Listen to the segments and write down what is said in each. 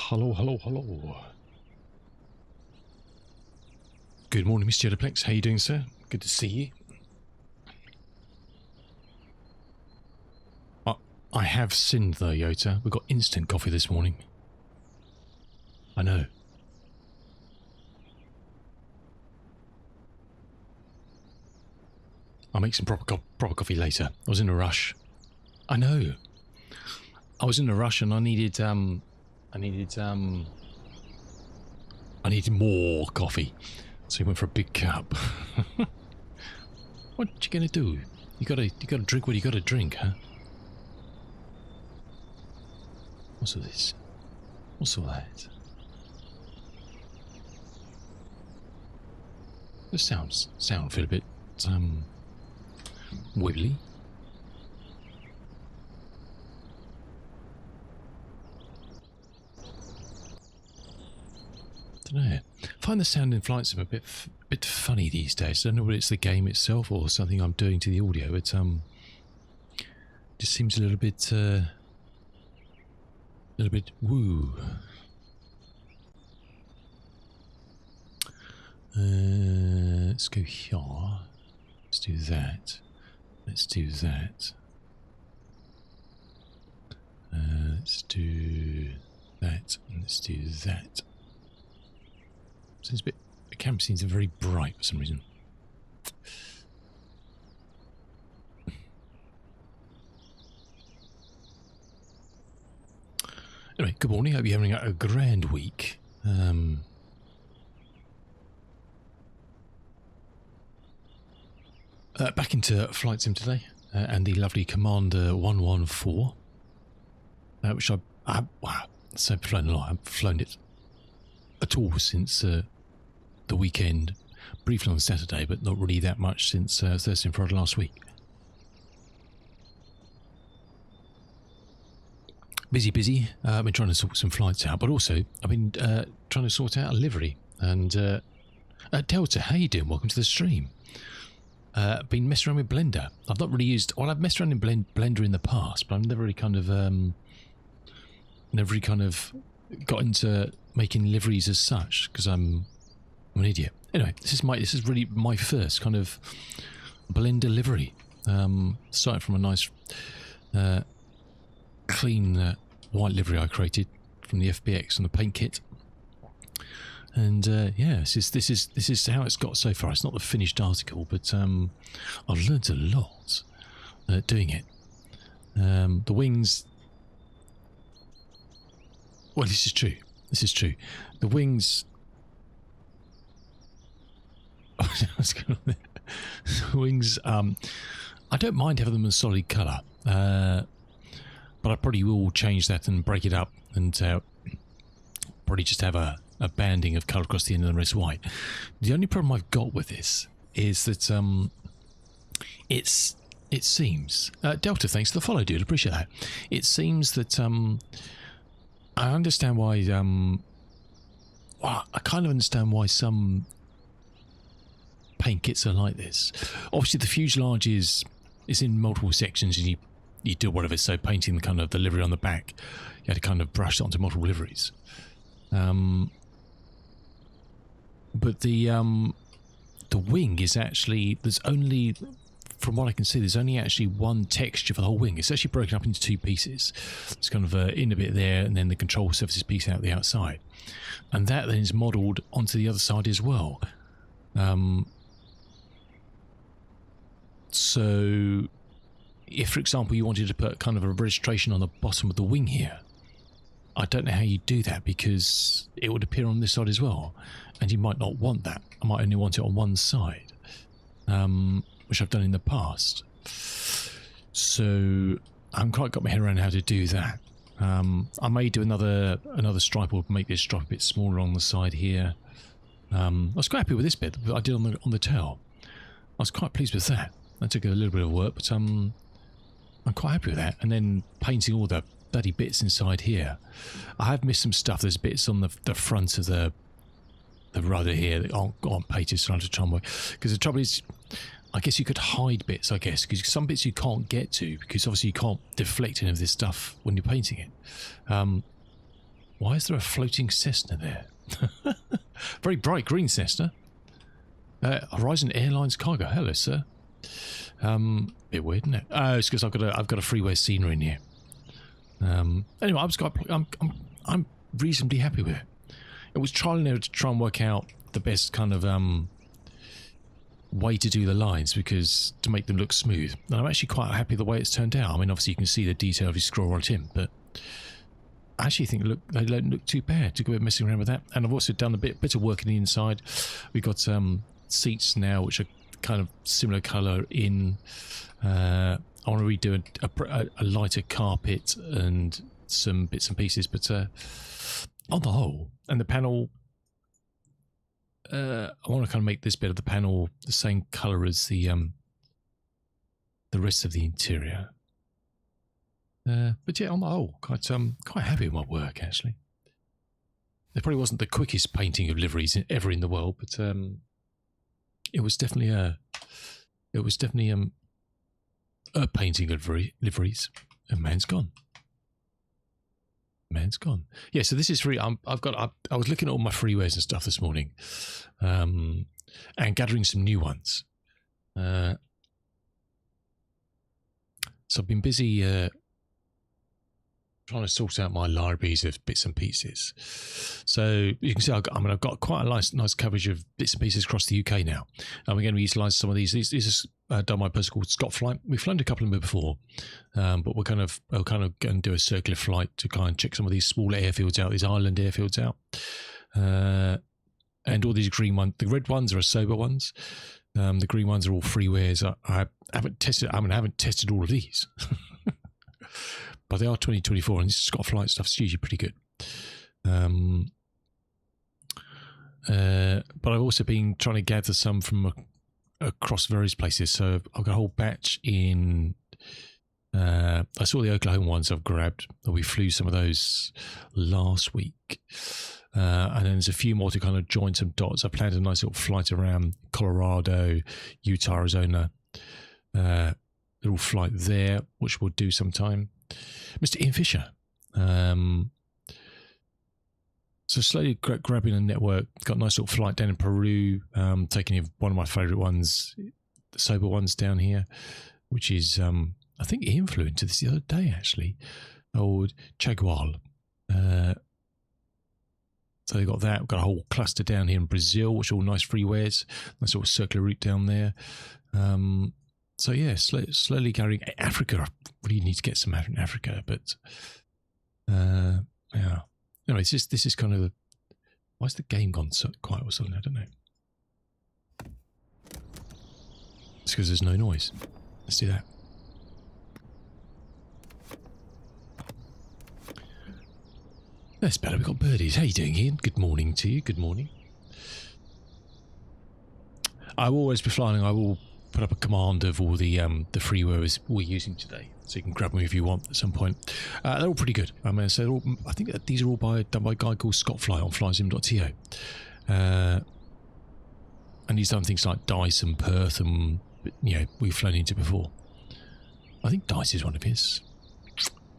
Hello, hello, hello. Good morning, Mr. Jetaplex. How you doing, sir? Good to see you. I have sinned though, Yota. We got instant coffee this morning. I know. I'll make some proper coffee later. I was in a rush. I know. I was in a rush and I needed more coffee. So we went for a big cup. What you gonna do? You gotta drink what you gotta drink, huh? What's all this? What's all that? The sound feel a bit wibbly. Don't know. I find the sound in Flight Sim a bit funny these days. I don't know whether it's the game itself or something I'm doing to the audio. It just seems a little bit woo. Let's go here. Let's do that. Let's do that. Let's do that. And let's do that. Seems a bit. The camera seems very bright for some reason. Anyway, good morning. Hope you're having a grand week. Back into Flight Sim today, and the lovely Commander 114, which I so flown a lot. I haven't flown it at all since the weekend, briefly on Saturday, but not really that much since Thursday and Friday last week. Busy. I've been trying to sort some flights out, but also I've been trying to sort out a livery. And Delta, how you doing? Welcome to the stream. Been messing around with Blender. I've not really used. Well, I've messed around in Blender in the past, but I've never really kind of got into making liveries as such because I'm an idiot. Anyway, this is really my first kind of Blender livery. Starting from a nice clean white livery I created from the FBX and the paint kit. And yeah, this is how it's got so far. It's not the finished article, but I've learned a lot doing it. The wings. Well, this is true. The wings. The wings. I don't mind having them in solid colour, but I probably will change that and break it up and probably just have a banding of colour across the end and the rest white. The only problem I've got with this is that it seems Delta, thanks for the follow, dude. Appreciate that. It seems that I understand why. I kind of understand why some paint kits are like this. Obviously, the fuselage is in multiple sections, and you do whatever. So painting the kind of the livery on the back, you had to kind of brush it onto multiple liveries. But the wing is actually, there's only, from what I can see, there's only actually one texture for the whole wing. It's actually broken up into two pieces. It's kind of in a bit there, and then the control surfaces piece out the outside, and that then is modelled onto the other side as well. So if, for example, you wanted to put kind of a registration on the bottom of the wing here, I don't know how you do that because it would appear on this side as well, and you might not want that. I might only want it on one side, which I've done in the past. So I haven't quite got my head around how to do that. I may do another stripe or make this stripe a bit smaller on the side here. I was quite happy with this bit that I did on the tail. I was quite pleased with that. That took a little bit of work, but I'm quite happy with that. And then painting all the bloody bits inside here. I have missed some stuff. There's bits on the front of the rudder here that aren't painted, so I have to try and work. Because the trouble is, I guess you could hide bits, because some bits you can't get to, because obviously you can't deflect any of this stuff when you're painting it. Why is there a floating Cessna there? Very bright green Cessna. Horizon Airlines cargo. Hello, sir. Bit weird, isn't it? Oh, it's because I've got a freeway scenery in here. Anyway, I'm reasonably happy with it. It was trial and error to try and work out the best kind of way to do the lines, because to make them look smooth. And I'm actually quite happy the way it's turned out. I mean, obviously you can see the detail if you scroll right in, but I actually think they don't look too bad to go messing around with that. And I've also done a bit of work in the inside. We've got seats now which are kind of similar colour in. I want to redo a lighter carpet and some bits and pieces, but on the whole, and the panel, I want to kind of make this bit of the panel the same colour as the rest of the interior. But yeah, on the whole, quite happy with my work actually. It probably wasn't the quickest painting of liveries ever in the world, but it was definitely a painting of liveries. And man's gone. Yeah, so this is free. I was looking at all my freewares and stuff this morning, and gathering some new ones. So I've been busy trying to sort out my libraries of bits and pieces. So you can see, I've got quite a nice coverage of bits and pieces across the UK now. And we're going to utilise some of these. This is done by a person called Scott Flight. We've flown a couple of them before, but we're kind of going to do a circular flight to kind of check some of these smaller airfields out, these island airfields out. And all these green ones, the red ones are sober ones. The green ones are all freewares. I haven't tested all of these. But they are 2024, and this Scott Flight stuff is usually pretty good. But I've also been trying to gather some from across various places. So I've got a whole batch in. I saw the Oklahoma ones I've grabbed. We flew some of those last week. And then there's a few more to kind of join some dots. I planned a nice little flight around Colorado, Utah, Arizona. Little flight there, which we'll do sometime. Mr. Ian Fisher. So slowly grabbing a network. Got a nice little flight down in Peru. Taking one of my favourite ones, the sober ones down here, which is, I think Ian flew into this the other day actually. Old Chagual. So they've got that. We've got a whole cluster down here in Brazil, which are all nice freewares. Nice sort of circular route down there. So yeah, slowly carrying Africa. I really need to get some out in Africa, but yeah. Anyway, this is kind of the. Why's the game gone so quiet or something? I don't know. It's because there's no noise. Let's do that. That's better. We've got birdies. How you doing, Ian? Good morning to you. Good morning. I will always be flying. I will put up a command of all the freewares we're using today, so you can grab them if you want at some point. They're all pretty good. I mean, so I think that these are all done by a guy called Scott Flight on flysim.to, and he's done things like Dice and Perth, and we've flown into before. I think Dice is one of his.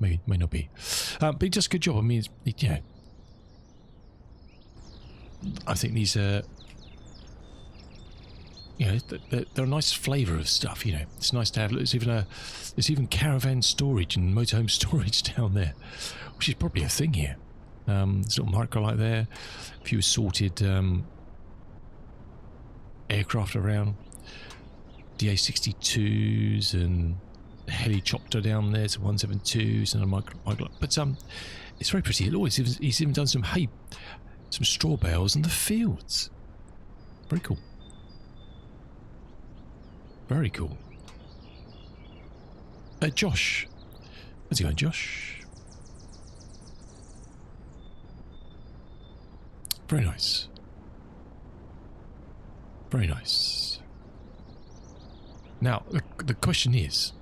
May not be, but he does a good job. I mean, I think these are. They're a nice flavour of stuff. It's nice to have. There's even caravan storage and motorhome storage down there, which is probably a thing here. There's a little microlight there, a few assorted aircraft around, DA-62s and a helicopter down there, so 172s and a microlight. But it's very pretty. He's even done some straw bales in the fields. Very cool. Very cool. Josh. How's it going, Josh? Very nice. Very nice. Now, the question is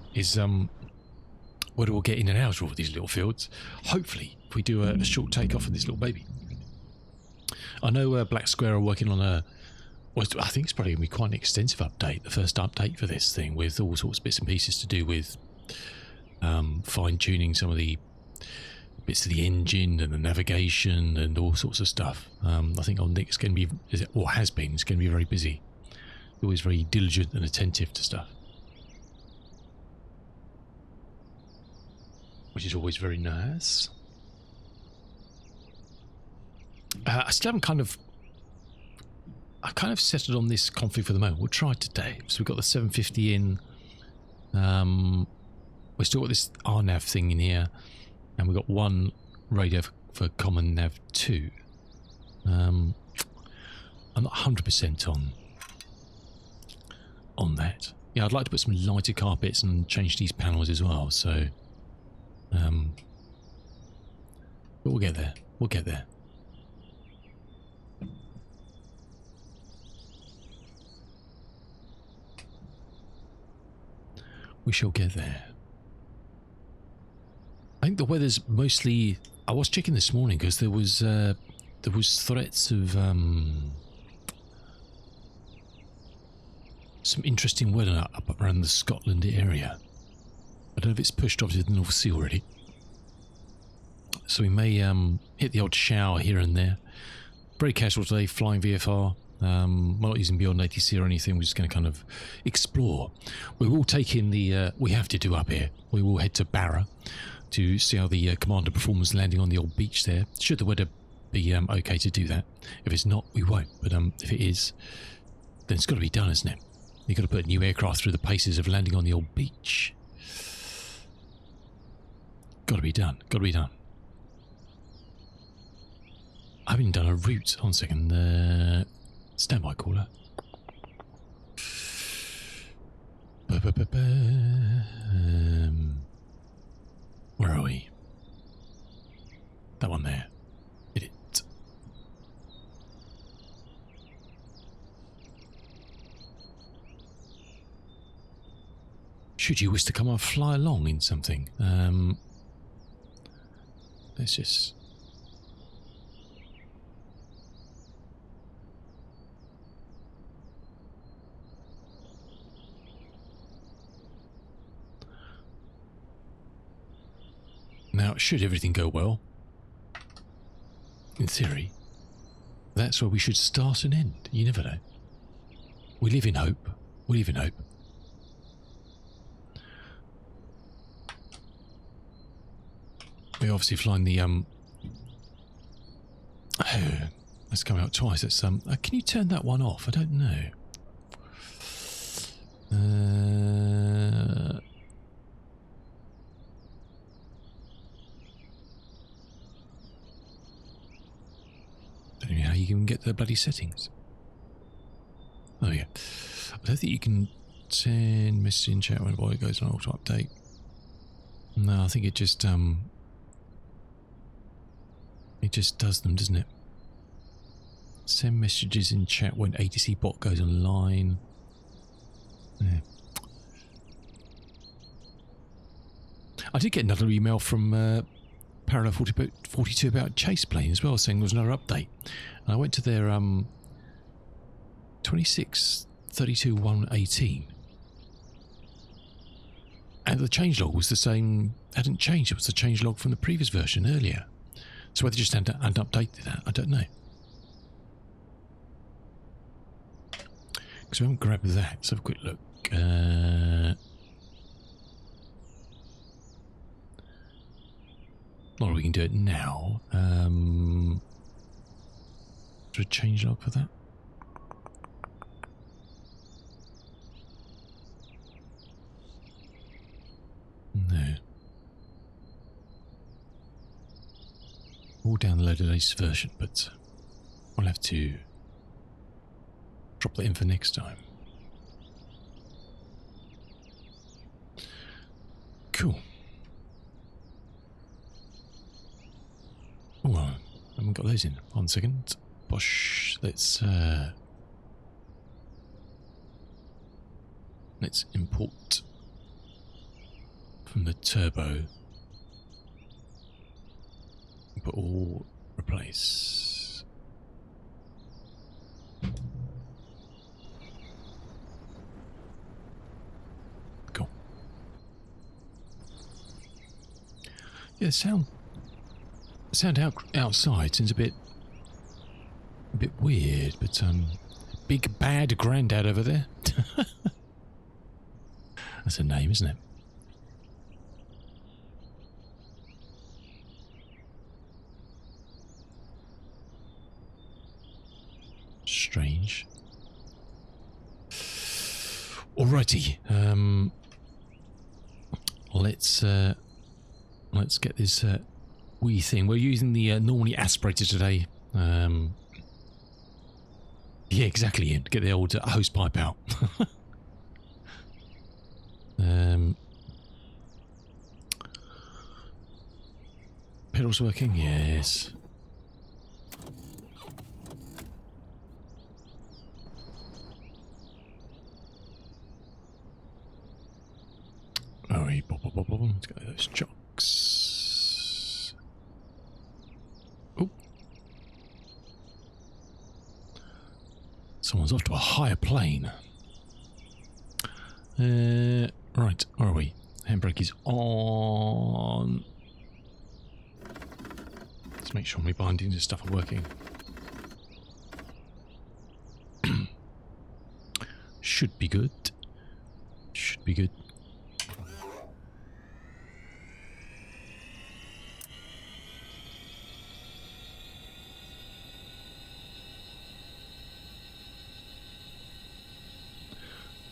whether we'll get in and out of all these little fields. Hopefully, if we do a short takeoff of this little baby. I know Black Square are working on I think it's probably going to be quite an extensive update, the first update for this thing, with all sorts of bits and pieces to do with fine-tuning some of the bits of the engine and the navigation and all sorts of stuff. I think old Nick's going to be, or has been, it's going to be very busy. Always very diligent and attentive to stuff, which is always very nice. I still haven't I kind of settled on this config for the moment. We'll try it today. So we've got the 750 in. We've still got this RNAV thing in here, and we've got one radio for common nav 2. I'm not 100% on that. Yeah, I'd like to put some lighter carpets and change these panels as well. So, but we'll get there. We'll get there. We shall get there. I think the weather's mostly... I was checking this morning because there was threats of some interesting weather up around the Scotland area. I don't know if it's pushed off to the North Sea already. So we may hit the odd shower here and there. Very casual today, flying VFR. We're not using Beyond ATC or anything. We're just going to kind of explore. We will take in the... we have to do up here. We will head to Barra to see how the commander performs landing on the old beach there. Should the weather be okay to do that. If it's not, we won't. But if it is, then it's got to be done, isn't it? You've got to put a new aircraft through the paces of landing on the old beach. Got to be done. Got to be done. I haven't done a route. Hold on a second. Standby caller. Where are we? That one there. Hit it. Should you wish to come and fly along in something? Let's just... Now, should everything go well, in theory, that's where we should start and end. You never know. We live in hope. We live in hope. We're obviously flying the, oh, that's coming out twice. It's, can you turn that one off? I don't know. I don't know how you can get the bloody settings. Oh yeah. I don't think you can send message in chat when it goes on auto update. No, I think it just does them, doesn't it? Send messages in chat when ATC bot goes online. Yeah. I did get another email from Parallel 42 about Chase Plane as well, saying there was another update. And I went to their 26.32.118, and the changelog was the same, hadn't changed. It was the changelog from the previous version earlier. So whether they just hadn't updated that, I don't know. Because we haven't grabbed that. Let's have a quick look. Or we can do it now. Is there a changelog for that? No. All download the latest version, but I'll have to drop that in for next time. Cool. Oh, I haven't got those in. 1 second. Bosh. Let's import from the turbo. But all replace. Cool. Yeah, sound sound outside seems a bit weird, but big bad granddad over there. That's a name, isn't it? Strange. Alrighty, let's get this wee thing. We're using the normally aspirator today. Yeah, exactly. Ian. Get the old hose pipe out. Pedals working? Yes. Oh, let's go those chocks. Oh. Someone's off to a higher plane. Right, where are we? Handbrake is on. Let's make sure my bindings and stuff are working. Should be good. Should be good.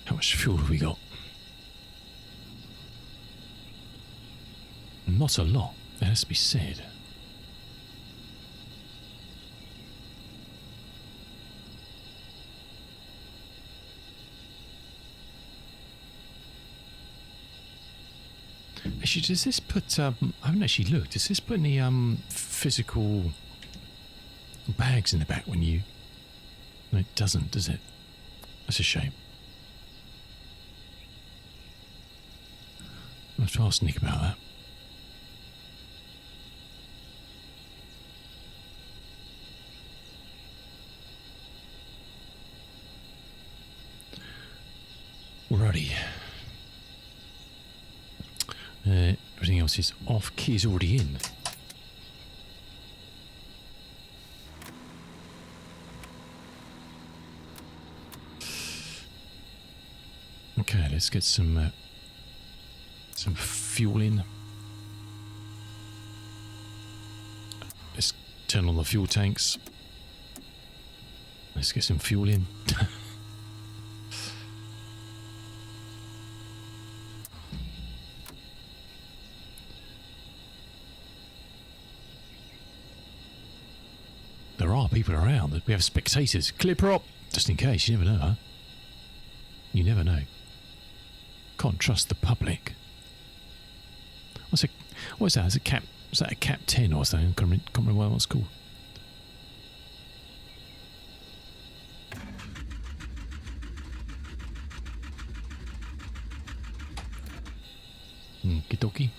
How much fuel have we got? Not a lot, that has to be said. Actually, does this put, I haven't actually looked, does this put any physical bags in the back when you... No, it doesn't, does it? That's a shame. I'll have to ask Nick about that. Alrighty. Everything else is off. Key is already in. Okay, let's get some fuel in. Let's turn on the fuel tanks. Let's get some fuel in. There are people around. We have spectators. Clear prop, just in case. You never know, huh? You never know. Can't trust the public. What's that? Is that a Cap 10 or something? I can't remember what it's called. Kidoki.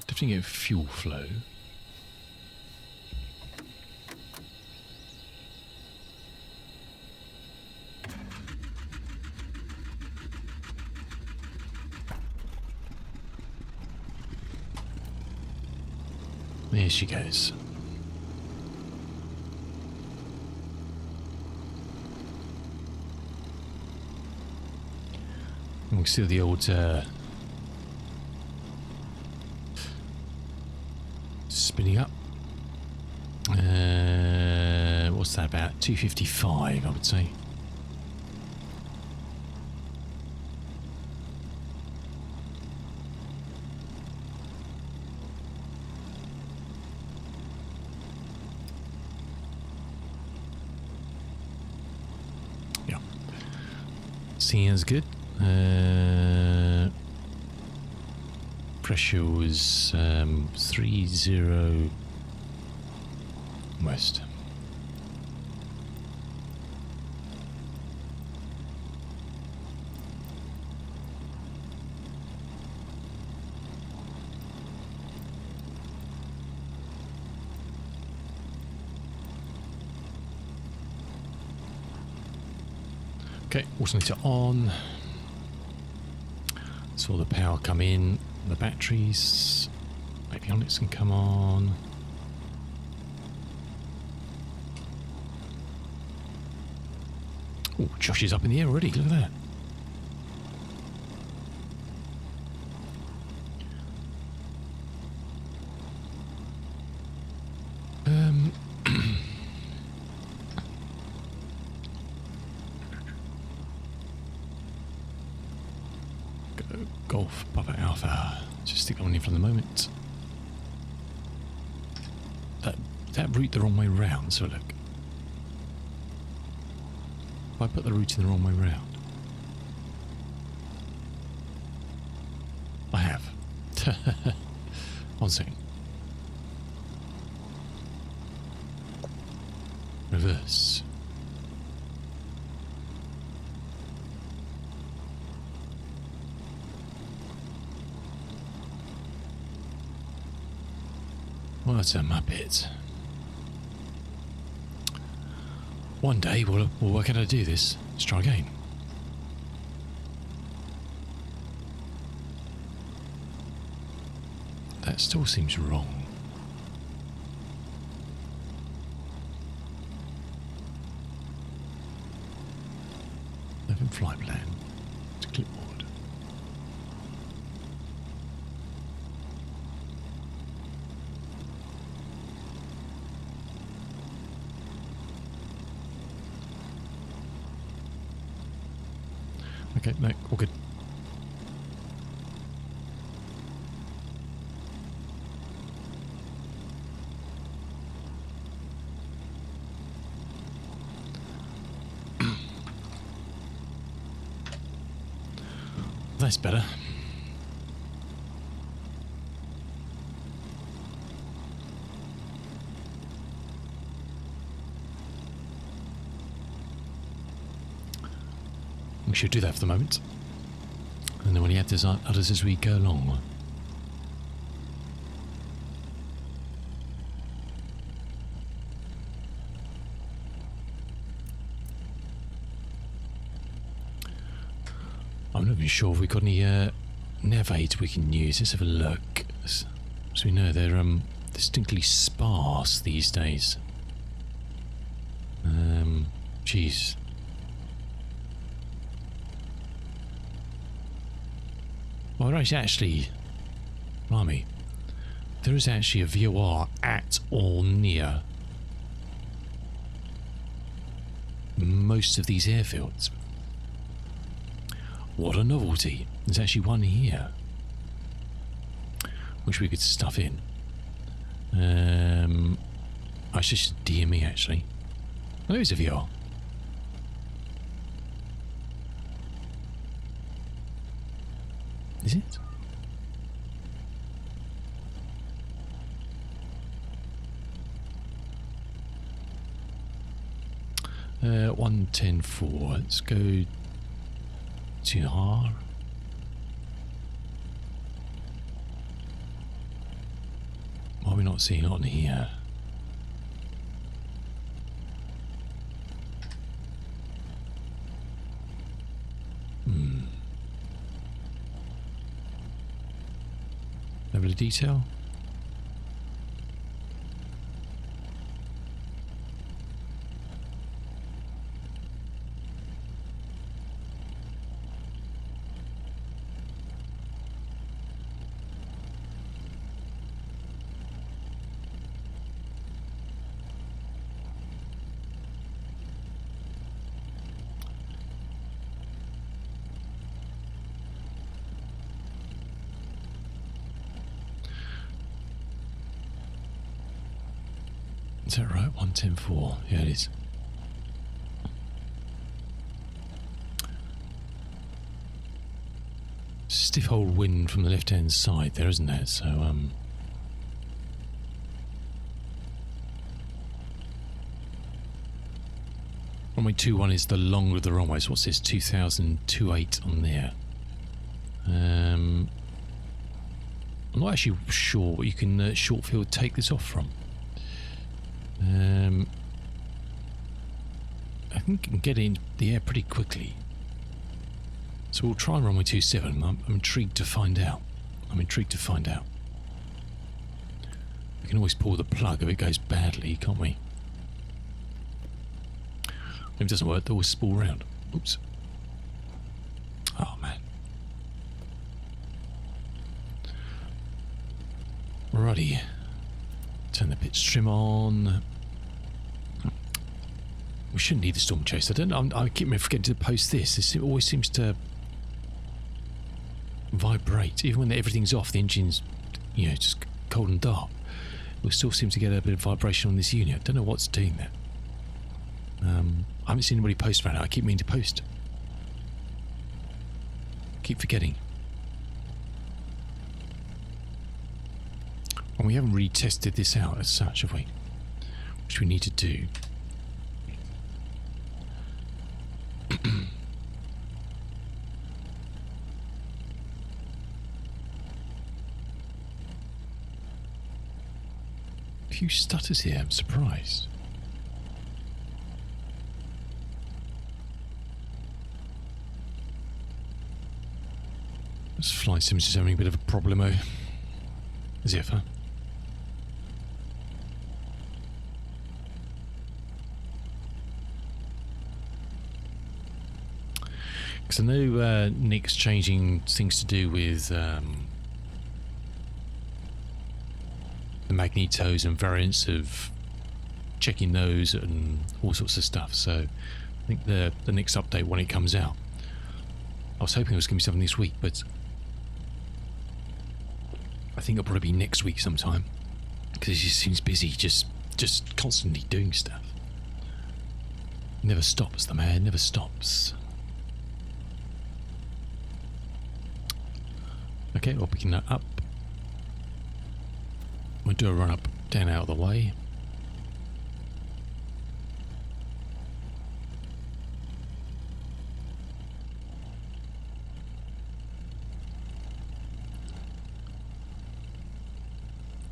Definitely get fuel flow. There she goes. We can see the old spinning up. What's that about? 255, I would say. Yeah. Seems good. Pressure was 30 west. Okay, alternator on. Saw the power come in. The batteries. Avionics can come on. Oh, Josh is up in the air already. Look at that. Golf, Papa Alpha. Just stick that one in for the moment. That route the wrong way round, so look. If I put the route in the wrong way round. I have. 1 second. Reverse. What a muppet. One day we'll work out how to do this. Let's try again. That still seems wrong. Open flight plan to clipboard. Okay, no, all good. That's better. We should do that for the moment. And then when you add others as we go along. I'm not even sure if we've got any nav aids we can use. Let's have a look. As we know, they're distinctly sparse these days. Geez. Well, there is actually, blimey, there is actually a VOR at or near most of these airfields. What a novelty. There's actually one here, which we could stuff in. It's just DME actually. Oh, there is a VOR. Is it? Uh, 110.4. Let's go to R. Why are we not seeing it on here? Level of detail. Is that right? 110.4. Yeah, it is. Stiff old wind from the left-hand side there, isn't there? So, runway 21 is the longer of the runways. What's this? 2028 on there. I'm not actually sure what you can short field take this off from. I think it can get in the air pretty quickly. So we'll try runway 27. I'm intrigued to find out. I'm intrigued to find out. We can always pull the plug if it goes badly, can't we? If it doesn't work, they'll always spool round. Oops. Oh, man. Alrighty. Turn the pitch trim on. We shouldn't need the storm chaser. I keep forgetting to post this. It always seems to vibrate. Even when everything's off, the engine's, just cold and dark. We still seem to get a bit of vibration on this unit. Don't know what's doing that. I haven't seen anybody post about it. I keep meaning to post. Keep forgetting. And we haven't really tested this out as such, have we? Which we need to do. A few stutters here, I'm surprised. This flight sim is just having a bit of a problemo. As if, huh? Because I know Nick's changing things to do with the magnetos and variants of checking those and all sorts of stuff. So I think the next update when it comes out, I was hoping it was going to be something this week, but I think it'll probably be next week sometime, because he just seems busy, just constantly doing stuff. Never stops, the man never stops. Okay, we're picking that up. We'll do a run up, down out of the way.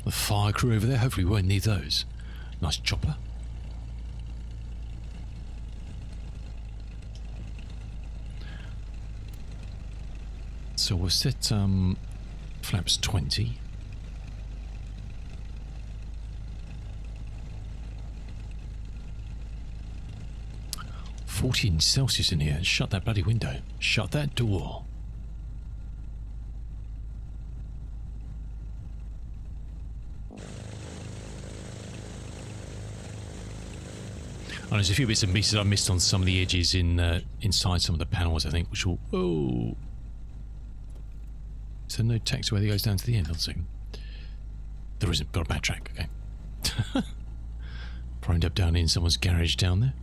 The fire crew over there, hopefully we won't need those. Nice chopper. So we'll set flaps 20. $14 Celsius in here. Shut that bloody window. Shut that door. And there's a few bits and pieces I missed on some of the edges inside some of the panels, I think, which will... Oh! Is there no taxiway that goes down to the end? Hold on a second. There isn't. Got a backtrack. Okay. Probably end up down in someone's garage down there.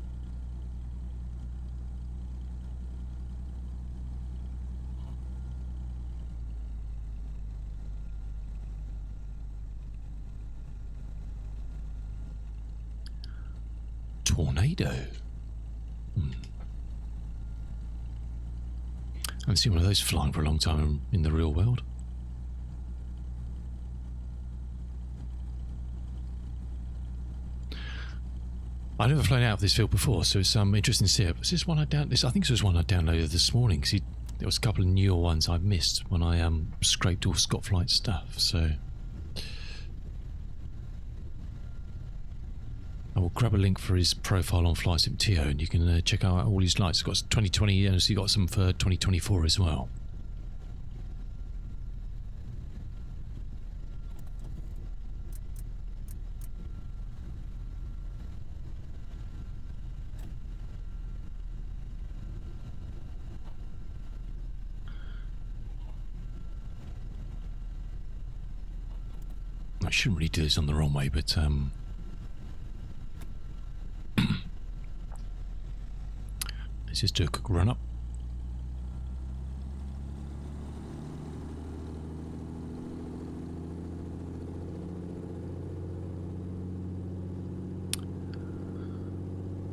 Tornado. I haven't seen one of those flying for a long time in the real world. I've never flown out of this field before, so it's interesting to see it. Was this one I I think this was one I downloaded this morning, because there was a couple of newer ones I've missed when I scraped all Scott Flight stuff. So I will grab a link for his profile on FlySimTO, and you can check out all his lights. He's got 2020, and he's got some for 2024 as well. I shouldn't really do this on the wrong way, but let's just do a quick run up.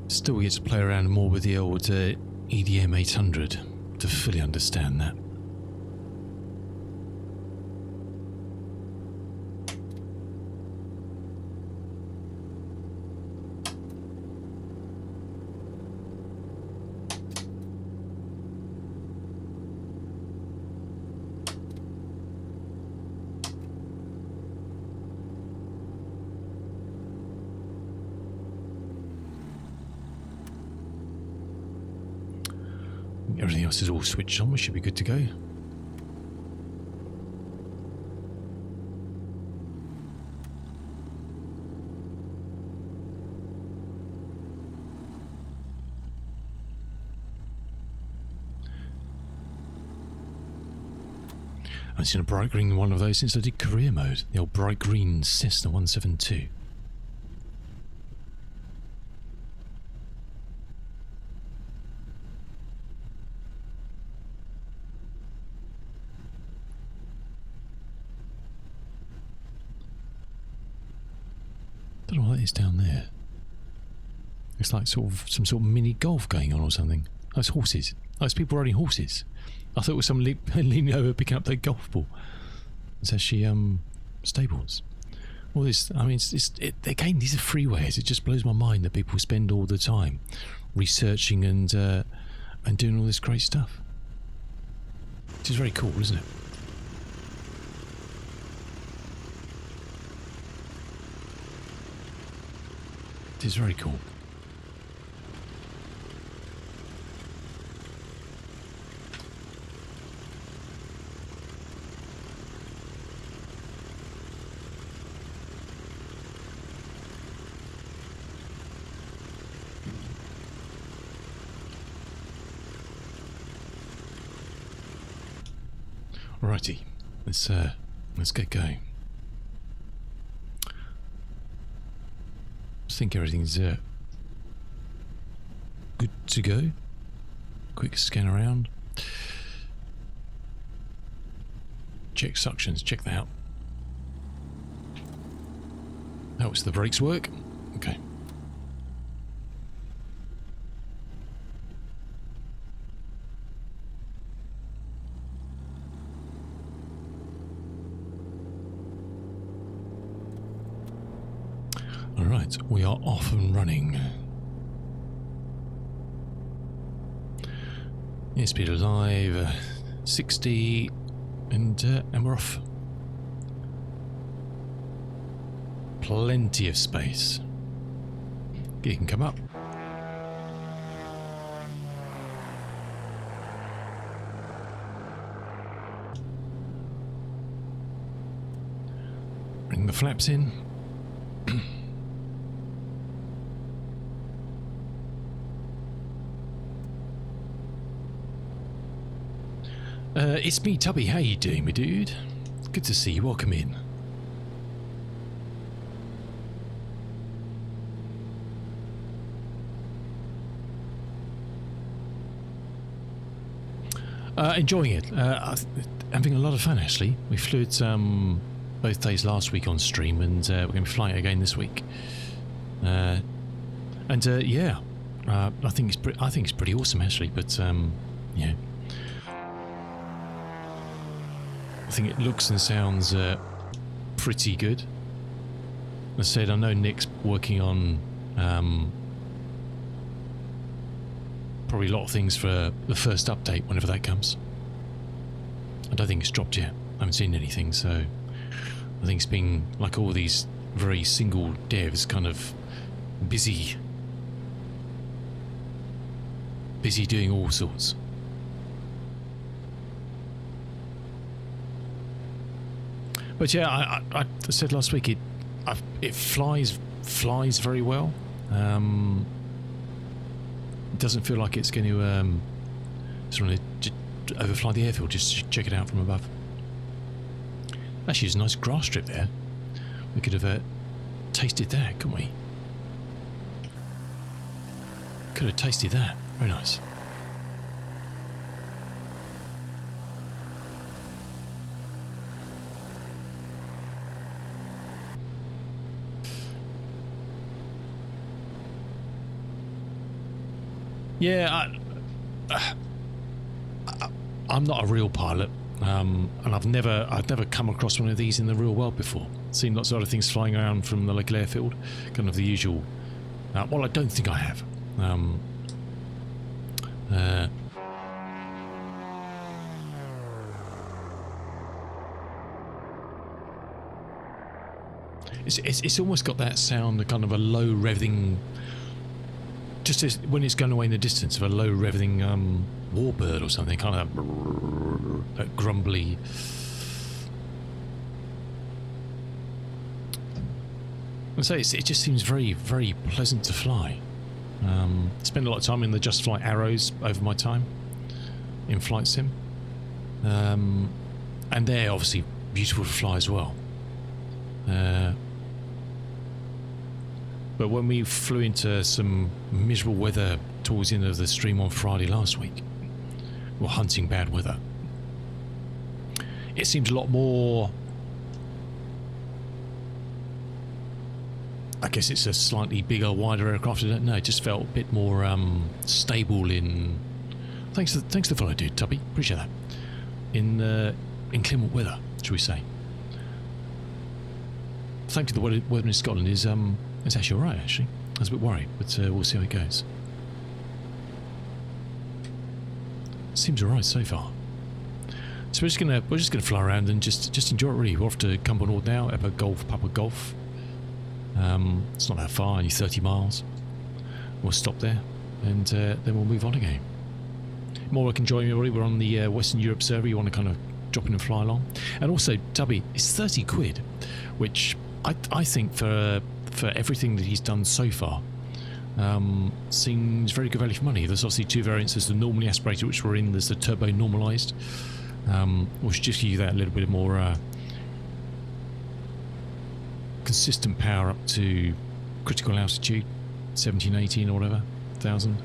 Still get to play around more with the old EDM 800 to fully understand that. everything else is all switched on. We should be good to go. I've seen a bright green one of those since I did career mode. The old bright green Cessna 172. Don't know what that is down there. It's like sort of some sort of mini golf going on or something. Oh, it's horses. Oh, it's people riding horses. I thought it was someone leaning over picking up their golf ball. It's actually stables. All this, I mean, again, these are freeways. It just blows my mind that people spend all the time researching and doing all this great stuff. Which is very cool, isn't it? It is very cool. Alrighty, let's get going. I think everything's good to go. Quick scan around. Check suctions, check that out. Helps the brakes work. Okay. Alright, we are off and running. Speed alive, 60, and we're off. Plenty of space. You can come up. Bring the flaps in. It's me, Tubby. How you doing, my dude? Good to see you. Welcome in. Enjoying it. Having a lot of fun, actually. We flew it both days last week on stream, and we're going to be flying it again this week. Yeah, I think it's pretty awesome, actually. But yeah. I think it looks and sounds pretty good. As I said, I know Nick's working on probably a lot of things for the first update, whenever that comes. I don't think it's dropped yet. I haven't seen anything, so I think it's been like all these very single devs, kind of busy doing all sorts. But yeah, I said last week it flies very well. It doesn't feel like it's going to sort of overfly the airfield. Just check it out from above. Actually, there's a nice grass strip there. We could have tasted that, couldn't we? Could have tasted that. Very nice. Yeah, I'm not a real pilot, and I've never come across one of these in the real world before. Seen lots of other things flying around from the local airfield, kind of the usual. Well, I don't think I have. It's almost got that sound, kind of a low revving just as when it's going away in the distance of a low revving warbird or something, kind of that grumbly. And so it just seems very, very pleasant to fly. Spend a lot of time in the Just Flight Arrows over my time in Flight Sim, and they're obviously beautiful to fly as well. But when we flew into some miserable weather towards the end of the stream on Friday last week, we're hunting bad weather. It seemed a lot more. I guess it's a slightly bigger, wider aircraft. I don't know. It just felt a bit more stable in. Thanks to the follow, dude. Tubby, appreciate that. In inclement weather, shall we say? Thankfully, the weather in Scotland is actually all right. Actually, I was a bit worried, but we'll see how it goes. Seems all right so far. So we're just gonna fly around and just enjoy it. Really, we're off to Cumbernauld now. Echo Golf, Papa Golf. It's not that far, only 30 miles. We'll stop there, and then we'll move on again. More work enjoying everybody. We're on the Western Europe server. You want to kind of drop in and fly along. And also, Tubby, it's 30 quid, which I think for everything that he's done so far, seems very good value for money. There's obviously two variants. There's the normally aspirated, which we're in. There's the turbo normalised, which just gives you that little bit more consistent power up to critical altitude, 17, 18 or whatever, 1,000.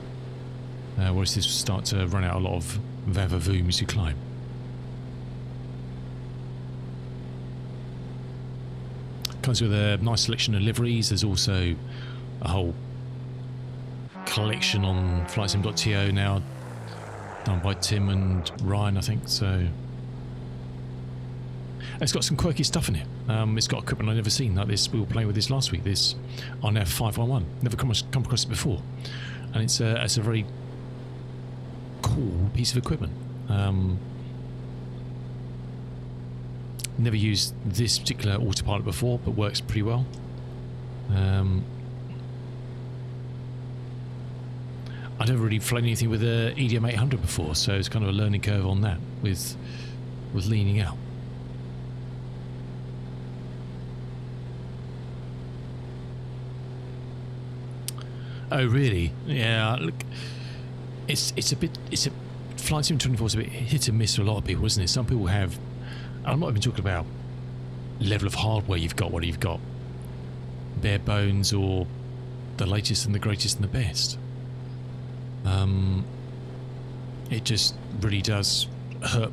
Whereas this will start to run out a lot of vavavoom as you climb. Comes with a nice selection of liveries. There's also a whole collection on flightsim.to now, done by Tim and Ryan, I think. So it's got some quirky stuff in it. It's got equipment I've never seen, like this. We were playing with this last week. This RNF 511. Never come across it before, and it's a very cool piece of equipment. Never used this particular autopilot before, but works pretty well. I'd never really flown anything with a EDM 800 before, so it's kind of a learning curve on that with leaning out. Oh really? Yeah. Look, it's a Flight Sim 24 is a bit hit and miss for a lot of people, isn't it? Some people have. I'm not even talking about level of hardware you've got, whether you've got bare bones or the latest and the greatest and the best. It just really does hurt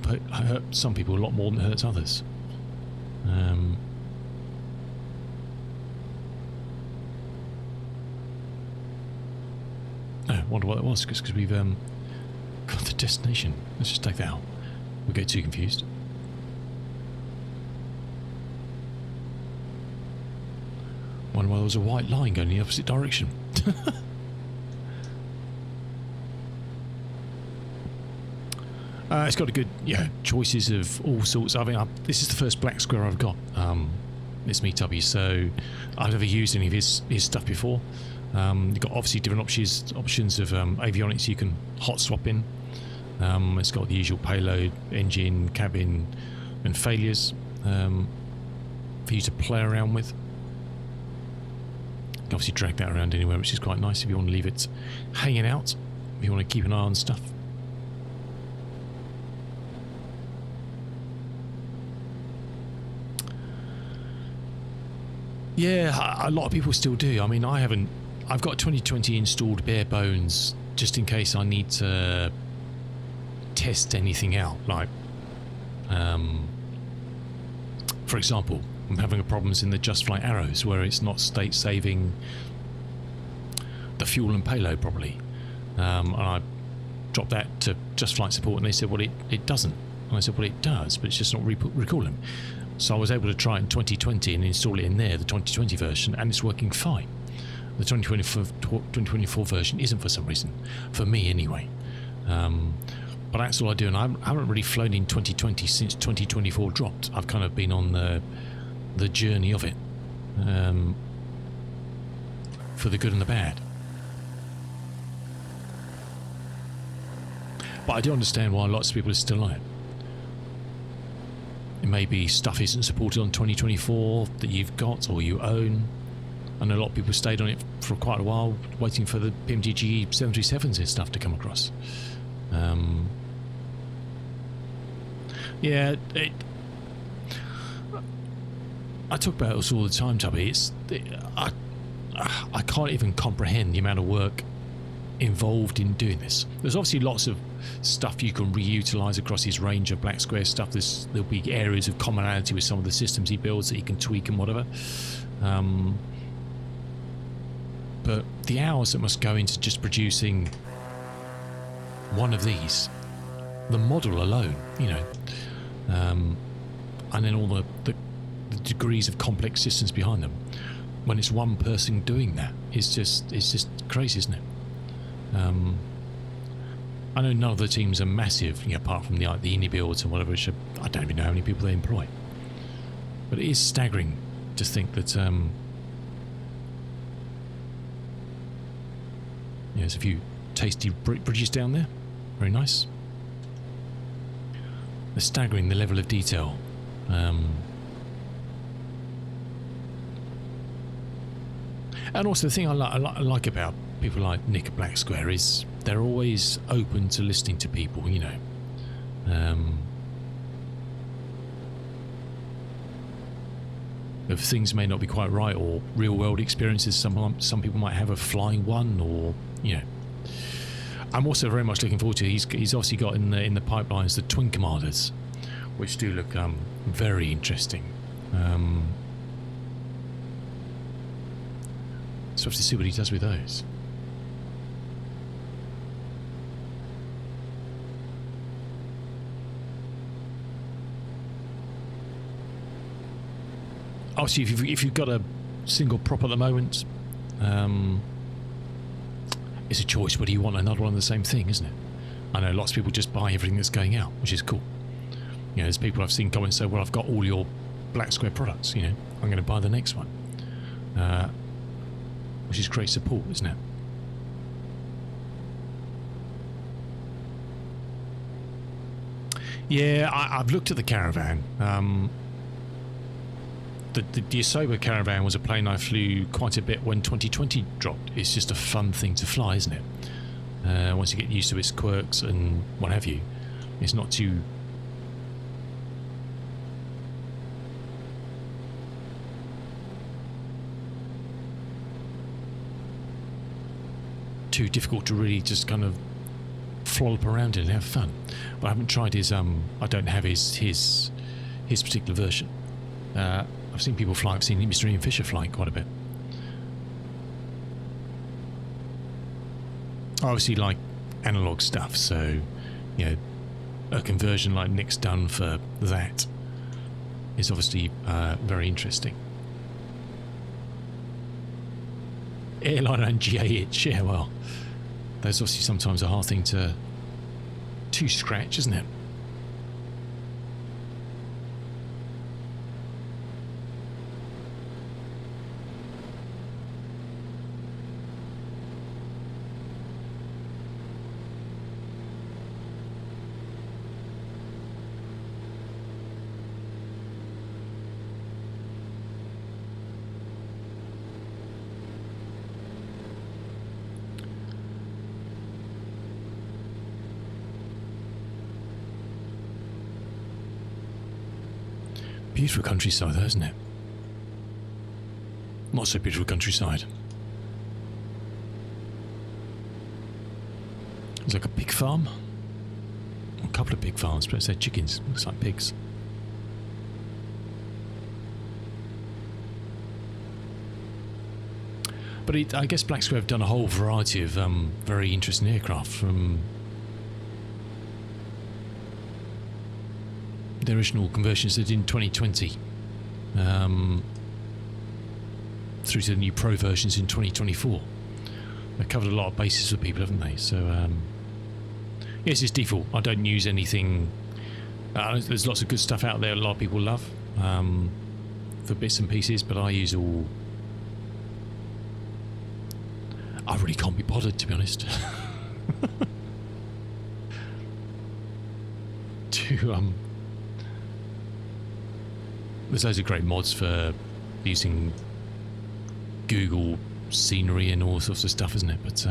some people a lot more than it hurts others. I wonder what it was, because we've got the destination. Let's just take that out. We'll get too confused. Wonder why there was a white line going in the opposite direction. It's got a good, choices of all sorts. I mean, this is the first black square I've got. It's me, Tubby, so I've never used any of his stuff before. You've got obviously different options of avionics you can hot swap in. It's got the usual payload, engine, cabin, and failures for you to play around with. You can obviously drag that around anywhere, which is quite nice if you want to leave it hanging out, if you want to keep an eye on stuff. Yeah, a lot of people still do. I mean, I've got 2020 installed bare bones just in case I need to test anything out. Like, for example, I'm having problems in the Just Flight Arrows where it's not state saving the fuel and payload properly. And I dropped that to Just Flight support and they said, well, it doesn't. And I said, well, it does, but it's just not recalling. So I was able to try it in 2020 and install it in there, the 2020 version, and it's working fine. The 2024 version isn't for some reason, for me anyway. But that's all I do, and I haven't really flown in 2020 since 2024 dropped. I've kind of been on the journey of it, for the good and the bad. But I do understand why lots of people are still on it. It may be stuff isn't supported on 2024 that you've got or you own. I know a lot of people stayed on it for quite a while, waiting for the PMDG 737s and stuff to come across. Yeah, I talk about this all the time, Tubby. I can't even comprehend the amount of work involved in doing this. There's obviously lots of stuff you can reutilize across his range of Black Square stuff. There'll be areas of commonality with some of the systems he builds that he can tweak and whatever. But the hours that must go into just producing one of these, the model alone, you know, and then all the degrees of complex systems behind them, when it's one person doing that, it's just crazy, isn't it? I know none of the teams are massive, you know, apart from the indie builds and whatever, which I don't even know how many people they employ. But it is staggering to think that there's a few tasty bridges down there. Very nice. They're staggering, the level of detail. And also the thing I like about people like Nick at Black Square is they're always open to listening to people, you know. If things may not be quite right, or real world experiences some people might have of flying one, or, you know. I'm also very much looking forward to, he's obviously got in the pipelines the Twin Commanders, which do look very interesting. So have to see what he does with those. Obviously, if you've got a single prop at the moment, it's a choice whether you want another one of the same thing, isn't it? I know lots of people just buy everything that's going out, which is cool. You know, there's people I've seen comment say, well, I've got all your Black Square products, you know, I'm going to buy the next one. Which is great support, isn't it? Yeah, I've looked at the Caravan. The Yosoba Caravan was a plane I flew quite a bit when 2020 dropped. It's just a fun thing to fly, isn't it? Once you get used to its quirks and what have you, it's not too difficult to really just kind of flollop around in and have fun. But I haven't tried his I don't have his particular version. I've seen people fly. I've seen Mr. Ian Fisher flying quite a bit. I obviously like analog stuff, so, you know, a conversion like Nick's done for that is obviously very interesting. Airliner and GA itch, yeah, well, that's obviously sometimes a hard thing to scratch, isn't it? Beautiful countryside, though, isn't it? Not so beautiful countryside. It's like a pig farm. A couple of pig farms, but they're chickens. Looks like pigs. But I guess Black Square have done a whole variety of very interesting aircraft, from the original conversions they did in 2020 through to the new Pro versions in 2024. They've covered a lot of bases for people, haven't they? So yes, it's default. I don't use anything. There's lots of good stuff out there a lot of people love for bits and pieces, but I use all. I really can't be bothered, to be honest. there's loads of great mods for using Google scenery and all sorts of stuff, isn't it? But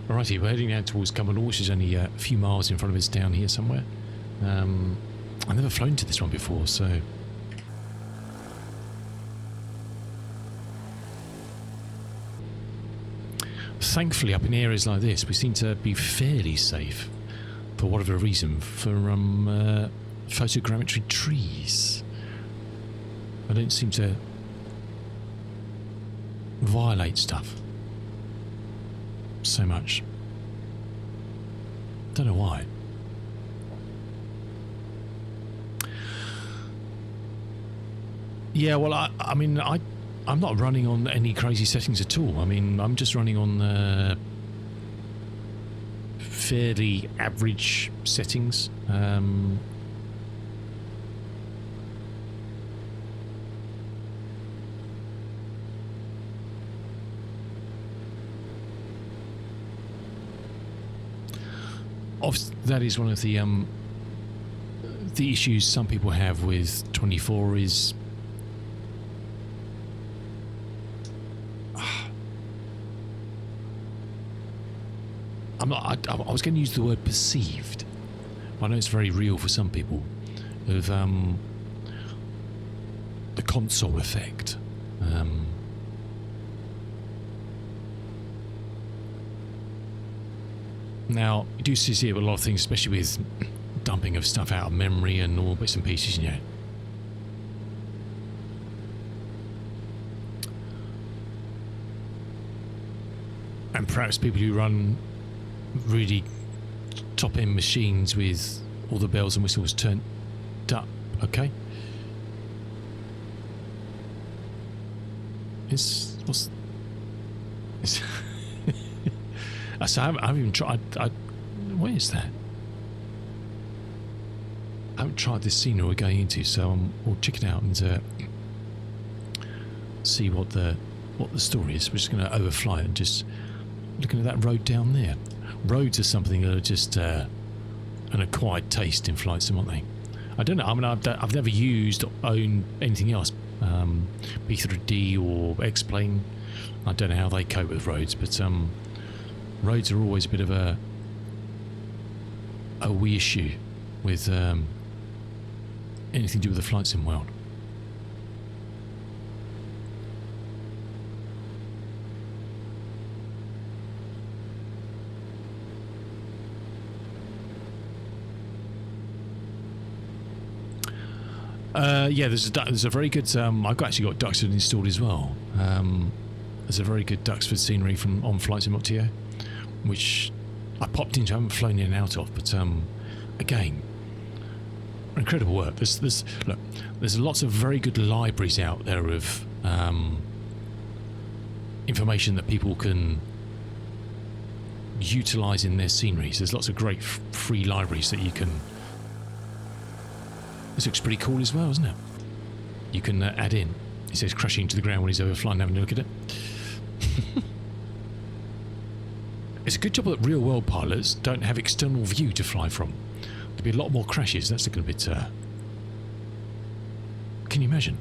alrighty, we're heading down towards Cumbernauld, which is only a few miles in front of us down here somewhere. I've never flown to this one before, so... Thankfully, up in areas like this, we seem to be fairly safe, for whatever reason, from photogrammetry trees. I don't seem to violate stuff so much. Don't know why. Yeah, well, I mean, I'm not running on any crazy settings at all. I mean, I'm just running on fairly average settings. That is one of the issues some people have with 24 is I was going to use the word perceived. I know it's very real for some people of the console effect. Now, you do see it with a lot of things, especially with dumping of stuff out of memory and all bits and pieces, you know. And perhaps people who run really top-end machines with all the bells and whistles turned up, okay? So I haven't even tried. Where is that? I haven't tried this scenery we're going into, so we'll check it out and see what the story is. We're just going to overfly it and just looking at that road down there. Roads are something that are just an acquired taste in flight sim, aren't they? I don't know. I mean, I've never used or owned anything else, B3D or X-Plane. I don't know how they cope with roads, but roads are always a bit of a wee issue with anything to do with the flight sim world. Yeah, there's a very good. I've actually got Duxford installed as well. There's a very good Duxford scenery on Flight Sim.to, which I popped into. I haven't flown in and out of, but again, incredible work. There's lots of very good libraries out there of information that people can utilise in their sceneries. There's lots of great free libraries that you can. This looks pretty cool as well, isn't it? You can add in. It says crashing into the ground when he's overflying, having a look at it. It's a good job that real-world pilots don't have external view to fly from. There'll be a lot more crashes. That's looking a bit... Can you imagine?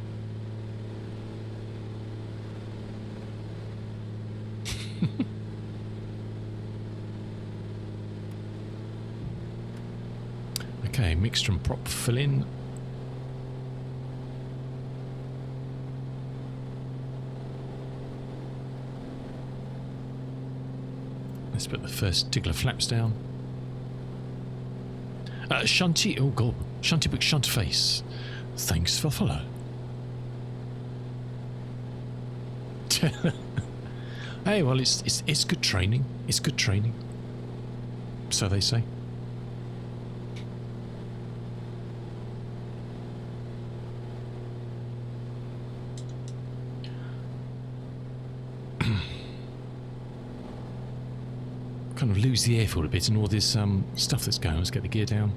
Okay, mixture and prop fill in. Let's put the first tickler flaps down. Shunty, oh god, Shunty Book Shunt Face. Thanks for follow. Hey, well, it's good training. It's good training. So they say. Kind of lose the airfield a bit and all this stuff that's going on. Let's get the gear down.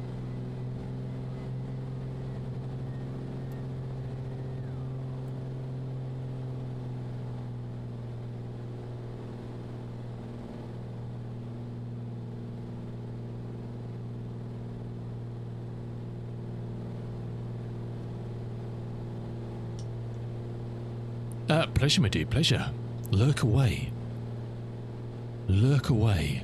Pleasure, my dear, pleasure. Lurk away. Lurk away.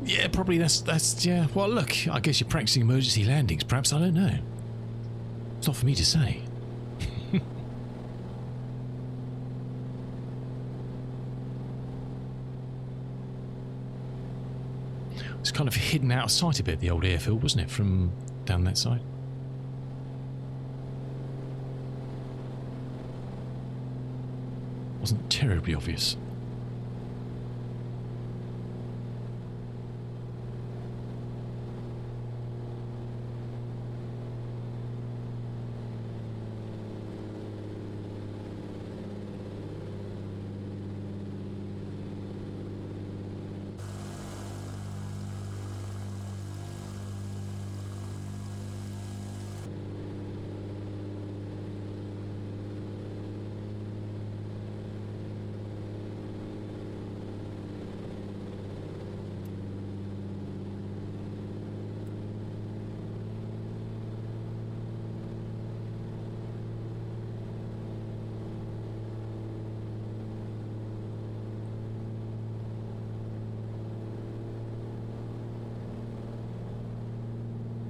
Yeah, probably that's yeah. Well, look, I guess you're practicing emergency landings. Perhaps, I don't know. It's not for me to say. It's kind of hidden out of sight a bit, the old airfield, wasn't it, from down that side? Wasn't terribly obvious.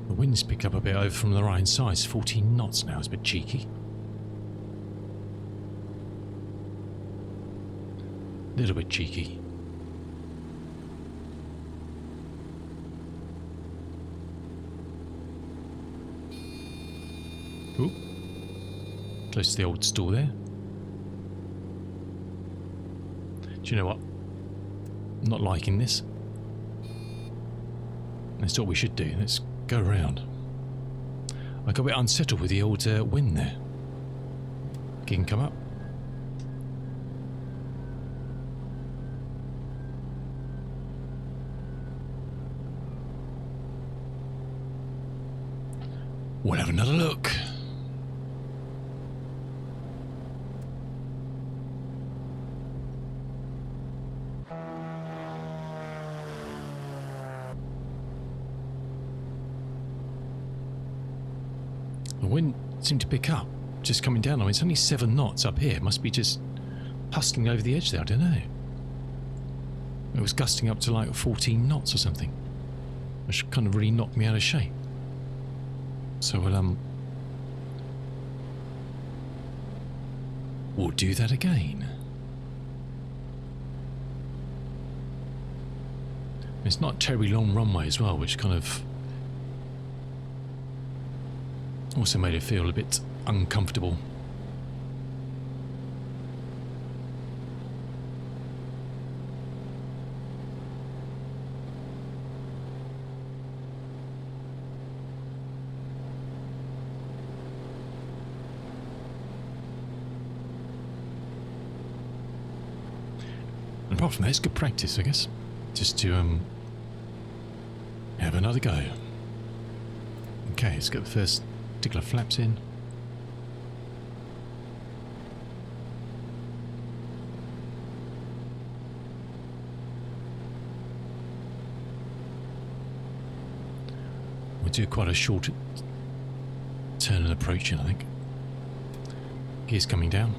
The wind's picked up a bit over from the right side. It's 14 knots now. It's a bit cheeky. A little bit cheeky. Ooh. Close to the old store there. Do you know what? I'm not liking this. That's what we should do. Let's go around. I got a bit unsettled with the old wind there. You can come up. We'll have another look. The wind seemed to pick up, just coming down on me. It's only 7 knots up here. It must be just hustling over the edge there. I don't know. It was gusting up to like 14 knots or something, which kind of really knocked me out of shape. So we'll do that again. It's not a terribly long runway as well, which kind of also made it feel a bit uncomfortable. And apart from that, it's good practice, I guess, just to have another go. Okay, let's get the first particular flaps in. We'll do quite a short turn and approach in, I think. Gears coming down.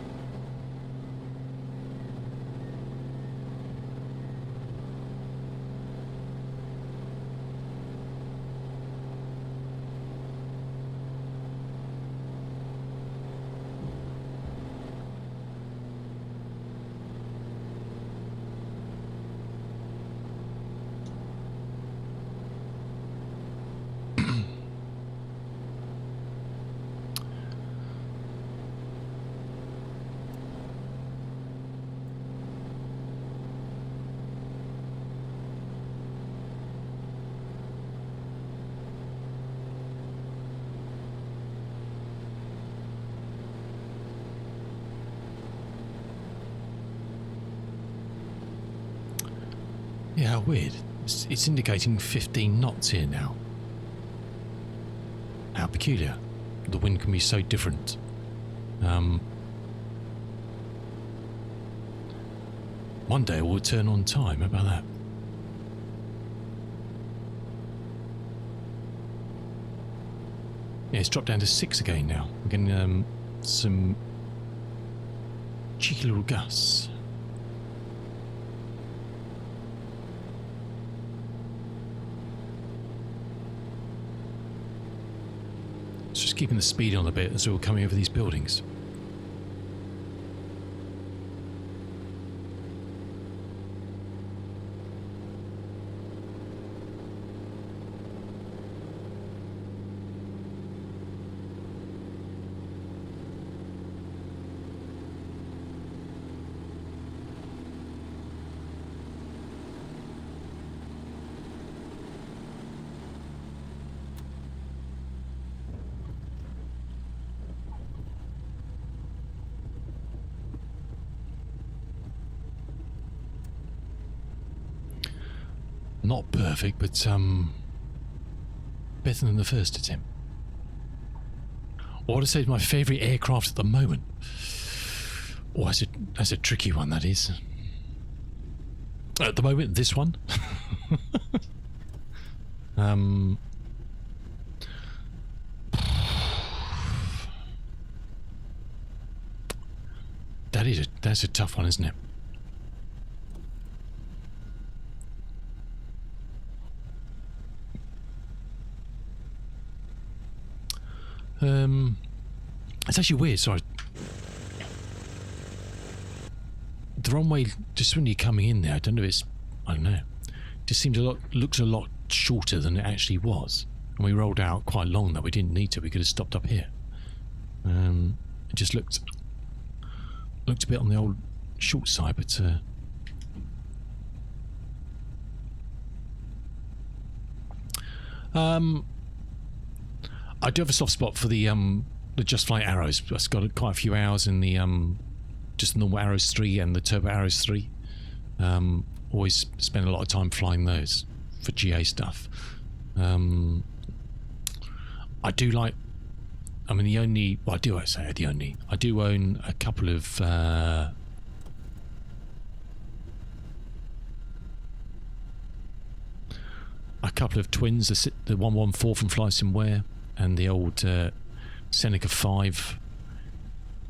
Yeah, how weird. It's indicating 15 knots here now. How peculiar. The wind can be so different. One day we'll turn on time. How about that? Yeah, it's dropped down to 6 again now. We're getting some cheeky little gusts. It's just keeping the speed on a bit as we're coming over these buildings. Not perfect, but better than the first attempt. Or to say my favourite aircraft at the moment. Oh, that's a tricky one, that is. At the moment, this one. That's a tough one, isn't it? It's actually weird, sorry. The runway, just when you're coming in there, I don't know it just seems looks a lot shorter than it actually was. And we rolled out quite long that we didn't need to, we could have stopped up here. It just looked a bit on the old short side, but I do have a soft spot for the Just Flight Arrows. I've got quite a few hours in the just the normal Arrows 3 and the Turbo Arrows 3. Always spend a lot of time flying those for GA stuff. I do like. I mean, I do own a couple of. A couple of twins, the 114 from Fly Somewhere, and the old Seneca 5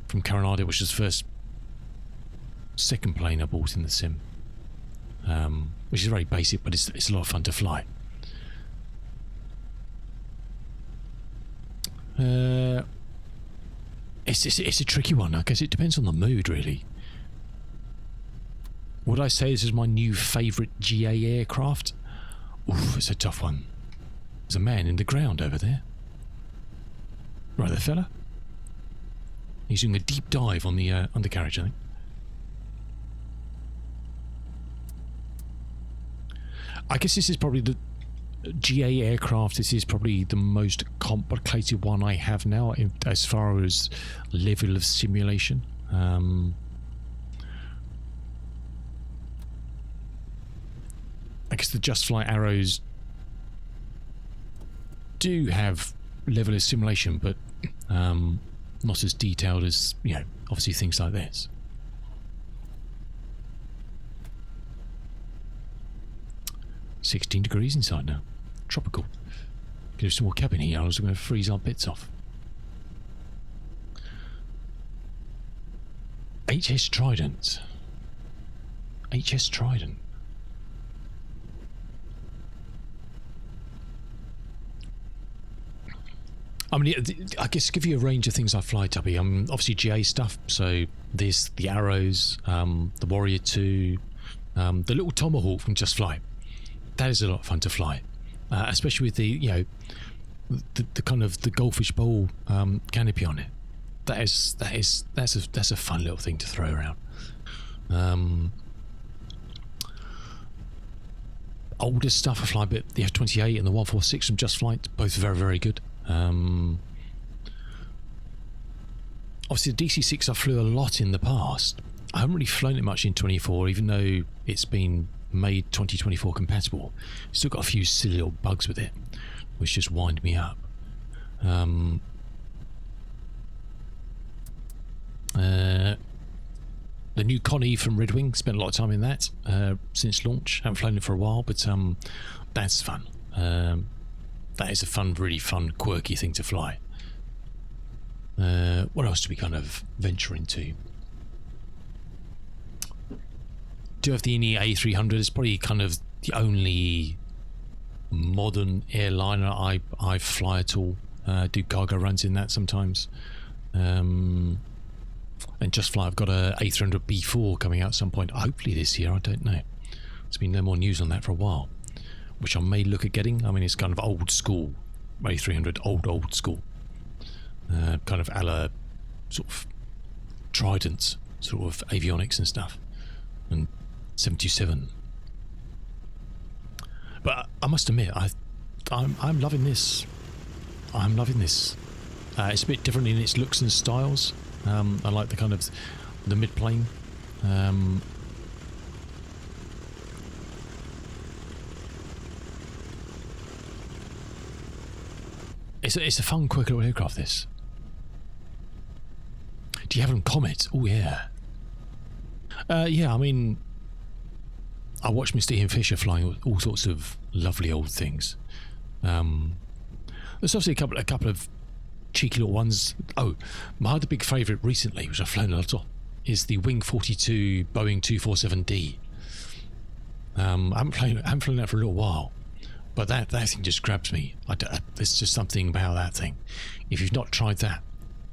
from Coronado, which is the second plane I bought in the sim, which is very basic, but it's a lot of fun to fly. It's a tricky one. I guess it depends on the mood, really. Would I say this is my new favourite GA aircraft? Oof, it's a tough one. There's a man in the ground over there. Right there, fella. He's doing a deep dive on the undercarriage, I think. I guess this is probably the GA aircraft. This is probably the most complicated one I have now as far as level of simulation. I guess the Just Flight Arrows do have level of simulation, but not as detailed as, obviously things like this. "16 degrees inside now. Tropical. Give some more cabin heat, I was going to freeze our bits off." HS Trident. HS Trident. I mean, I guess to give you a range of things I fly, Tubby. Obviously GA stuff. So there's the Arrows, the Warrior 2, the little Tomahawk from Just Fly. That is a lot of fun to fly, especially with the the kind of the goldfish bowl canopy on it. That's a fun little thing to throw around. Older stuff I fly a bit. The F-28 and the 146 from Just Flight, both very, very good. Obviously the DC-6 I flew a lot in the past. I haven't really flown it much in 24, even though it's been made 2024 compatible. Still got a few silly little bugs with it, which just wind me up. The new Connie from Red Wing, spent a lot of time in that since launch. Haven't flown it for a while, but that's fun. That is a really fun, quirky thing to fly. What else do we kind of venture into? Do you have the A300? It's probably kind of the only modern airliner I fly at all. Do cargo runs in that sometimes. And just fly. I've got a A300 B4 coming out at some point. Hopefully this year. I don't know. There's been no more news on that for a while, which I may look at getting. I mean, it's kind of old school A300, old school. Kind of a la sort of Trident sort of avionics and stuff, and 727. But I must admit, I'm loving this. I'm loving this. It's a bit different in its looks and styles. I like the kind of the mid plane. It's a fun, quick little aircraft. This. Do you have them Comet? Oh yeah. Yeah, I mean, I watched Mr. Ian Fisher flying all sorts of lovely old things. There's obviously a couple of cheeky little ones. Oh, my other big favourite recently, which I've flown a lot of, is the Wing 42 Boeing 247D. I haven't flown that for a little while, but that thing just grabs me. There's just something about that thing. If you've not tried that,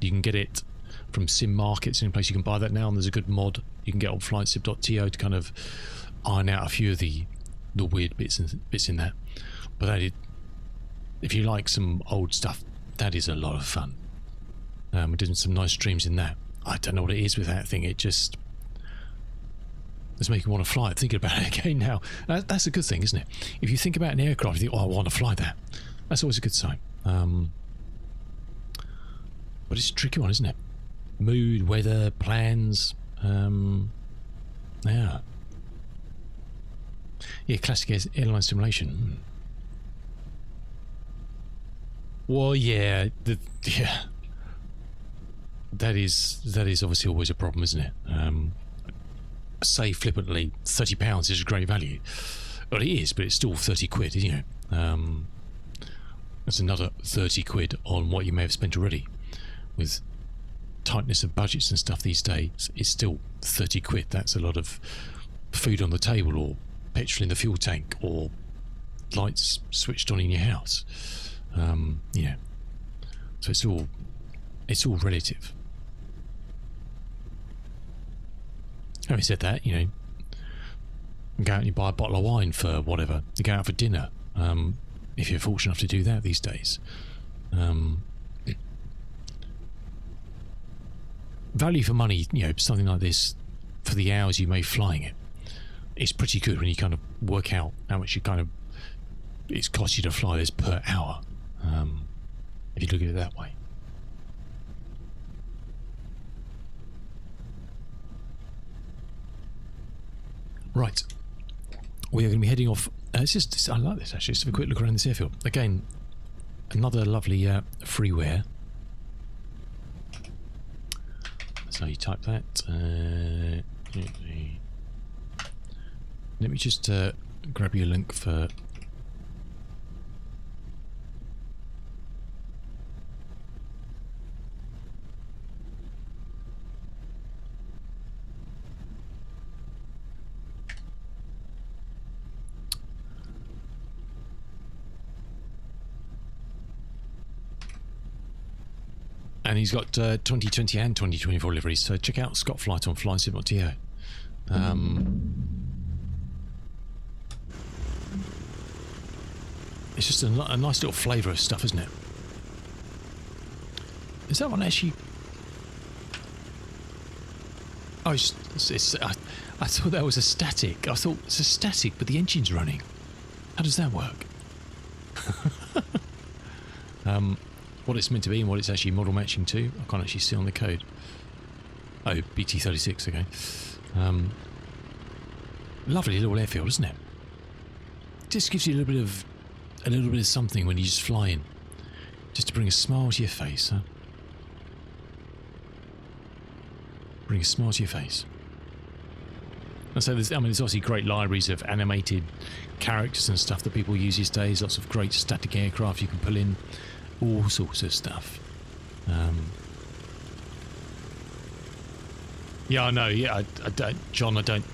you can get it from Sim Markets, in a place you can buy that now, and there's a good mod you can get on flightsim.to to kind of iron out a few of the weird bits in that. But if you like some old stuff, that is a lot of fun. We're doing some nice streams in that. I don't know what it is with that thing. It just it's making me want to fly it. Thinking about it again now. That's a good thing, isn't it? If you think about an aircraft, you think, oh, I want to fly that. That's always a good sign. But it's a tricky one, isn't it? Mood, weather, plans. Yeah. Yeah, classic airline simulation. Well, yeah, yeah. That is obviously always a problem, isn't it? Say flippantly, £30 is a great value. Well, it is, but it's still 30 quid, isn't it? That's another 30 quid on what you may have spent already. With tightness of budgets and stuff these days, it's still 30 quid. That's a lot of food on the table, or petrol in the fuel tank, or lights switched on in your house. Yeah. So it's all relative. Having said that, you know, you go out and you buy a bottle of wine for whatever. You go out for dinner, if you're fortunate enough to do that these days. Value for money, you know, something like this, for the hours you may flying it, it's pretty good when you kind of work out how much it's cost you to fly this per hour, if you look at it that way. Right, we are going to be heading off. I like this actually. Let's have a quick look around this airfield. Again, another lovely freeware. That's how you type that. Let me just grab you a link for. And he's got 2020 and 2024 liveries, so check out Scott Flight on flysim.to. It's just a nice little flavour of stuff, isn't it? Is that one actually? Oh, I thought that was a static. I thought it's a static, but the engine's running. How does that work? What it's meant to be and what it's actually model matching to, I can't actually see on the code. Oh, BT36, okay. Lovely little airfield, isn't it? Just gives you a little bit of something when you just fly in, just to bring a smile to your face, huh? Bring a smile to your face. And so there's obviously great libraries of animated characters and stuff that people use these days. Lots of great static aircraft you can pull in. All sorts of stuff. Yeah, I know. Yeah, I don't, John. I don't.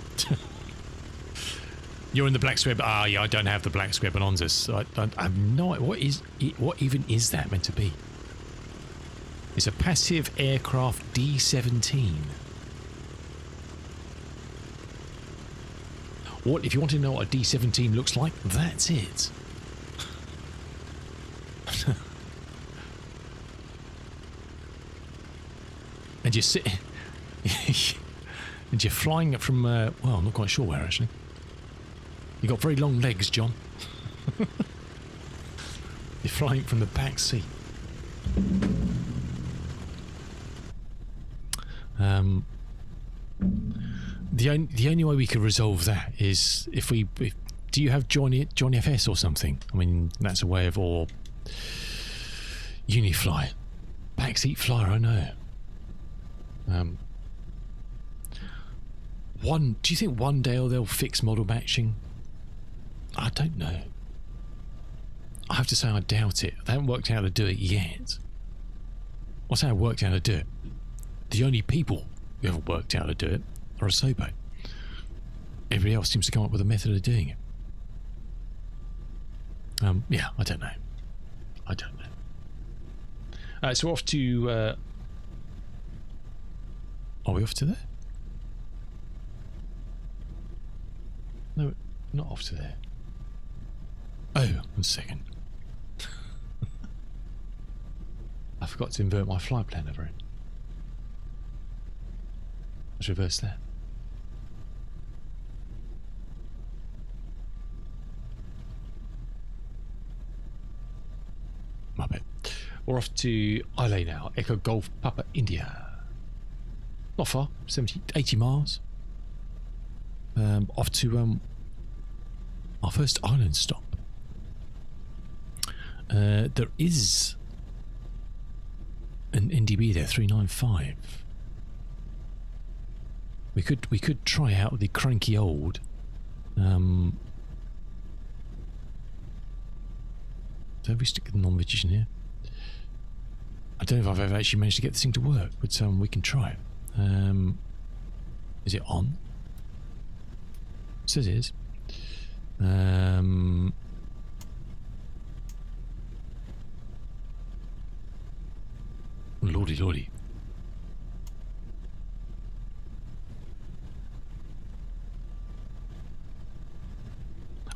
You're in the black square. Yeah, I don't have the black square bonanzas. I have no idea. What even is that meant to be? It's a passive aircraft D-17. What if you want to know what a D-17 looks like? That's it. And you're sitting, and you're flying it from. Well, I'm not quite sure where actually. You got very long legs, John. You're flying from the back seat. The only way we could resolve that is if do you have Johnny FS or something? I mean, that's a way of, or Unifly, backseat flyer. I know. Do you think one day they'll fix model matching? I don't know. I have to say I doubt it. They haven't worked out how to do it yet. I say I worked out how to do it. The only people who haven't worked out how to do it are Asobo. Everybody else seems to come up with a method of doing it. Yeah, I don't know. I don't know. So off to... are we off to there? No, not off to there. Oh, 1 second. I forgot to invert my flight plan over it. Let's reverse that. My bad. We're off to Islay now. Echo Golf Papa India. Not far, 80 miles. Off to our first island stop. There is an NDB there, 395. We could try out the cranky old. So we stick with the non-magician here. I don't know if I've ever actually managed to get this thing to work, but we can try it. Is it on? It says it is. Lordy, lordy.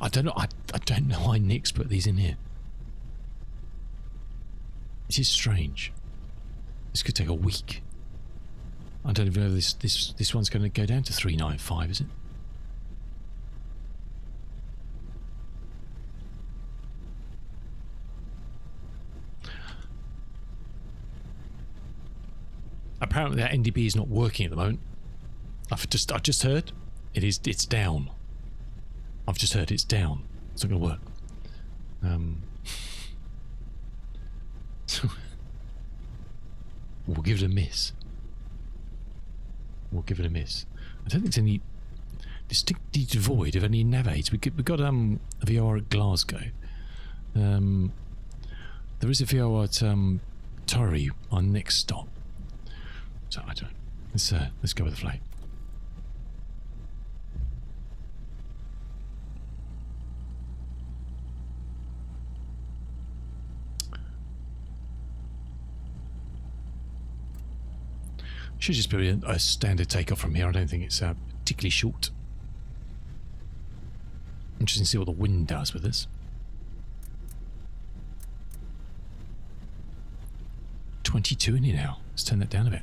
I don't know. I don't know why Nick's put these in here. It is strange. This could take a week. I don't even know if this one's going to go down to 395, is it? Apparently that NDB is not working at the moment. I've just heard it's down. I've just heard it's down. It's not going to work. So we'll give it a miss. We'll give it a miss. I don't think it's any distinctly devoid of any nav aids. We got a VR at Glasgow. There is a VR at Torry, our next stop. So I don't. Let's go with the flight. Should just be a standard takeoff from here. I don't think it's particularly short. Interesting to see what the wind does with this. 22 in here now. Let's turn that down a bit.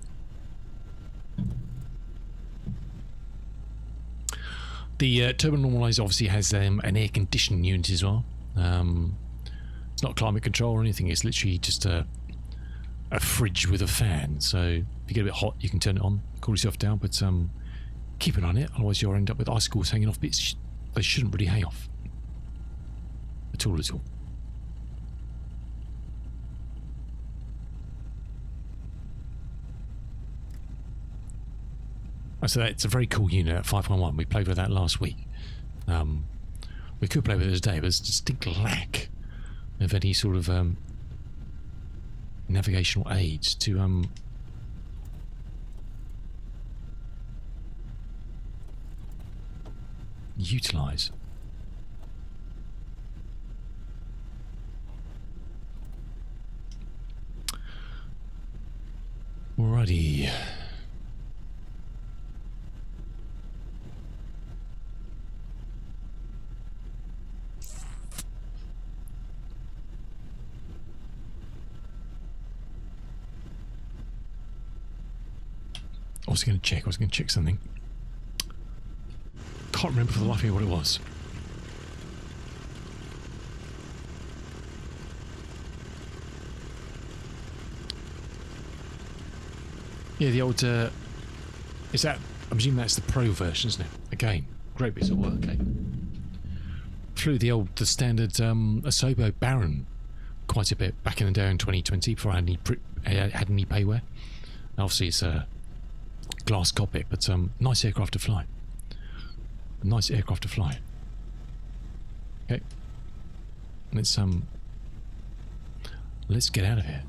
The turbo normalizer obviously has an air conditioning unit as well. It's not climate control or anything. It's literally just a fridge with a fan. So if you get a bit hot, you can turn it on, cool yourself down, but keep an eye on it. Otherwise, you'll end up with icicles hanging off bits they shouldn't really hang off at all. So it's a very cool unit at 5.1. We played with that last week. We could play with it today, but there's a distinct lack of any sort of navigational aids to utilise. Alrighty. I was going to check something. Can't remember for the life of me what it was. Yeah, the old, is that, I'm assuming that's the Pro version, isn't it? Again, great bits of work, eh? Flew the standard Asobo Baron quite a bit back in the day in 2020 before I had any payware. Obviously it's a glass cockpit, but nice aircraft to fly. Nice aircraft to fly. Okay. Let's get out of here.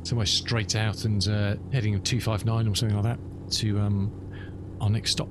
Somewhere straight out and heading 259 or something like that to our next stop.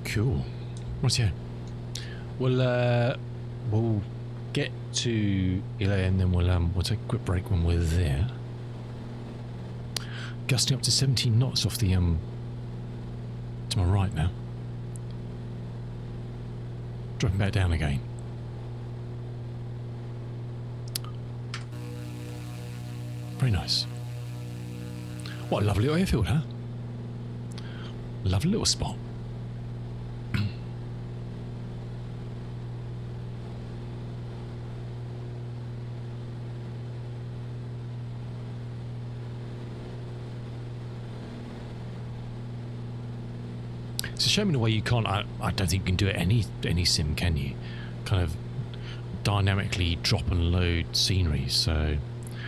Cool. Right, yeah. We'll get to LA and then we'll take a quick break when we're there. Gusting up to 17 knots off the to my right now. Dropping back down again. Very nice. What a lovely little airfield, huh? Lovely little spot. It's a shame in a way you can't. I don't think you can do it any sim, can you? Kind of dynamically drop and load scenery. So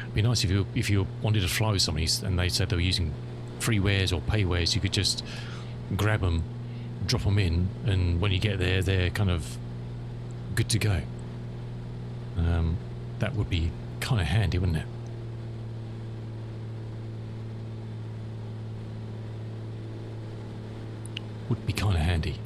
it'd be nice if you wanted to fly with somebody and they said they were using freewares or paywares, you could just grab them, drop them in, and when you get there, they're kind of good to go. That would be kind of handy, wouldn't it? Would be kind of handy.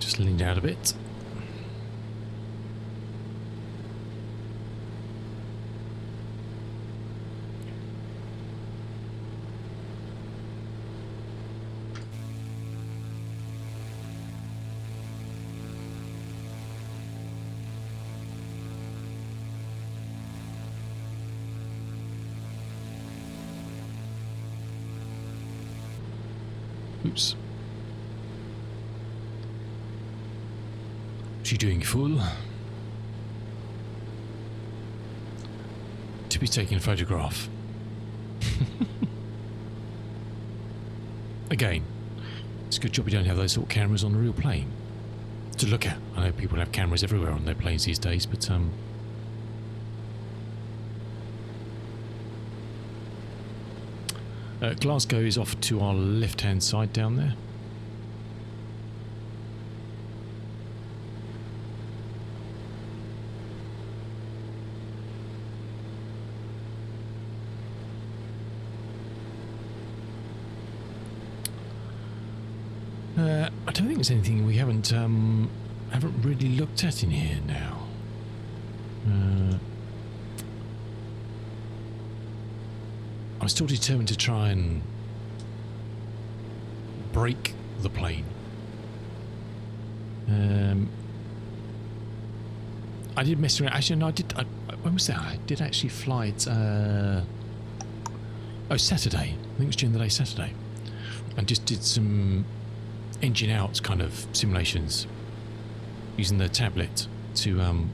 Just leaned out a bit. Oops. What's she doing, fool? To be taking a photograph. Again, it's a good job we don't have those sort of cameras on a real plane to look at. I know people have cameras everywhere on their planes these days, but Glasgow is off to our left-hand side down there. I don't think there's anything we haven't really looked at in here now. I'm still determined to try and break the plane. I did mess around. Actually, no, I did. When was that? I did actually fly it. Oh, Saturday. I think it was during the day Saturday. And just did some engine out kind of simulations using the tablet to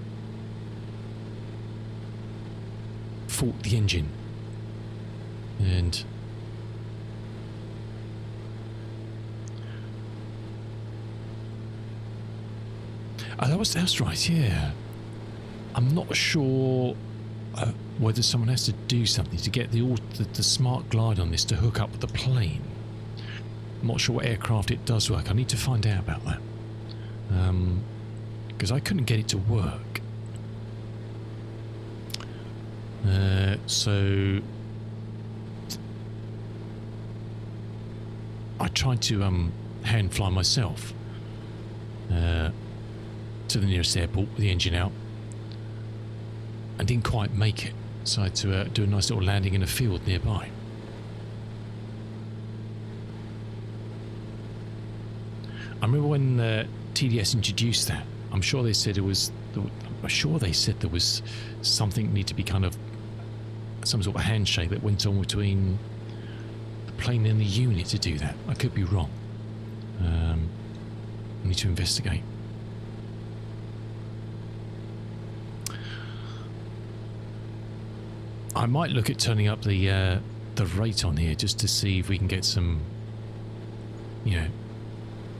fault the engine. And that's right, yeah. I'm not sure whether someone has to do something to get the smart glide on this to hook up with the plane. I'm not sure what aircraft it does work. I need to find out about that. Because I couldn't get it to work. So I tried to hand fly myself to the nearest airport with the engine out and didn't quite make it. So I had to do a nice little landing in a field nearby. I remember when TDS introduced that. I'm sure they said there was something need to be kind of some sort of handshake that went on between the plane and the unit to do that. I could be wrong. I need to investigate. I might look at turning up the rate on here just to see if we can get some,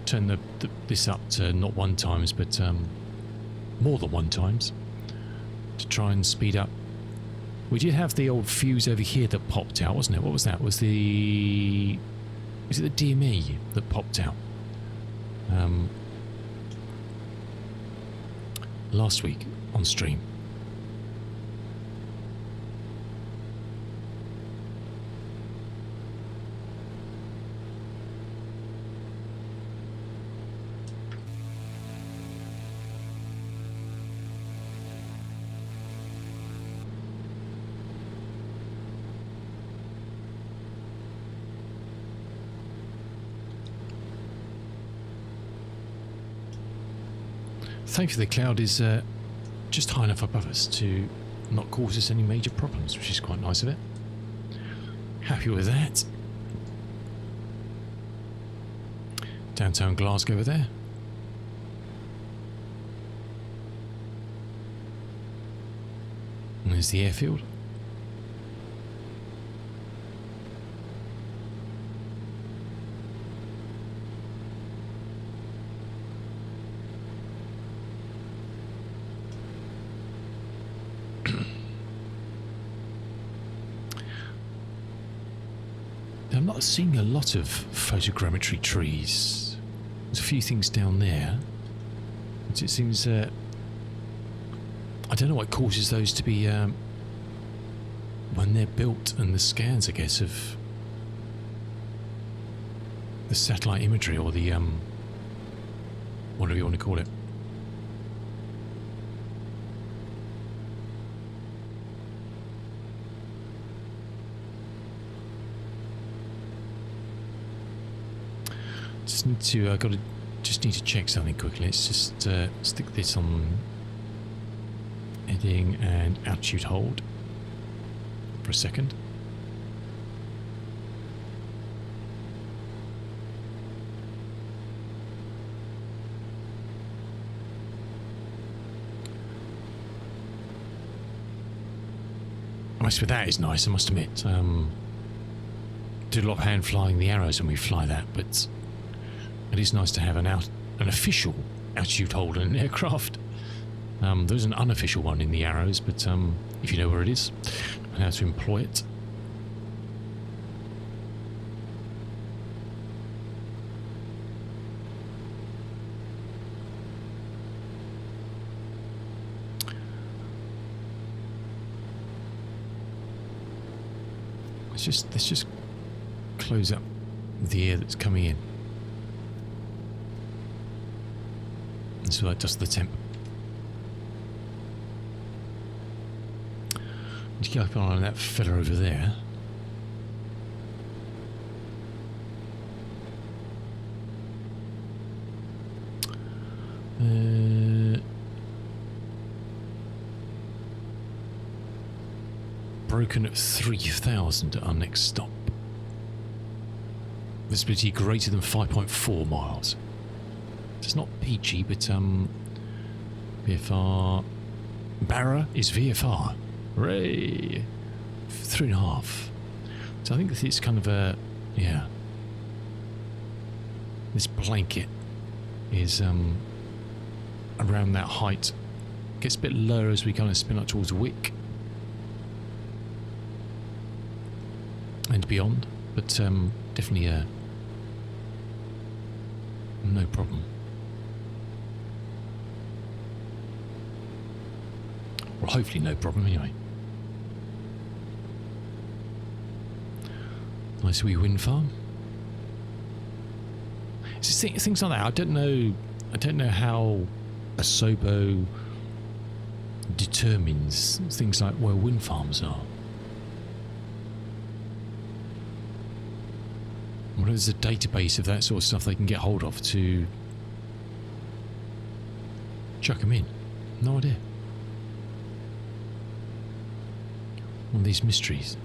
turn this up to not 1 times but more than 1 times to try and speed up. We did have the old fuse over here that popped out, wasn't it? What was that? Was it the DME that popped out last week on stream? Thankfully, the cloud is just high enough above us to not cause us any major problems, which is quite nice of it. Happy with that. Downtown Glasgow over there. And there's the airfield. I'm not seeing a lot of photogrammetry trees. There's a few things down there. But it seems I don't know what causes those to be when they're built, and the scans, I guess, of the satellite imagery or the whatever you want to call it. Just need to check something quickly. Let's just stick this on heading and altitude hold for a second. nice with that is nice, I must admit. Do a lot of hand flying the arrows when we fly that, but it is nice to have an official altitude holder in an aircraft. There's an unofficial one in the arrows, but if you know where it is and how to employ it. Let's just close up the air that's coming in. And so that does the temp. Just keep an eye on that fella over there. Broken at 3,000 at our next stop. Visibility greater than 5.4 miles. It's not peachy, but VFR. Barra is VFR. Hooray! 3.5. So I think it's kind of a, yeah. This blanket is around that height. Gets a bit lower as we kind of spin up towards Wick and beyond, but definitely no problem. Well, hopefully no problem anyway. Nice wee wind farm. It's just things like that. I don't know how Asobo determines things like where wind farms are. Whether there's a database of that sort of stuff they can get hold of to chuck them in. No idea. One of these mysteries.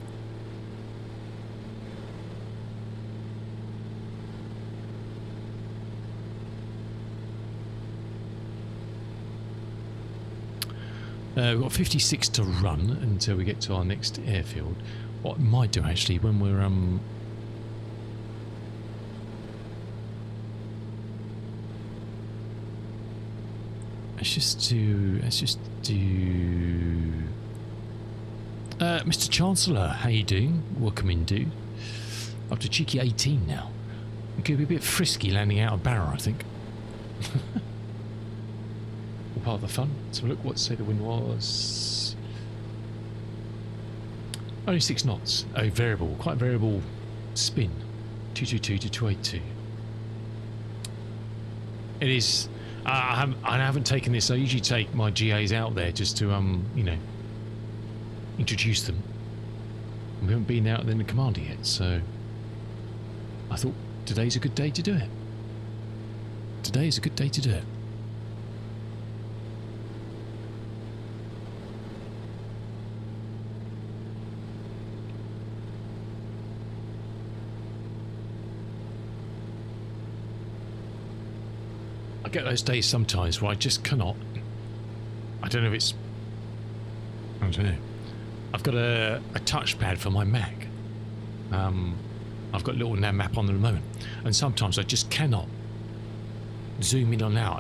We've got 56 to run until we get to our next airfield. What I might do actually when we're let's just do Mr. Chancellor, how you doing? Welcome in, dude. Up to cheeky 18 now. It could be a bit frisky landing out of Barra, I think. All part of the fun. So look what say the wind was. Only 6 knots. Oh, variable, quite variable spin. 222 to 282. It is. I haven't taken this. I usually take my GAs out there just to you know, introduce them. We haven't been out in the commander yet, so I thought today's a good day to do it. Today is a good day to do it. I get those days sometimes where I just cannot. I don't know if it's. I don't know. I've got a touchpad for my Mac. I've got a little nav map on at the moment, and sometimes I just cannot zoom in and out.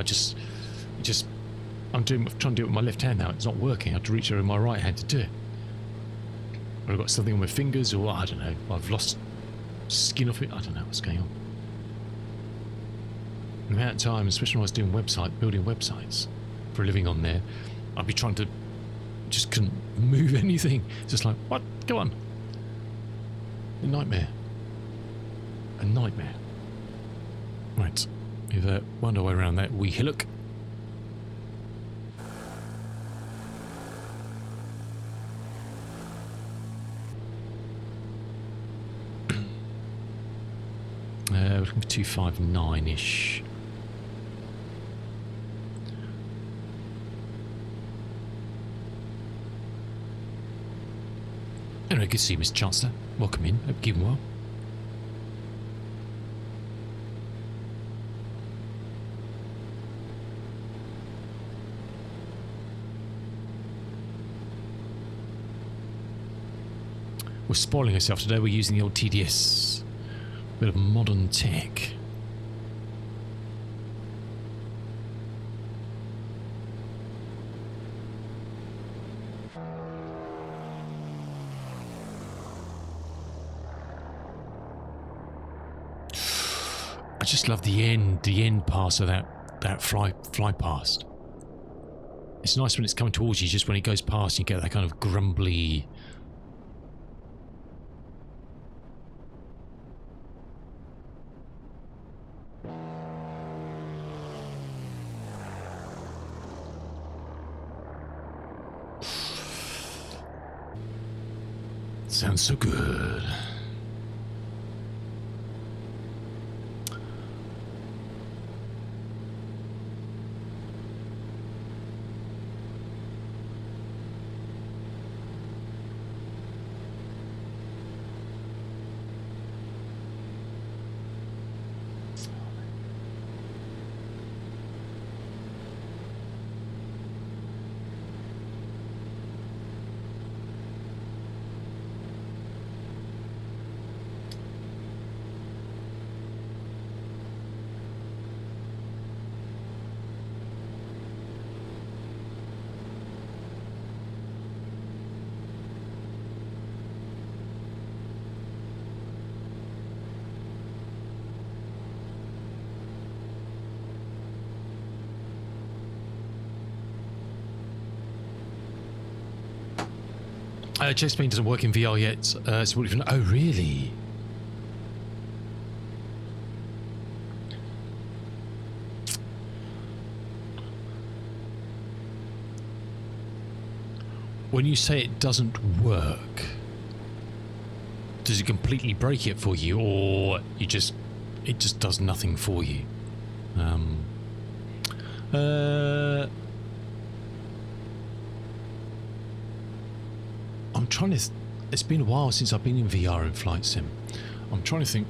I'm trying to do it with my left hand now. It's not working. I have to reach over with my right hand to do it. Or I've got something on my fingers, or I don't know. I've lost skin off it. I don't know what's going on. The amount of time, especially when I was doing building websites for a living on there, I'd be trying to just couldn't move anything. It's just like, what? Go on. A nightmare. A nightmare. Right. We've wound our way around that wee hillock. We're looking for 259-ish. Anyway, good to see you, Mr. Chancellor. Welcome in. Hope you're keeping well. We're spoiling ourselves today. We're using the old TDS. Bit of modern tech. I just love the end pass of that fly past. It's nice when it's coming towards you, just when it goes past, you get that kind of grumbly. Sounds so good. Chess Paint doesn't work in VR yet, so what if you know? Oh, really? When you say it doesn't work, does it completely break it for you, or it just does nothing for you? I'm trying to. It's been a while since I've been in VR in Flight Sim. I'm trying to think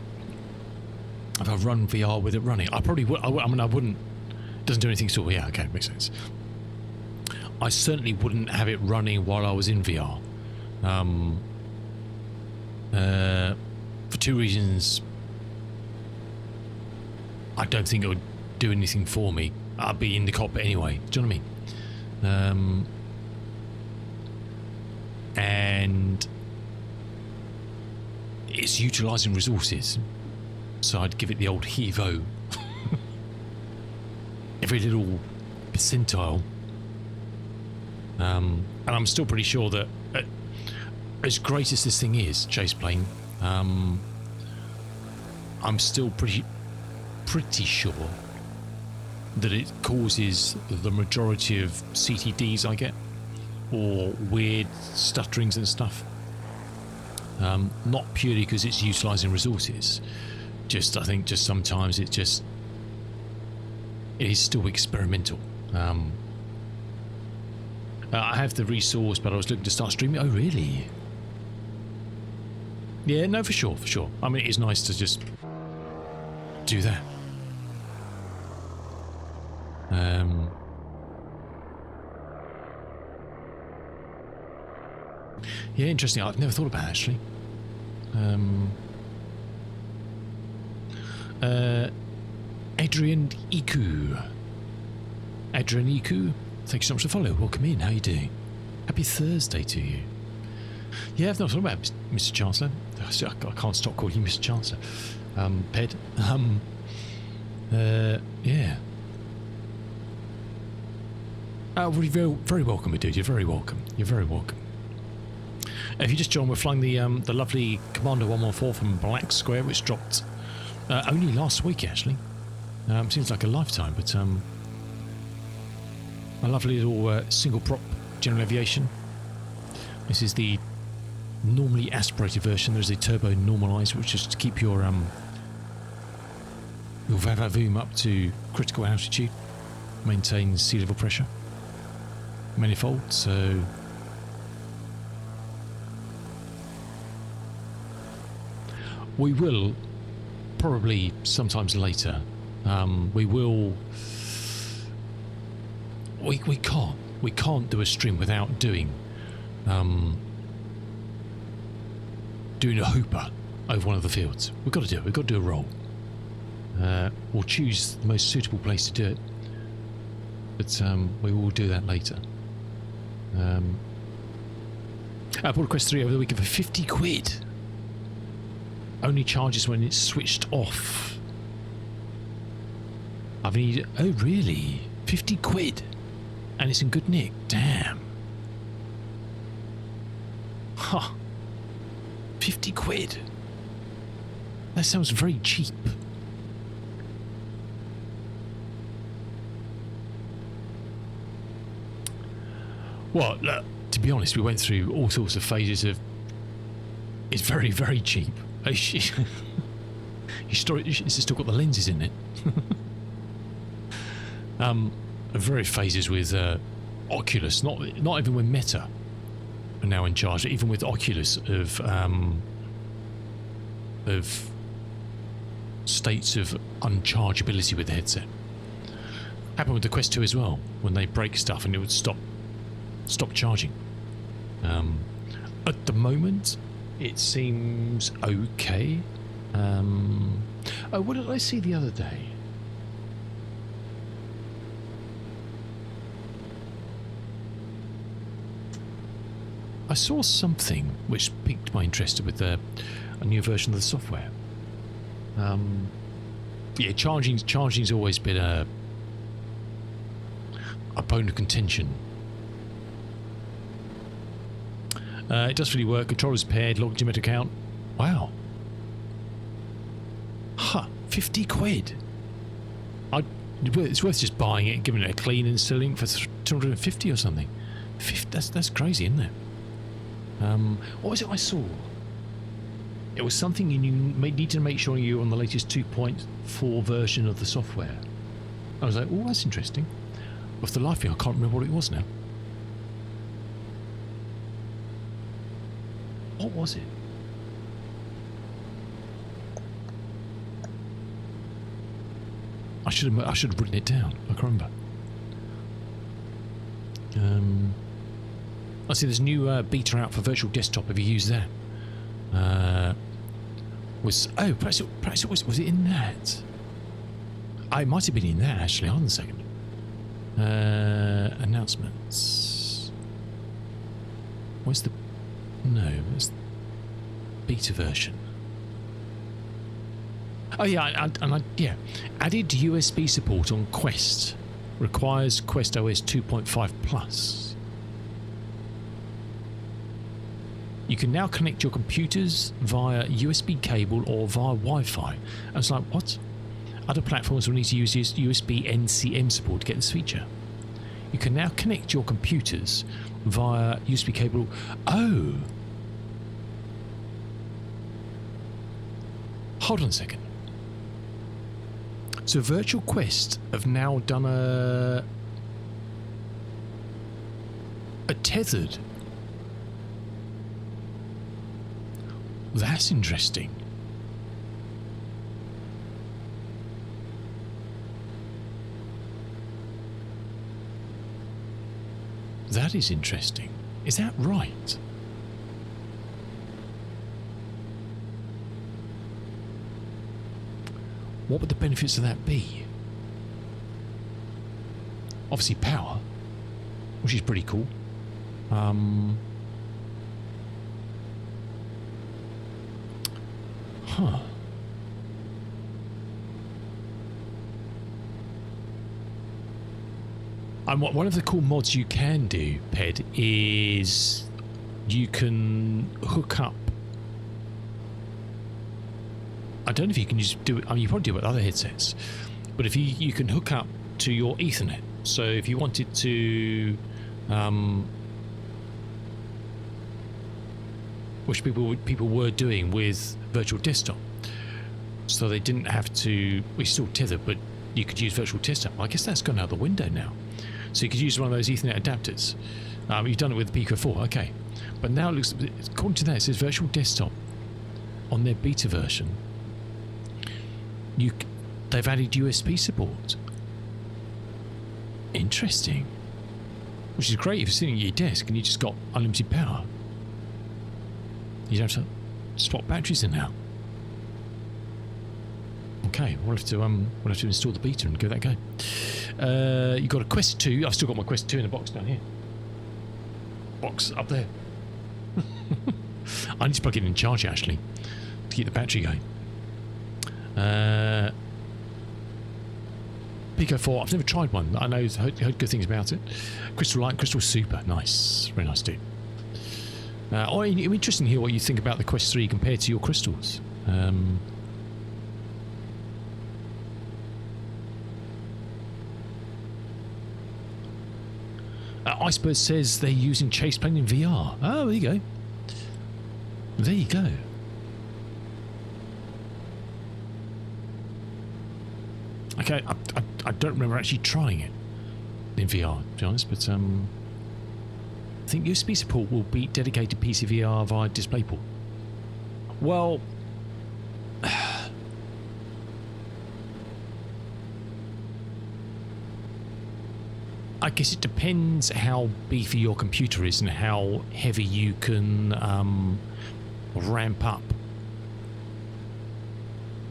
if I've run VR with it running. I probably would. I mean, I wouldn't. It doesn't do anything. So yeah, okay, makes sense. I certainly wouldn't have it running while I was in VR. For two reasons. I don't think it would do anything for me. I'd be in the cockpit anyway. Do you know what I mean? And it's utilising resources, so I'd give it the old heave-o. Every little percentile. And I'm still pretty sure that as great as this thing is, Chase Plane, I'm still pretty sure that it causes the majority of CTDs I get, or weird stutterings and stuff. Not purely because it's utilising resources, I think sometimes it is still experimental. I have the resource, but I was looking to start streaming. Oh, really? Yeah, no, for sure. I mean, it is nice to just do that. Yeah, interesting. I've never thought about it, actually. Adrian Iku, thank you so much for the follow. Welcome in. How you doing? Happy Thursday to you. Yeah, I've never thought about it, Mr. Chancellor. I can't stop calling you Mr. Chancellor. Ped. Yeah. Oh, you're very welcome, dude. You're very welcome. If you just joined, we're flying the lovely Commander 114 from Black Square, which dropped only last week, actually. Seems like a lifetime, but a lovely little single prop general aviation. This is the normally aspirated version. There's a turbo normalizer, which is to keep your vavavoom up to critical altitude, maintains sea level pressure, manifold. So we will probably sometimes later. We can't do a stream without doing doing a hooper over one of the fields. We've got to do it. We've got to do a roll. We'll choose the most suitable place to do it. But we will do that later. I bought a Quest 3 over the weekend for 50 quid. Only charges when it's switched off. I've needed... Oh, really? 50 quid? And it's in good nick? Damn. Huh. 50 quid? That sounds very cheap. Well, look, to be honest, we went through all sorts of phases of... It's very, very cheap. It's still got the lenses in it. Very phases with Oculus, not even when Meta are now in charge, even with Oculus of states of unchargeability with the headset. Happened with the Quest 2 as well, when they break stuff and it would stop charging. At the moment, it seems okay. Oh, what did I see the other day? I saw something which piqued my interest with a new version of the software. Yeah, charging's always been a bone of contention. It does really work. Controllers paired, logged your Meta account. Wow. Huh, 50 quid. It's worth just buying it, giving it a clean and selling for 250 or something. That's crazy, isn't it? What was it I saw? It was something you need to make sure you're on the latest 2.4 version of the software. I was like, oh, that's interesting. Off the life of me, I can't remember what it was now. What was it? I should have written it down. I can't remember. I see there's a new beta out for virtual desktop. Have you used that? Perhaps it was it in that? It might have been in that actually. Hold on a second. Announcements. Where's the? No, it's beta version. Oh yeah, yeah. Added USB support on Quest. Requires Quest OS 2.5 Plus. You can now connect your computers via USB cable or via Wi-Fi. I was like, what? Other platforms will need to use USB NCM support to get this feature. You can now connect your computers via USB cable. Oh! Hold on a second. So Virtual Quest have now done a tethered. That's interesting. That is interesting. Is that right? What would the benefits of that be? Obviously power, which is pretty cool. Huh. And one of the cool mods you can do, Ped, is you can hook up. I don't know if you can just do it. I mean, you probably do it with other headsets, but if you can hook up to your Ethernet. So if you wanted to, which people were doing with virtual desktop, so they didn't have to. We still tether, but you could use virtual desktop. I guess that's gone out the window now. So you could use one of those Ethernet adapters. You've done it with the Pico 4, okay. But now it looks, according to that, it says virtual desktop on their beta version. They've added USB support. Interesting. Which is great if you're sitting at your desk and you just got unlimited power. You don't have to swap batteries in now. Okay, we'll have to install the beta and give that a go. You got a Quest 2. I've still got my Quest 2 in a box down here. Box up there. I need to plug it in charge actually to keep the battery going. Pico 4. I've never tried one. I know heard good things about it. Crystal Light, Crystal Super. Nice, very nice dude. It'd be interesting to hear what you think about the Quest 3 compared to your crystals. Iceberg says they're using Chase Plane in VR. Oh, there you go. There you go. Okay, I don't remember actually trying it in VR, to be honest, but I think USB support will beat dedicated PC VR via DisplayPort. Well, I guess it depends how beefy your computer is and how heavy you can ramp up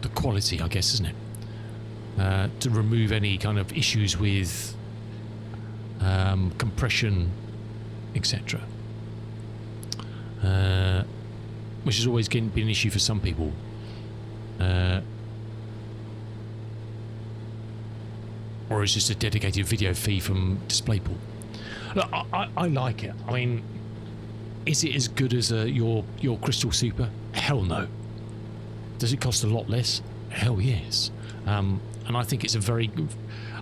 the quality, I guess, isn't it? To remove any kind of issues with compression, etc. Which has always been an issue for some people. Or it's just a dedicated video feed from DisplayPort. Look, I like it. I mean, is it as good as your Crystal Super? Hell no. Does it cost a lot less? Hell yes. And I think it's a very good...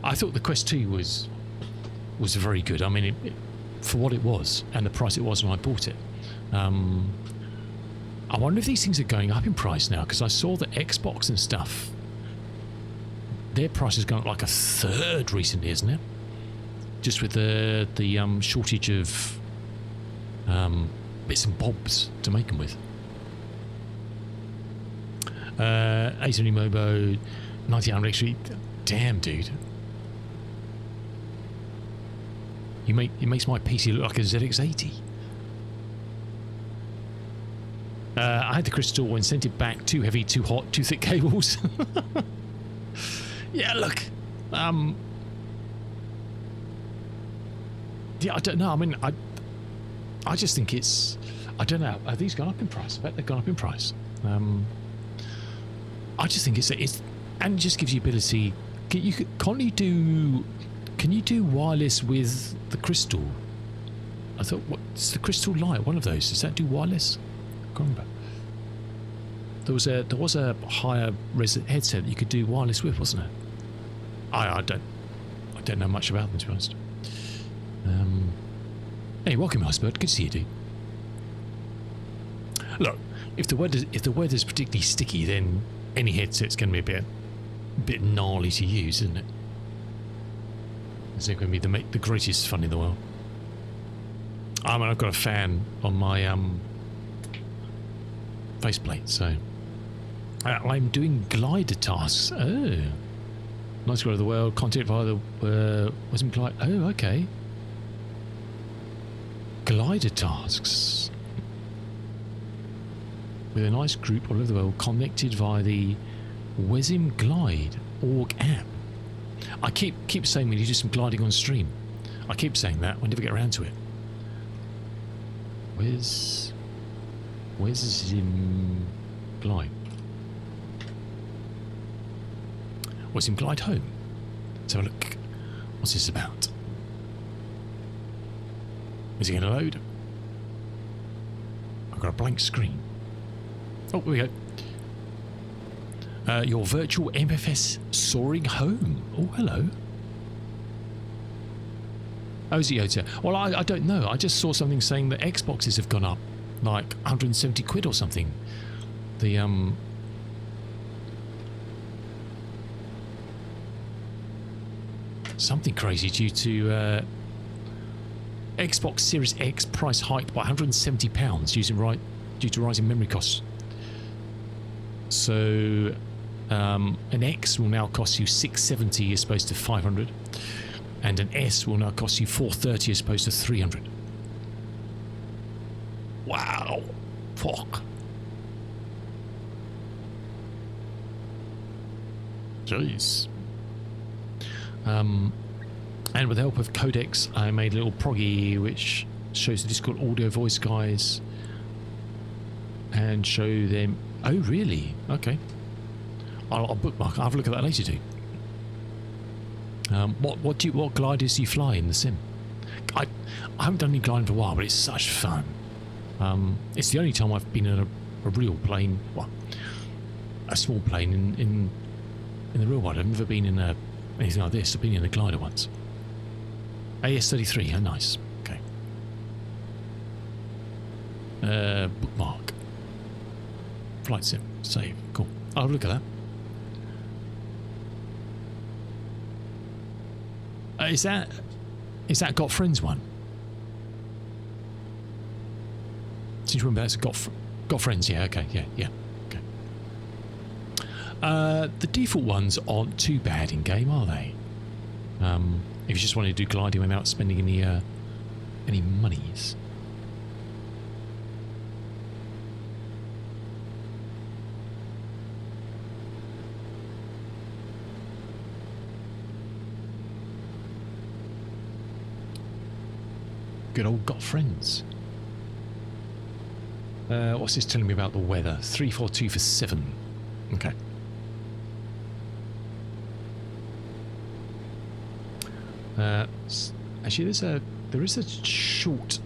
I thought the Quest 2 was very good. I mean, for what it was and the price it was when I bought it. I wonder if these things are going up in price now, because I saw that Xbox and stuff, their price has gone up like a third recently, isn't it? Just with the shortage of bits and bobs to make them with. A70 Mobo, 9800 XT. Damn, dude. It makes my PC look like a ZX80. I had the Crystal and sent it back. Too heavy, too hot, too thick cables. Yeah, look. Yeah, I don't know. I mean, I just think it's... I don't know. Have these gone up in price? I bet they've gone up in price. I just think it's and it just gives you ability. Can you do wireless with the Crystal? I thought, what's the Crystal Light? One of those. Does that do wireless? I can't remember. There was a higher res headset that you could do wireless with, wasn't it? I don't know much about them, to be honest. Hey, welcome, Iceberg. Good to see you, dude. Look, if the weather's particularly sticky, then any headset's going to be a bit gnarly to use, isn't it? It's not going to be the greatest fun in the world. I mean, I've got a fan on my faceplate, so I'm doing glider tasks. Oh, nice go to the world. Content via the was implied. Oh, okay. Glider tasks with a nice group all over the world, connected via the Wesim Glide org app. I keep saying we need to do some gliding on stream. I keep saying that. We never get around to it. Where's Wesim Glide? Wesim Glide home. Let's have a look. What's this about? Is it going to load? I've got a blank screen. Oh, here we go. Your virtual MFS soaring home. Oh, hello. Oh, is it Yoda? Well, I don't know. I just saw something saying that Xboxes have gone up like 170 quid or something. The something crazy due to Xbox Series X price hiked by £170 due to rising memory costs. So an X will now cost you $670 as opposed to $500, and an S will now cost you $430 as opposed to $300. Wow, fuck. Jeez. And with the help of Codex, I made a little proggy which shows the Discord audio voice guys and show them. Oh, really? Okay. I'll bookmark. I'll have a look at that later too. What gliders do you fly in the sim? I haven't done any gliding for a while, but it's such fun. It's the only time I've been in a real plane, well, a small plane in the real world. I've never been in anything like this. I've been in a glider once. AS-33, oh nice. Okay. Bookmark. Flight sim, save, cool. I'll have a look at that. Is that Got Friends one? Seems to remember that's Got Friends, yeah, okay, yeah, okay. The default ones aren't too bad in game, are they? If you just wanted to do gliding without spending any monies. Good old Got Friends. What's this telling me about the weather? 342 for 7. Okay. Actually, there is a short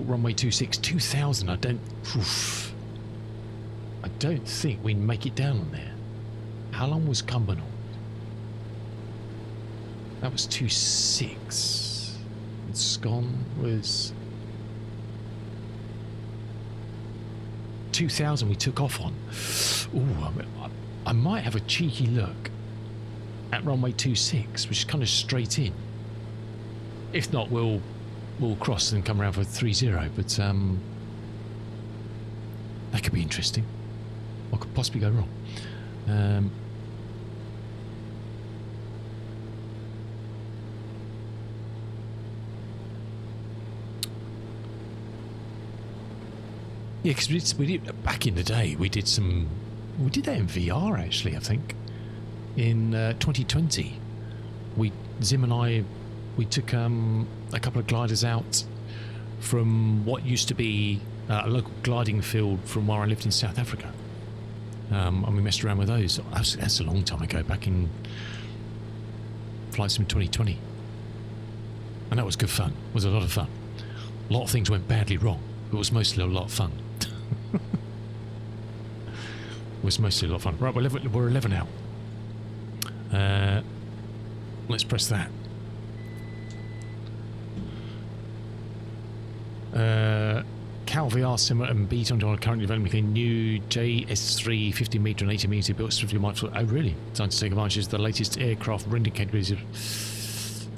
runway 26 2000. I don't think we make it down on there. How long was Cumbernauld? That was 26. And Scone was 2000. We took off on. Ooh, I might have a cheeky look at runway 26, which is kind of straight in. If not, we'll cross and come around for 30. But that could be interesting. What could possibly go wrong? Yeah, because we did back in the day. We did that in VR actually. I think in 2020, Zim and I took a couple of gliders out from what used to be a local gliding field from where I lived in South Africa, and we messed around with those. That's a long time ago, back in Flight Sim 2020, and that was good fun. It was a lot of fun. A lot of things went badly wrong. It was mostly a lot of fun. It was mostly a lot of fun. Right, we're 11 out. Let's press that. Cal VR Simulator and B-Ton are currently developing a new JS3 50 metre and 80 metre built strictly mindful. Oh, really? Designed to take advantage of the latest aircraft rendering capabilities.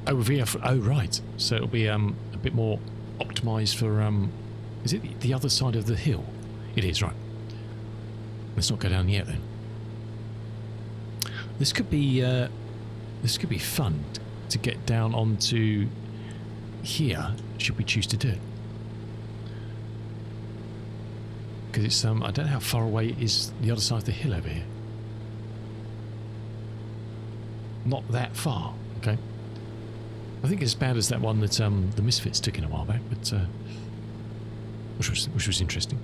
Oh, VF. Oh, right. So it'll be a bit more optimised for. Is it the other side of the hill? It is, right. Let's not go down yet then. This could be fun to get down onto here, should we choose to do it. Because it's I don't know how far away it is the other side of the hill over here. Not that far, okay. I think it's as bad as that one that the Misfits took in a while back, but which was interesting.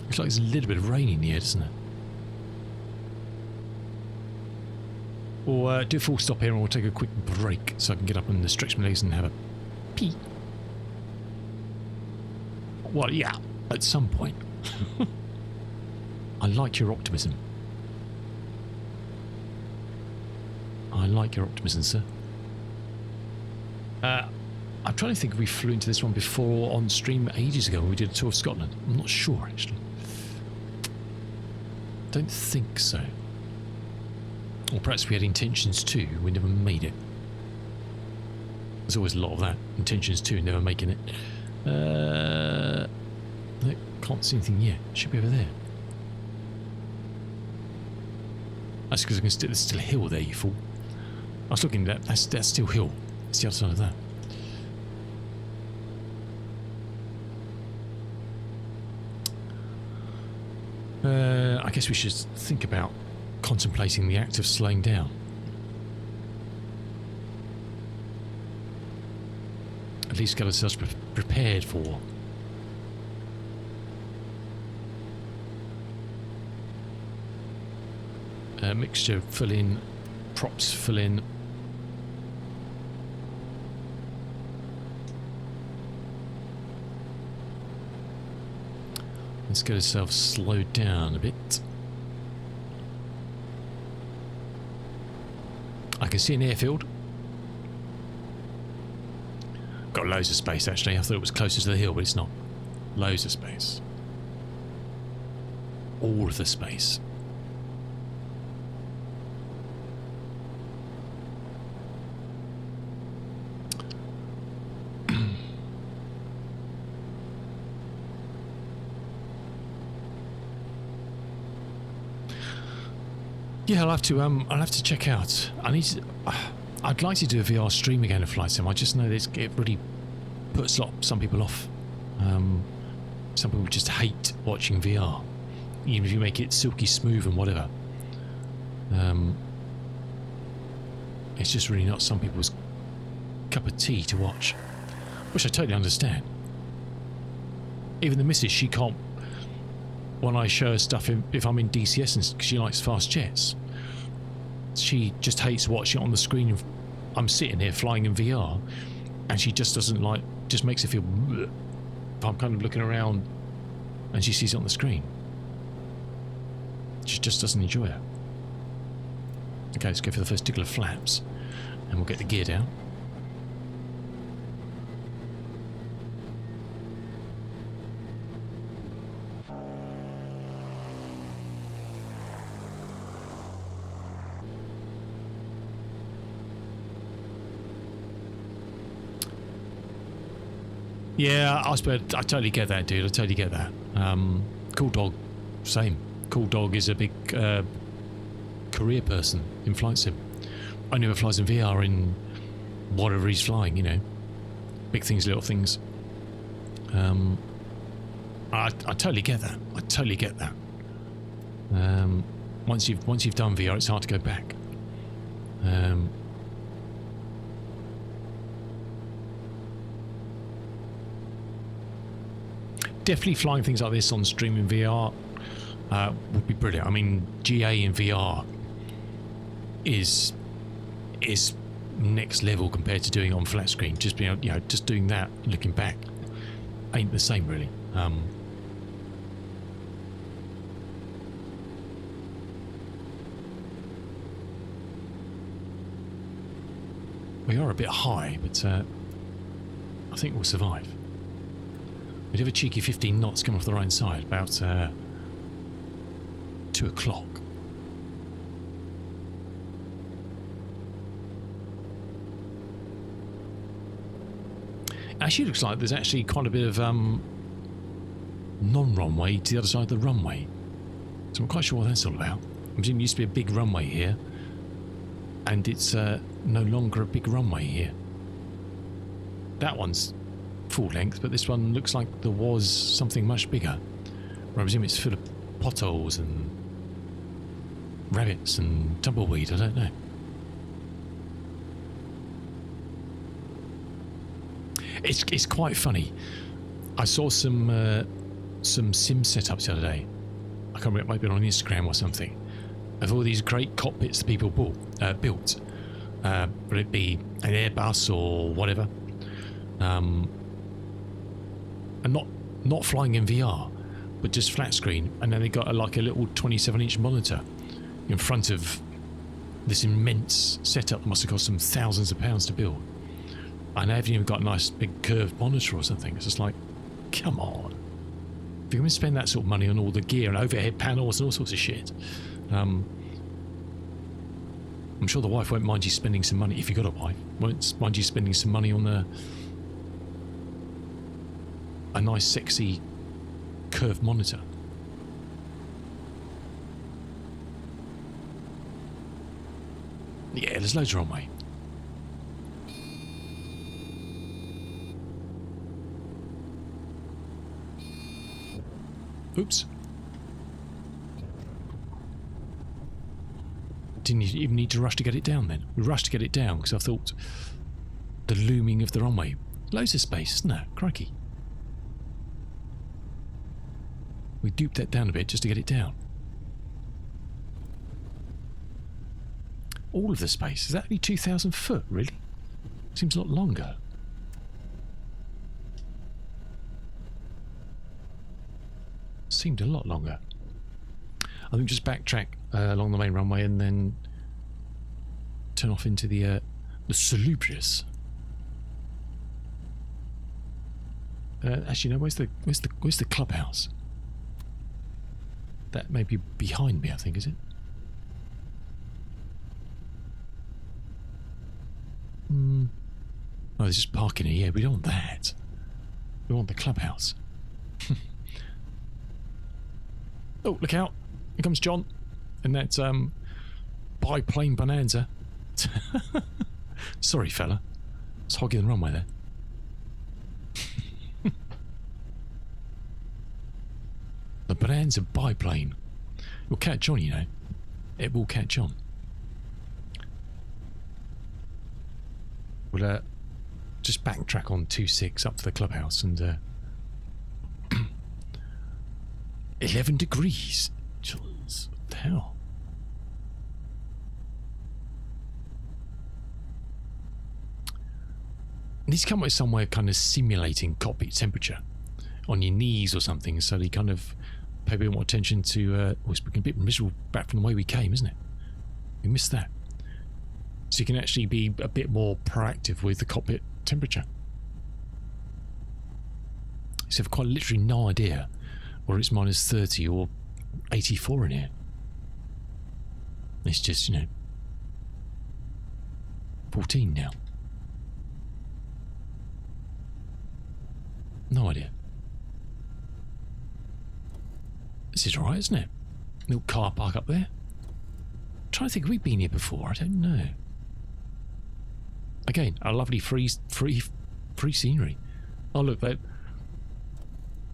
Looks like there's a little bit of rain in the air, doesn't it? We'll do a full stop here and we'll take a quick break so I can get up and stretch my legs and have a pee. Well, yeah, at some point. I like your optimism. I like your optimism, sir. I'm trying to think if we flew into this one before on stream ages ago when we did a tour of Scotland. I'm not sure, actually. Don't think so. Or perhaps we had intentions to, we never made it. There's always a lot of that. Intentions to, never making it. No, can't see anything yet. Should be over there. That's because I can still, there's still a hill there, you fool. I was looking at that. That's still hill. It's the other side of that. I guess we should think about contemplating the act of slowing down. At least get ourselves prepared for. Mixture fill in, props fill in. Let's get ourselves slowed down a bit. I can see an airfield. Got loads of space actually. I thought it was closer to the hill, but it's not. Loads of space. All of the space. Yeah, I'll have to check out. I'd like to do a VR stream again of Flight Sim. I just know that it really puts some people off. Some people just hate watching VR, even if you make it silky smooth and whatever. It's just really not some people's cup of tea to watch, which I totally understand. Even the missus, she can't. When I show her stuff, if I'm in DCS and she likes fast jets, she just hates watching it on the screen. I'm sitting here flying in VR, and she just doesn't like. Just makes her feel. Bleh. If I'm kind of looking around, and she sees it on the screen, she just doesn't enjoy it. Okay, let's go for the first tickle of flaps, and we'll get the gear down. Yeah, I totally get that, dude. I totally get that. Cool Dog, same. Cool Dog is a big career person in Flight Sim. I never flies in VR in whatever he's flying, you know. Big things, little things. I totally get that. I totally get that. Once you've done VR, it's hard to go back. Definitely flying things like this on stream in VR would be brilliant. I mean, GA in VR is next level compared to doing it on flat screen. Just being, you know, just doing that, looking back, ain't the same really. We are a bit high, but I think we'll survive. We have a cheeky 15 knots coming off the right side, about 2 o'clock. Actually, looks like there's actually quite a bit of non-runway to the other side of the runway. So I'm quite sure what that's all about. I'm assuming it used to be a big runway here, and it's no longer a big runway here. That one's full length, but this one looks like there was something much bigger. I presume it's full of potholes and rabbits and tumbleweed, I don't know. It's quite funny. I saw some sim setups the other day. I can't remember, it might have been on Instagram or something, of all these great cockpits that people built. Would it be an Airbus or whatever? And not flying in VR, but just flat screen, and then they got like a little 27-inch monitor in front of this immense setup that must have cost them thousands of pounds to build. And they haven't even got a nice big curved monitor or something. It's just like, come on. If you're going to spend that sort of money on all the gear and overhead panels and all sorts of shit, I'm sure the wife won't mind you spending some money, if you've got a wife, won't mind you spending some money on a nice sexy curved monitor. Yeah, there's loads of runway. Oops. didn't even need to rush to get it down then. We rushed to get it down because I thought the looming of the runway. Loads of space, isn't it? Crikey. We duped that down a bit just to get it down. All of the space. Is that only 2,000 foot, really? Seems a lot longer. Seemed a lot longer. I think just backtrack along the main runway and then turn off into the salubrious. Actually, no. Where's the clubhouse? That may be behind me. I think, is it? Oh, there's just parking here. Yeah, we don't want that. We want the clubhouse. Oh, look out. Here comes John. And that's biplane bonanza. Sorry, fella. It's hogging the runway there. The bonanza biplane. It will catch on, you know. It will catch on. We'll just backtrack on 2.6 up to the clubhouse and 11 degrees. Jeez, what the hell? It needs to come up with somewhere kind of simulating cockpit temperature on your knees or something, so they kind of pay a bit more attention to. It's been a bit miserable back from the way we came, isn't it? We missed that. So you can actually be a bit more proactive with the cockpit temperature. So I've quite literally no idea whether it's minus 30 or 84 in here. It's just, you know, 14 now. No idea. This is alright, isn't it? Little car park up there. I'm trying to think, have we been here before? I don't know. Again, a lovely free scenery. Oh look,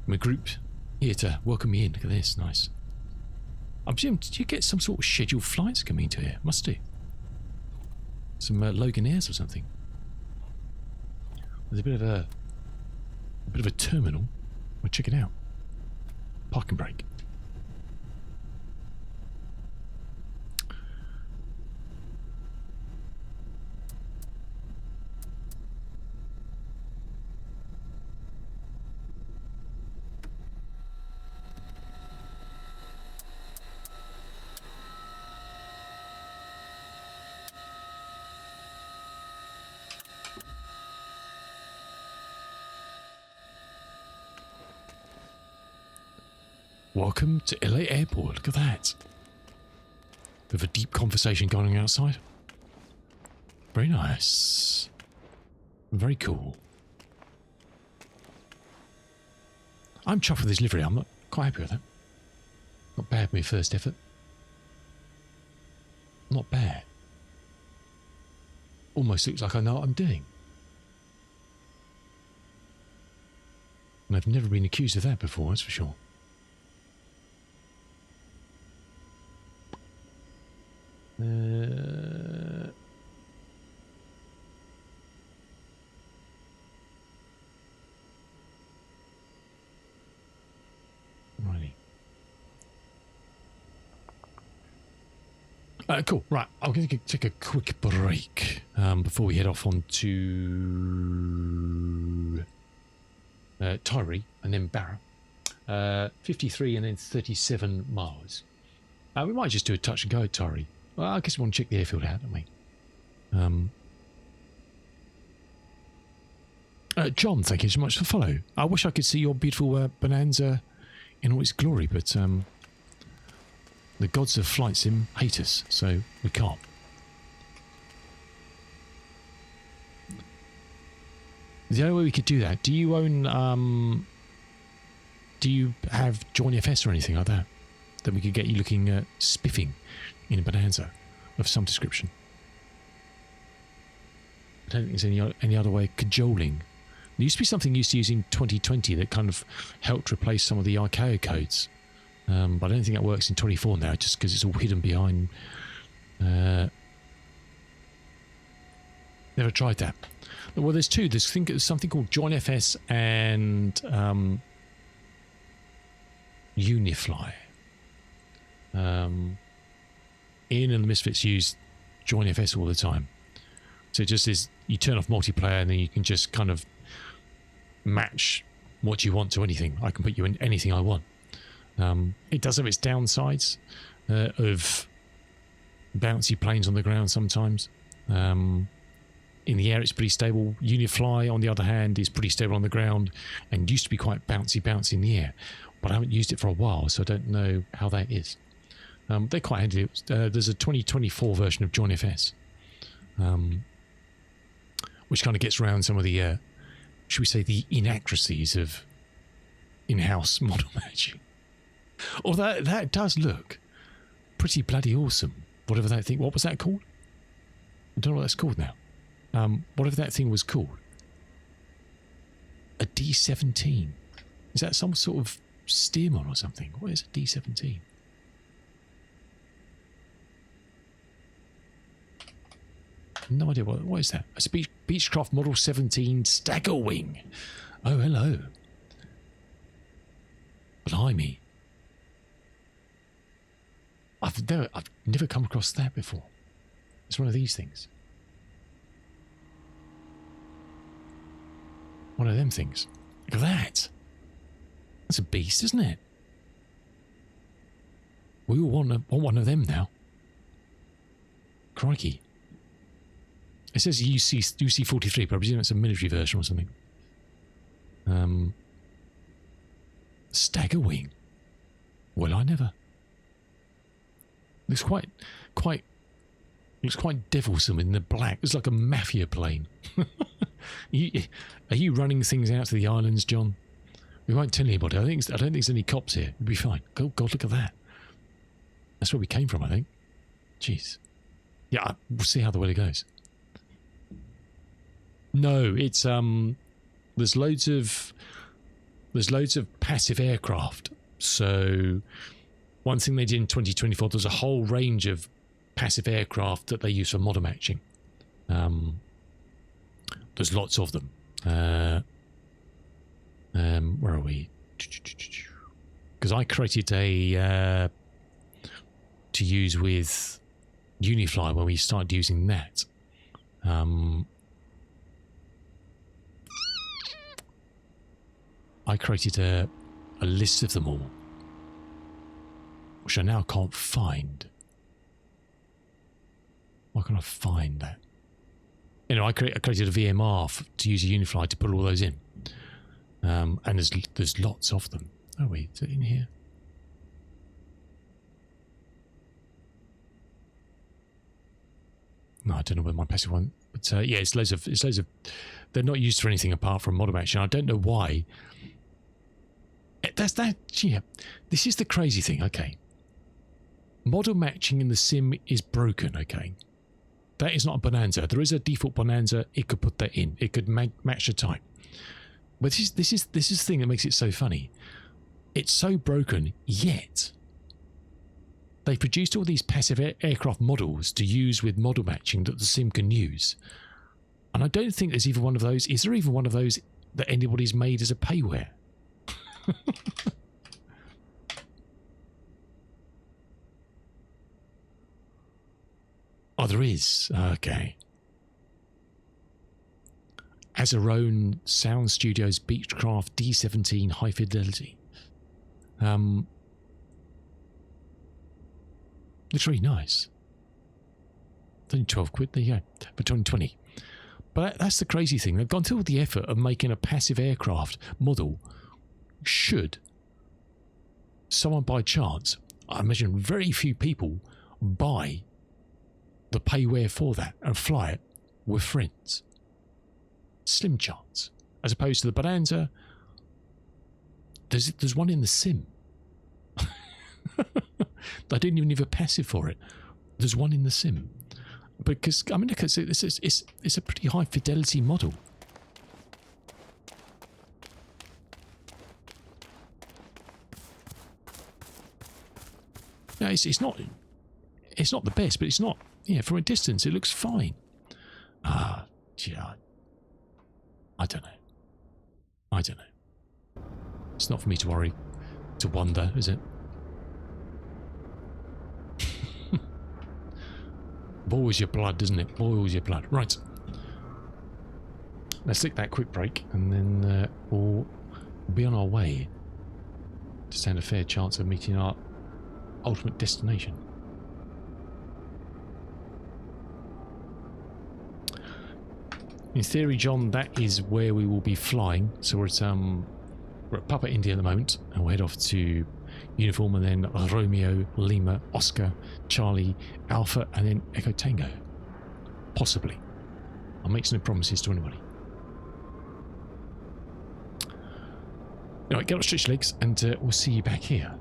we're grouped here to welcome me in. Look at this, nice. I presume, did you get some sort of scheduled flights coming into here? Must do. Some Loganaires or something. There's a bit of a terminal. We'll check it out. Park and brake. Welcome to LA Airport. Look at that. Bit of a deep conversation going on outside. Very nice. Very cool. I'm chuffed with this livery. I'm not quite happy with that. Not bad for my first effort. Not bad. Almost looks like I know what I'm doing. And I've never been accused of that before, that's for sure. Righty. Cool. Right, I'm going to take a quick break before we head off on to Tyree and then Barra. 53 and then 37 miles. We might just do a touch and go at Tyree. Well, I guess we want to check the airfield out, don't we? John, thank you so much for the follow. I wish I could see your beautiful Bonanza in all its glory, but the gods of flight sim hate us, so we can't. The only way we could do that, do you own, do you have Join FS or anything like that? That we could get you looking spiffing in a Bonanza of some description. I don't think there's any other way of cajoling. There used to be something used to use in 2020 that kind of helped replace some of the ICAO codes. But I don't think that works in 24 now, just because it's all hidden behind Never tried that. Well, there's two. There's something called JoinFS and Unifly. Ian and the Misfits use JoinFS all the time. So it just is, you turn off multiplayer and then you can just kind of match what you want to anything. I can put you in anything I want. It does have its downsides of bouncy planes on the ground sometimes. In the air it's pretty stable. Unifly, on the other hand, is pretty stable on the ground and used to be quite bouncy in the air. But I haven't used it for a while, so I don't know how that is. They're quite handy. There's a 2024 version of JoinFS, which kind of gets around some of the, should we say, the inaccuracies of in-house model matching. Although that does look pretty bloody awesome. Whatever that thing, what was that called? I don't know what that's called now. Whatever that thing was called. A D-17. Is that some sort of steerman or something? What is a D-17? No idea. What is that? A Beechcraft Model 17 Stagger Wing. Oh, hello. Blimey. I've never come across that before. It's one of these things. One of them things. Look at that. That's a beast, isn't it? We all want one of them now. Crikey. It says UC-43, but I presume it's a military version or something. Stagger Wing. Well, I never. Looks quite devilsome in the black. It's like a mafia plane. Are you running things out to the islands, John? We won't tell anybody. I don't think there's any cops here. We'll be fine. God, look at that. That's where we came from, I think. Jeez. Yeah, we'll see how the weather goes. No, it's there's loads of passive aircraft. So one thing they did in 2024, there's a whole range of passive aircraft that they use for model matching. There's lots of them. Where are we? Because I created a to use with Unifly when we started using that. I created a list of them all, which I now can't find. Why can't I find that? You know, I created a VMR to use a Unifly to put all those in. And there's lots of them. Oh wait, is it in here? No, I don't know where my passive one. But yeah, it's loads of. They're not used for anything apart from model matching. I don't know why. That's that. Yeah, this is the crazy thing. Okay, model matching in the sim is broken. Okay, that is not a bonanza. There is a default bonanza. It could put that in. It could match the type. But this is the thing that makes it so funny. It's so broken, yet they produced all these passive aircraft models to use with model matching that the sim can use. And I don't think there's even one of those. Is there even one of those that anybody's made as a payware? Oh, there is. Okay. Has her own Sound Studios Beechcraft D17 high fidelity. It's really nice. It's only 12 quid, there you go, for 2020. But that's the crazy thing. They've gone through all the effort of making a passive aircraft model. Should someone by chance, I imagine very few people, buy the payware for that and fly it with friends. Slim chance. As opposed to the Bonanza, there's one in the sim. I didn't even need a passive for it. There's one in the sim. Because, I mean, look, it's a pretty high fidelity model. Yeah, it's not the best, but it's not yeah, from a distance, it looks fine. Yeah, I don't know. I don't know. It's not for me to worry, to wonder, is it? Boils your blood, doesn't it? Boils your blood. Right. Let's take that quick break, and then we'll be on our way to stand a fair chance of meeting our ultimate destination. In theory, John, that is where we will be flying. So we're at Papa India at the moment, and we'll head off to Uniform, and then Romeo, Lima, Oscar, Charlie, Alpha, and then Echo Tango. Possibly. I'll make no promises to anybody. Anyway, get up, stretch your legs, and we'll see you back here.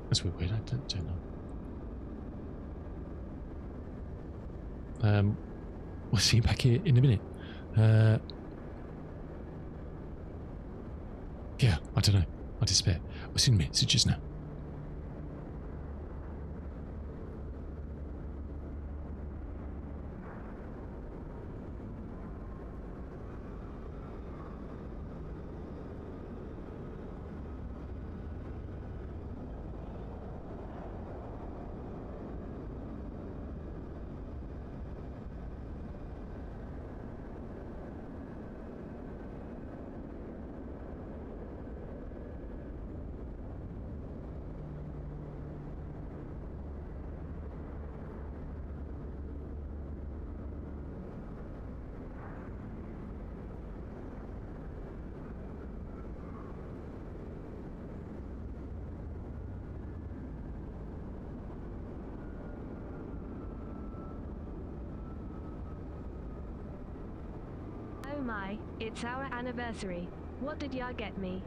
That's weird. I don't know. We'll see you back here in a minute. Yeah, I don't know. I despair. We'll see you in a minute. So just now. Oh my, it's our anniversary. What did ya get me?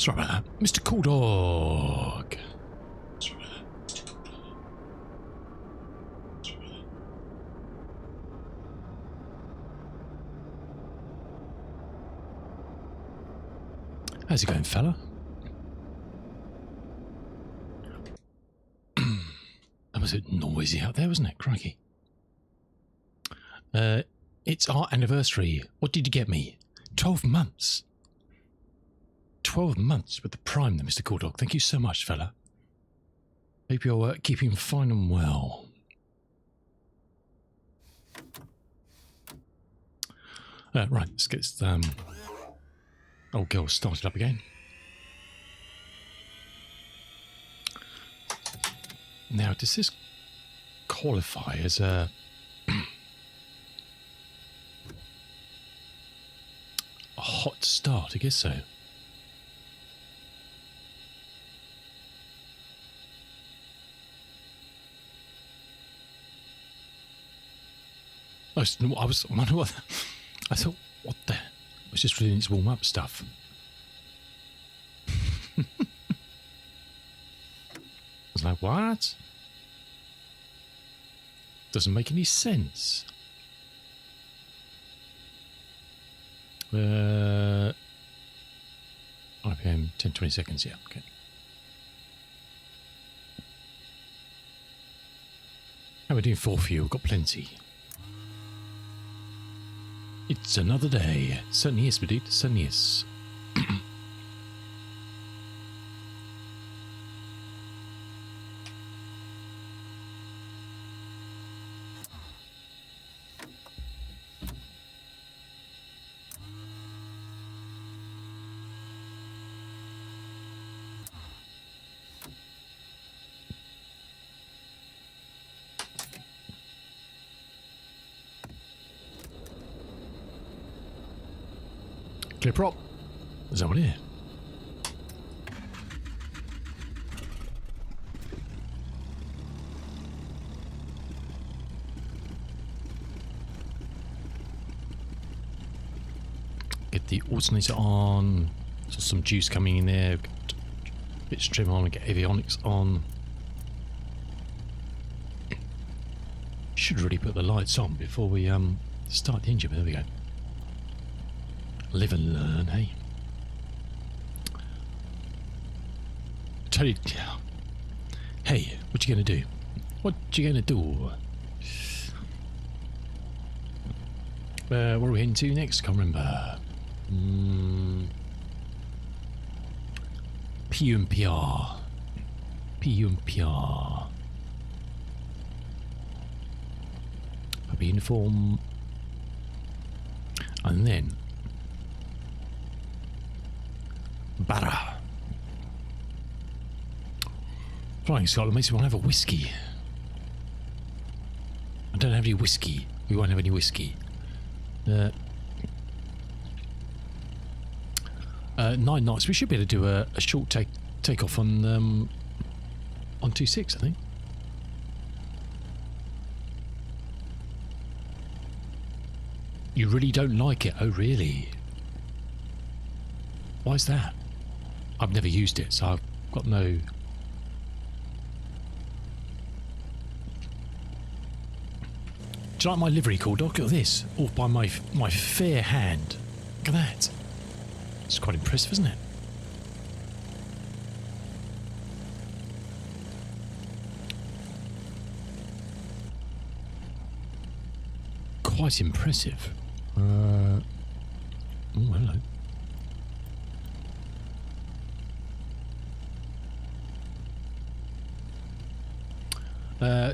Sorry about that. Mr. Cool Dog. How's it going, fella? That was a bit noisy out there, wasn't it? Crikey. It's our anniversary. What did you get me? 12 months. 12 months with the Prime, then, Mr. Cool Dog. Thank you so much, fella. Hope you're keeping fine and well. Right, let's get this old girl started up again. Now, does this qualify as a hot start? I guess so. I thought, what the? It was just doing its warm-up stuff. I was like, what? Doesn't make any sense. RPM 10-20 seconds, yeah, okay. How are we doing for you? We've got plenty. It's another day. Certainly is, dude. Certainly is. Clear prop. Is that what it is? Get the alternator on. So some juice coming in there. Bit of trim on and get avionics on. Should really put the lights on before we start the engine, but there we go. Live and learn, hey? Tell you, hey, what you gonna do? What you gonna do? What are we heading to next? Can't remember. PUMPR. PUMPR. Puppy uniform. And then Barra. Flying Scarlet makes me want to have a whiskey. I don't have any whiskey. We won't have any whiskey. 9 knots. We should be able to do a short takeoff on 26, I think. You really don't like it? Oh, really? Why is that? I've never used it, so I've got no... Do you like my livery, Cool Dog? Look at this. All by my fair hand. Look at that. It's quite impressive, isn't it? Quite impressive. Oh, hello.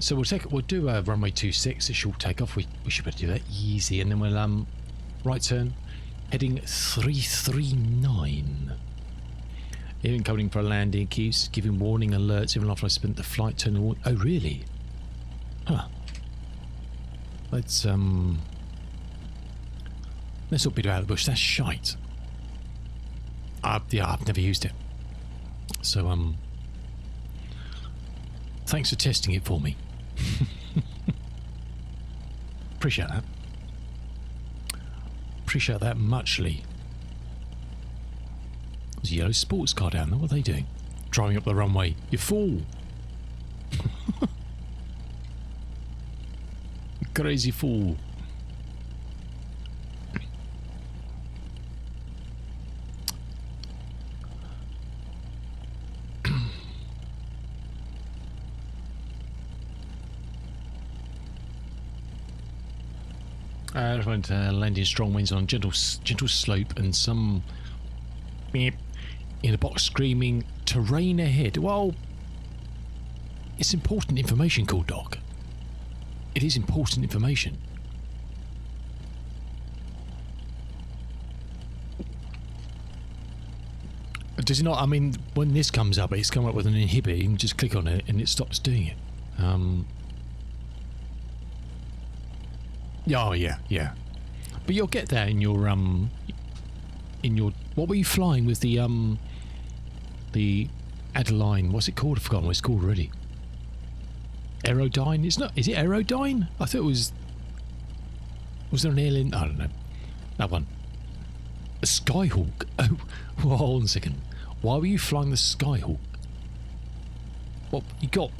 So we'll do a runway 26, a short takeoff. We should be able to do that easy, and then we'll right turn, heading 339. Incoming for a landing, keeps giving warning alerts even after I spent the flight turning. Oh really? Huh. Let's not beat out of the bush. That's shite. Yeah, I've never used it. So thanks for testing it for me. Appreciate that. Appreciate that muchly. There's a yellow sports car down there. What are they doing? Driving up the runway. You fool! Crazy fool. Landing strong winds on a gentle slope and some beep in a box screaming terrain ahead. Well, it's important information, Cool Dog. It is important information. Does it not? I mean, when this comes up, it's come up with an inhibitor. You can just click on it and it stops doing it. Oh yeah. But you'll get that in your what were you flying with the Adeline? What's it called? I've forgotten what it's called already. Aerodyne? It's not. Is it Aerodyne? I thought it was. Was there an airline? I don't know. That one. A Skyhawk. Oh, well, hold on a second. Why were you flying the Skyhawk? Well, you got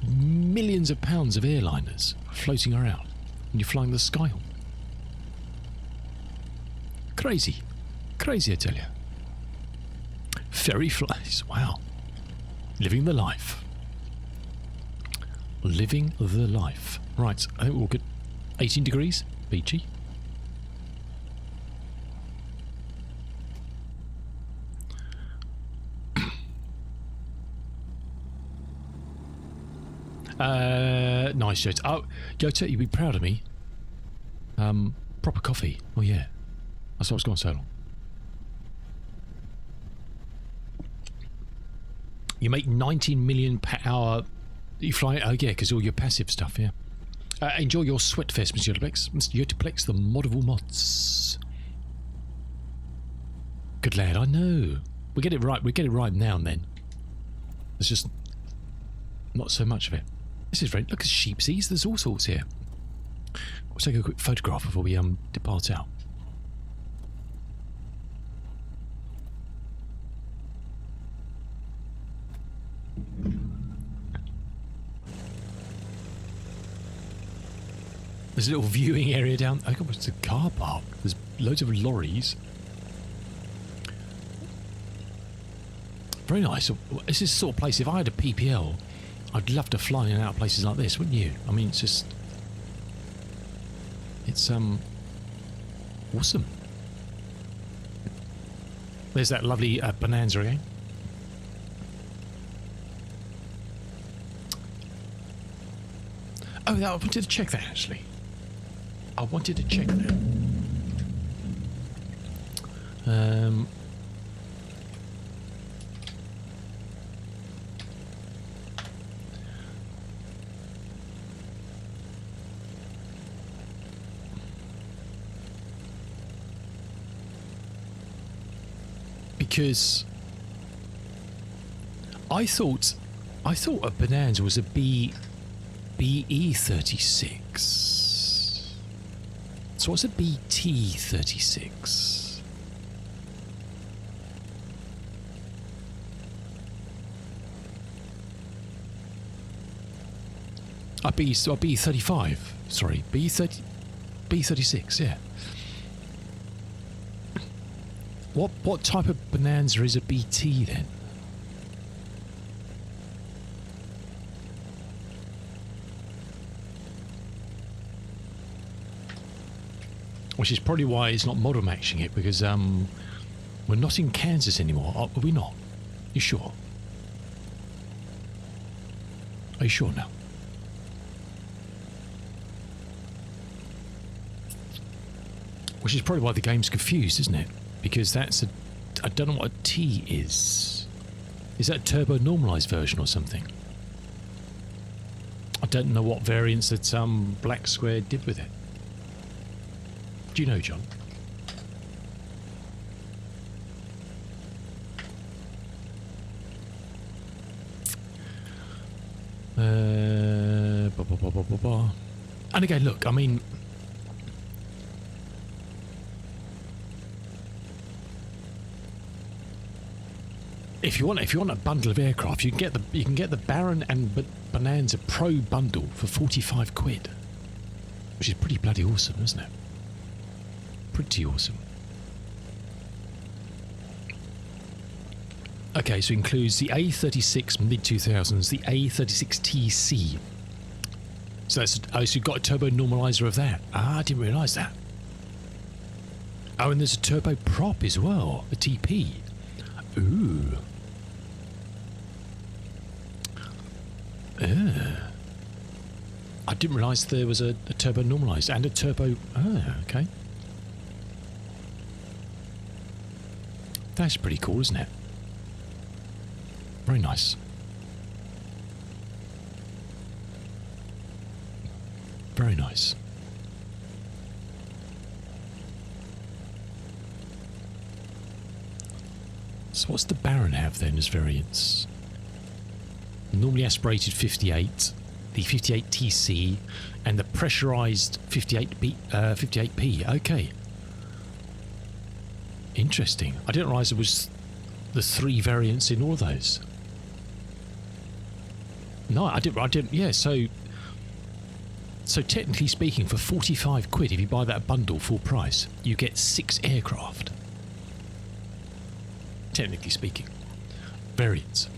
millions of pounds of airliners floating around, and you're flying the Skyhawk. Crazy. Crazy, I tell you. Ferry flies. Wow. Living the life. Living the life. Right, I think we're all good. 18 degrees. Beachy. Nice shirt. Oh, Yota, you'd be proud of me. Proper coffee. Oh yeah. That's why it's gone so long. You make 19 million per hour. You fly. Oh yeah, because all your passive stuff. Yeah. Enjoy your sweat fest, Mr. Yotaplex. Mr. Yotaplex, the mod of all mods. Good lad. I know. We get it right. We get it right now and then. There's just not so much of it. This is very. Look at sheepsies. There's all sorts here. We'll take a quick photograph before we depart out. There's a little viewing area down. I think it's a car park. There's loads of lorries. Very nice. This is the sort of place. If I had a PPL, I'd love to fly in and out of places like this, wouldn't you? I mean, it's just. It's awesome. There's that lovely Bonanza again. Oh, I wanted to check that actually. I wanted to check that. Because I thought a Bonanza was a BE36. So what's a BT36? B35. Sorry, B36. Yeah. What type of Bonanza is a BT then? Which is probably why it's not model matching it, because we're not in Kansas anymore, are we not? You sure? Are you sure now? Which is probably why the game's confused, isn't it? Because that's a... I don't know what a T is. Is that a turbo normalized version or something? I don't know what variants that Black Square did with it. Do you know, John? And again, look, I mean... If you want a bundle of aircraft, you can get the Baron and Bonanza Pro bundle for 45 quid, which is pretty bloody awesome, isn't it? Pretty awesome. Okay, so it includes the A36 mid-2000s, the A36TC. So that's so you've got a turbo normalizer of that. Ah, I didn't realise that. Oh, and there's a turbo prop as well, a TP. Ooh. I didn't realise there was a turbo normalised and a turbo... Ah, okay. That's pretty cool, isn't it? Very nice. Very nice. So what's the Baron have then as variants? Normally aspirated 58, the 58TC, and the pressurised 58P. Okay. Interesting. I didn't realise there was the 3 variants in all of those. No, I didn't. Yeah, so technically speaking, for 45 quid, if you buy that bundle full price, you get 6 aircraft. Technically speaking. Variants.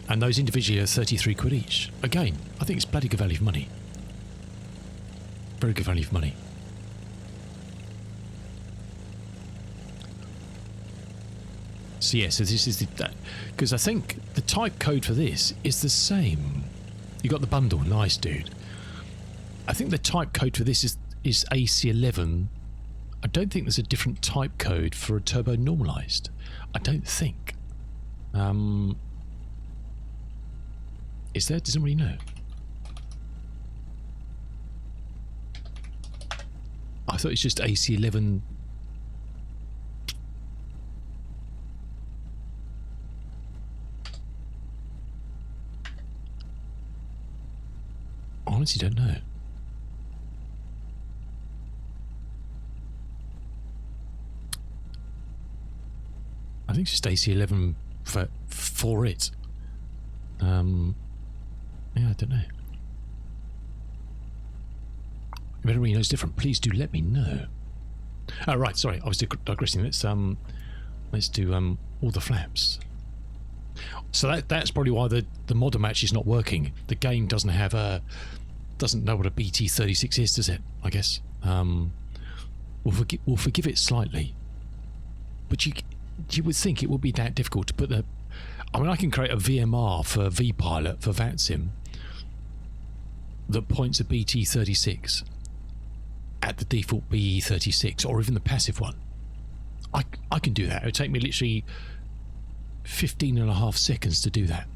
And those individually are 33 quid each. Again, I think it's bloody good value for money. Very good value for money. So yeah, so this is the... Because I think the type code for this is the same. You got the bundle. Nice, dude. I think the type code for this is AC11. I don't think there's a different type code for a turbo normalised. I don't think. Is there? Doesn't really know. I thought it's just AC11. Honestly, don't know. I think it's just AC11 for it. Yeah, I don't know. If anybody knows different, please do let me know. Oh, right, sorry, I was digressing. Let's do all the flaps. So that's probably why the modder match is not working. The game doesn't have doesn't know what a BT36 is, does it? I guess. We'll forgive it slightly. But you would think it would be that difficult to put the... I mean, I can create a VMR for vPilot for VATSIM that points at BT36 at the default BE36, or even the passive one. I can do that. It would take me literally 15.5 seconds to do that.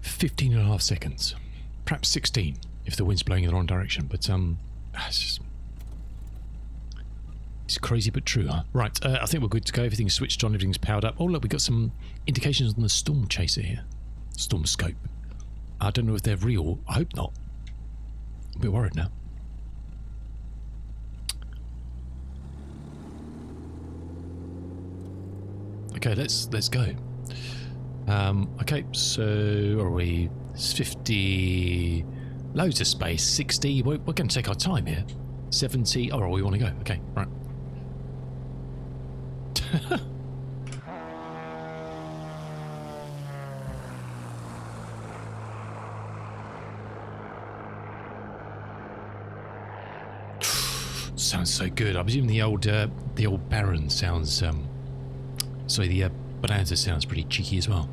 .5 seconds, perhaps 16 if the wind's blowing in the wrong direction. But it's crazy but true, huh? Right, I think we're good to go. Everything's switched on, everything's powered up. Oh look, we've got some indications on the storm chaser here. Storm scope. I don't know if they're real. I hope not. I'm a bit worried now. Okay, let's go. Okay, so are we? It's 50. Loads of space. 60. We're going to take our time here. 70. Oh, we want to go. Okay, right. Sounds so good. I presume the old Baron sounds sorry, the Bonanza sounds pretty cheeky as well.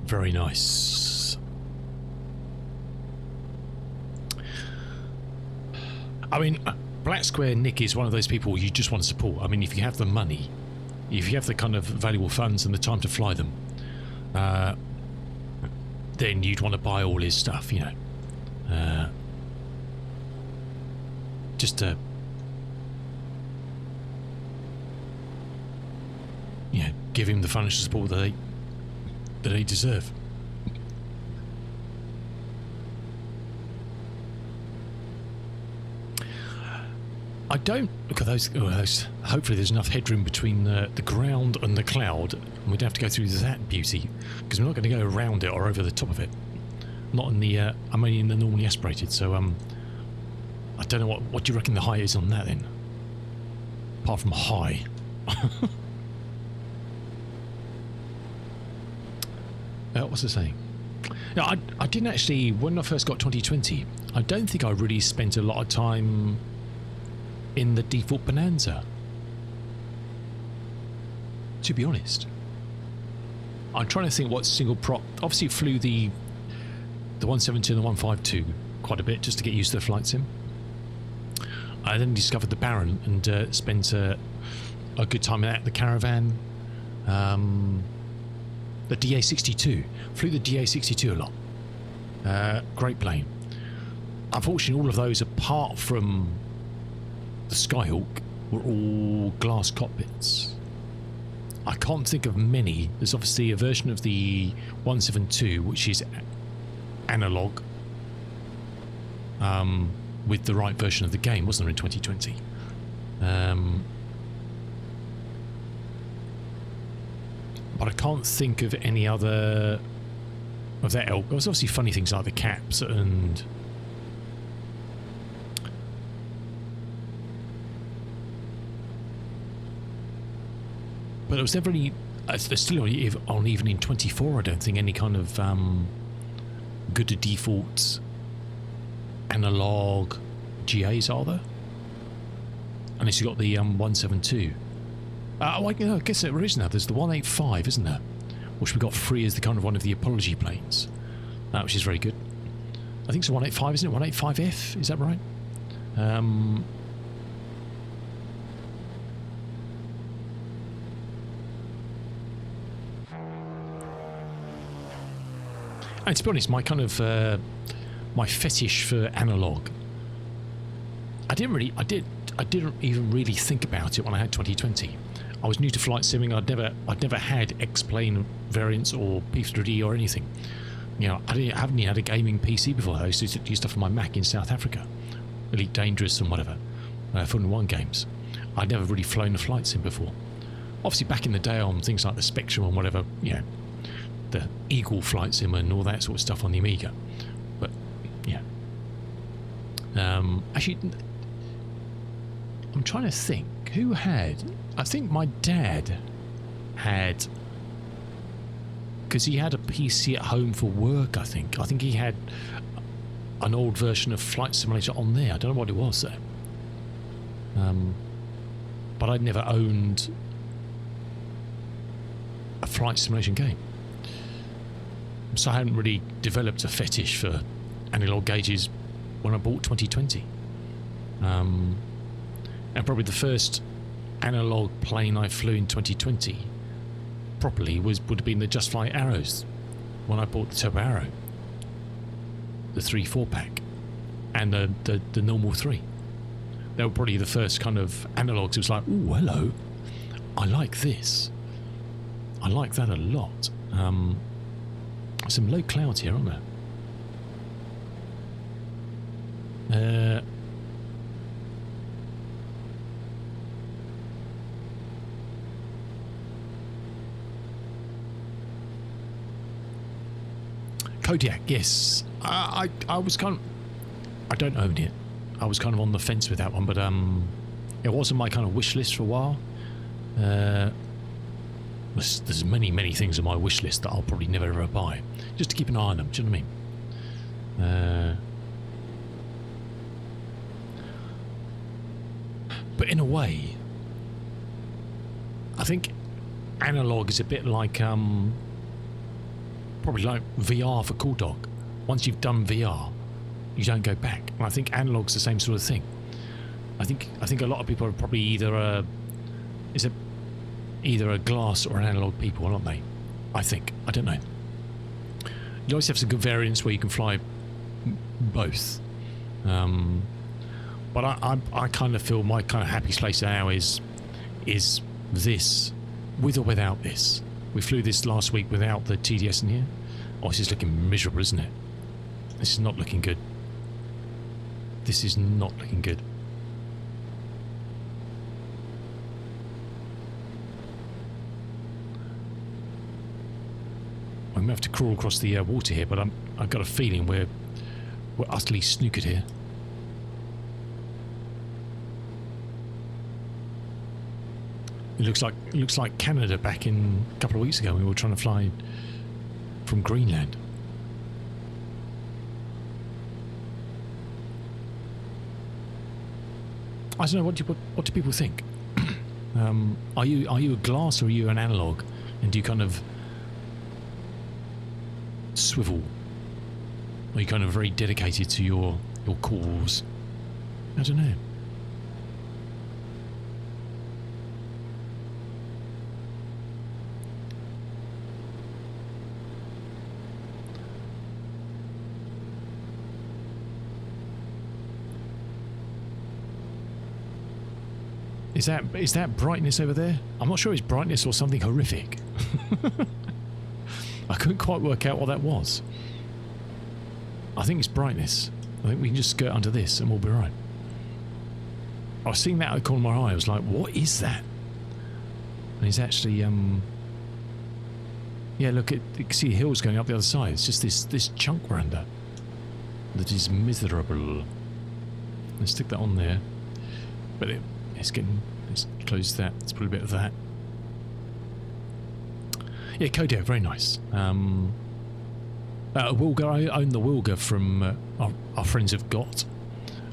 Very nice. I mean, Black Square Nick is one of those people you just want to support. I mean, if you have the money, if you have the kind of valuable funds and the time to fly them, then you'd want to buy all his stuff, you know. Just to, you know, give him the financial support that they deserve. I don't look at those. Oh, those. Hopefully, there's enough headroom between the ground and the cloud, and we'd have to go through that beauty because we're not going to go around it or over the top of it. Not in the. I'm only in the normally aspirated, so I don't know what do you reckon the height is on that then? Apart from high. What's it saying? No, I didn't actually, when I first got 2020, I don't think I really spent a lot of time in the default Bonanza. To be honest. I'm trying to think what single prop, obviously flew the 172 and the 152 quite a bit just to get used to the flight sim. I then discovered the Baron and spent a good time in that, the Caravan. The DA62. Flew the DA62 a lot. Great plane. Unfortunately, all of those, apart from the Skyhawk, were all glass cockpits. I can't think of many. There's obviously a version of the 172, which is analog, with the right version of the game, wasn't there, in 2020? But I can't think of any other of that ilk. There was obviously funny things like the caps and but it was never any. There's still on even in 24. I don't think any kind of good to default analog GAs are there, unless you got the 172. I guess there is now. There's the 185, isn't there? Which we got free as the kind of one of the apology planes, which is very good. I think it's a 185, isn't it? 185F, is that right? And to be honest, my kind of my fetish for analog, I didn't even really think about it when I had 2020. I was new to flight simming. I'd never had X-plane variants or P3D or anything. You know, I haven't even had a gaming PC before. I used to do stuff on my Mac in South Africa, Elite Dangerous and whatever, Formula 1 games. I'd never really flown a flight sim before. Obviously, back in the day on things like the Spectrum and whatever, you know, the Eagle flight sim and all that sort of stuff on the Amiga. But yeah, actually, I'm trying to think who had. I think my dad had, because he had a PC at home for work. I think he had an old version of Flight Simulator on there. I don't know what it was though. But I'd never owned a flight simulation game, so I hadn't really developed a fetish for analog gauges when I bought 2020. And probably the first analog plane I flew in 2020 properly would have been the Just Fly Arrows when I bought the Turbo Arrow, the 3/4 pack, and the normal 3. They were probably the first kind of analogs. It was like, oh, hello, I like this. I like that a lot. Some low clouds here, aren't there? Kodiak, yes. I was kind of, I don't own it. I was kind of on the fence with that one, but it wasn't my kind of wish list for a while. There's many things on my wish list that I'll probably never ever buy, just to keep an eye on them. Do you know what I mean? But in a way, I think analog is a bit like probably like VR for Cool Dog. Once you've done VR, you don't go back. And I think analog's the same sort of thing. I think a lot of people are probably either a glass or an analog people, aren't they? I think. I don't know. You always have some good variants where you can fly both. But I kind of feel my kind of happy place now is this, with or without this. We flew this last week without the TDS in here. Oh, this is looking miserable, isn't it? This is not looking good. This is not looking good. may have to crawl across the water here, but I've got a feeling we're utterly snookered here. It looks like Canada back in a couple of weeks ago. We were trying to fly from Greenland. I don't know. What do people think? Are you a glass or are you an analog? And do you kind of swivel? Are you kind of very dedicated to your cause? I don't know. Is that brightness over there? I'm not sure it's brightness or something horrific. I couldn't quite work out what that was. I think it's brightness. I think we can just skirt under this and we'll be right. I was seeing that out of the corner of my eye. I was like, what is that? And it's actually, yeah, look, you can see hills going up the other side. It's just this chunk we're under that is miserable. Let's stick that on there. But let's close that. Let's put a bit of that. Yeah, Kodiak, very nice. Wilga, I own the Wilga from our friends have got.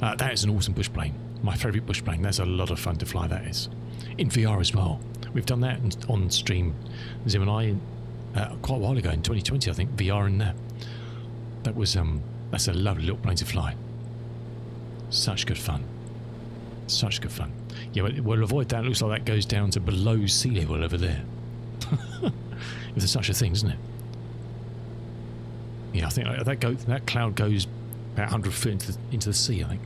That is an awesome bush plane. My favourite bush plane. That's a lot of fun to fly, that is. In VR as well. We've done that on stream, Zim and I, quite a while ago, in 2020, I think, VR in that. That was, that's a lovely little plane to fly. Such good fun. Such good fun. Yeah, we'll avoid that. It looks like that goes down to below sea level over there. If there's such a thing, isn't it? Yeah, I think that cloud goes about 100 foot into the sea, I think.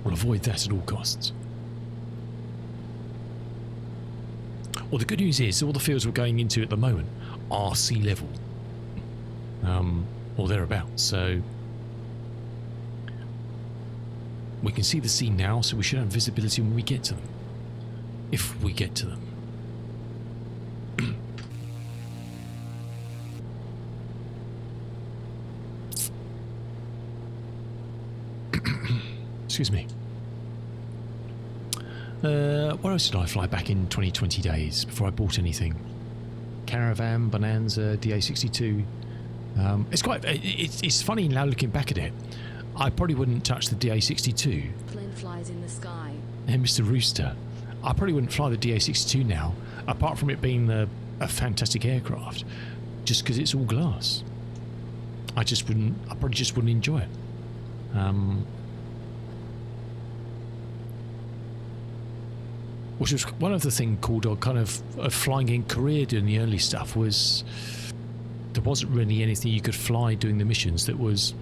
We'll avoid that at all costs. Well, the good news is all the fields we're going into at the moment are sea level. Or thereabouts, so we can see the sea now, so we should have visibility when we get to them. If we get to them. Excuse me. What else did I fly back in 2020 days before I bought anything? Caravan, Bonanza, DA62. It's funny now looking back at it. I probably wouldn't touch the DA62. Plane flies in the sky. And Mr. Rooster. I probably wouldn't fly the DA62 now, apart from it being a fantastic aircraft, just because it's all glass. I probably just wouldn't enjoy it. Which was one of the things called kind of flying in Korea doing the early stuff was there wasn't really anything you could fly doing the missions that was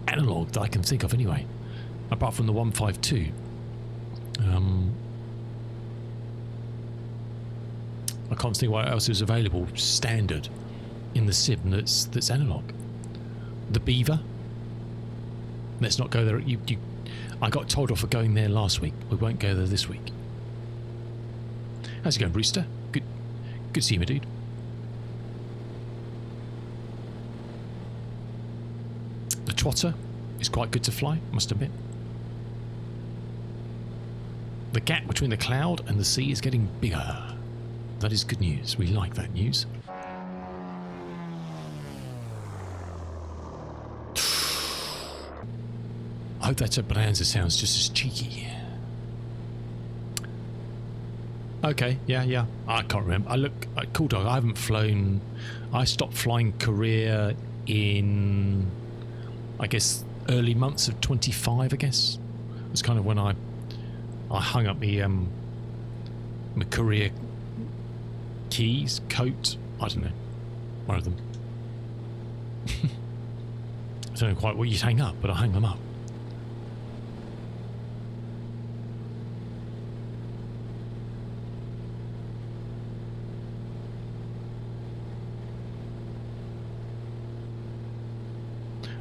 analog that I can think of anyway, apart from the 152. I can't think what else is available standard in the sim that's analog. The Beaver. Let's not go there. I got told off for going there last week. We won't go there this week. How's it going, Brewster? Good to see you, my dude. The Twotter is quite good to fly, must admit. The gap between the cloud and the sea is getting bigger. That is good news. We like that news. I hope that Bonanza sounds just as cheeky. Okay, yeah. I can't remember. Cool Dog, I haven't flown. I stopped flying Korea in, I guess, early months of 25, I guess. It's kind of when I hung up my Korea keys, coat, I don't know, one of them. I don't know quite what you'd hang up, but I hung them up.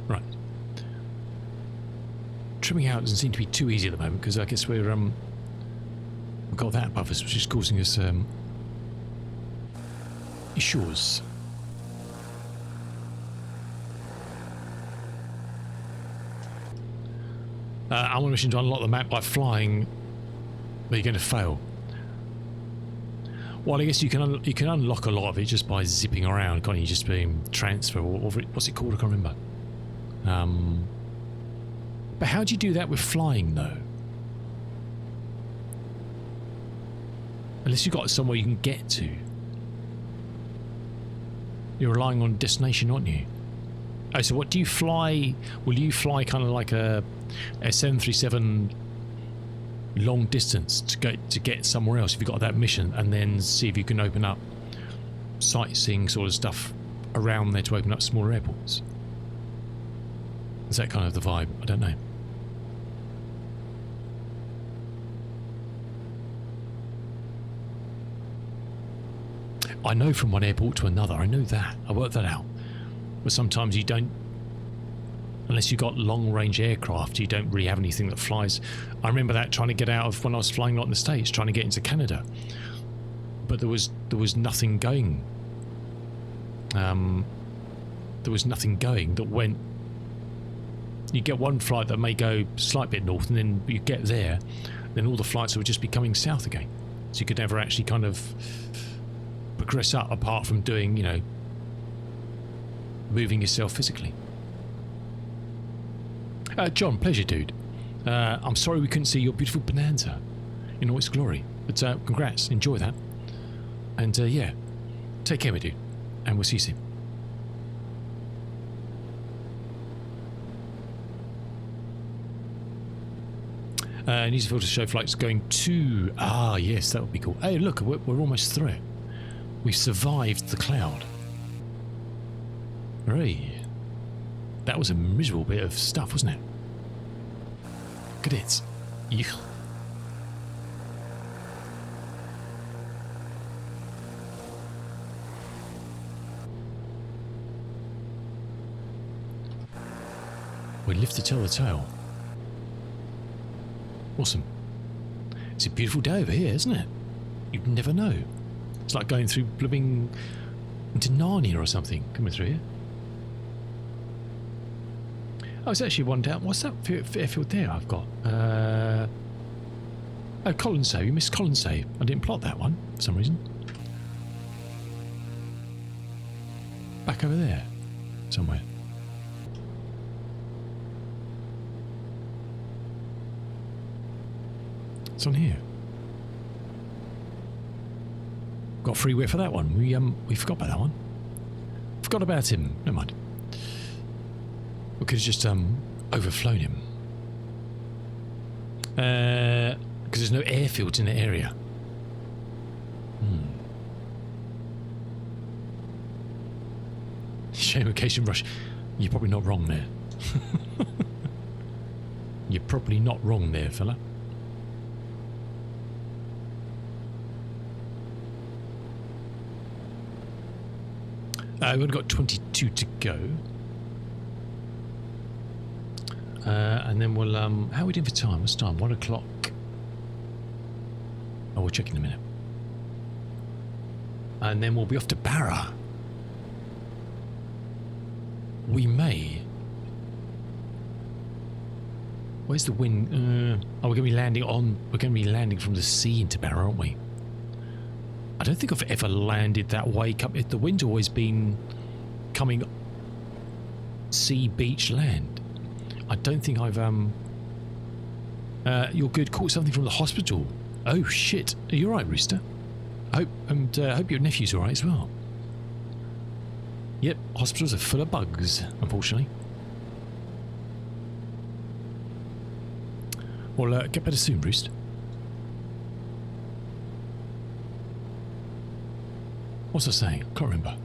Right. Trimming out doesn't seem to be too easy at the moment because I guess we've got that above us, which is causing us issues. I'm on a mission to unlock the map by flying, but you're going to fail. Well, I guess you can unlock a lot of it just by zipping around, can't you? Just being transfer or what's it called? I can't remember. But how do you do that with flying, though? Unless you've got somewhere you can get to. You're relying on destination, aren't you? Oh, so what do you fly? Will you fly kind of like a 737 long distance to get somewhere else if you've got that mission, and then see if you can open up sightseeing sort of stuff around there to open up smaller airports? Is that kind of the vibe? I don't know. I know from one airport to another. I know that. I worked that out. But sometimes you don't, unless you've got long-range aircraft, you don't really have anything that flies. I remember that trying to get out of when I was flying a lot in the States, trying to get into Canada. But there was nothing going. There was nothing going that went. You get one flight that may go a slight bit north, and then you get there, then all the flights would just be coming south again. So you could never actually kind of progress up, apart from doing, you know, moving yourself physically. John, pleasure, dude. I'm sorry we couldn't see your beautiful Bonanza in all its glory, but congrats, enjoy that, and yeah, take care, my dude, and we'll see you soon. Needs to filter show flights going to. Ah, yes, that would be cool. Hey, look, we're almost through it. We've survived the cloud. Hooray. That was a miserable bit of stuff, wasn't it? Look at it. Yuck. We live to tell the tale. Awesome. It's a beautiful day over here, isn't it? You'd never know. It's like going through blooming into Narnia or something, coming through here. Oh, it's actually one down. What's that airfield there I've got? Oh, Colonsay. You missed Colonsay. I didn't plot that one for some reason. Back over there somewhere. It's on here. Got freeware for that one. We forgot about that one. Forgot about him. Never mind. We could have just overflown him. Because there's no airfields in the area. Shame occasion rush. You're probably not wrong there. You're probably not wrong there, fella. We've only got 22 to go. And then we'll, how are we doing for time? What's time? 1 o'clock. Oh, we'll check in a minute. And then we'll be off to Barra. We may. Where's the wind? Oh, we're going to be landing on. We're going to be landing from the sea into Barra, aren't we? I don't think I've ever landed that way. The wind's always been coming sea, beach, land. I don't think I've you're good. Caught something from the hospital. Oh shit! Are you alright, Rooster? Hope your nephew's alright as well. Yep, hospitals are full of bugs, unfortunately. Well, get better soon, Roost. What's I saying? Can't remember.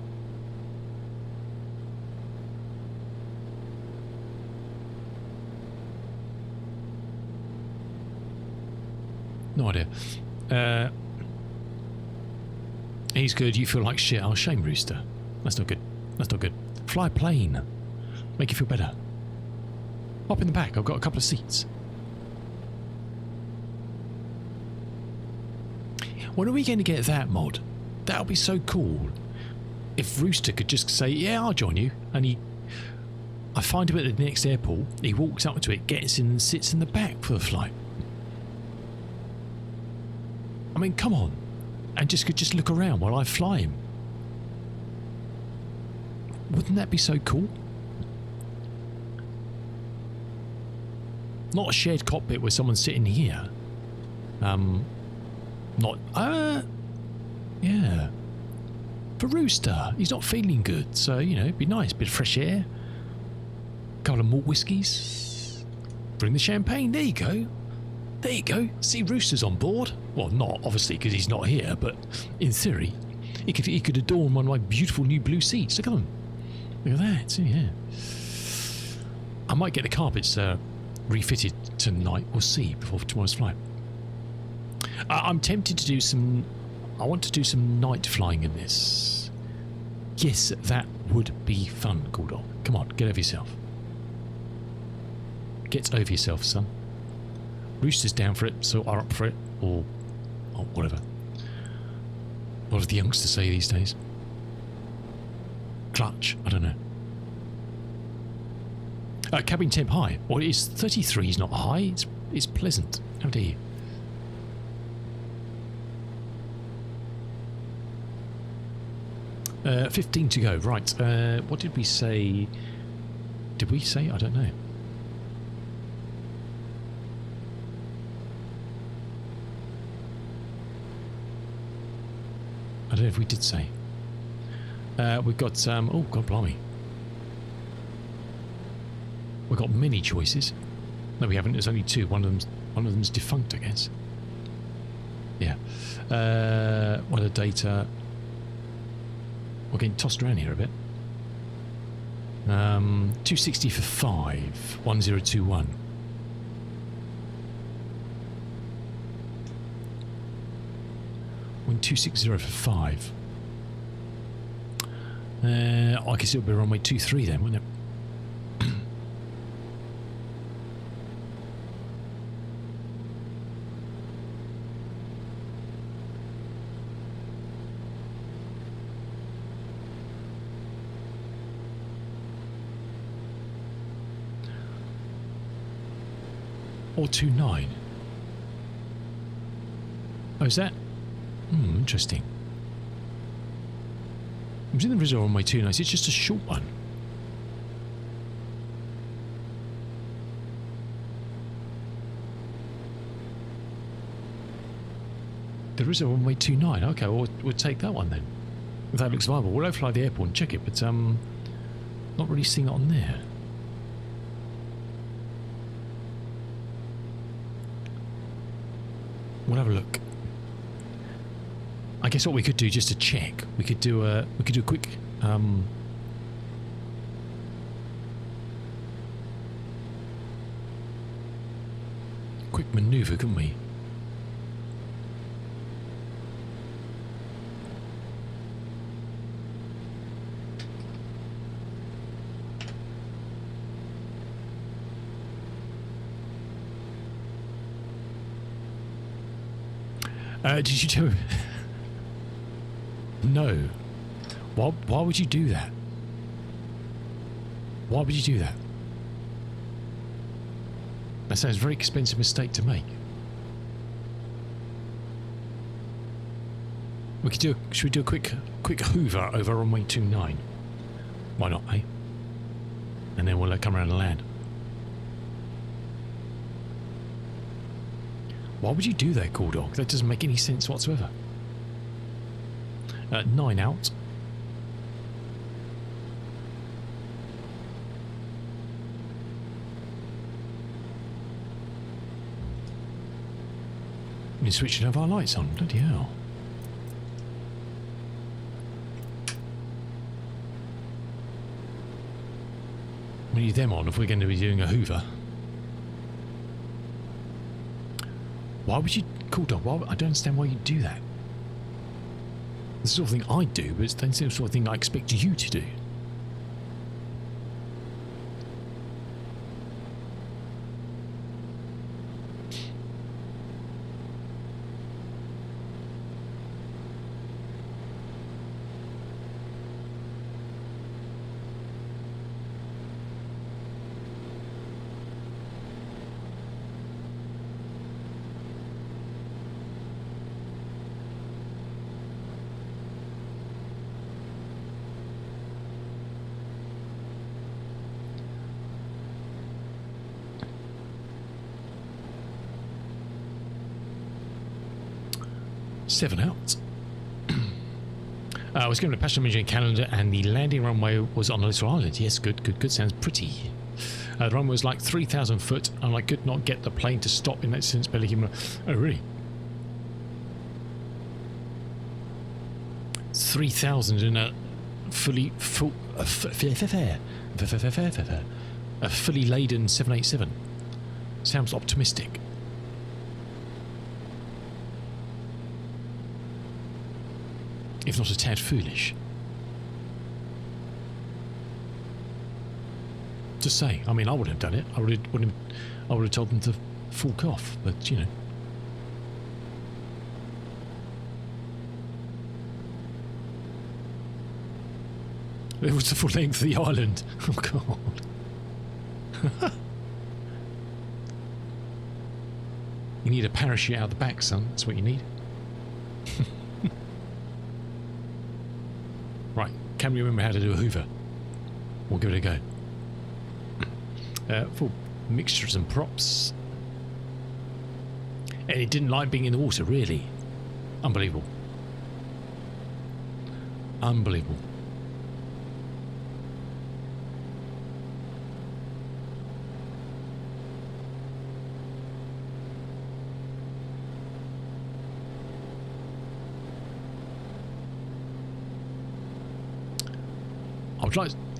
No idea. He's good. You feel like shit. Oh, shame, Rooster. That's not good. That's not good. Fly a plane. Make you feel better. Hop in the back. I've got a couple of seats. When are we going to get that mod? That'll be so cool. if Rooster could just say, yeah, I'll join you, and I find him at the next airport, he walks up to it, gets in and sits in the back for the flight. I mean, come on. And could just look around while I fly him. Wouldn't that be so cool? Not a shared cockpit where someone's sitting here. Yeah. For Rooster, he's not feeling good, so, you know, it'd be nice. Bit of fresh air. Couple of malt whiskies. Bring the champagne. There you go. There you go. See, Rooster's on board. Well, not obviously because he's not here, but in theory, he could adorn one of my beautiful new blue seats. Look at them. Look at that. See, yeah. I might get the carpets refitted tonight. We'll see before tomorrow's flight. I'm tempted to do some. I want to do some night flying in this. Yes, that would be fun, Gordon. Come on, get over yourself. Get over yourself, son. Rooster's down for it, so are up for it, or whatever. What do the youngsters say these days? Clutch, I don't know. Cabin temp high. Well, it's 33 is not high, it's pleasant. How dare you? Uh, 15 to go, right. What did we say? Did we say? I don't know. I don't know if we did say. We've got, oh, God blimey. We've got many choices. No, we haven't. There's only two. One of them's defunct, I guess. Yeah. Weather data. We're getting tossed around here a bit. 260 for 5. 1021. When 260 for 5. I guess it would be runway 23 then, wouldn't it? Or 29. Oh, is that? Interesting. I was in the resort on my 29. It's just a short one. The resort on my 29. Okay, well, we'll take that one then. If that looks viable. We'll overfly the airport and check it, but not really seeing it on there. We'll have a look. I guess what we could do just to check, we could do a quick quick manoeuvre, couldn't we? Did you do? No. Why would you do that? Why would you do that? That sounds a very expensive mistake to make. Should we do a quick hoover over runway 29? Why not, eh? And then we'll come around and land. Why would you do that, Gordog? That doesn't make any sense whatsoever. 9 out. We're switching over our lights on. Bloody hell. We need them on if we're going to be doing a hoover. Why would you, cool dog? I don't understand why you do that. It's the sort of thing I do, but it's the sort of thing I expect you to do. 7 out. I was given a passenger engineering calendar and the landing runway was on a little island. Yes, good. Sounds pretty. The runway was like 3,000 foot and I could not get the plane to stop in that sense. Oh, really? 3,000 in a fully laden 787. Sounds optimistic. If not a tad foolish. Just say, I mean, I would have done it. I would have told them to fork off, but you know. It was the full length of the island. Oh God. You need a parachute out the back, son. That's what you need. Right, can we remember how to do a hoover? We'll give it a go. Full mixtures and props. And it didn't like being in the water, really. Unbelievable. Unbelievable.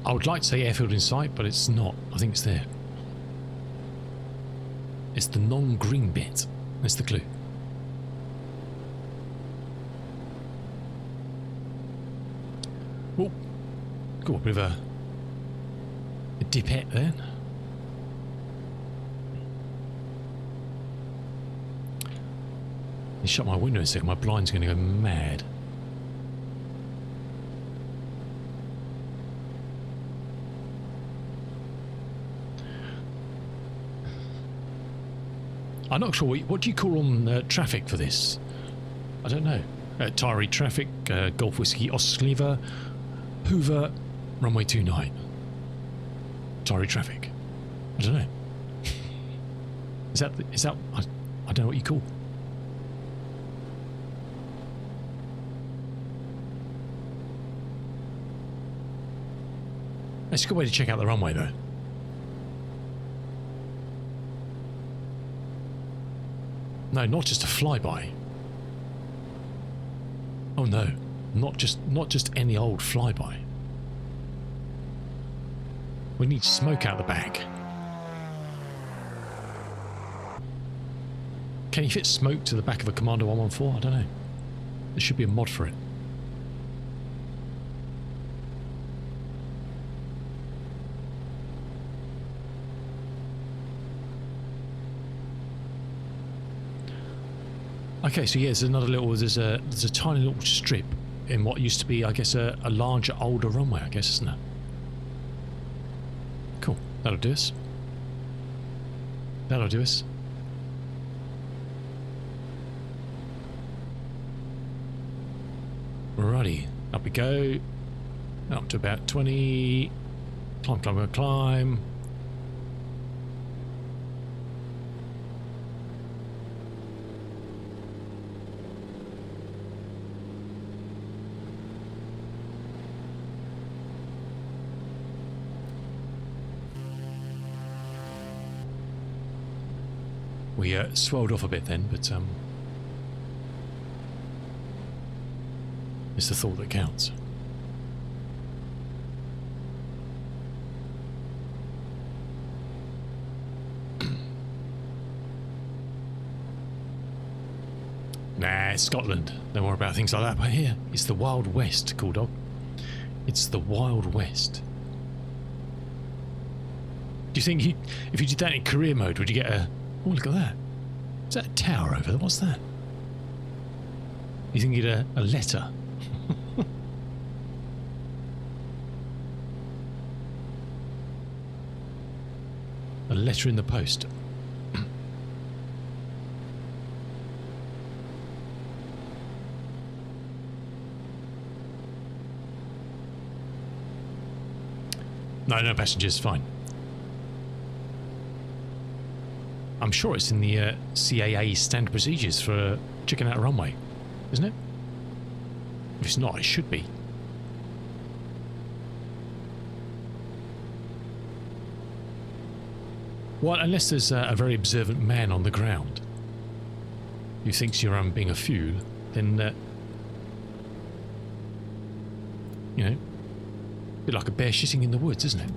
I would like to say airfield in sight, but it's not. I think it's there. It's the non-green bit. That's the clue. Oh, got a bit of a dipette there. You shut my window a second. My blind's going to go mad. I'm not sure, what do you call on traffic for this? I don't know. Tyree traffic, Golf Whiskey, Osliver, Hoover, runway 29. Tyree traffic. I don't know. Is that, I don't know what you call. It's a good way to check out the runway though. No, not just a flyby. Oh no, not just any old flyby. We need smoke out the back. Can you fit smoke to the back of a Commander 114? I don't know. There should be a mod for it. Okay, so yeah, there's a tiny little strip in what used to be, I guess, a larger, older runway, I guess, isn't it? Cool, that'll do us. That'll do us. Alrighty, up we go. Up to about 20. Climb. We swelled off a bit then, but it's the thought that counts. Nah, it's Scotland. Don't worry about things like that. But here, it's the Wild West, cool dog. It's the Wild West. Do you think if you did that in career mode, would you get a... Oh, look at that. Is that a tower over there? What's that? You think you'd get a letter? A letter in the post. No passengers, fine. I'm sure it's in the CAA standard procedures for checking out a runway. isn't it? If it's not, it should be. Well, unless there's a very observant man on the ground who thinks you're being a fool, then, you know, a bit like a bear shitting in the woods, isn't it?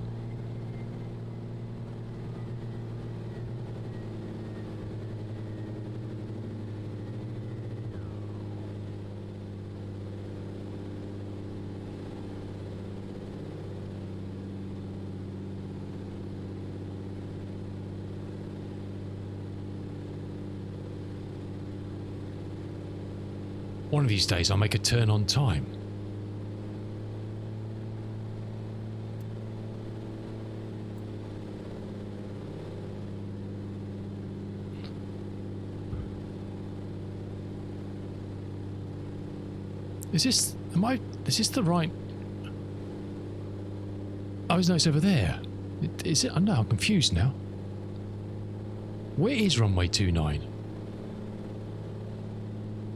One of these days I'll make a turn on time. Is this the right? Oh, no, it's over there. Is it? Oh, no, I'm confused now. Where is runway 29?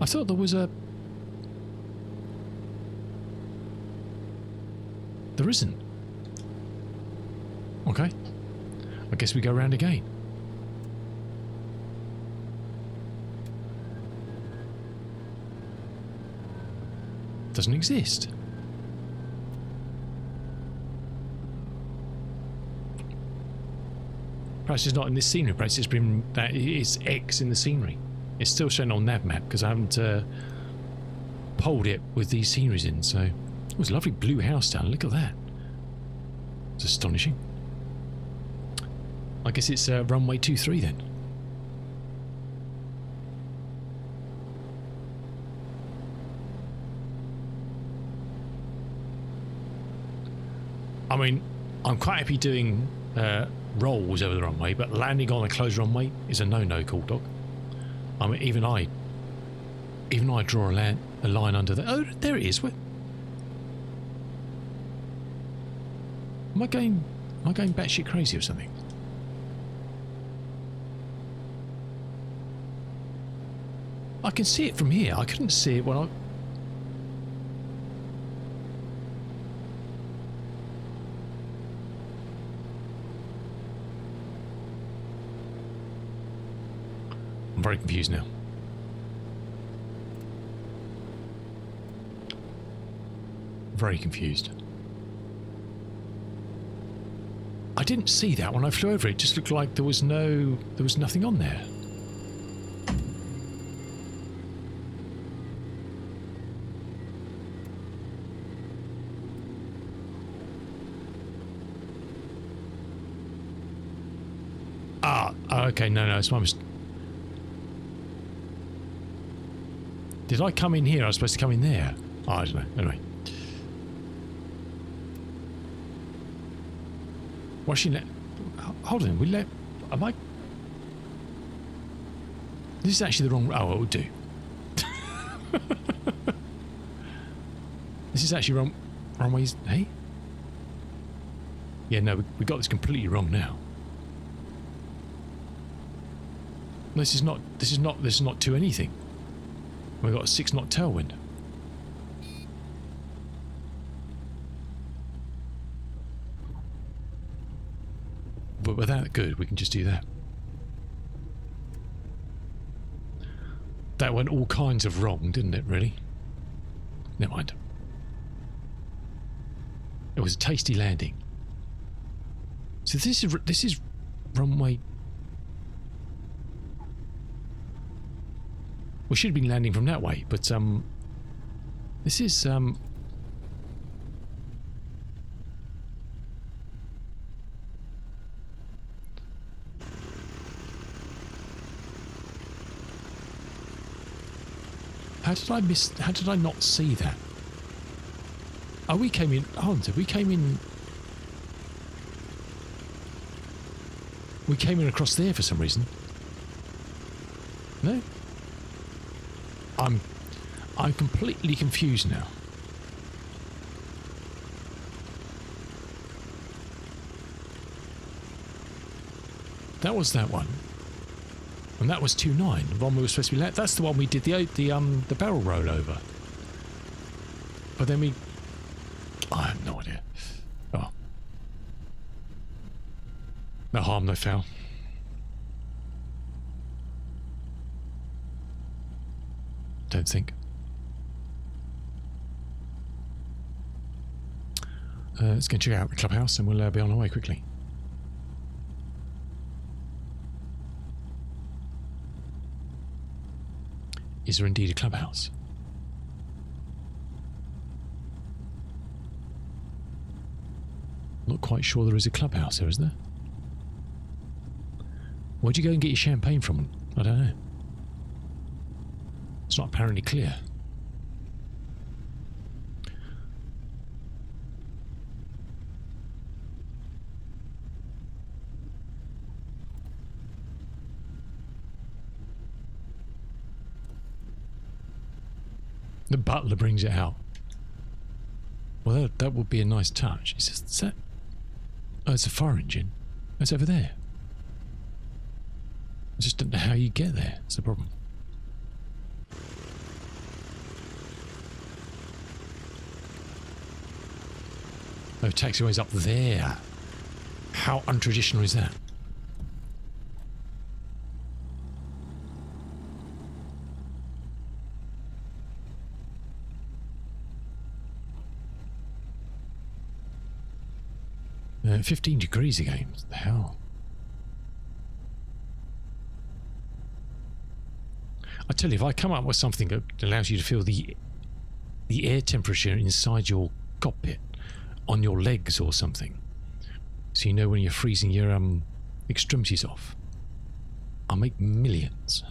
I thought there was a... There isn't. Okay. I guess we go round again. Doesn't exist. Perhaps it's not in this scenery. Perhaps it's been that it's X in the scenery. It's still shown on nav map because I haven't polled it with these sceneries in. So it was a lovely blue house down. Look at that. It's astonishing. I guess it's runway 23 then. I mean, I'm quite happy doing rolls over the runway, but landing on a closed runway is a no-no, cool dog. I mean, even I draw a line under there. Oh, there it is. Where? Am I going batshit crazy or something? I can see it from here. I couldn't see it when I... I'm very confused now. Very confused. I didn't see that when I flew over it. It just looked like there was nothing on there. Okay, no, it's my mistake. Did I come in here? I was supposed to come in there. Oh, I don't know. Anyway. What's she let? Hold on. Am I? This is actually the wrong. Oh, it would do. This is actually wrong ways. Hey. Yeah, no, we got this completely wrong now. This is not to anything. We've got a 6-knot tailwind. But without good, we can just do that. That went all kinds of wrong, didn't it, really? Never mind. It was a tasty landing. So this is runway... We should have been landing from that way, but this is how did I not see that? Oh, we came in. Hold on, so we came in across there for some reason. No? I'm completely confused now. That was that one. And that was 2.9. The one we were supposed to be. That's the one we did the barrel roll over. But then we. I have no idea. Oh. No harm, no foul. Don't think. Let's go check out the clubhouse and we'll be on our way quickly. Is there indeed a clubhouse? Not quite sure there is a clubhouse there, is there? Where'd you go and get your champagne from? I don't know. It's not apparently clear. The butler brings it out. Well, that would be a nice touch. Is that? Oh, it's a fire engine. It's over there. I just don't know how you get there. That's the problem. Oh, taxiway's up there. How untraditional is that? 15 degrees again. What the hell? I tell you, if I come up with something that allows you to feel the air temperature inside your cockpit on your legs or something, so you know when you're freezing your extremities off, I'll make millions.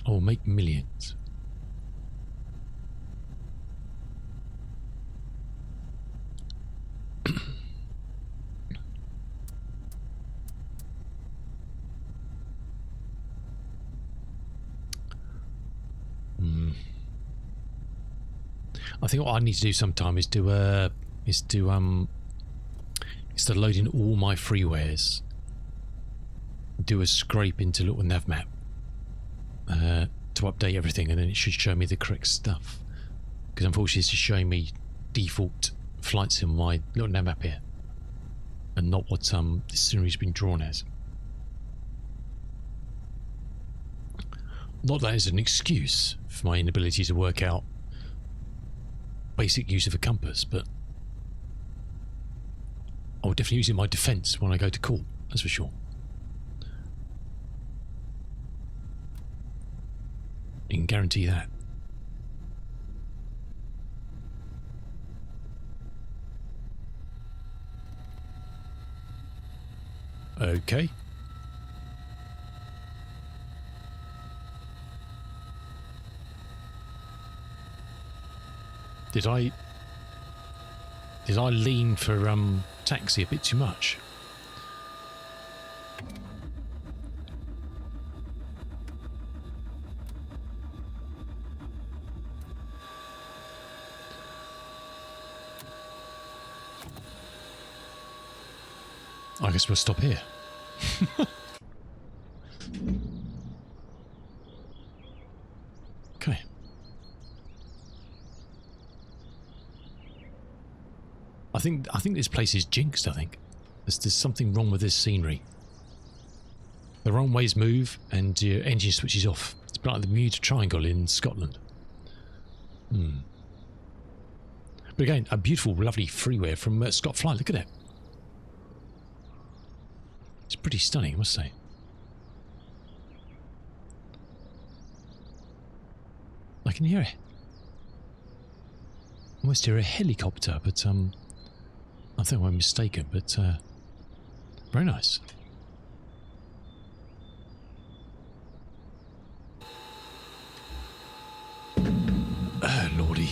I'll make millions. I think what I need to do sometime is to load in all my freewares, do a scrape into little nav map to update everything, and then it should show me the correct stuff. Because unfortunately, it's just showing me default flights in my little nav map here, and not what the scenery's been drawn as. Not that is an excuse for my inability to work out basic use of a compass, but I will definitely use it in my defence when I go to court, that's for sure. You can guarantee that. Okay. Did I lean for taxi a bit too much? I guess we'll stop here. Okay. I think this place is jinxed, I think. There's something wrong with this scenery. The wrong ways move and your engine switches off. It's like the Bermuda Triangle in Scotland. But again, a beautiful, lovely freeway from Scott Fly. Look at it. It's pretty stunning, I must say. I can hear it. I almost hear a helicopter, but I think I'm mistaken, but very nice. Oh, lordy.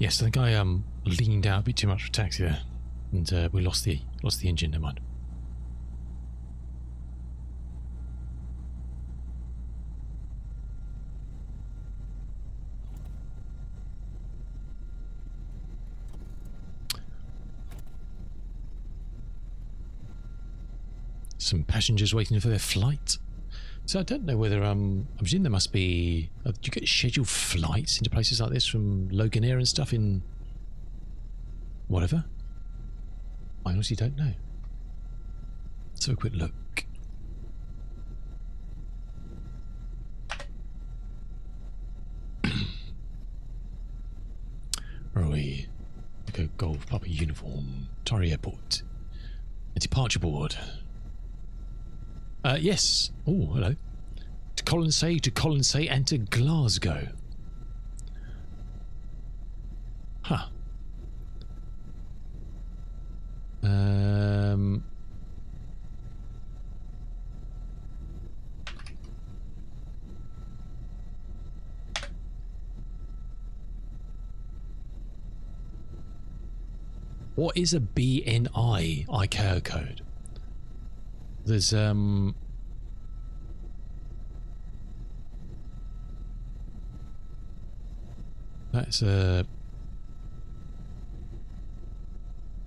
Yes, I think I leaned out a bit too much for taxi there, and we lost the engine. Never mind. Some passengers waiting for their flight. So I don't know whether I presume there must be. Do you get scheduled flights into places like this from Logan Air and stuff in whatever? I honestly don't know. Let's have a quick look. Where are we? Echo Golf Papa Uniform, Tari Airport. A departure board. Yes. Oh, hello. To Colonsay, and to Glasgow. Huh. What is a BNI ICAO code? There's that's a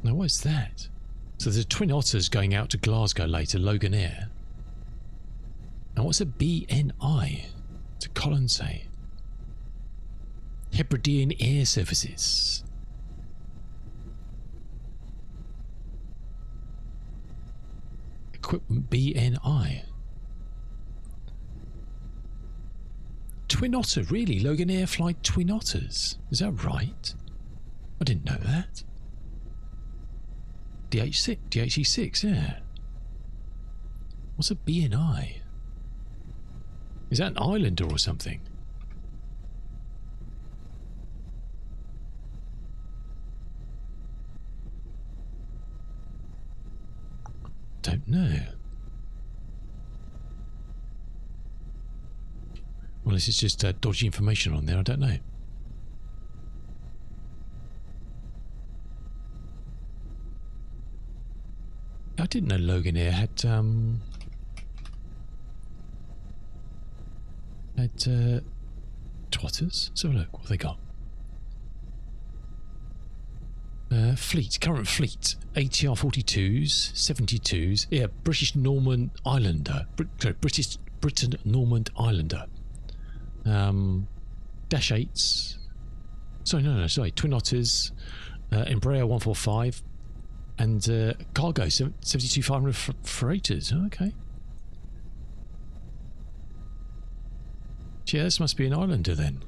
now what is that? So there's Twin Otters going out to Glasgow later, Logan Air. Now what's a BNI? To Colonsay. Hebridean Air Services. Equipment BNI. Twin Otter, really? Logan Air flight Twin Otters? Is that right? I didn't know that. DHE6, yeah. What's a BNI? Is that an islander or something? Don't know. Well, this is just dodgy information on there. I don't know. I didn't know Logan Air had twotters. So look, what have they got? Fleet, current fleet, ATR 42s, 72s. Yeah, British Norman Islander. Britain Norman Islander. Dash 8s. Sorry, Twin Otters, Embraer 145, and cargo 72-500 freighters. Okay. Yeah, this must be an Islander then.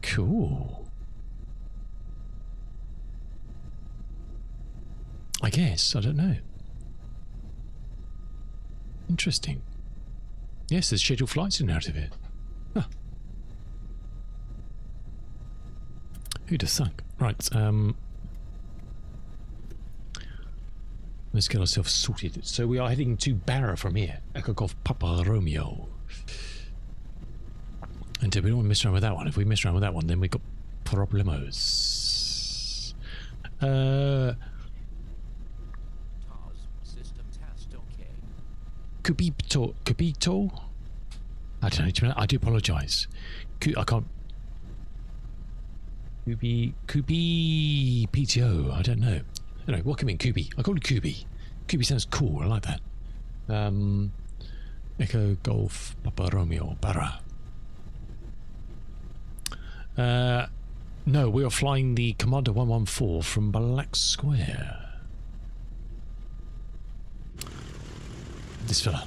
Cool. I guess. I don't know. Interesting. Yes, there's scheduled flights in and out of it. Huh. Who'd have thunk? Right, let's get ourselves sorted. So we are heading to Barra from here. Echo Golf Papa Romeo. And we don't want to mess around with that one. If we mess around with that one, then we've got problemos. Cubito? I don't know. I do apologise. I can't. Kubi PTO. I don't know. Anyway, what can mean Kubi? I call it Kubi. Kubi sounds cool. I like that. Echo Golf Papa Romeo Barra. No, we are flying the Commander 114 from Black Square. This fella.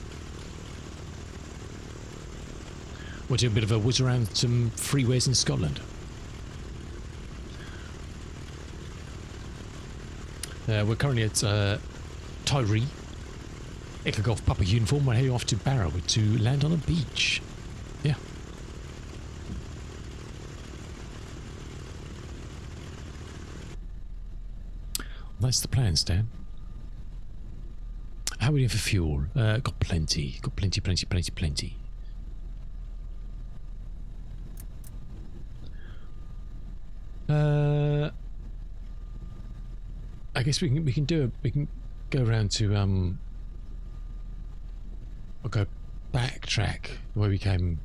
We'll do a bit of a whiz around some freeways in Scotland. We're currently at Tyree. Echo Golf Papa Uniform. We're heading off to Barrow to land on a beach. Yeah. That's the plan, Stan. How are we doing for fuel? Got plenty. Got plenty. I guess we can go around to I'll go backtrack the way we came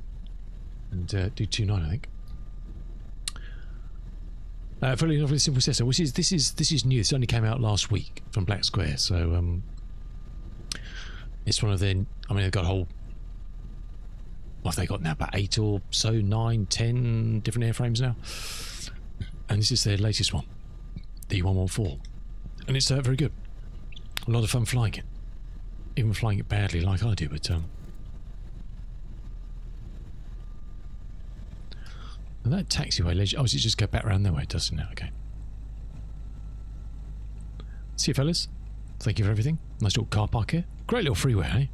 and do 2-9, I think. Fully enough, with Simple Sister, which is this is new. This only came out last week from Black Square, so it's one of their. I mean, they've got a whole. What have they got now? About 8 or so, 9, 10 different airframes now, and this is their latest one, the 114, and it's very good. A lot of fun flying it, even flying it badly like I do, but and that taxiway ledge. Oh, does it just go back around that way? It doesn't it? Okay. See you, fellas. Thank you for everything. Nice little car park here. Great little freeway, eh?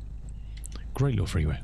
Great little freeway.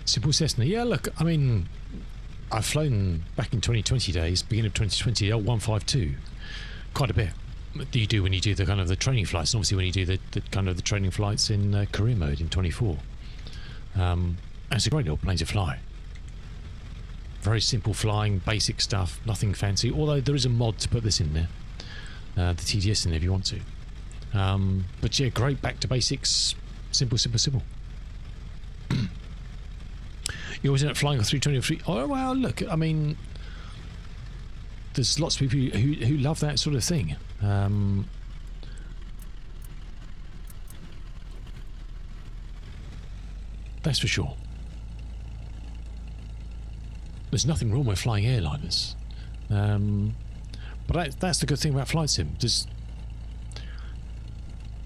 Simple Cessna. Yeah, look, I mean, I've flown back in 2020 days, beginning of 2020, L152, quite a bit. You do when you do the kind of the training flights, and obviously when you do the kind of the training flights in career mode in 24. And it's a great little plane to fly. Very simple flying, basic stuff, nothing fancy. Although there is a mod to put this in there, the TDS in there if you want to. But yeah, great back to basics, simple. You always end up flying a 320 or 3. Oh well, look, I mean, there's lots of people who love that sort of thing. That's for sure. There's nothing wrong with flying airliners, but that's the good thing about flight sim.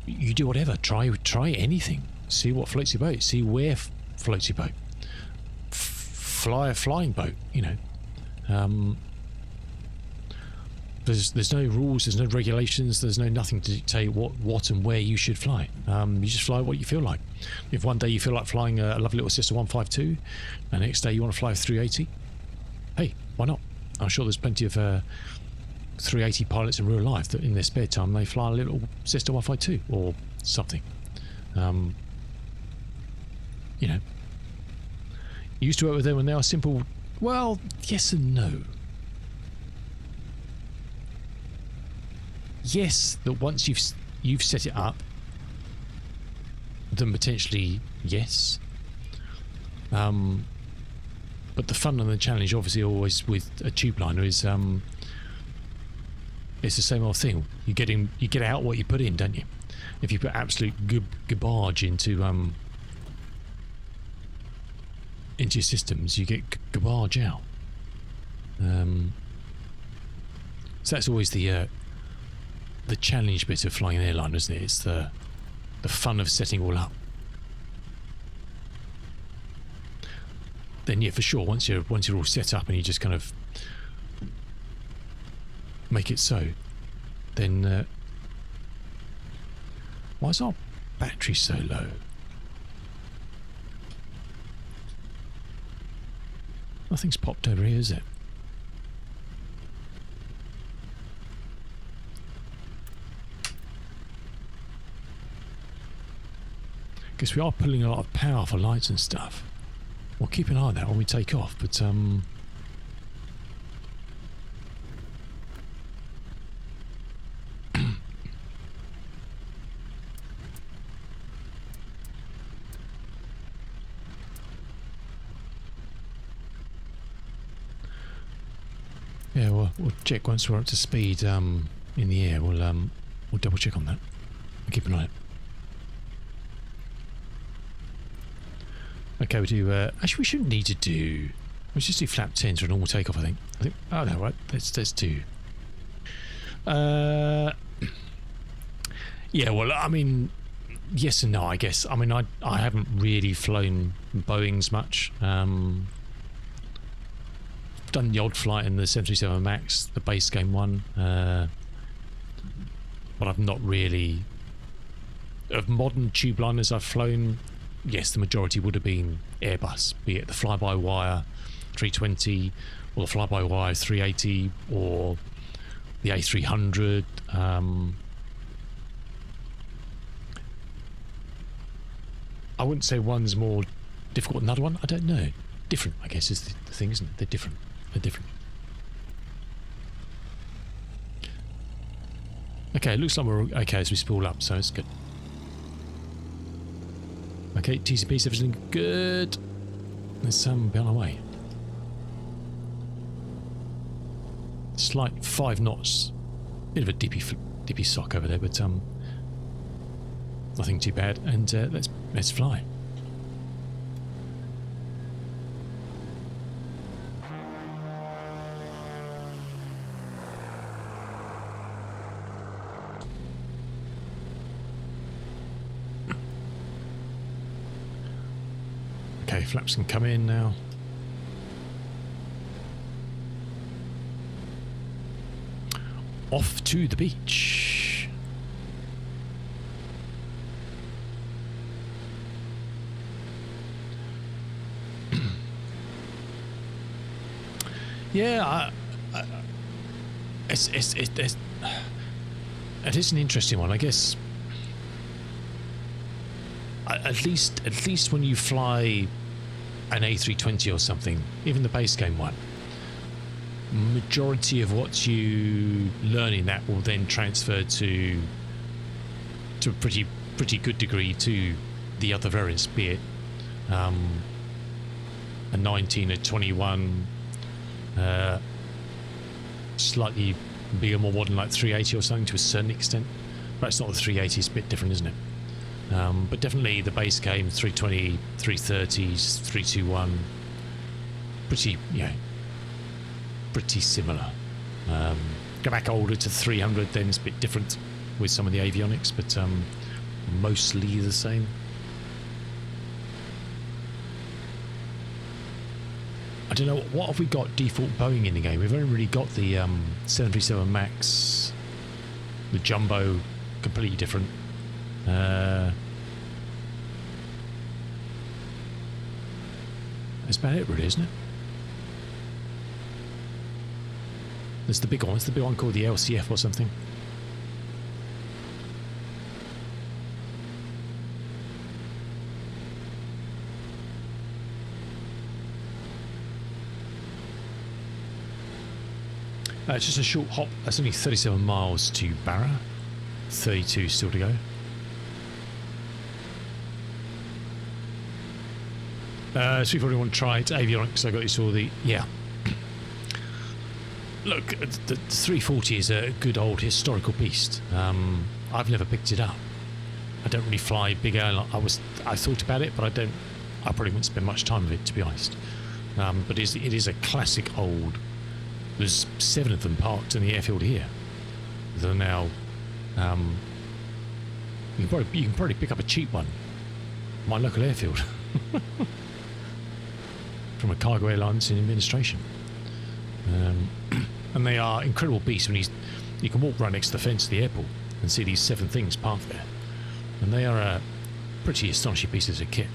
You do whatever, try anything, see what floats your boat, see where floats your boat. Fly a flying boat, you know. There's no rules, there's no regulations, there's nothing to dictate what and where you should fly. You just fly what you feel like. If one day you feel like flying a lovely little Sister 152, and the next day you want to fly a 380, hey, why not? I'm sure there's plenty of 380 pilots in real life that in their spare time they fly a little Sister 152 or something. You know. Used to work with them and they are simple. Well, yes and no. Yes, that once you've set it up, then potentially yes. But the fun and the challenge, obviously, always with a tube liner is it's the same old thing. You get out what you put in, don't you? If you put absolute garbage into your systems, you get garbage out. So that's always the challenge bit of flying an airliner, isn't it? It's the fun of setting all up. Then yeah, for sure, once you're all set up and you just kind of make it so, then why is our battery so low? Nothing's popped over here, is it? Guess we are pulling a lot of power for lights and stuff. We'll keep an eye on that when we take off, but yeah, we'll check once we're up to speed in the air. We'll double check on that. We'll keep an eye on it. Okay, we do. Actually, we shouldn't need to do. Let's just do flap 10 for a normal takeoff. I think. Oh no, right. Let's do. Yeah. Well, I mean, yes and no, I guess. I mean, I haven't really flown Boeings much. Done the odd flight in the 737 Max, the base game one, but I've not really. Of modern tube liners I've flown, yes, the majority would have been Airbus, be it the fly-by-wire 320 or the fly-by-wire 380 or the A300. I wouldn't say one's more difficult than another one. I don't know. Different, I guess, is the thing, isn't it? They're different. They're different. Okay, it looks like we're okay as we spool up, so it's good. Okay, TCP's everything good. There's some be on our way. Slight 5 knots. Bit of a dippy sock over there, but nothing too bad. And let's fly. Okay, flaps can come in now. Off to the beach. Yeah, it is an interesting one, I guess. At least when you fly an A320 or something, even the base game one, majority of what you learn in that will then transfer to a pretty good degree to the other variants, be it a 19, a 21, slightly bigger, more modern, like 380 or something to a certain extent. But it's not the 380, it's a bit different, isn't it? But definitely the base game 320, 330s, 321, pretty similar. Go back older to 300, then it's a bit different with some of the avionics, but mostly the same. I don't know, what have we got default Boeing in the game? We've only really got the 737 Max, the Jumbo, completely different. That's about it, really, isn't it? There's the big one. It's the big one called the LCF or something. It's just a short hop. That's only 37 miles to Barra. 32 still to go. So you probably want to try it. Avionics, I got you saw the... Yeah. Look, the 340 is a good old historical beast. I've never picked it up. I don't really fly big airline. I thought about it, but I probably wouldn't spend much time with it, to be honest. But it is a classic old... There's 7 of them parked in the airfield here. That are now... you can probably pick up a cheap one. My local airfield. From a cargo airline that's in administration. And they are incredible beasts. When you can walk right next to the fence of the airport and see these 7 things parked there. And they are pretty astonishing pieces of kit.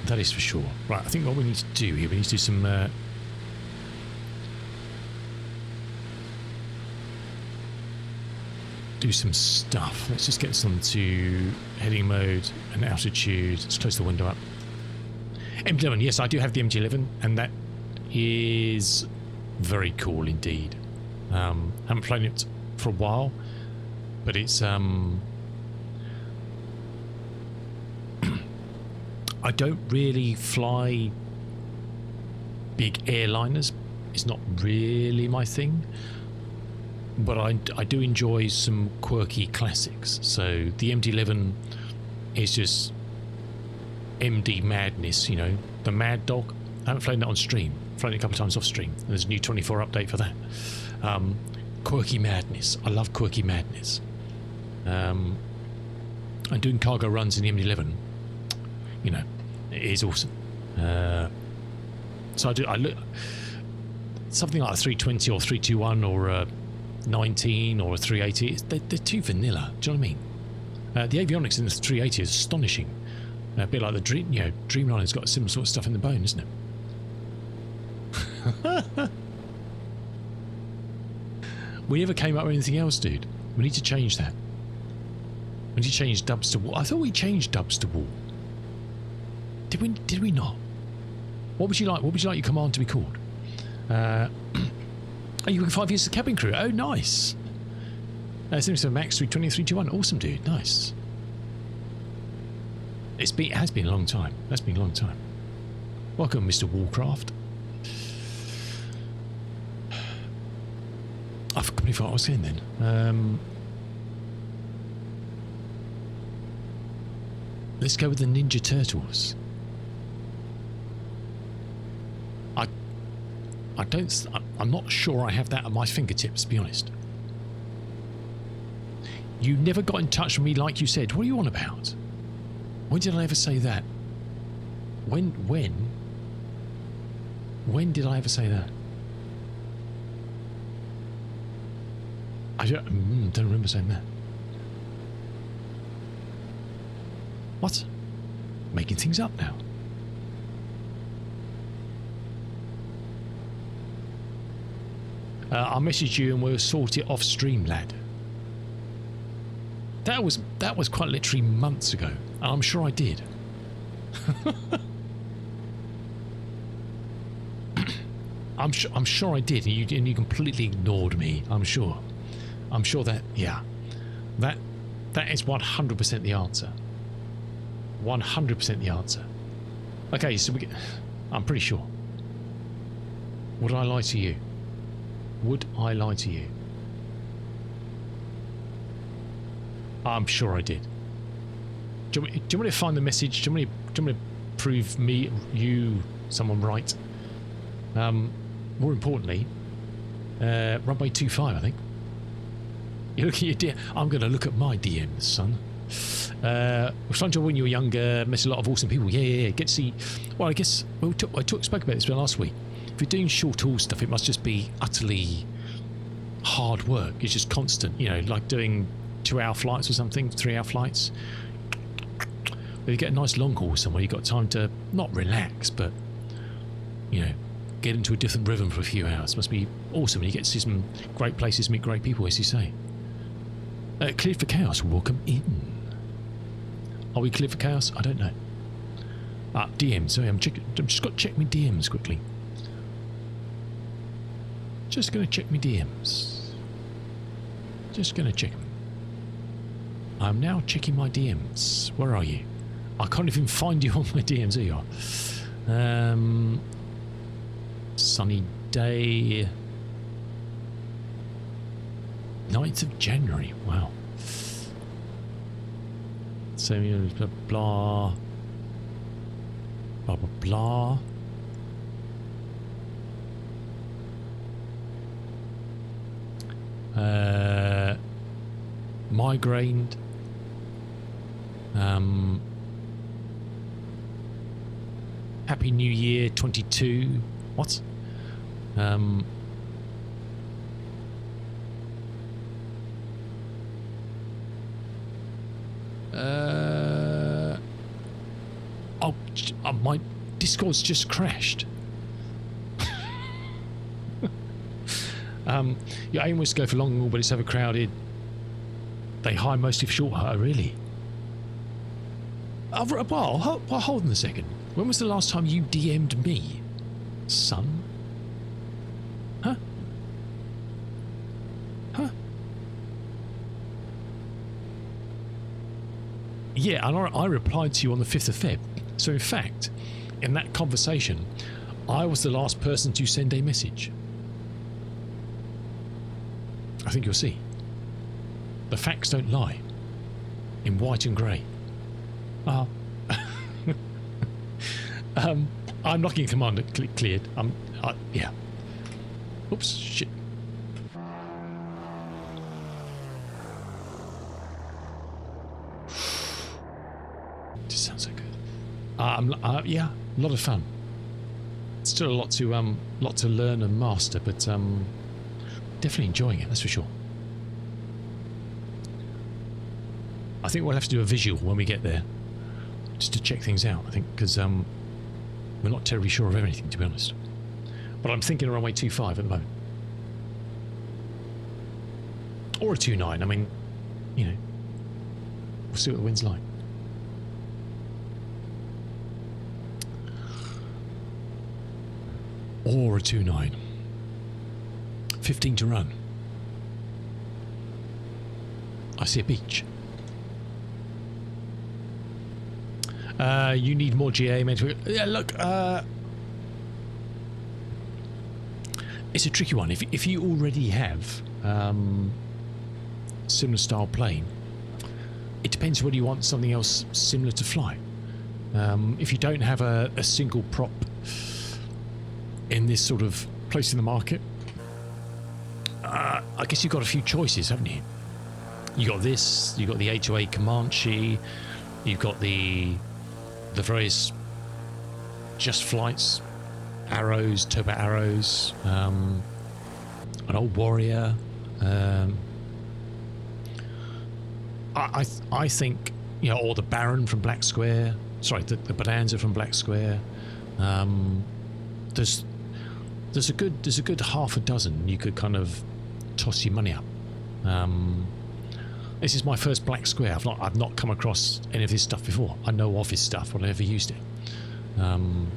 That is for sure. Right, I think what we need to do here, we need to do some... do some stuff. Let's just get some to heading mode and altitude. Let's close the window up. MT-11, yes, I do have the MT-11, and that is very cool indeed. Haven't flown it for a while, but it's I don't really fly big airliners. It's not really my thing. But I do enjoy some quirky classics. So the MD-11 is just MD madness, you know. The Mad Dog, I haven't flown that on stream. flown it a couple of times off stream. And there's a new 24 update for that. Quirky madness. I love quirky madness. And doing cargo runs in the M11, you know, it is awesome. So I look something like a 320 or 321 or a 19 or a 380. They're too vanilla. Do you know what I mean? The avionics in the 380 is astonishing. A bit like the Dreamliner's got a similar sort of stuff in the bone, isn't it? We never came up with anything else, dude. We need to change that. We need to change dubs to wall. I thought we changed dubs to wall. Did we not? What would you like? What would you like your command to be called? Are you 5 years as a cabin crew? Oh, nice. Seems to Max 32321. Awesome, dude. Nice. It has been a long time. That's been a long time. Welcome, Mr. Warcraft. I completely forgot what I was saying then. Let's go with the Ninja Turtles. I'm not sure I have that at my fingertips, to be honest. You never got in touch with me like you said. What are you on about? When did I ever say that? When did I ever say that? I don't remember saying that. What? Making things up now. I'll message you and we'll sort it off stream, lad. That was quite literally months ago, and I'm sure I did. I'm sure I did, and you completely ignored me. I'm sure that that is 100% the answer. 100% the answer. Okay, so I'm pretty sure. Would I lie to you? Would I lie to you? I'm sure I did. Do you want me to find the message? Do you want me to prove you, someone right? More importantly, runway 25, I think. You look at your DM. I'm going to look at my DMs, son. I was trying to when you were younger, met a lot of awesome people. Yeah. Get to see. Well, I guess I spoke about this last week. If you're doing short haul stuff, it must just be utterly hard work. It's just constant, you know, like doing 2-hour flights or something, 3-hour flights. If you get a nice long haul somewhere, you've got time to not relax, but, you know, get into a different rhythm for a few hours. It must be awesome. And you get to see some great places, meet great people, as you say. Cleared for chaos. Welcome in. Are we cleared for chaos? I don't know. DMs. Sorry, I'm just got to check my DMs quickly. Just going to check my DMs. Just going to check them. I'm now checking my DMs. Where are you? I can't even find you on my DMs. There you are. Sunny day. 9th of January. Wow. So, blah, blah. Blah, blah, blah. Migrained. Happy New Year 22. What? My Discord's just crashed. Your aim was to go for long haul, but it's overcrowded. They hire mostly for short haul. Really? Well, hold on a second. When was the last time you DM'd me, son? Huh? Yeah, and I replied to you on the 5th of Feb. So in fact, in that conversation, I was the last person to send a message. I think you'll see. The facts don't lie. In white and grey. I'm locking commander cleared. Yeah. Oops, shit. This sounds so good. Yeah, a lot of fun. Still a lot to learn and master, but definitely enjoying it. That's for sure. I think we'll have to do a visual when we get there, just to check things out. I think because we're not terribly sure of everything, to be honest. But I'm thinking a runway 25 at the moment, or a 29. I mean, you know, we'll see what the wind's like. Or a 29. 15 to run. I see a beach. You need more GA, mate. Yeah, look, it's a tricky one. If you already have similar style plane, it depends whether you want something else similar to fly. If you don't have a single prop in this sort of place in the market, I guess you've got a few choices, haven't you? You got this, you got the A2A Comanche, you've got the various just flights, arrows, turbo arrows, an old Warrior. I think, you know, or the Baron from Black Square. Sorry, the Bonanza from Black Square. There's a good half a dozen you could kind of toss your money up. This is my first Black Square. I've not come across any of this stuff before. I know of his stuff, but I never used it. And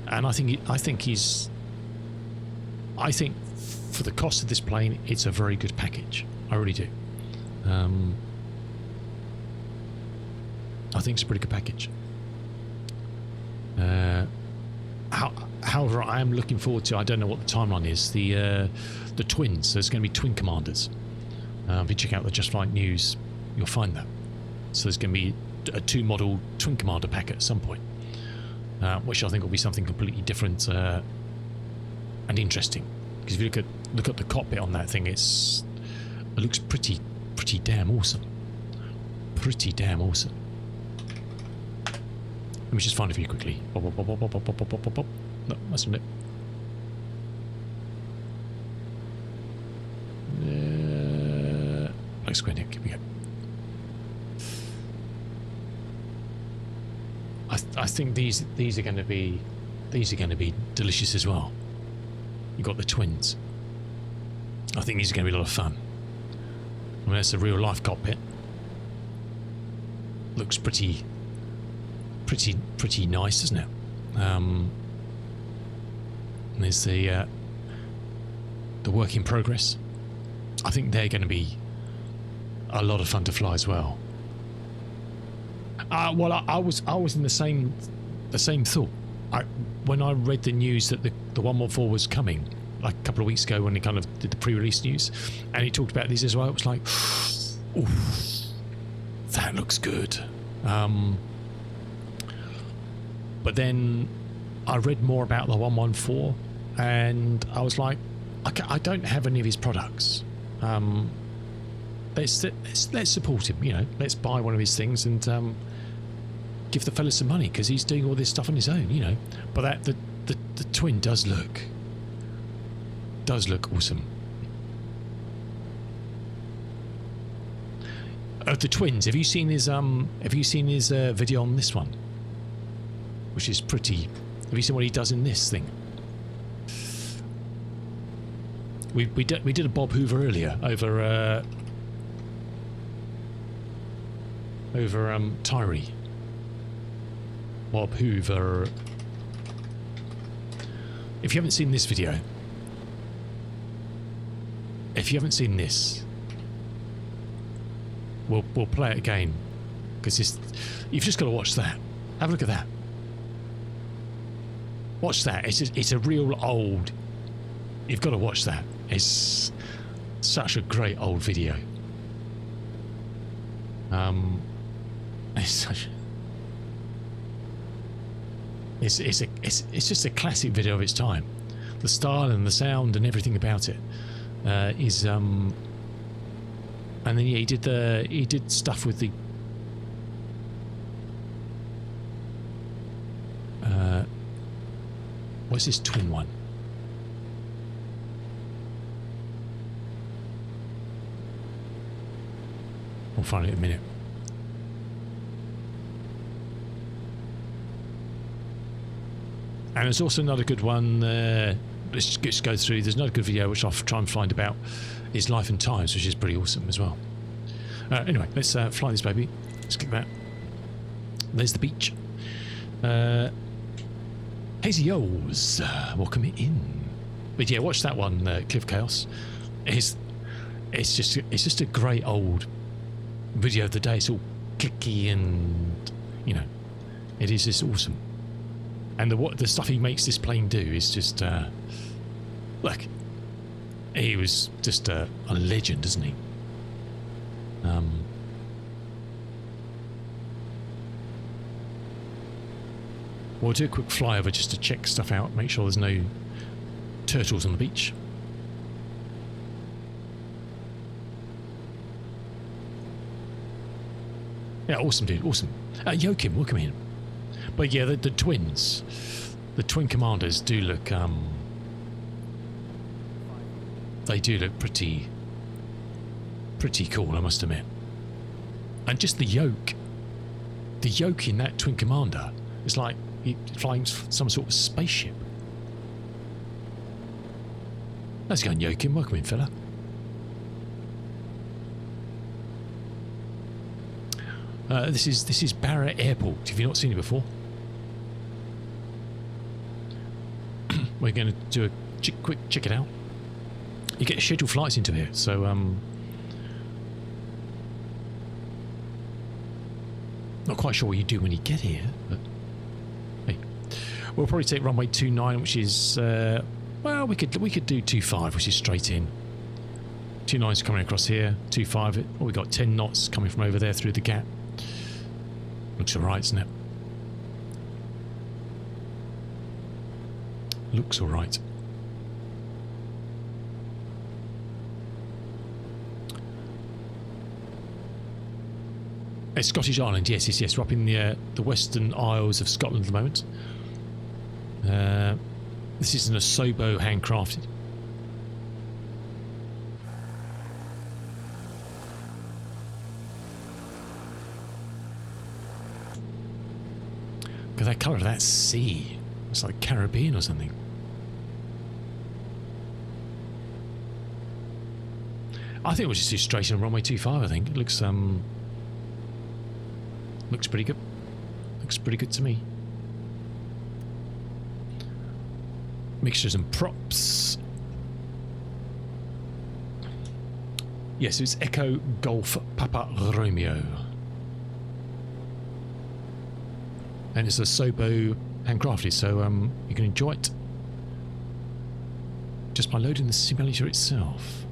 I think for the cost of this plane, it's a very good package. I really do. I think it's a pretty good package. However, I am looking forward to, I don't know what the timeline is, the twins. There's going to be twin commanders. If you check out the Just Flight News, you'll find that. So there's going to be a 2-model twin commander pack at some point, which I think will be something completely different and interesting. Because if you look at the cockpit on that thing, it looks pretty damn awesome. Pretty damn awesome. Let me just find it for you quickly. Pop, pop, pop, pop, pop, pop, pop, pop, pop. No, that's not it. Black Square Nick, here we go. I think these are going to be delicious as well. You've got the twins. I think these are going to be a lot of fun. I mean, that's a real life cockpit. Looks pretty nice, doesn't it? And there's the work in progress. I think they're going to be a lot of fun to fly as well. Well, I was in the same thought. When I read the news that the 114 was coming, like a couple of weeks ago, when they kind of did the pre-release news, and he talked about these as well, it was like, ooh, that looks good. But then I read more about the 114, and I was like, I don't have any of his products. Let's support him. You know, let's buy one of his things and give the fella some money, because he's doing all this stuff on his own. You know, but the twin does look awesome. Of the twins, have you seen his video on this one? Which is pretty. Have you seen what he does in this thing? We did a Bob Hoover earlier over Tyree. Bob Hoover. If you haven't seen this video, if you haven't seen this, we'll play it again, because you've just got to watch that. Have a look at that. Watch that. It's a real old. You've got to watch that. It's such a great old video. It's just a classic video of its time. the style and the sound and everything about it is and then yeah, he did stuff with the what's this twin one? We'll find it in a minute. And there's also another good one. Let's just go through. There's another good video which I'll try and find about his life and times, which is pretty awesome as well. Anyway, let's fly this baby. Let's click that. There's the beach. Hazy O's, welcome in. But yeah, watch that one, Cliff Chaos. It's just a great old video of the day. It's all clicky and you know, it is just awesome. And the stuff he makes this plane do is just look, he was just a legend, isn't he? We'll do a quick flyover just to check stuff out, make sure there's no turtles on the beach. Yeah, awesome, dude, awesome. Joachim, welcome in. But yeah, the twins, the twin commanders do look, they do look pretty cool, I must admit. And just the yoke in that twin commander, it's like he's flying some sort of spaceship. How's it going, Joachim? Welcome in, fella. This is Barra Airport. Have you not seen it before? We're going to do a quick check it out. You get scheduled flights into here, so not quite sure what you do when you get here, but hey, we'll probably take runway 29, which is well, we could do 25, which is straight in. 29's coming across here. 25. Oh, we got 10 knots coming from over there through the gap. Looks alright, isn't it? Looks alright. Scottish Island, yes. We're up in the Western Isles of Scotland at the moment. This is an Asobo handcrafted. Look at that colour of that sea. It's like Caribbean or something. I think we'll just do straight in runway 25, I think. It looks looks pretty good. Looks pretty good to me. Mixtures and props. Yes, it's Echo Golf Papa Romeo. And it's a Asobo handcrafted, so you can enjoy it just by loading the simulator itself.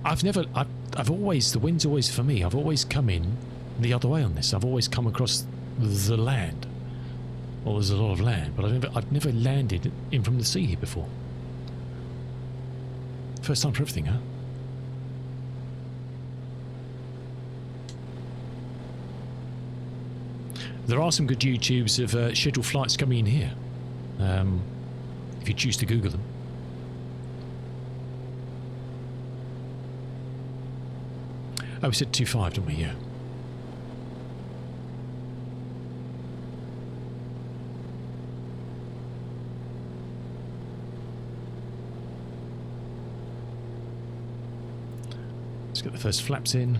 I've always, the wind's always for me, I've always come in the other way on this. I've always come across the land. Well, there's a lot of land, but I've never landed in from the sea here before. First time for everything, huh? There are some good YouTubes of scheduled flights coming in here, if you choose to Google them. Oh, we said 25, didn't we? Yeah. Let's get the first flaps in.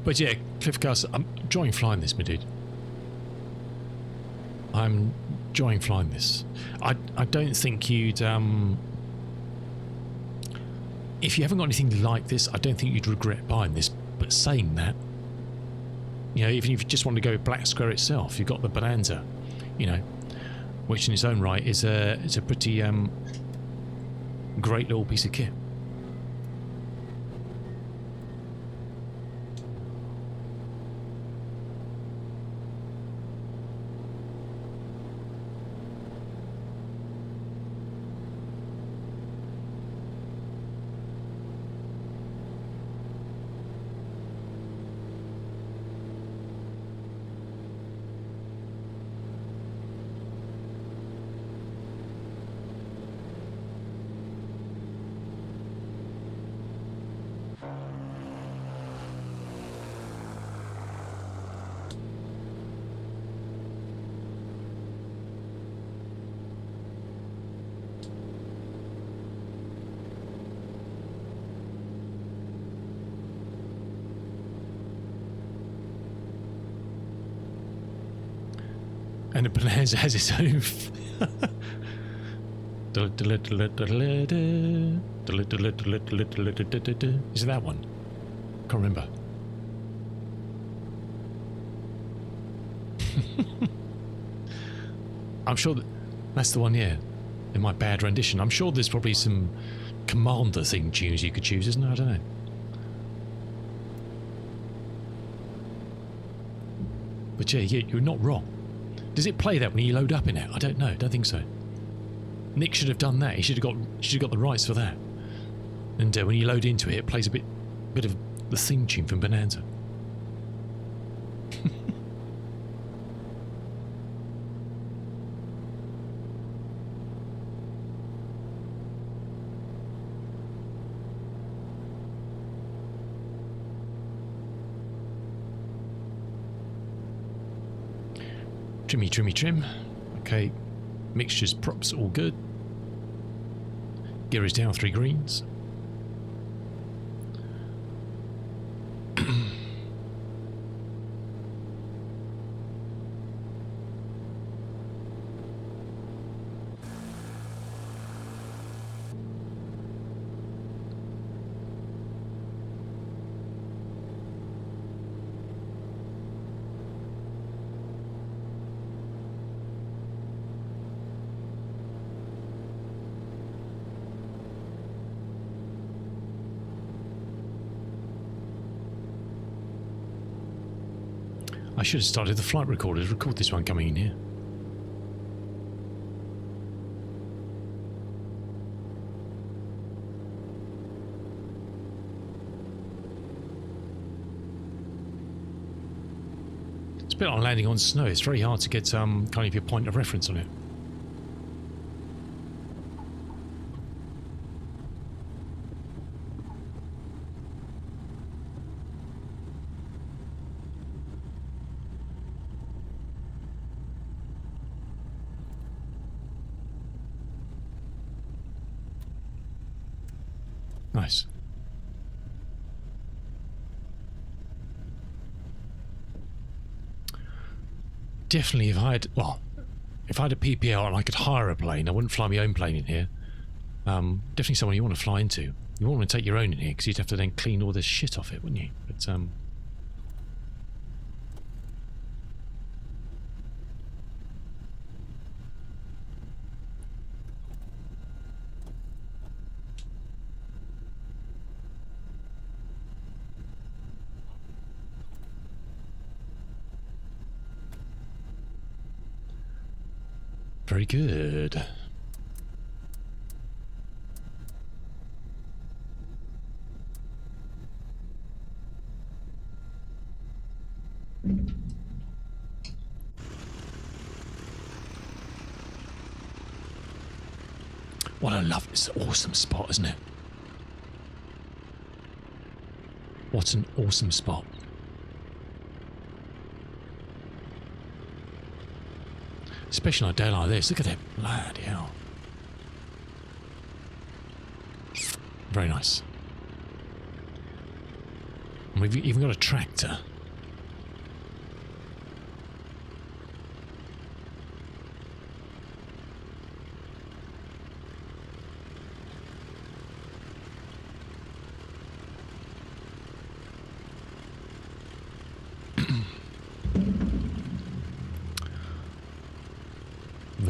But yeah, Cliff Gus, I'm enjoying flying this, my dude. I'm enjoying flying this. I don't think you'd if you haven't got anything like this, I don't think you'd regret buying this. But saying that, you know, even if you just want to go Black Square itself, you've got the Bonanza, you know, which in its own right is it's a pretty great little piece of kit. And the Bonanza has its own. Is it that one? Can't remember. I'm sure that's the one, yeah. In my bad rendition. I'm sure there's probably some Commander theme tunes you could choose, isn't there? I don't know. But yeah, you're not wrong. Does it play that when you load up in it? I don't know. Don't think so. Nick should have done that. He should have got the rights for that. And when you load into it, it plays a bit of the theme tune from Bonanza. Trim. Okay, mixtures, props, all good. Gear is down, 3 greens. I should have started the flight recorder to record this one coming in here. It's a bit like landing on snow. It's very hard to get kind of your point of reference on it. Nice. Definitely, if I had a PPL and I could hire a plane, I wouldn't fly my own plane in here. Definitely someone you want to fly into. You wouldn't want to take your own in here because you'd have to then clean all this shit off it, wouldn't you? But very good. What a love, it's an awesome spot, isn't it? What an awesome spot. Especially on a day like this. Look at that. Bloody hell. Very nice. And we've even got a tractor.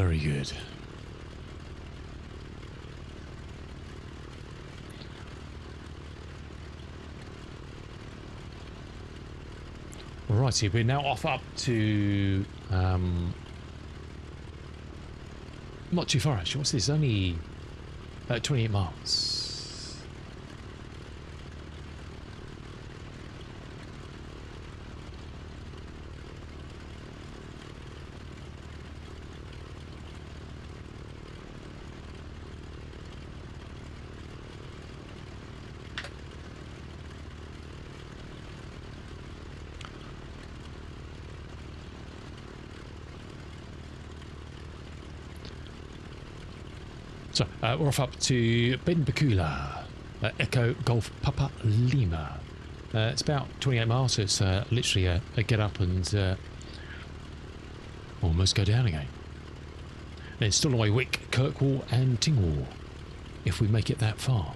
Very good. Righty, we're now off up to not too far actually. What's this? Only 28 miles. So we're off up to Ben Bakula, Echo Golf Papa Lima. It's about 28 miles, so it's literally a get up and almost go down again. Then Stillaway, Wick, Kirkwall and Tingwall, if we make it that far.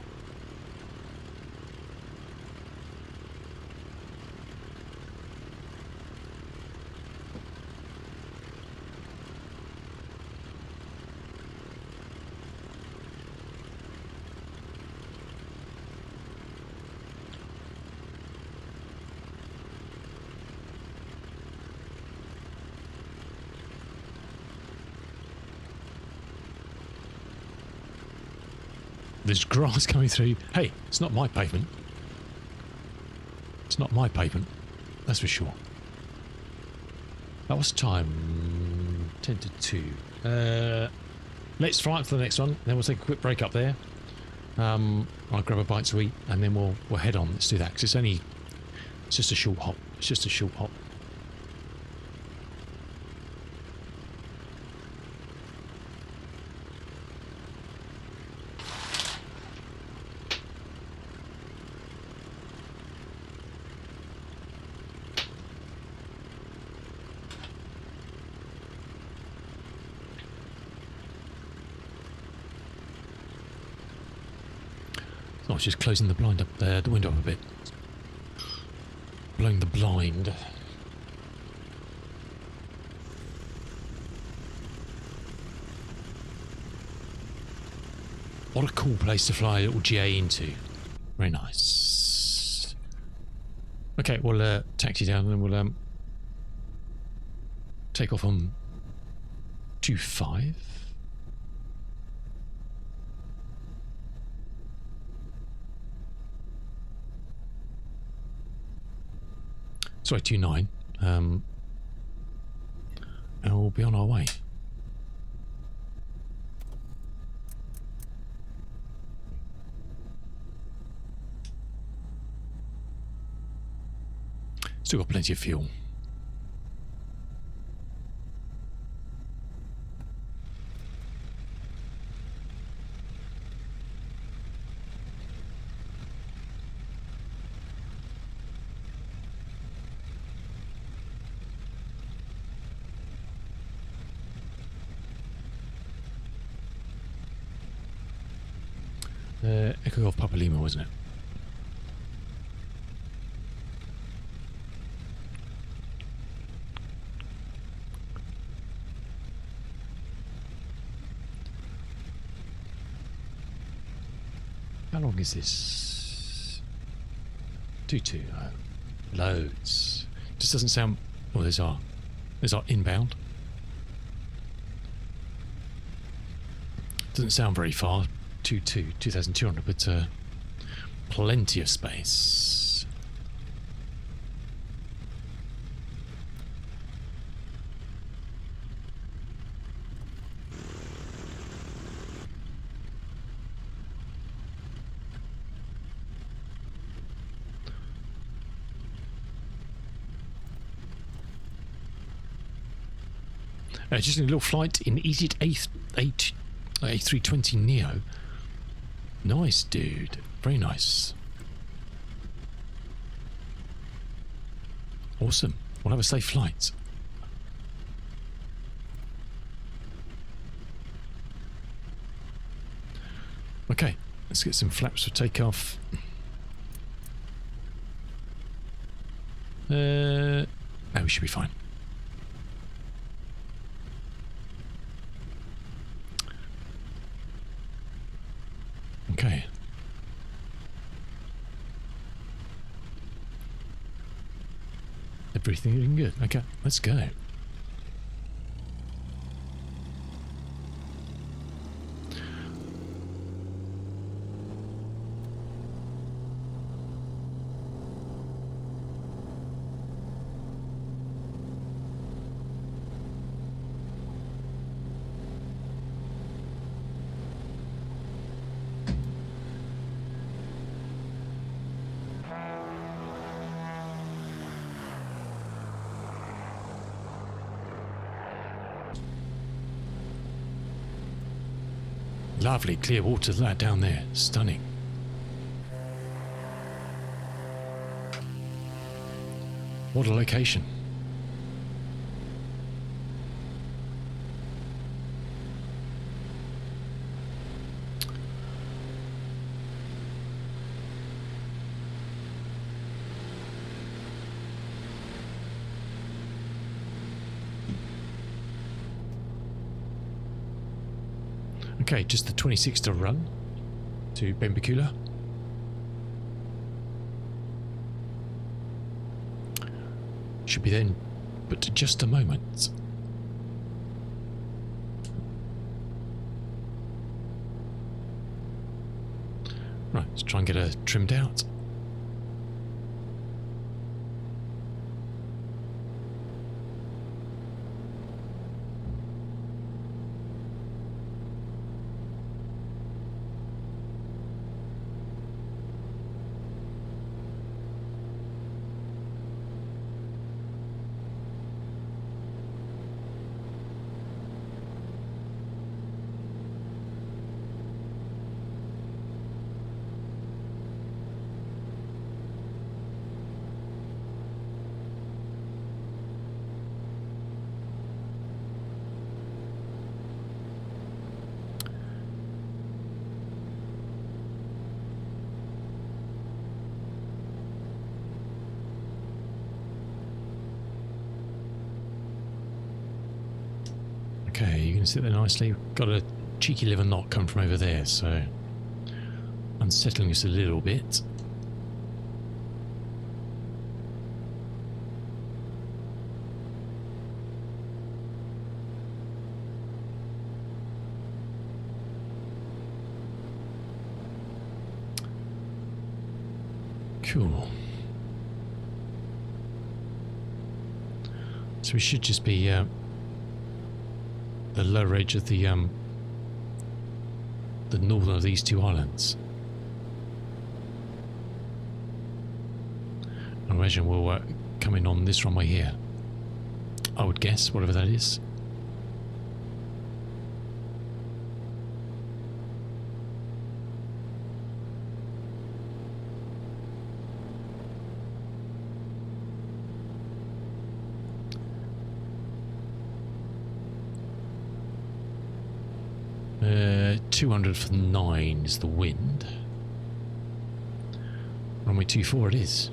There's grass coming through. Hey, it's not my pavement. It's not my pavement. That's for sure. What's the time? 10 to 2. Let's fly up to the next one. Then we'll take a quick break up there. I'll grab a bite to eat and then we'll head on. Let's do that because it's just a short hop. It's just a short hop. I was just closing the blind up there, the window up a bit. Blowing the blind. What a cool place to fly a little GA into. Very nice. Okay, we'll taxi down and then we'll take off on 25. Sorry, 29. And we'll be on our way. Still got plenty of fuel. Echo Golf Papa Lima, wasn't it? How long is this? 2-2. Loads. Just doesn't sound. Well, there's our inbound. Doesn't sound very far. 2,200, but plenty of space. Just a little flight in EasyJet A320 Neo. Nice, dude. Very nice. Awesome. We'll have a safe flight. Okay, let's get some flaps for takeoff. No, we should be fine. Everything good. Okay, let's go. Lovely clear water that down there. Stunning. What a location. Okay, just the 26 to run to Benbecula. Should be then, but to just a moment. Right, let's try and get her trimmed out. Okay, you can sit there nicely. Got a cheeky little knot coming from over there, so unsettling us a little bit. Cool. So we should just be the lower edge of the northern of these two islands. I imagine we'll come in on this runway here. I would guess, whatever that is. Uh, 200 for 9 is the wind. Runway 24 it is.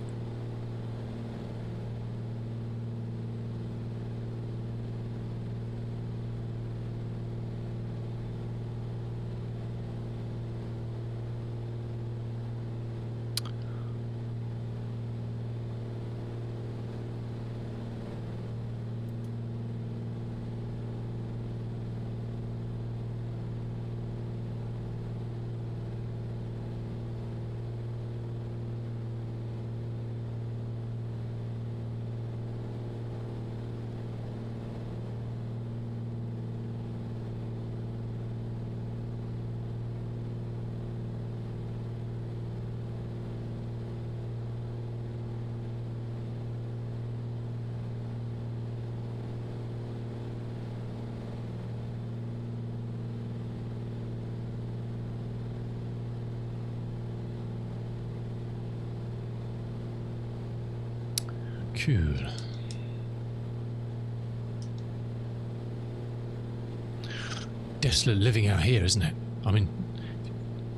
Cool. Desolate living out here, isn't it? I mean,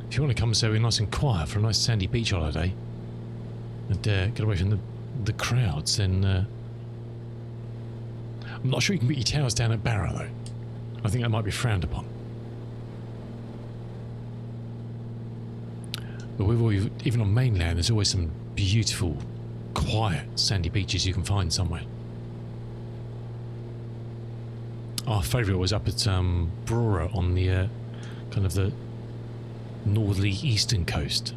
if you want to come somewhere nice and quiet for a nice sandy beach holiday and get away from the crowds, then I'm not sure you can put your towers down at Barra, though. I think that might be frowned upon. But even on mainland, there's always some beautiful quiet sandy beaches you can find somewhere. Our favourite was up at Brora on the kind of the northerly eastern coast.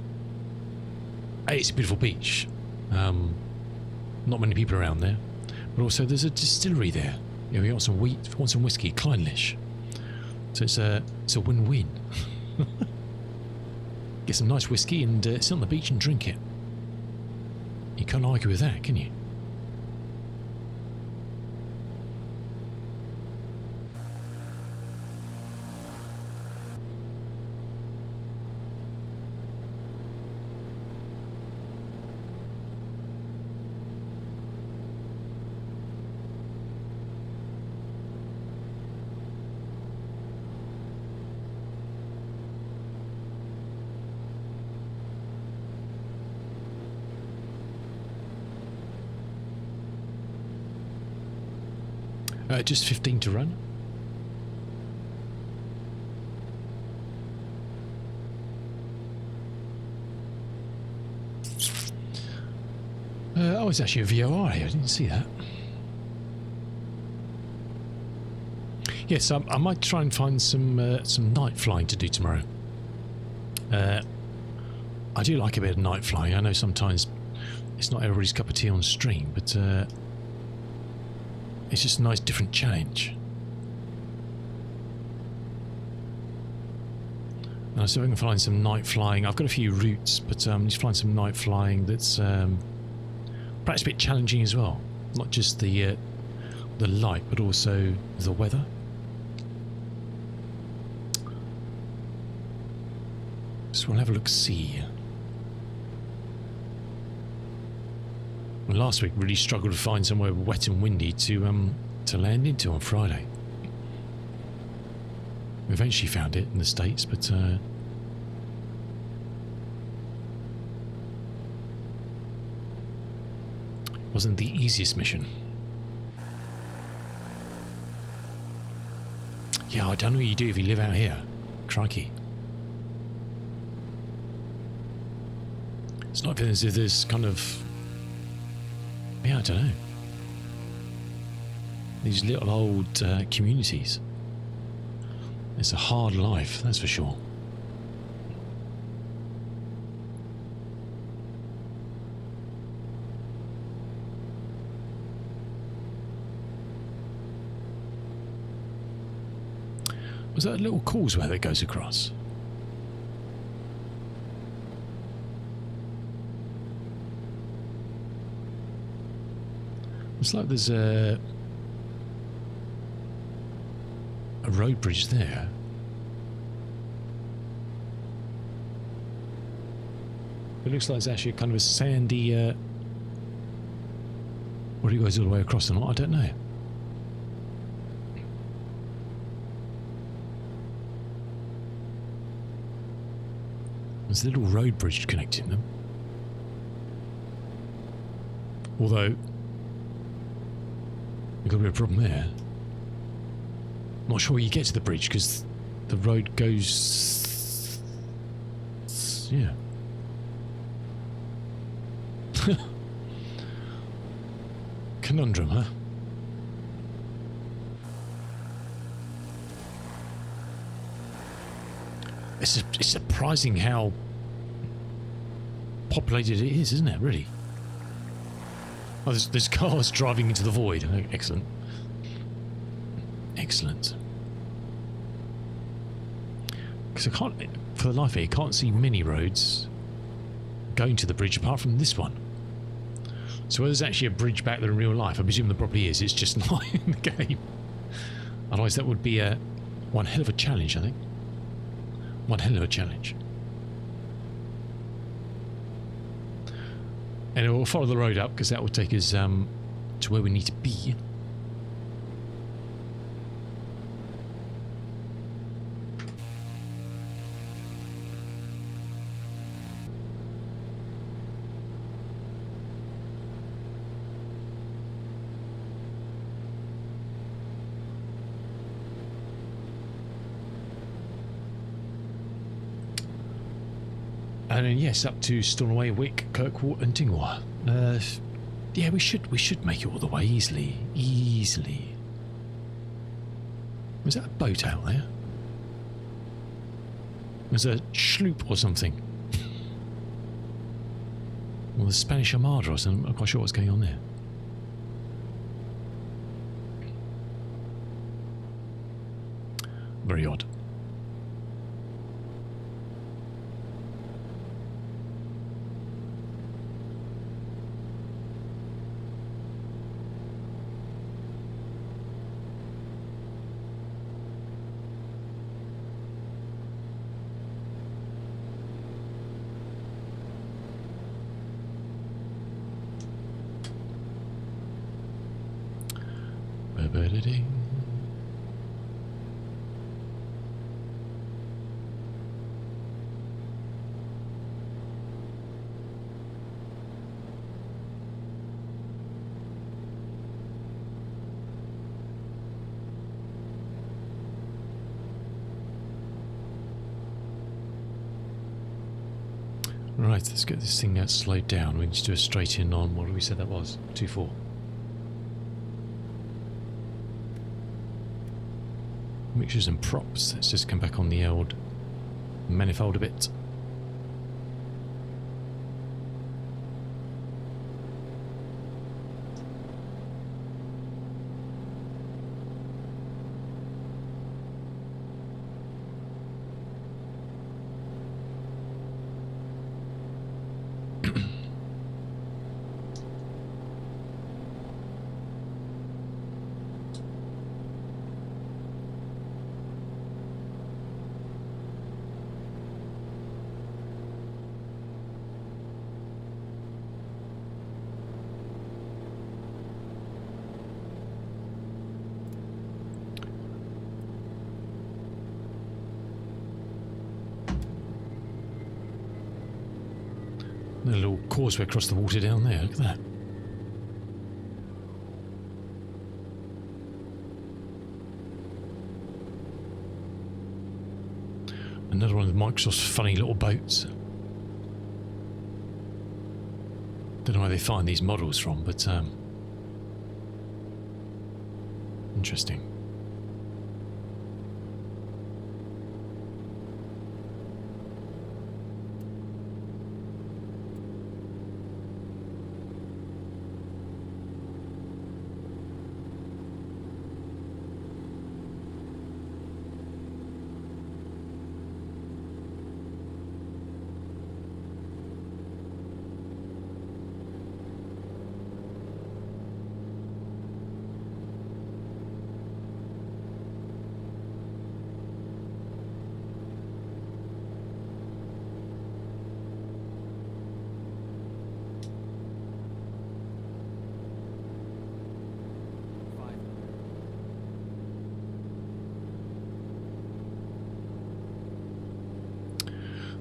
It's a beautiful beach. Not many people around there, but also there's a distillery there. You know, we want some wheat, want some whiskey, Kleinlich. So it's a win-win. Get some nice whiskey and sit on the beach and drink it. You can't argue with that, can you? Just 15 to run. Oh, it's actually a VOR here. I didn't see that. Yes, I might try and find some night flying to do tomorrow. I do like a bit of night flying. I know sometimes it's not everybody's cup of tea on stream, but it's just a nice different challenge. And I see if I can find some night flying. I've got a few routes, but just find some night flying that's perhaps a bit challenging as well. Not just the light, but also the weather. So we'll have a look. See. Well, last week really struggled to find somewhere wet and windy to land into on Friday. We eventually found it in the States, but wasn't the easiest mission. Yeah, I don't know what you do if you live out here. Crikey. It's not as if there's kind of... Yeah, I don't know. These little old communities. It's a hard life, that's for sure. Was that a little causeway that goes across? It's like there's a road bridge there. It looks like it's actually kind of a sandy... whether it goes all the way across or not, I don't know. There's a little road bridge connecting them. Although... You've got a bit of a problem there. Not sure you get to the bridge because the road goes... Yeah. Conundrum, huh? It's surprising how populated it is, isn't it, really? Oh, there's cars driving into the void. Oh, excellent. Excellent. Because I can't, for the life of it, I can't see many roads going to the bridge apart from this one. So whether there's actually a bridge back there in real life, I presume there probably is. It's just not in the game. Otherwise, that would be one hell of a challenge, I think. One hell of a challenge. And we'll follow the road up because that will take us to where we need to be. And then, yes, up to Stornoway, Wick, Kirkwall and Dingwall. Yeah, we should make it all the way easily. Easily. Was that a boat out there? Was a sloop or something? Or the Spanish Armada or something? I'm not quite sure what's going on there. Very odd. Ba-ba-da-ding. Right, let's get this thing slowed down. We need to do a straight in on, what did we say that was? 2-4. Mixtures and props. Let's just come back on the old manifold a bit. A little causeway across the water down there, look at that. Another one of Microsoft's funny little boats. Don't know where they find these models from, but interesting.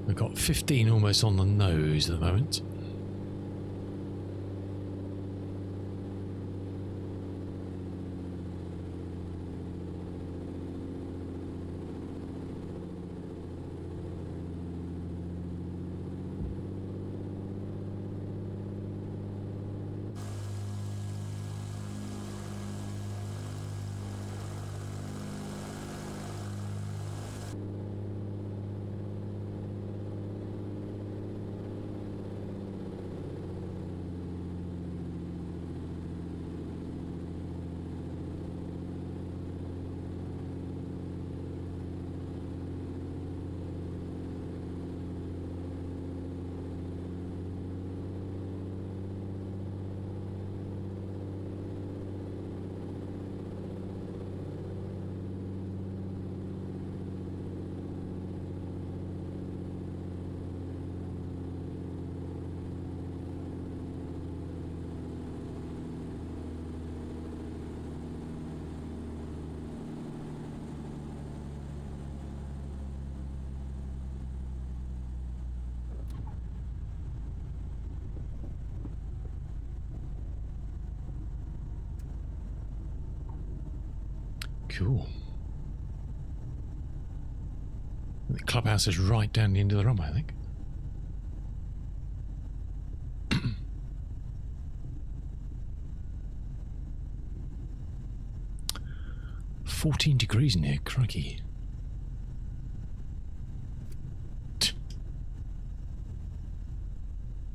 We've got 15 almost on the nose at the moment. Cool. The clubhouse is right down the end of the runway, I think. 14 degrees in here, crikey.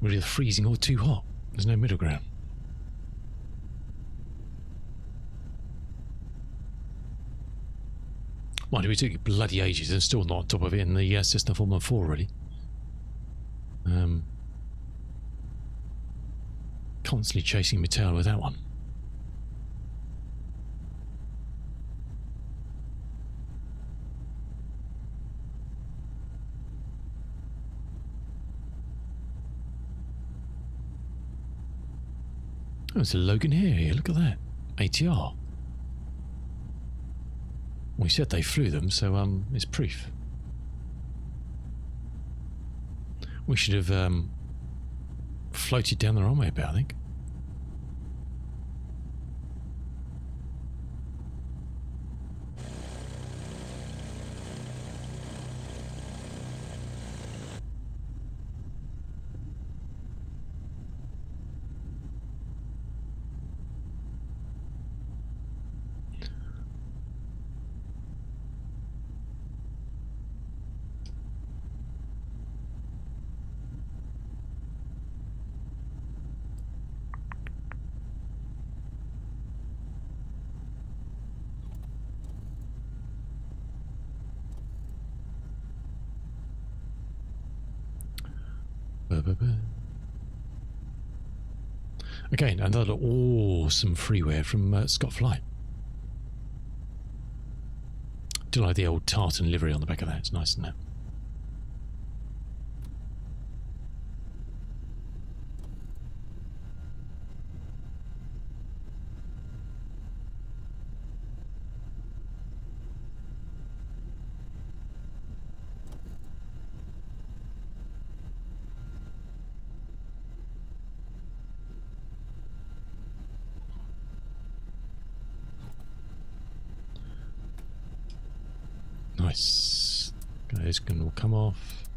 We're either freezing or too hot. There's no middle ground. Mind you, we took bloody ages and still not on top of it in the Cessna Formula 4 already. Constantly chasing my tail with that one. Oh, it's a Logan here. Look at that. ATR. We said they flew them, so it's proof. We should have floated down the runway a bit, I think. Again, another awesome freeware from Scott Flight. Do like the old tartan livery on the back of that. It's nice, isn't it? Nice. Guys can all come off.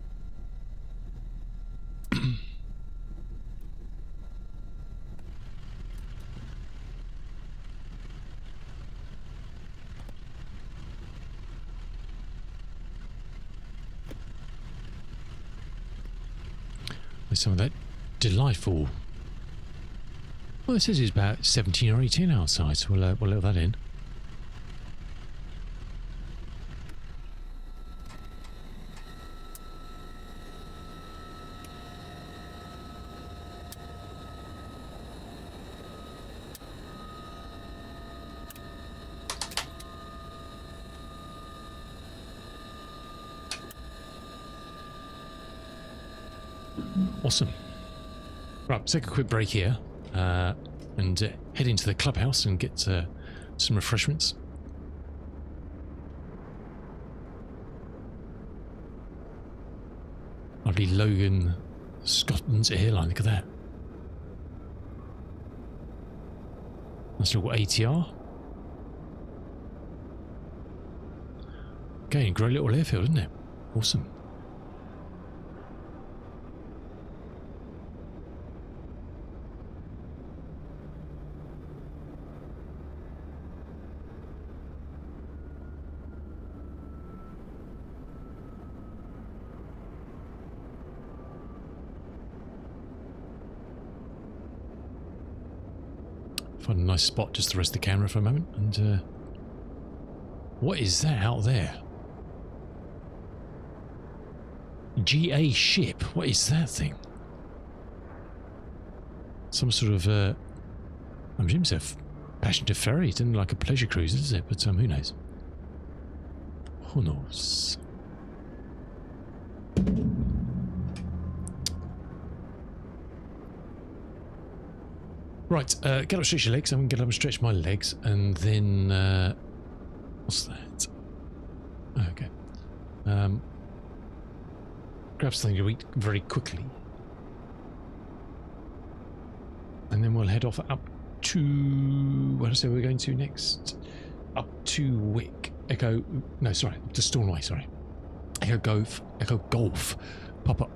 There's some of that delightful. Well, it says it's about 17 or 18 outside, so we'll let that in. Awesome. Right, take a quick break here and head into the clubhouse and get some refreshments. Lovely Logan Scotland's airline, look at that. Nice little ATR. Okay, great little airfield, isn't it? Awesome. Find a nice spot just to rest the camera for a moment. And what is that out there? GA ship? What is that thing? Some sort of I'm assuming it's a passenger ferry. It didn't like a pleasure cruise, is it? But who knows? Who knows? Right, get up, stretch your legs. I'm going to get up and stretch my legs, and then what's that? Okay. Grab something to eat very quickly, and then we'll head off up to where I say we're going to next. Up to Wick. Echo. No, sorry, to Stornoway. Sorry. Echo Golf. Papa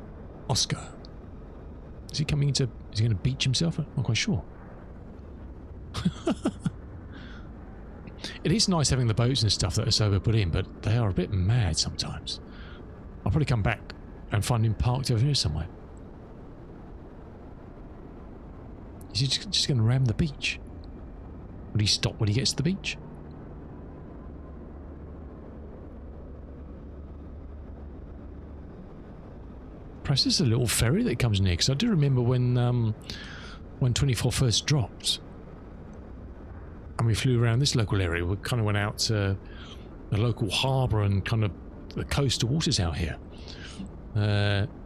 Oscar. Is he coming into? Is he going to beach himself? I'm not quite sure. It is nice having the boats and stuff that are so put in, but they are a bit mad sometimes. I'll probably come back and find him parked over here somewhere. Is he just going to ram the beach? Will he stop when he gets to the beach? Perhaps there's a little ferry that comes near, because I do remember when 24 first dropped and we flew around this local area, we kind of went out to the local harbour and kind of the coastal waters out here,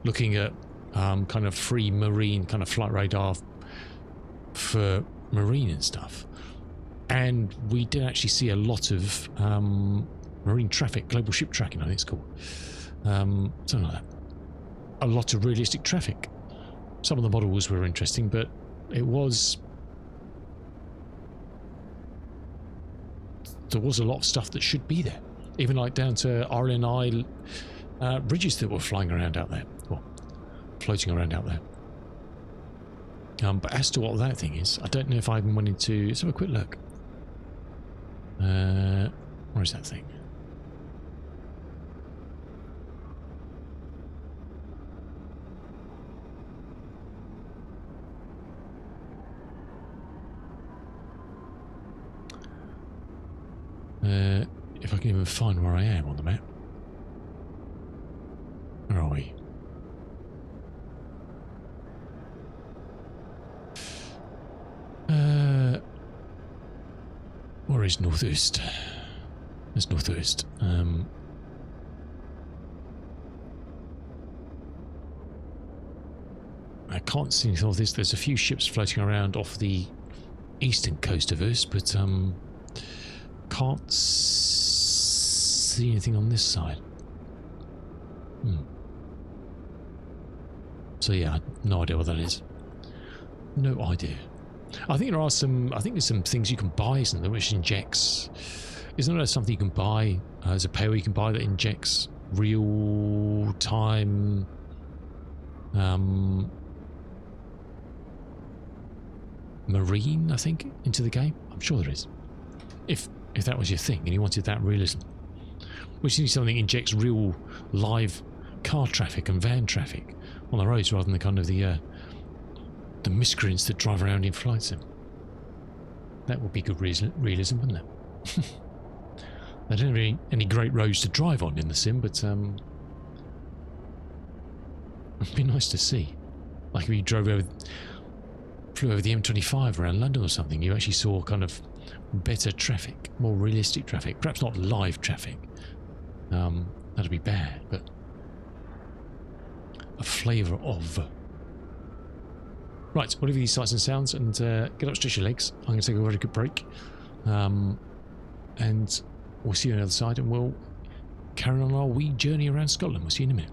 looking at kind of free marine kind of flight radar for marine and stuff. And we did actually see a lot of marine traffic, global ship tracking I think it's called, something like that. A lot of realistic traffic. Some of the models were interesting, but there was a lot of stuff that should be there, even like down to RLNI bridges that were flying around out there, or floating around out there. But as to what that thing is, I don't know if I even wanted to. Let's have a quick look. Where is that thing? If I can even find where I am on the map. Where are we? Where is northeast? There's northeast. I can't see northeast. There's a few ships floating around off the eastern coast of Earth, but can't see anything on this side. So yeah, no idea what that is. No idea. I think there are some. I think there's some things you can buy, isn't there, which injects. Isn't there something you can buy as a pair you can buy that injects real time? Marine, I think, into the game. I'm sure there is. If that was your thing and you wanted that realism, which is something that injects real live car traffic and van traffic on the roads rather than the kind of the miscreants that drive around in flight sim. That would be good realism, wouldn't it? They don't have any great roads to drive on in the sim, but it'd be nice to see. Like if you flew over the M25 around London or something, you actually saw kind of better traffic, more realistic traffic. Perhaps not live traffic. That'd be bad, but a flavour of. Right, we'll leave these sights and sounds and get up, stretch your legs. I'm going to take a very good break. And we'll see you on the other side and we'll carry on our wee journey around Scotland. We'll see you in a minute.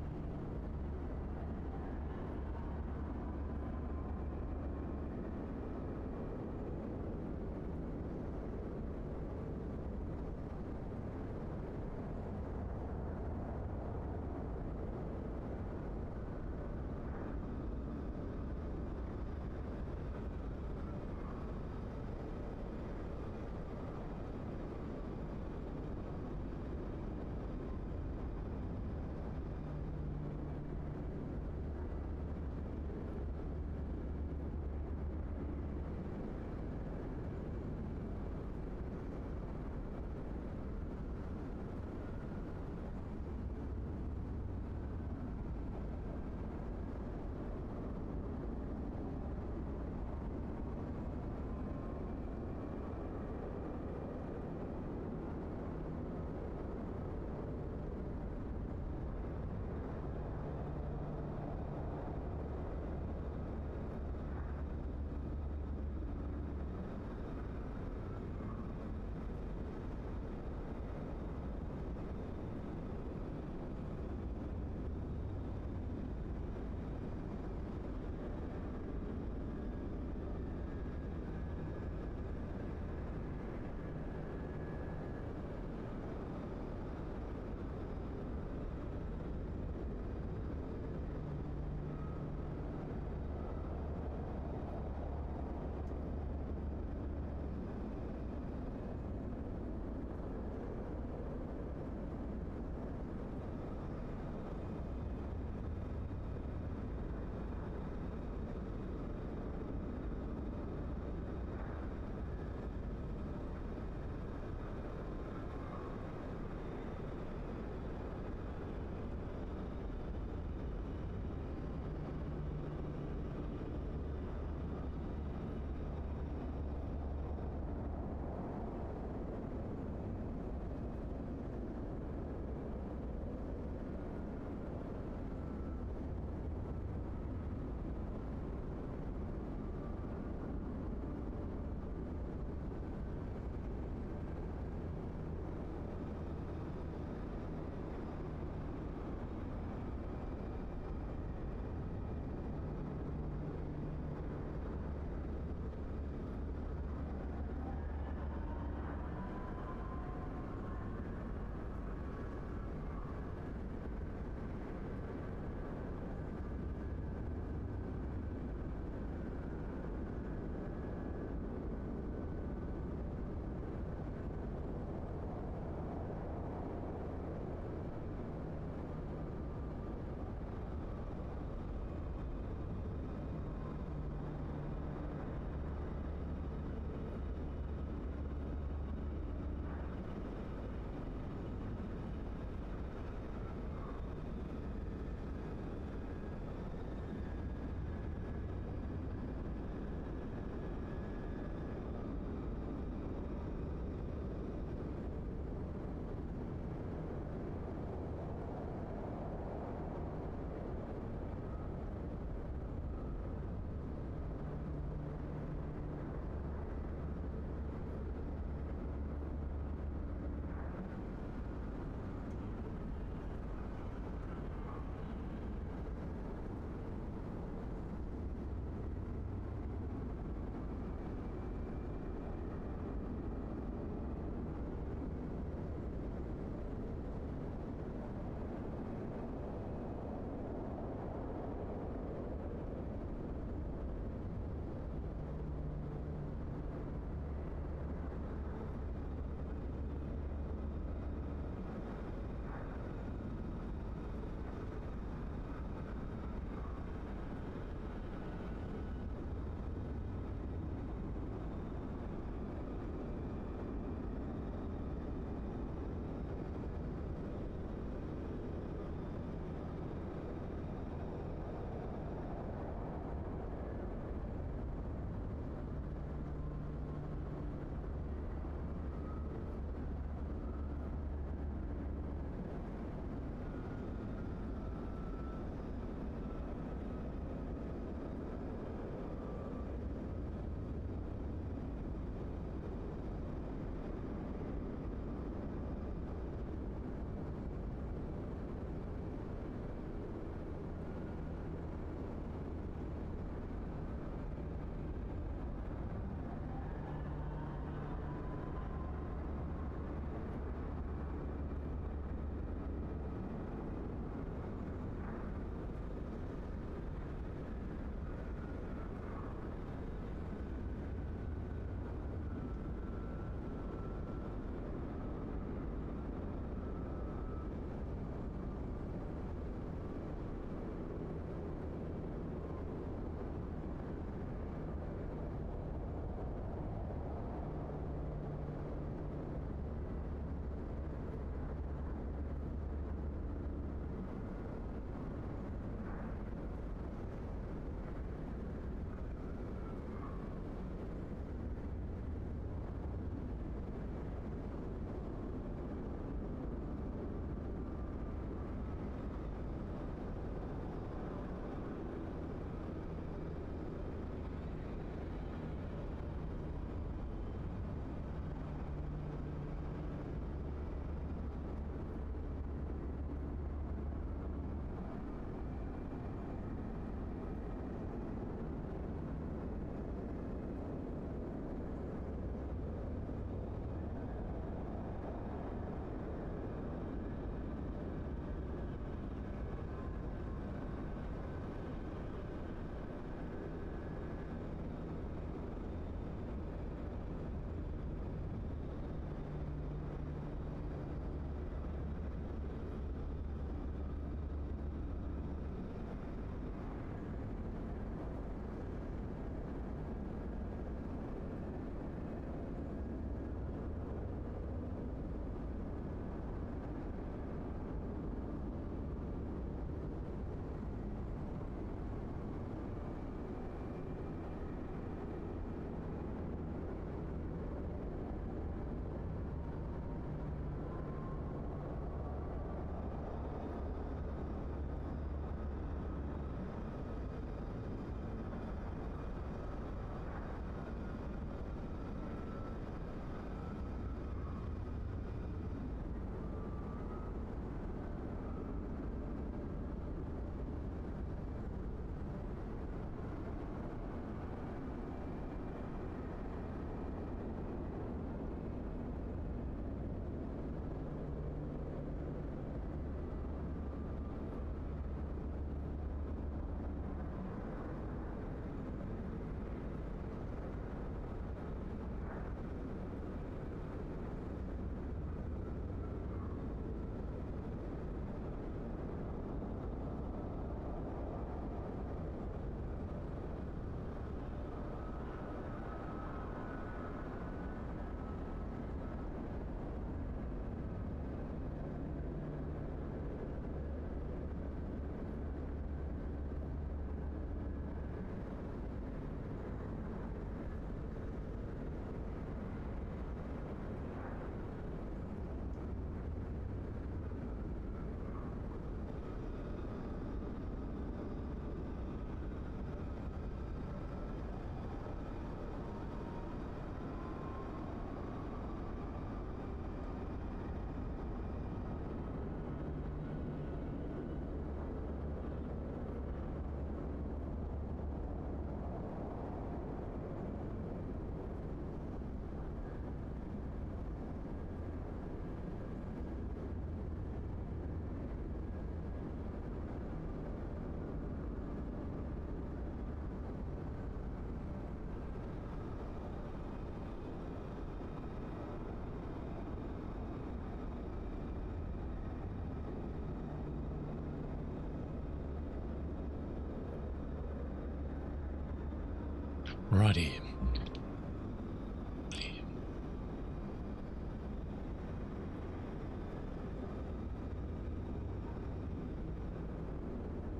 Righty.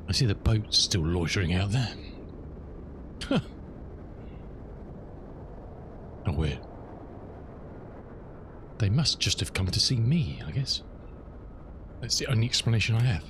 I see the boats still loitering out there. Huh. Oh, weird. They must just have come to see me, I guess. That's the only explanation I have.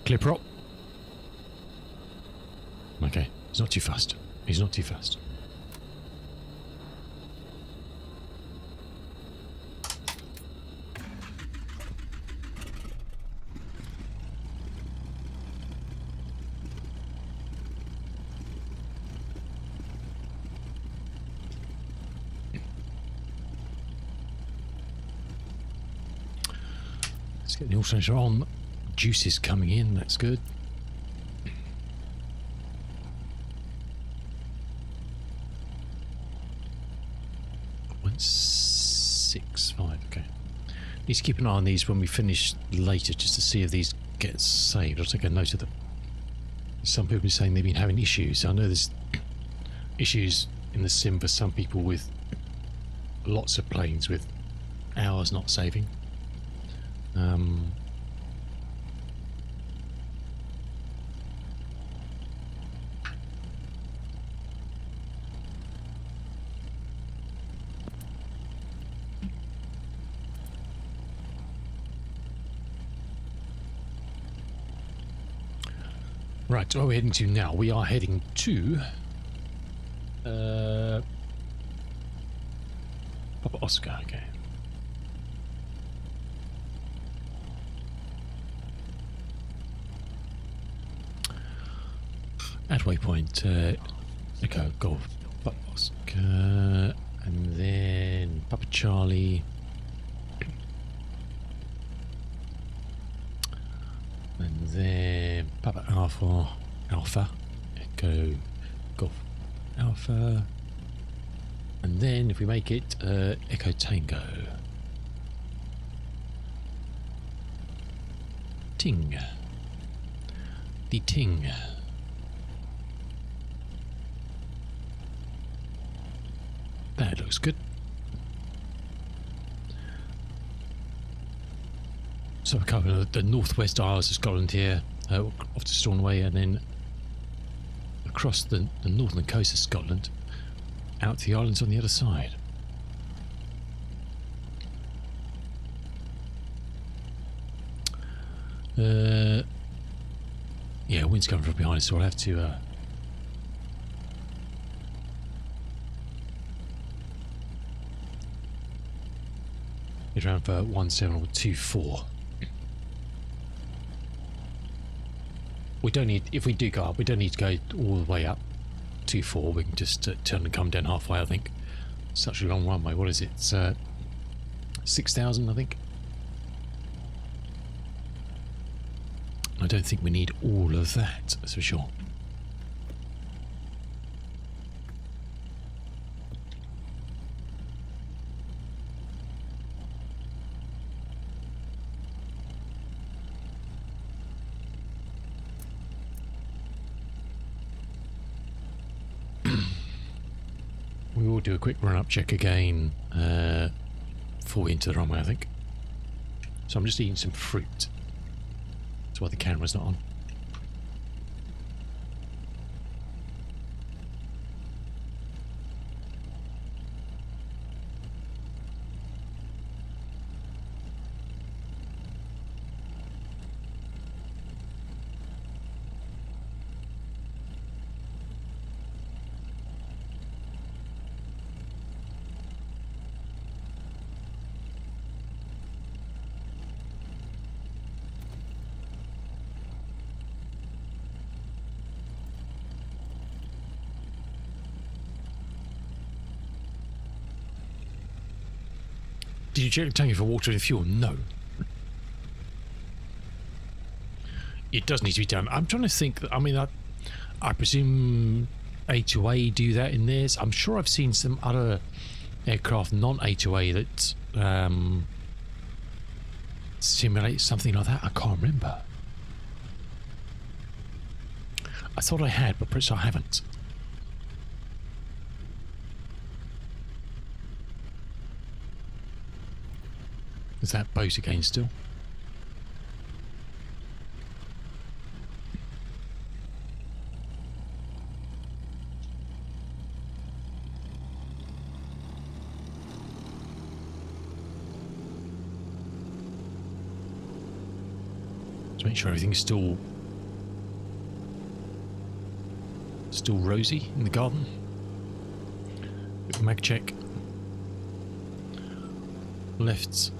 Clear prop. Okay, he's not too fast. He's not too fast. Let's get the alternator on. Juice is coming in, that's good. .65, okay. Need to keep an eye on these when we finish later, just to see if these get saved. I'll take a note of them. Some people are saying they've been having issues. I know there's issues in the sim for some people with lots of planes with hours not saving. Right, where are we heading to now? We are heading to Papa Oscar, okay. At waypoint, Echo Golf, Papa Oscar, and then Papa Charlie, and then Papa Alpha, Echo Golf Alpha, and then if we make it, Echo Tango, Ting, the Ting. That looks good. So we're covering the northwest Isles of Scotland here, off to Stornoway, and then across the northern coast of Scotland, out to the islands on the other side. Yeah, wind's coming from behind us, so I'll have to get around for 17 or 24. We don't need, if we do go up, we don't need to go all the way up 24. We can just turn and come down halfway, I think. Such a long runway. What is it? It's 6,000, I think. I don't think we need all of that, that's for sure. We will do a quick run-up check again before we enter the runway, I think. So I'm just eating some fruit. That's why the camera's not on. Did you check the tank for water and fuel? No. It does need to be done. I'm trying to think. I mean, I presume A2A do that in theirs. I'm sure I've seen some other aircraft non-A2A that simulate something like that. I can't remember. I thought I had, but perhaps I haven't. Is that boat again still? To make sure everything's still rosy in the garden. Mag check. Left.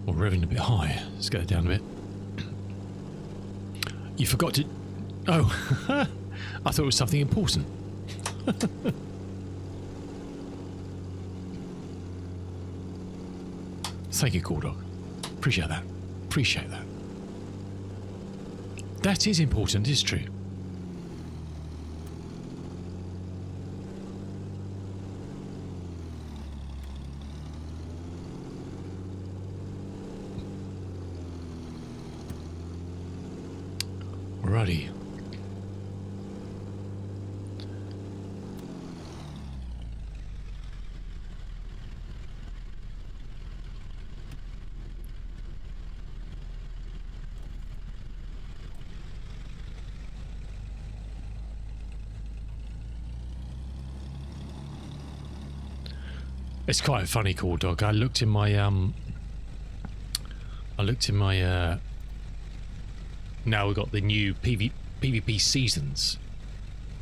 Well, revving a bit high. Let's get it down a bit. You forgot to... Oh, I thought it was something important. Thank you, Cool Dog. Appreciate that. Appreciate that. That is important, it's true. Alrighty. It's quite a funny call, dog. I looked in my now we've got the new PvP seasons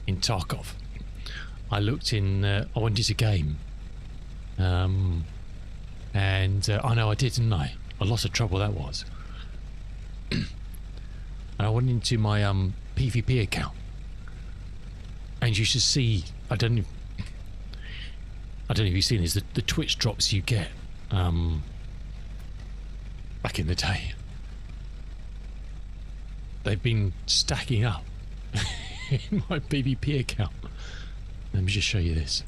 in Tarkov. I looked in I went into game and I know I did, didn't I? A lot of trouble that was. And I went into my PvP account and you should see, I don't know if you've seen this, the Twitch drops you get back in the day. They've been stacking up in my PvP account. Let me just show you this.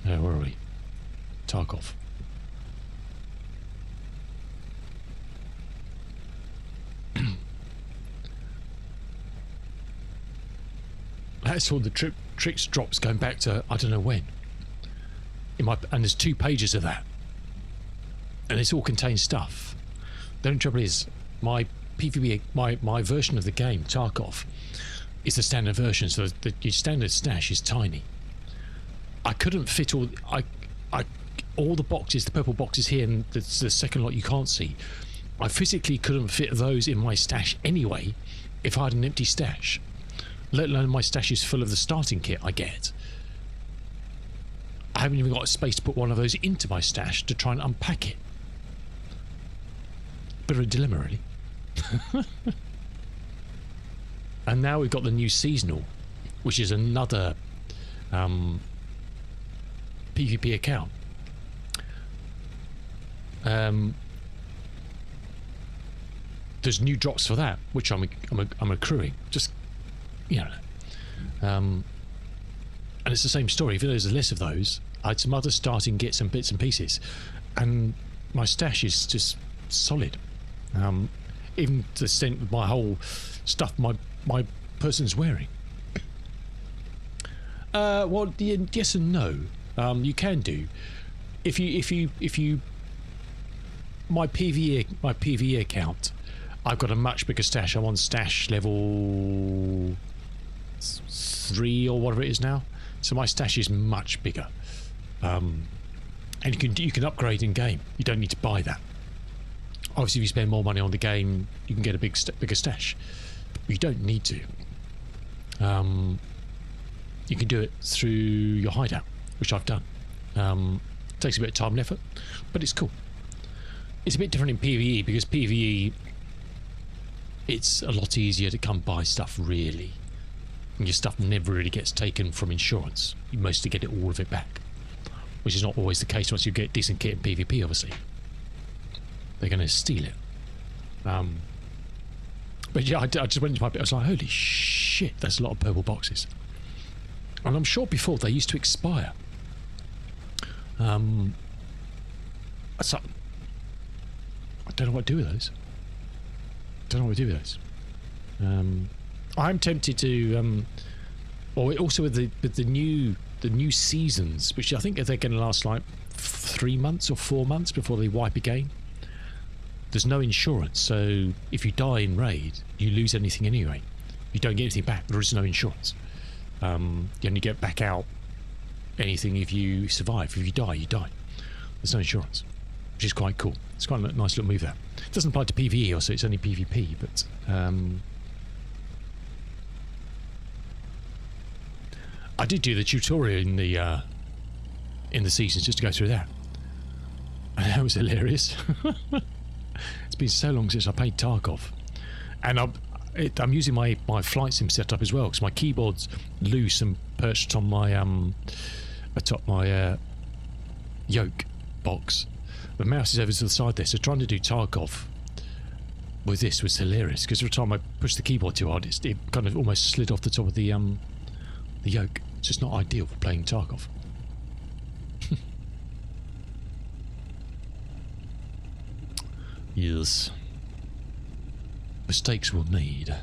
Where are we? Tarkov. That's all the tricks drops going back to I don't know when. And there's 2 pages of that, and it's all contains stuff. The only trouble is my PvP, my version of the game Tarkov is the standard version, so the standard stash is tiny. I couldn't fit all the boxes, the purple boxes here, and the second lot you can't see. I physically couldn't fit those in my stash anyway if I had an empty stash. Let alone my stash is full of the starting kit I get. I haven't even got a space to put one of those into my stash to try and unpack it. Bit of a dilemma, really. And now we've got the new seasonal, which is another PvP account. There's new drops for that, which I'm accruing. Just, you know. And it's the same story. Even though there's less of those, I had some other starting kits and bits and pieces, and my stash is just solid. Even to the extent of my whole stuff my person's wearing. Well, yes and no. You can do if you my PvE account. I've got a much bigger stash. I'm on stash level 3 or whatever it is now. So my stash is much bigger, and you can upgrade in game. You don't need to buy that. Obviously, if you spend more money on the game, you can get a bigger stash. But you don't need to. You can do it through your hideout, which I've done. Takes a bit of time and effort, but it's cool. It's a bit different in PvE because PvE, it's a lot easier to come by stuff, really. and your stuff never really gets taken from insurance. You mostly get all of it back, which is not always the case once you get decent kit in PvP, obviously. They're going to steal it. But yeah, I just went into my bit. I was like, holy shit, that's a lot of purple boxes. And I'm sure before they used to expire. So, I don't know what to do with those. I'm tempted to, or also with the new seasons, which I think they're going to last like 3 months or 4 months before they wipe again. There's no insurance, so if you die in raid, you lose anything anyway. You don't get anything back. There is no insurance. You only get back out anything if you survive. If you die, you die. There's no insurance, which is quite cool. It's quite a nice little move there. It doesn't apply to PvE, also it's only PvP, but I did do the tutorial in the seasons just to go through that, and that was hilarious. It's been so long since I played Tarkov, and I'm using my flight sim setup as well because my keyboard's loose and perched on my atop my yoke box. The mouse is over to the side there, so trying to do Tarkov with this was hilarious because every time I pushed the keyboard too hard, it kind of almost slid off the top of the yoke. It's just not ideal for playing Tarkov. Yes. Mistakes we'll need.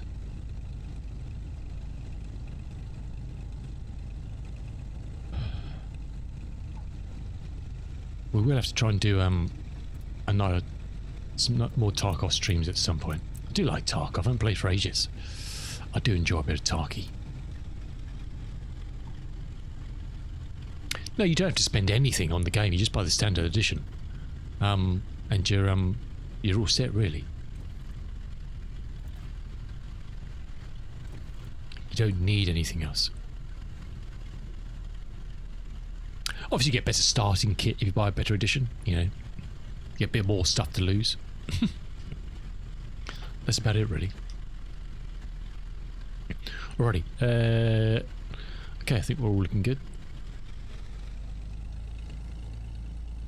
We will have to try and do some more Tarkov streams at some point. I do like Tarkov. I haven't played for ages. I do enjoy a bit of Tarky. No, you don't have to spend anything on the game. You just buy the standard edition, and you're all set, really. You don't need anything else. Obviously, you get better starting kit if you buy a better edition. You know, you get a bit more stuff to lose. That's about it, really. Alrighty. Okay, I think we're all looking good.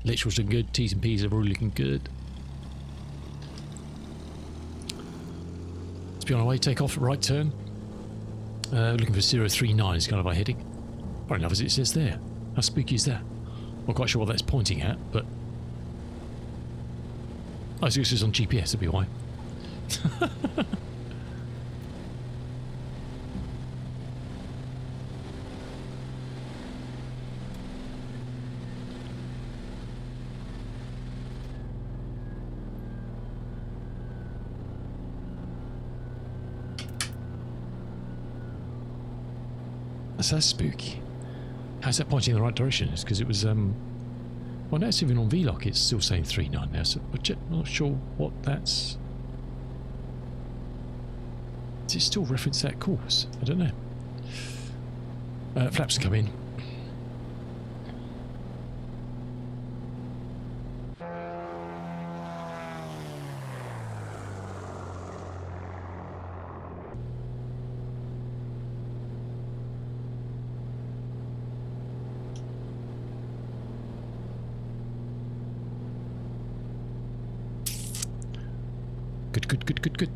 Literal's looking good. T's and P's are all looking good. Let's be on our way. Take off. Right turn. Looking for 039 is kind of our heading. Funny enough, as it says there. How spooky is that? Not quite sure what that's pointing at, but I see it's just on GPS. That'd be why. That's spooky. How's that pointing in the right direction? It's because it was well, now it's even on VLOC, it's still saying 39 now, so I'm not sure what that's. Does it still reference that course? I don't know. Flaps come in. Good.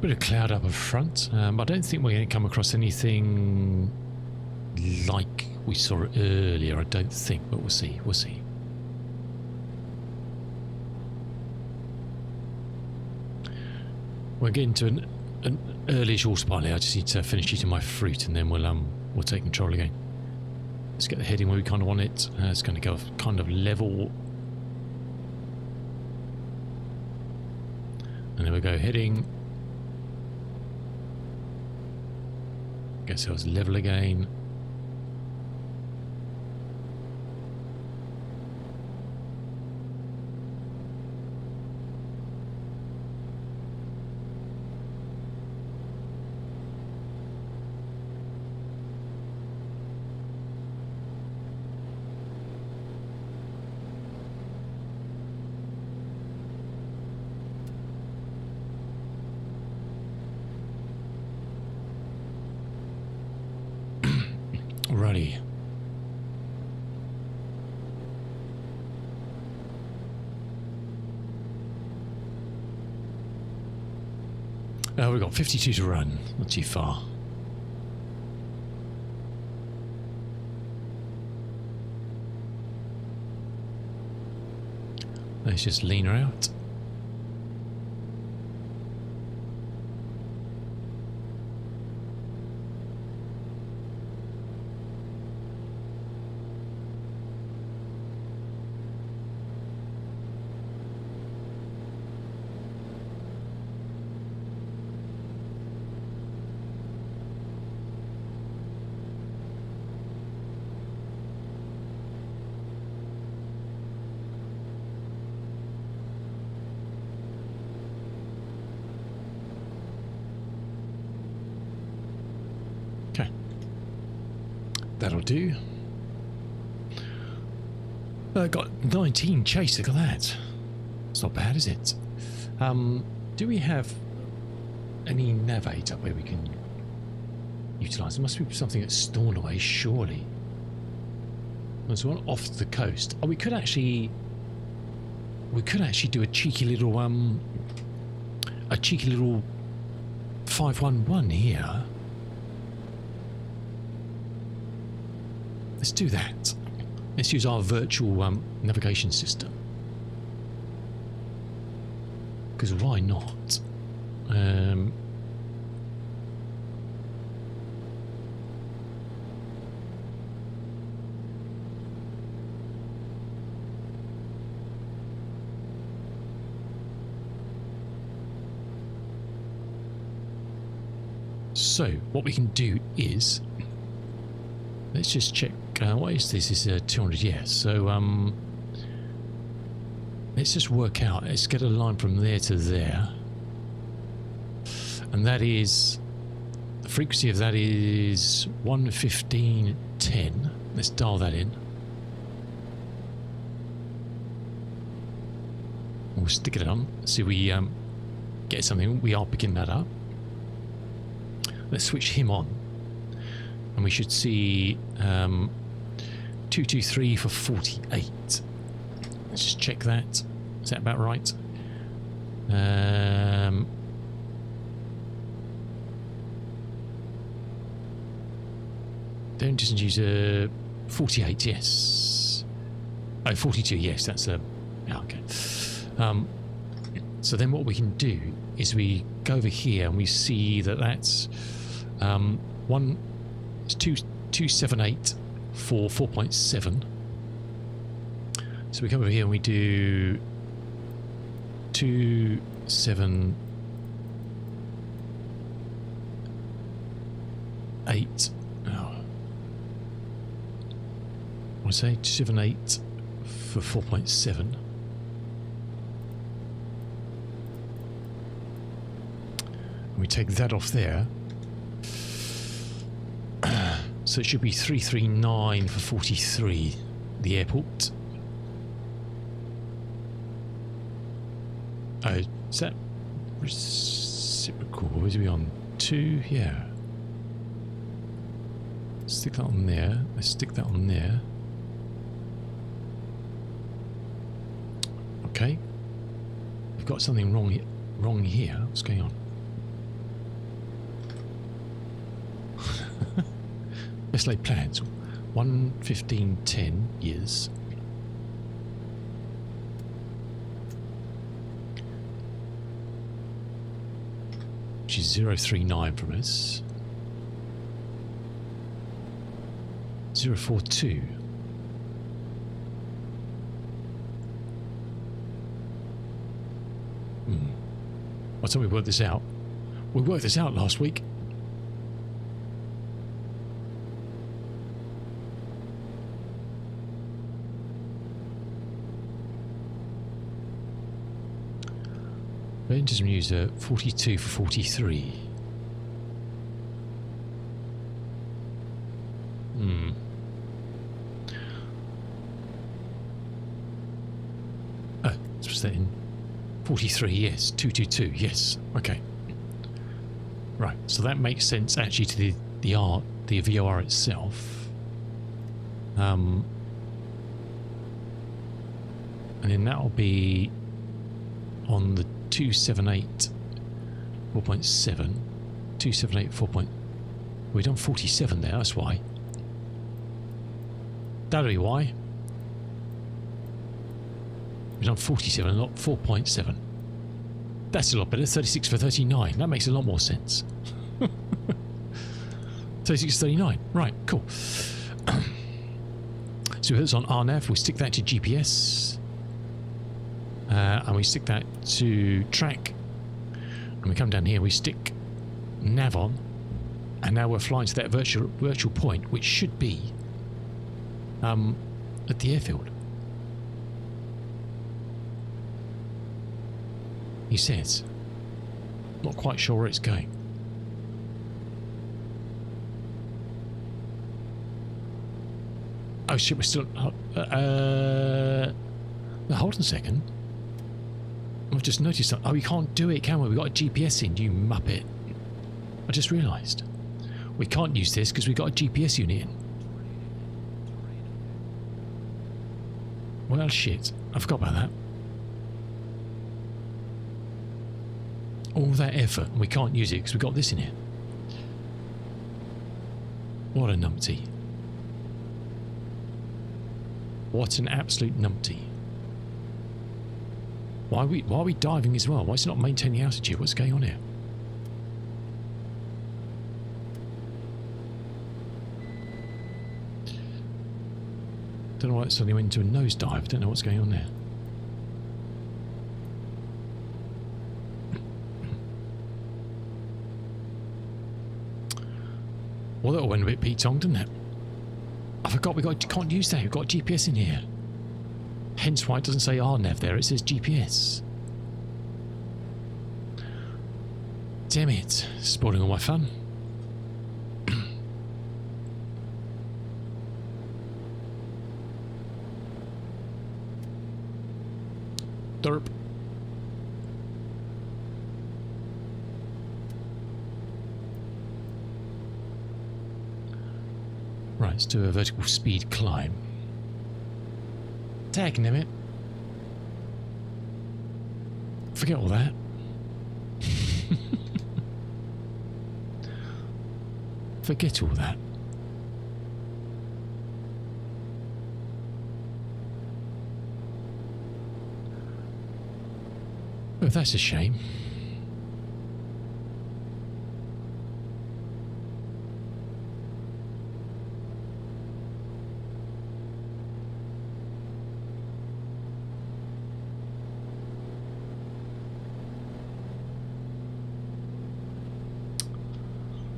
Bit of cloud up front. I don't think we're going to come across anything like we saw it earlier. I don't think, but we'll see. We'll see. We're getting to an early-ish autopilot. I just need to finish eating my fruit, and then we'll take control again. Let's get the heading where we kind of want it. It's going to go kind of level, and then we go heading. Guess it was level again. Alrighty. We've got 52 to run. Not too far. Let's just lean her out. That'll do. Got 19 chase, look at that. It's not bad, is it? Do we have any navigate up where we can utilise? There must be something that's stored away, surely. There's one off the coast. Oh, we could actually do a cheeky little 511 here. Let's do that. Let's use our virtual navigation system. Because why not? So, what we can do is... Let's just check. What is this? This is 200, yes. So, let's just work out. Let's get a line from there to there. And that is... The frequency of that is 115.10. Let's dial that in. We'll stick it on. See if we get something. We are picking that up. Let's switch him on. And we should see 223 for 48. Let's just check that. Is that about right? Don't just use a 48, yes. Oh, 42, yes, that's a... Yeah, okay. So then what we can do is we go over here and we see that that's 278 for 4.7. So we come over here and we do 278. Oh, I want to say 278 for 4.7. And we take that off there. So it should be 339 for 43, the airport. Is that reciprocal? Or is we on 2? Yeah. Stick that on there. Let's stick that on there. Okay. We've got something wrong here. What's going on? Let's lay plans. 115.10 years. Which is 039 from us. 042. I thought we worked this out. We worked this out last week. Rangers user 42 for 43. Let's put that in. 43, yes. 222, yes. Okay. Right, so that makes sense actually to the VOR itself. And then that'll be on the 278 4.7. 278 4. We've done 47 there, that's why. That'll be why. We've done 47 and not 4.7. That's a lot better. 36 for 39. That makes a lot more sense. 36 39. Right, cool. So it's on RNAV. We stick that to GPS. And we stick that to track. And we come down here. We stick nav on. And now we're flying to that virtual point, which should be at the airfield. He says. Not quite sure where it's going. Oh shit, we're still... hold on a second. I've just noticed that. Oh, we can't do it, can we? We've got a GPS in, you muppet. I just realised. We can't use this because we've got a GPS unit in. Well, shit. I forgot about that. All that effort, and we can't use it because we've got this in here. What a numpty. What an absolute numpty. Why are we diving as well? Why is it not maintaining altitude? What's going on here? Don't know why it suddenly went into a nosedive. Don't know what's going on there. Well, that went a bit Pete-tong, didn't it? I forgot can't use that. We've got GPS in here. Hence why it doesn't say RNAV there. It says GPS. Damn it. Spoiling all my fun. Derp. Right, let's do a vertical speed climb. Tagging him it. Forget all that. Forget all that. Oh, that's a shame.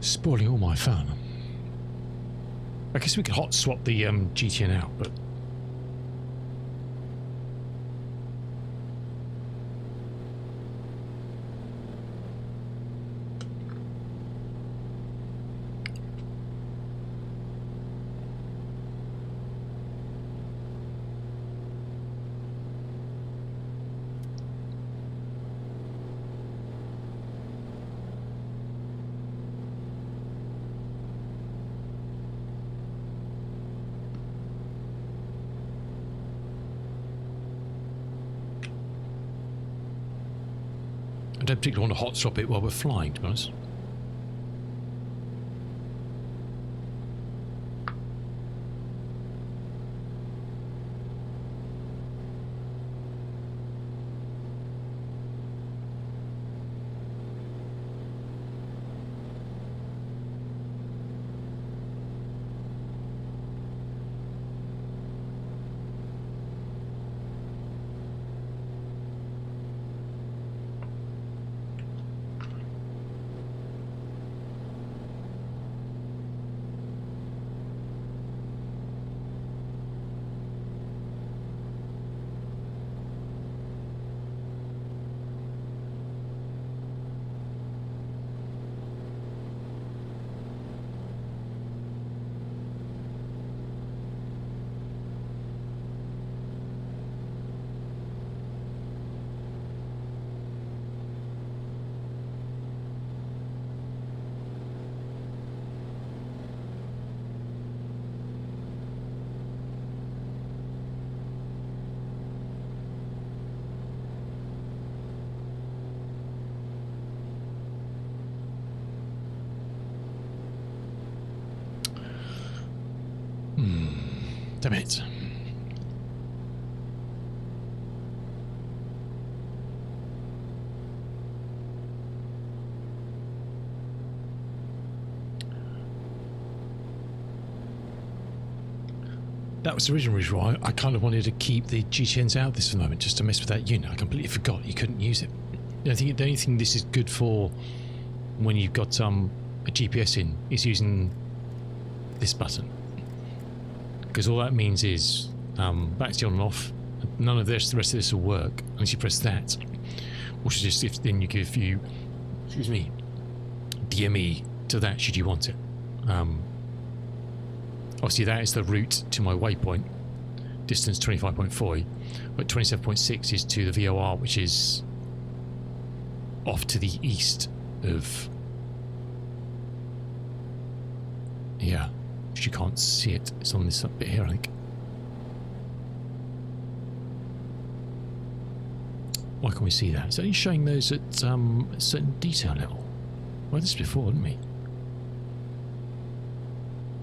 Spoiling all my fun. I guess we could hot swap the GTN out, but I don't particularly want to hot swap it while we're flying, to be honest. Damn it. That was the original reason why I kind of wanted to keep the GTNs out this moment, just to mess with that unit. I completely forgot you couldn't use it. I think the only thing this is good for when you've got a GPS in is using this button, because all that means is back's on and off. None of this, the rest of this will work unless you press that, or should just if then you give you, excuse me, DME to that should you want it. Obviously that is the route to my waypoint, distance 25.4, but 27.6 is to the VOR, which is off to the east of, yeah, you can't see it, it's on this bit here I think. Why can't we see that? It's only showing those at a certain detail level. Well, this before, didn't we?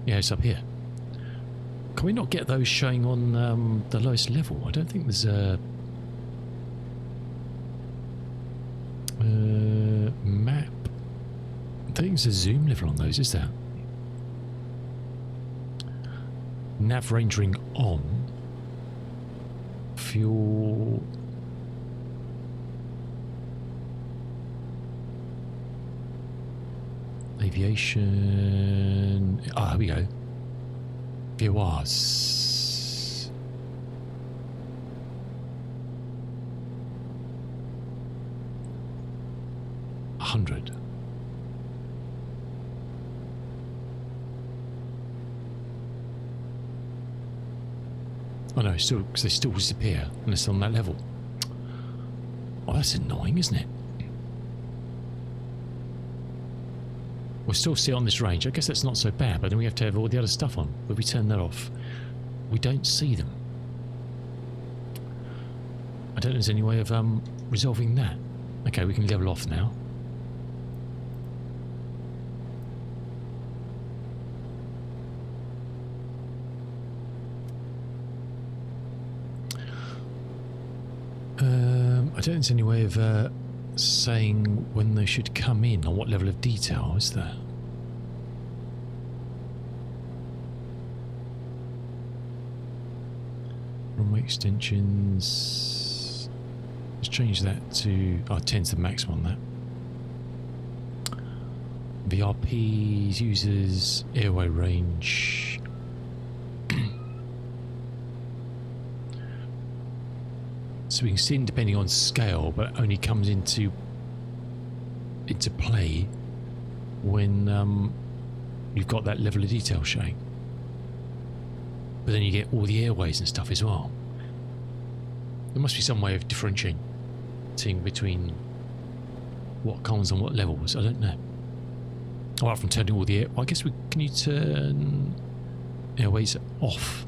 Yeah, it's up here. Can we not get those showing on the lowest level? I don't think there's a map. I don't think there's a zoom level on those, is there? Nav range ring on. Fuel. Aviation. Ah, here we go. VORs. $100. Oh no, still, because they still disappear unless they're on that level. Oh, that's annoying, isn't it? We'll still see it on this range. I guess that's not so bad, but then we have to have all the other stuff on. But we turn that off, we don't see them. I don't know if there's any way of resolving that. Okay, we can level off now. I don't think there's any way of saying when they should come in or what level of detail is there. Runway extensions. Let's change that to 10's the maximum on that. VRPs, users, airway range. So we can see, depending on scale, but it only comes into play when you've got that level of detail showing. But then you get all the airways and stuff as well. There must be some way of differentiating between what comes on what levels. I don't know. Apart from turning all the air, well, I guess can you turn airways off?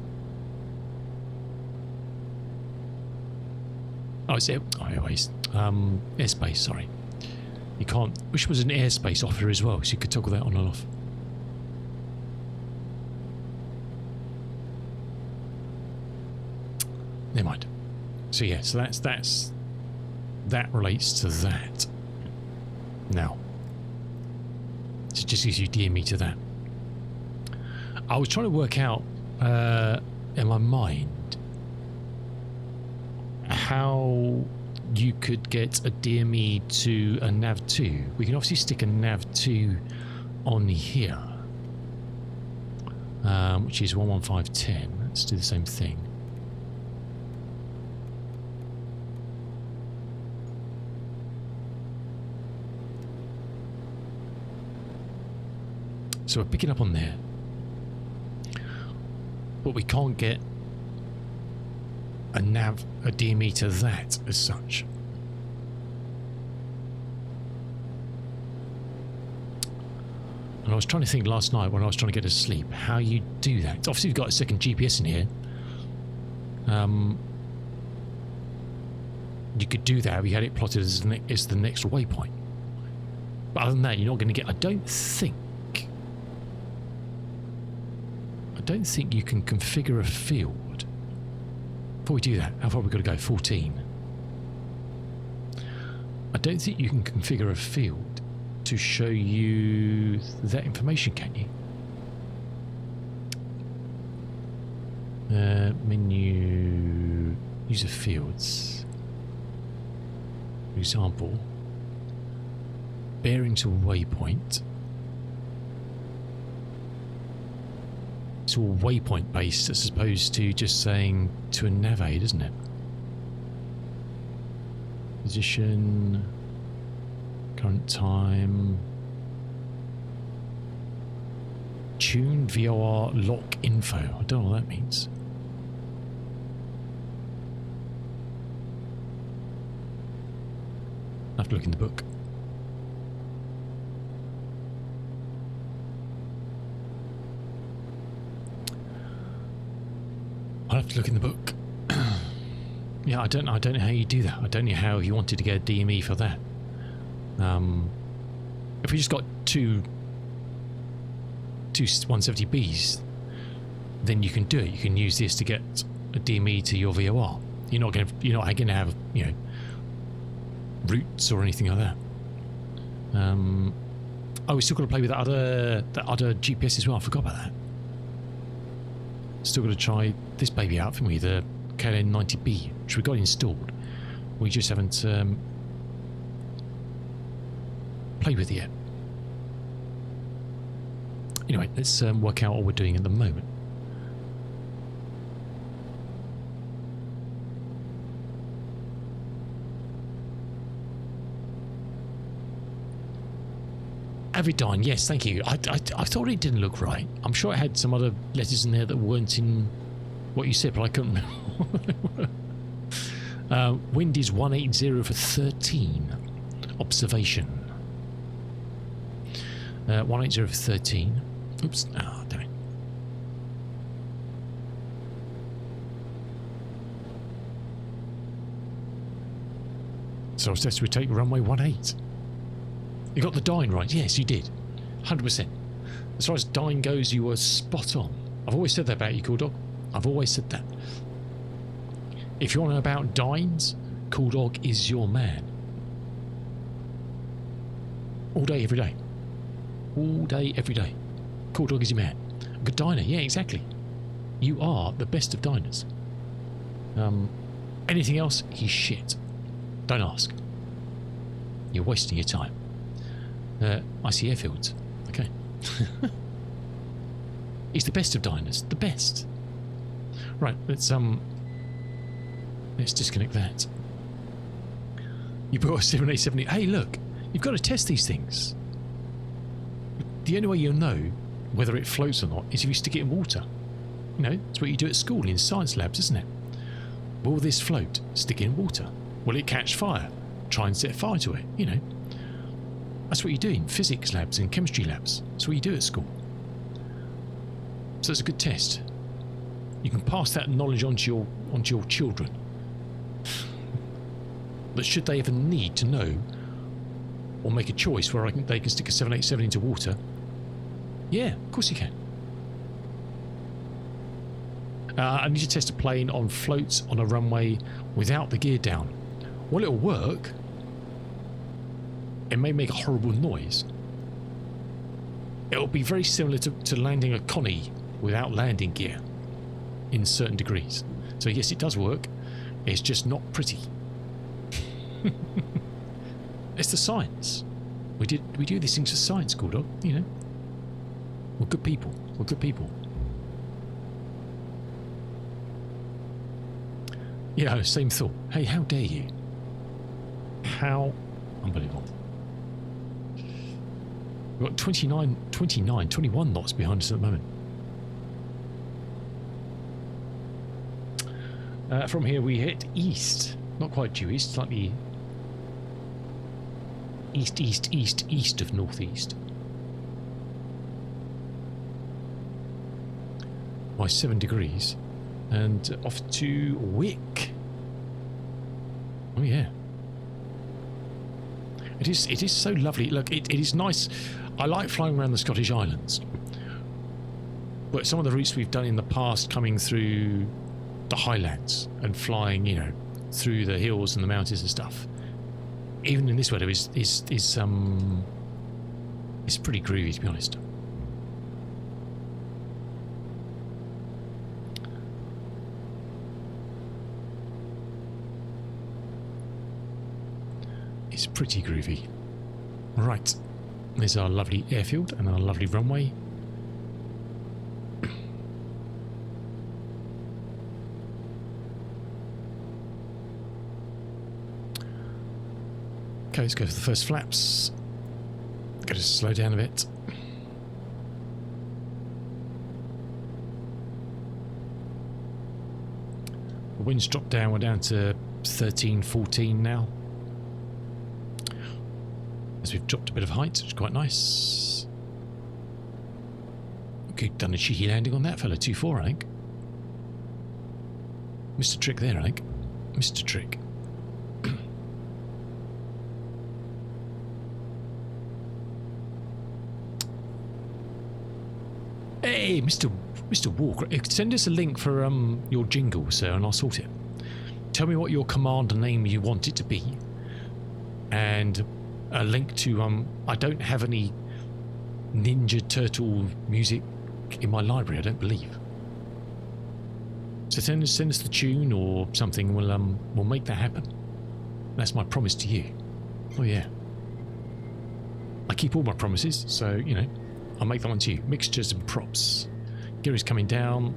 Oh, it's airways. Airspace, sorry. You can't. Wish was an airspace off here as well, so you could toggle that on and off. Never mind. So yeah, so that relates to that. Now, so it just gives you DME to that. I was trying to work out in my mind how you could get a DME to a nav2. We can obviously stick a nav2 on here, which is 11510. Let's do the same thing. So we're picking up on there, but we can't get a DME to that as such. And I was trying to think last night when I was trying to get to sleep how you do that. Obviously we've got a second GPS in here. You could do that if you had it plotted as the next waypoint. But other than that, you're not going to get, I don't I don't think you can configure a field. Before we do that, how far have we got to go? 14. I don't think you can configure a field to show you that information, can you? Menu, user fields. For example, bearing to waypoint. It's all waypoint based as opposed to just saying to a nav aid, isn't it? Position, current time, tuned VOR lock info. I don't know what that means. I have to look in the book. I'll have to look in the book. Yeah, I don't know how you do that. I don't know how you wanted to get a DME for that. If we just got two 170Bs, then you can do it. You can use this to get a DME to your VOR. You're not going to have, you know, routes or anything like that. Oh, we still got to play with that other GPS as well. I forgot about that. Still got to try this baby out, haven't we? The KLN90B, which we got installed. We just haven't played with it yet. Anyway, let's work out what we're doing at the moment. Avidine, yes, thank you. I thought it didn't look right. I'm sure it had some other letters in there that weren't in what you said, but I couldn't remember. Wind is 180 for 13. Observation. 180 for 13. Oops. Oh, damn it. So I suggest we take runway 18. You got the dine right. Yes, you did. 100%. As far as dine goes, you were spot on. I've always said that about you, Cool Dog. I've always said that. If you want to know about dines, Cool Dog is your man. All day, every day. All day, every day. Cool Dog is your man. A good diner, yeah, exactly. You are the best of diners. Anything else, he's shit. Don't ask. You're wasting your time. I see airfields. Okay. He's the best of diners. The best. Right, let's disconnect that. You brought a 7870. Hey, look, you've got to test these things. The only way you'll know whether it floats or not is if you stick it in water. You know, it's what you do at school in science labs, isn't it? Will this float? Stick it in water. Will it catch fire? Try and set fire to it, you know. That's what you do in physics labs and chemistry labs. That's what you do at school. So it's a good test. You can pass that knowledge onto your children. But should they ever need to know or make a choice where they can stick a 787 into water, yeah, of course you can. I need to test a plane on floats on a runway without the gear down. Well, it'll work. It may make a horrible noise. It'll be very similar to landing a Connie without landing gear in certain degrees. So yes, it does work. It's just not pretty. It's the science. We do these things for science, Cool Dog, you know. We're good people. We're good people. Yeah, same thought. Hey, how dare you? How unbelievable. We've got 21 knots behind us at the moment. From here we hit east. Not quite due east, slightly east of northeast. By 7 degrees. And off to Wick. Oh yeah. It is so lovely. Look, it is nice. I like flying around the Scottish Islands. But some of the routes we've done in the past, coming through the highlands and flying, you know, through the hills and the mountains and stuff, even in this weather, is it's pretty groovy, to be honest. It's pretty groovy. Right, there's our lovely airfield and our lovely runway. Okay, let's go for the first flaps. Got to slow down a bit. The wind's dropped down, we're down to 13, 14 now. As we've dropped a bit of height, which is quite nice. Okay, done a cheeky landing on that fella, 2-4, I think. Mr. Trick there, I think. Mr. Trick. Hey, Mr. Walker, send us a link for your jingle, sir, and I'll sort it. Tell me what your command name you want it to be, and a link to I don't have any Ninja Turtle music in my library, I don't believe. So send us the tune or something. We'll make that happen. That's my promise to you. Oh yeah. I keep all my promises, so you know. I'll make that one to you. Mixtures and props. Gary's coming down.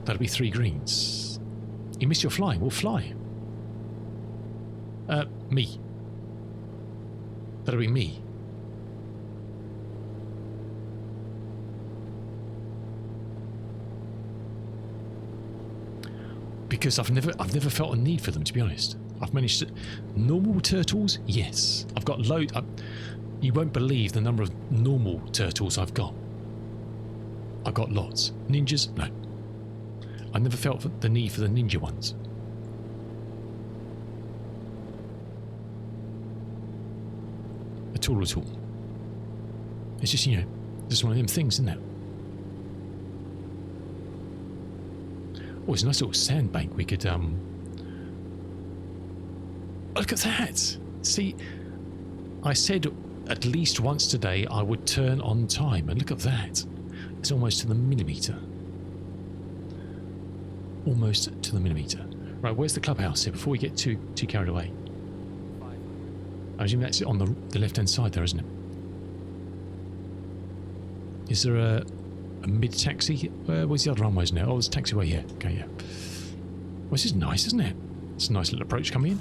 That'll be 3 greens. You missed your flying. We'll fly. Me. That'll be me. Because I've never felt a need for them, to be honest. I've managed to... Normal turtles? Yes. I've got loads... You won't believe the number of normal turtles I've got. I've got lots. Ninjas? No. I never felt the need for the ninja ones. At all. It's just, you know, just one of them things, isn't it? Oh, it's a nice little sandbank we could, oh, look at that! See, I said at least once today I would turn on time, and look at that. It's almost to the millimetre. Almost to the millimetre. Right, where's the clubhouse here before we get too carried away? I assume that's on the left-hand side there, isn't it? Is there a mid-taxi? Where's the other runways now? Oh, there's a taxiway here. Okay, yeah. Well, this is nice, isn't it? It's a nice little approach coming in.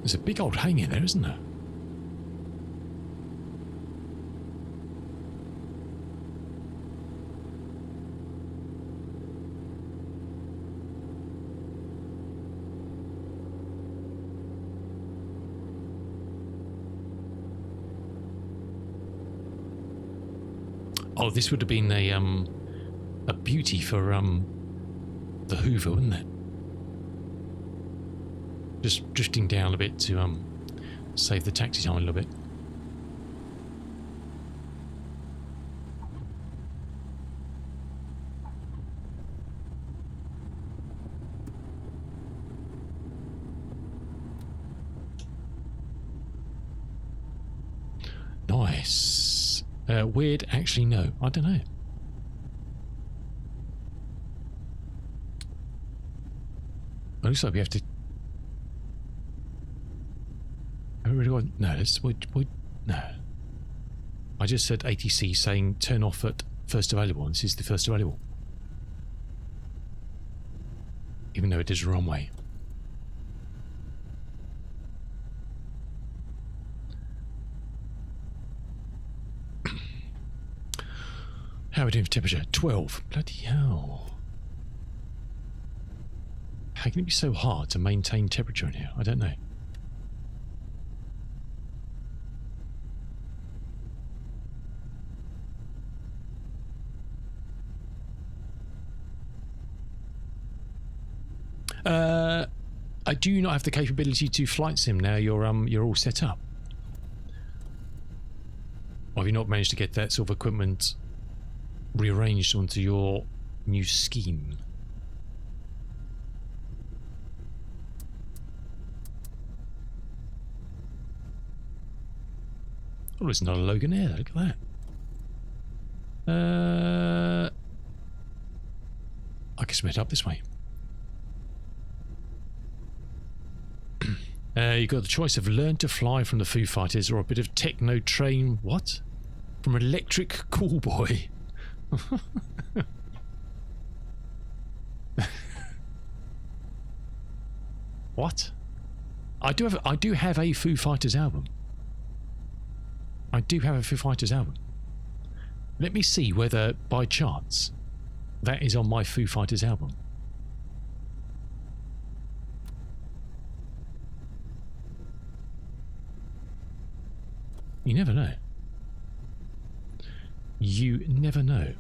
There's a big old hangar there, isn't there? Oh, this would have been a beauty for the Hoover, wouldn't it? Just drifting down a bit to save the taxi time a little bit. Nice. Weird, actually, no. I don't know. It looks like we have to... No, no. I just said ATC saying turn off at first available, and this is the first available. Even though it is the wrong way. How are we doing for temperature? 12. Bloody hell. How can it be so hard to maintain temperature in here? I don't know. do you not have the capability to flight sim now? You're all set up. Or have you not managed to get that sort of equipment rearranged onto your new scheme? Oh, there's another Logan Air. Look at that. I can split up this way. You've got the choice of learn to fly from the Foo Fighters or a bit of techno train. What? From Electric Callboy. What? I do have a Foo Fighters album. I do have a Foo Fighters album. Let me see whether, by chance, that is on my Foo Fighters album. You never know. You never know.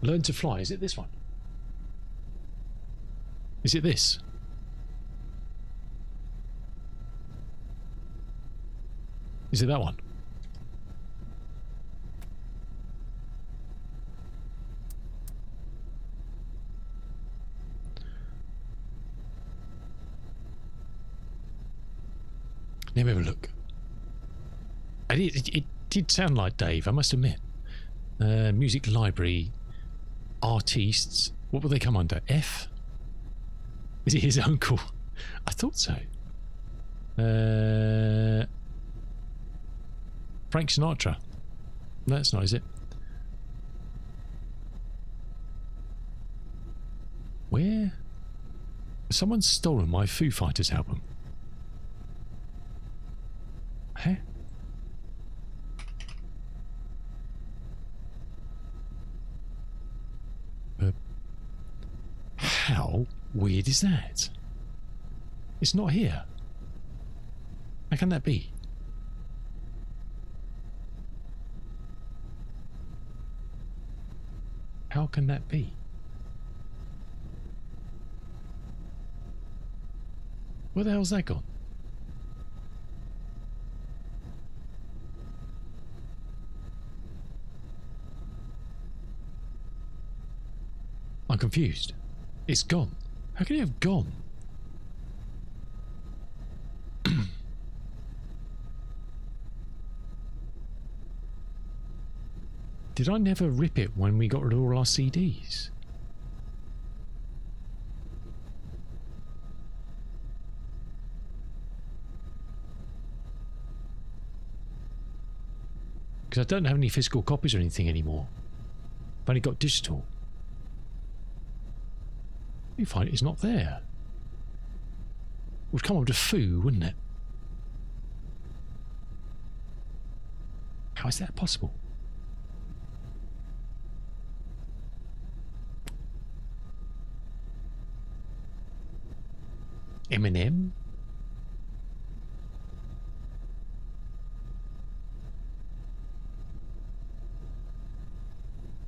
Learn to fly. Is it this one? Is it this? Is it that one? Let me have a look. It did sound like Dave, I must admit. Music library, artists. What will they come under? F? Is it his uncle? I thought so. Frank Sinatra. No, that's not, is it? Where? Someone's stolen my Foo Fighters album. Huh? How weird is that? It's not here. How can that be? How can that be? Where the hell's that gone? I'm confused. It's gone. How can it have gone? Did I never rip it when we got rid of all our CDs? Because I don't have any physical copies or anything anymore. I've only got digital. You find it's not there. It would come up to Foo, wouldn't it? How is that possible? Eminem?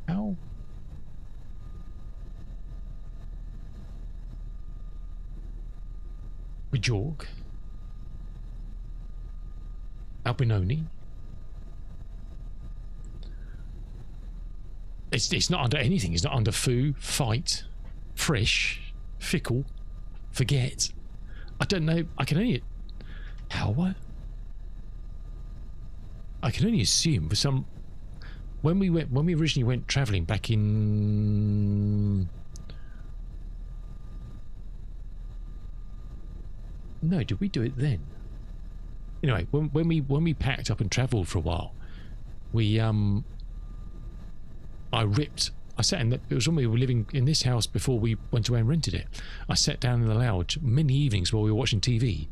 How? Bjork? Albinoni? It's not under anything. It's not under Foo, Fight, Fresh, Fickle, Forget. I don't know. I can only... How? What? I can only assume for some... When we originally went travelling back in... No, did we do it then? Anyway, when we packed up and travelled for a while, we I sat in it was when we were living in this house before we went away and rented it. I sat down in the lounge many evenings while we were watching TV,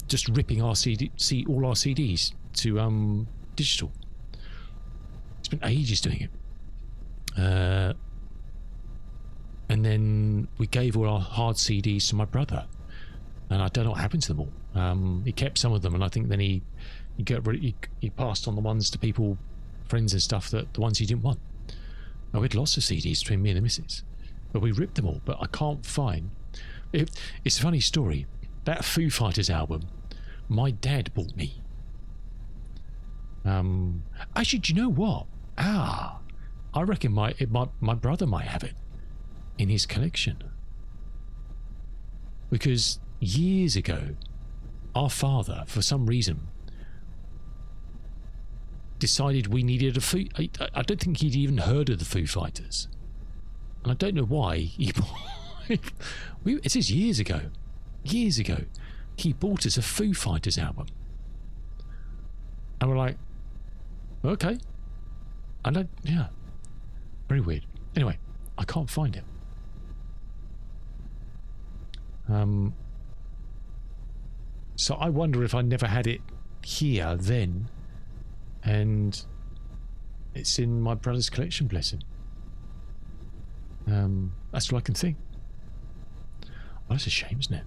just ripping our all our CDs to digital. It's been ages doing it. And then we gave all our hard CDs to my brother. and I don't know what happened to them all. He kept some of them, and I think then he passed on the ones to people, friends and stuff, that the ones he didn't want. Oh, we had lots of CDs between me and the missus, but we ripped them all. But I can't find. It's a funny story. That Foo Fighters album, my dad bought me. Actually, do you know what? I reckon my brother might have it in his collection. Because years ago, our father, for some reason, decided we needed a Foo... I don't think he'd even heard of the Foo Fighters. And I don't know why. It says years ago. Years ago, he bought us a Foo Fighters album. And we're like, okay. Yeah. Very weird. Anyway, I can't find it. So I wonder if I never had it here then, and it's in my brother's collection, bless him. That's all I can think. Oh, that's a shame, isn't it?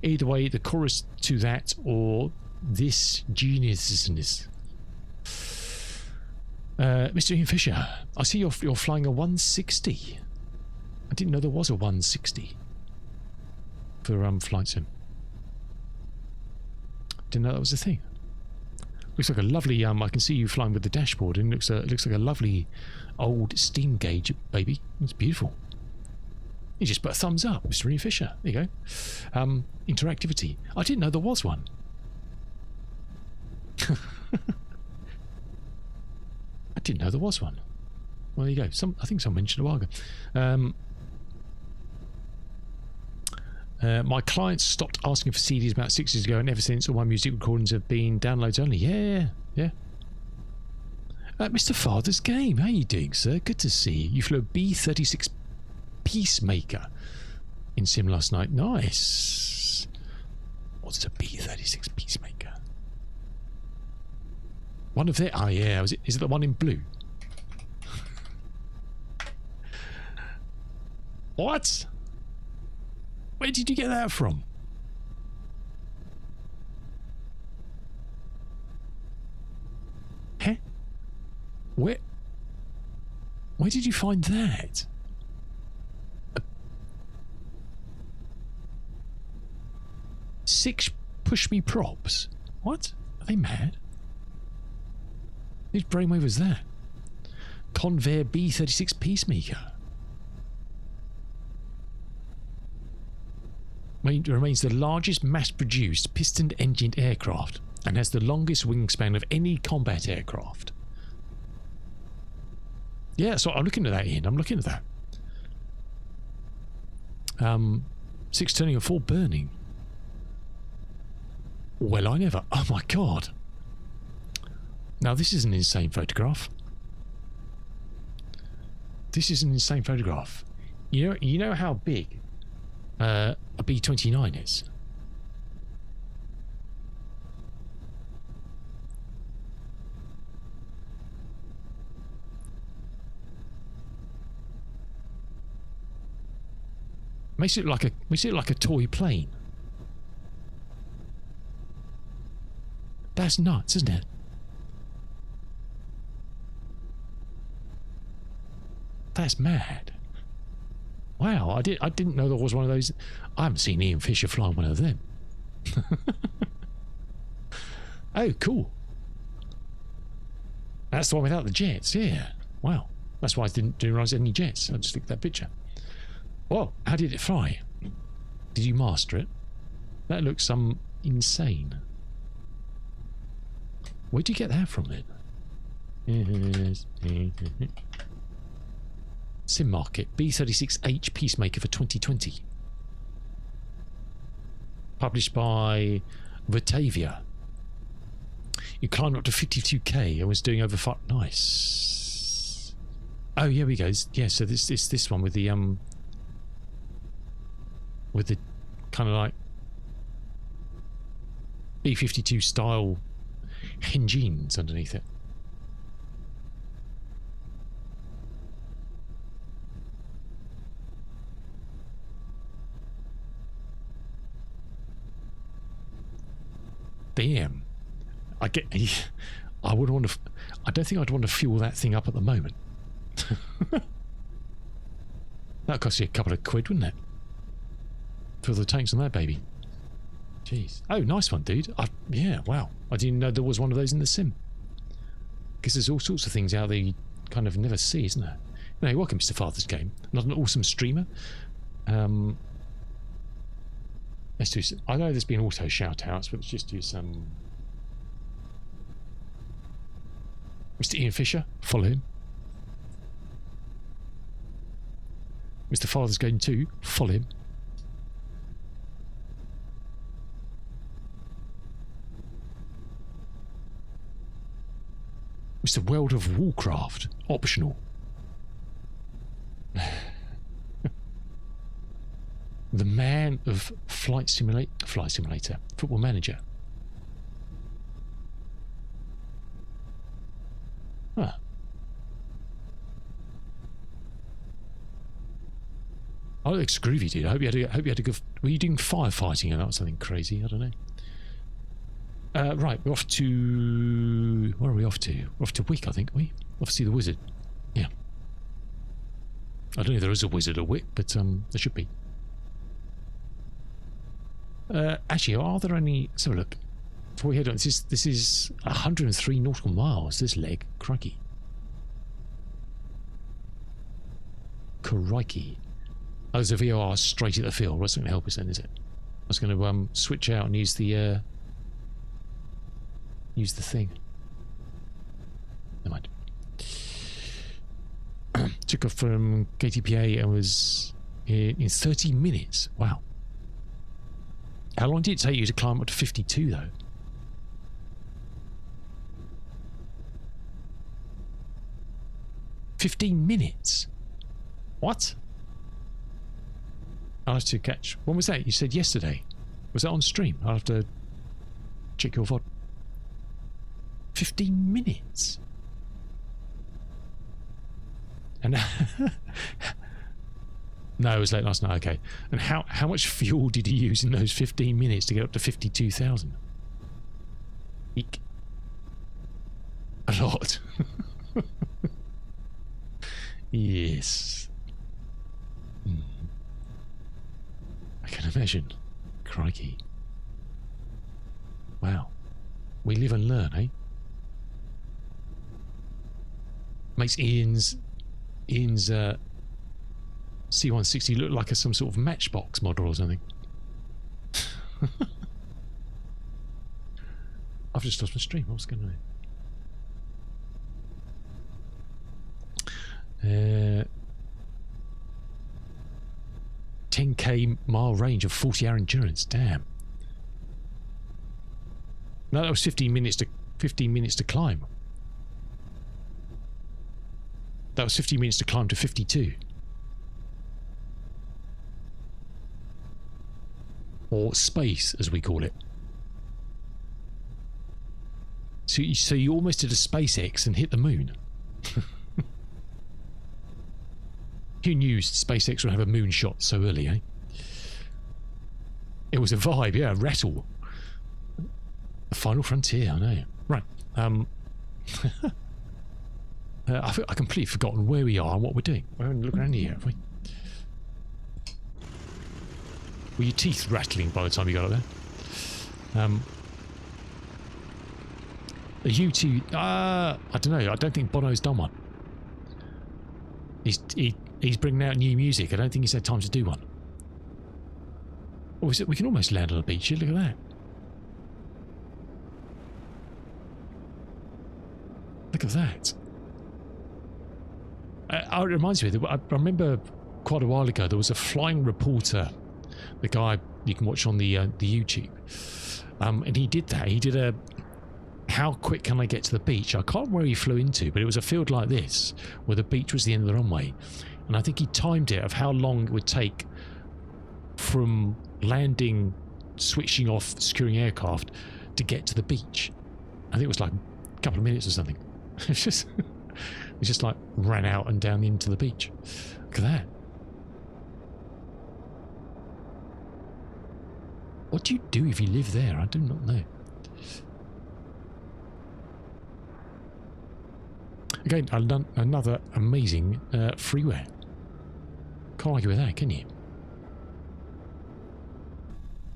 Either way, the chorus to that or this geniusness. Mr. Ian Fisher, I see you're flying a 160. I didn't know there was a 160 for flight sim. Didn't know that was a thing. Looks like a lovely. I can see you flying with the dashboard, and it looks like a lovely old steam gauge, baby. It's beautiful. You just put a thumbs up, Mr. Ian Fisher. There you go. Interactivity. I didn't know there was one. I didn't know there was one. Well, there you go. I think someone mentioned a while ago. My clients stopped asking for CDs about 6 years ago, and ever since, all my music recordings have been downloads only. Yeah. Mr. Father's Game, how you doing, sir? Good to see you. You flew a B-36 Peacemaker in sim last night. Nice. What's a B-36 Peacemaker? One of their... Oh, yeah. Is it the one in blue? What? Where did you get that from? Huh? Where did you find that? Six push-me props? What? Are they mad? Whose brainwave was that? Convair B-36 Peacemaker. It remains the largest mass-produced piston-engined aircraft and has the longest wingspan of any combat aircraft. Yeah, so I'm looking at that, Ian. I'm looking at that. 6 turning and 4 burning. Well, I never... Oh, my God. Now, this is an insane photograph. This is an insane photograph. You know how big a B-29 is? Makes it like a toy plane. That's nuts, isn't it? That's mad. Wow, I didn't know there was one of those. I haven't seen Ian Fisher flying one of them. Oh, cool. That's the one without the jets, yeah. Wow. That's why I didn't realise any jets. I just looked at that picture. Whoa, how did it fly? Did you master it? That looks insane. Where'd you get that from then? Sim Market B-36H Peacemaker for 2020. Published by Batavia. You climbed up to 52k and was doing over 5. Nice. Oh, here we go. Yeah, so this one with the kind of like B-52 style engines underneath it. damn. I would want to. I don't think I'd want to fuel that thing up at the moment. That'd cost you a couple of quid, wouldn't it? Fill the tanks on that baby. Jeez. Oh, nice one, dude. Yeah, wow. I didn't know there was one of those in the sim. Because there's all sorts of things out there you kind of never see, isn't there? Anyway, welcome, Mr. Father's Game. Not an awesome streamer. Let's do some, I know there's been auto shout-outs, but let's just do some... Mr. Ian Fisher, follow him. Mr. Father's Game 2, follow him. Mr. World of Warcraft, optional. The man of Flight Simulator, Football Manager. Huh. Oh, it looks groovy, dude. I hope you had a good... Were you doing firefighting or not? Something crazy? I don't know. Right, we're off to... Where are we off to? We're off to Wick, I think. We off to see the wizard. Yeah. I don't know if there is a wizard at Wick, but there should be. Actually, are there any... Let's have a look. Before we head on, this is 103 nautical miles, this leg. Crikey. Crikey. Oh, there's a VOR straight at the field. That's not going to help us then, is it? I was going to switch out and use the thing. Never mind. Took off from KTPA and was in 30 minutes. Wow. How long did it take you to climb up to 52, though? "15 minutes? What? I'll have to catch... When was that? You said yesterday. Was that on stream? I'll have to check your VOD. 15 minutes? And... No, it was late last night. Okay. And how much fuel did you use in those 15 minutes to get up to 52,000? Eek. A lot. Yes. I can imagine. Crikey. Wow. We live and learn, eh? Makes Ian's C-160 look like some sort of Matchbox model or something. I've just lost my stream. What's going on? 10k mile range of 40-hour endurance. Damn. No, that was 15 minutes to climb. That was 15 minutes to climb to 52. Or space, as we call it. So you almost did a SpaceX and hit the moon. Who knew SpaceX would have a moon shot so early, eh? It was a vibe, yeah, rattle. The final frontier, I know. Right. I've completely forgotten where we are and what we're doing. We haven't looked around here, have we? Were your teeth rattling by the time you got up there? Are you two... I don't know. I don't think Bono's done one. He's bringing out new music. I don't think he's had time to do one. Or is it? We can almost land on a beach here. Look at that. Look at that. It reminds me. I remember quite a while ago there was a flying reporter, the guy you can watch on the YouTube, and he did that. He did a how quick can I get to the beach? I can't remember where he flew into, but it was a field like this where the beach was the end of the runway. And I think he timed it of how long it would take from landing, switching off, securing aircraft to get to the beach. I think it was like a couple of minutes or something. It just like ran out and down into the beach. Look at that. What do you do if you live there? I do not know. Again, another amazing freeware. Can't argue with that, can you?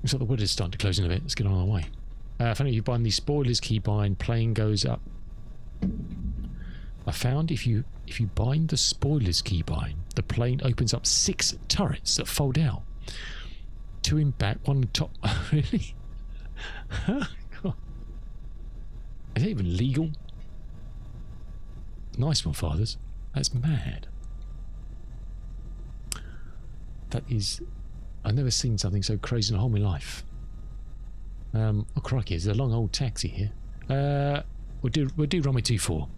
Looks like the wood is starting to close in a bit. Let's get on our way. If any of you bind these spoilers, keybind, plane goes up. I found if you bind the spoilers keybind, the plane opens up 6 turrets that fold out. 2 in back, 1 in top. Really? God. Is that even legal? Nice one, fathers. That's mad. That is... I've never seen something so crazy in a whole of my life. Oh crikey, there's a long old taxi here. We'll do runway 24. We'll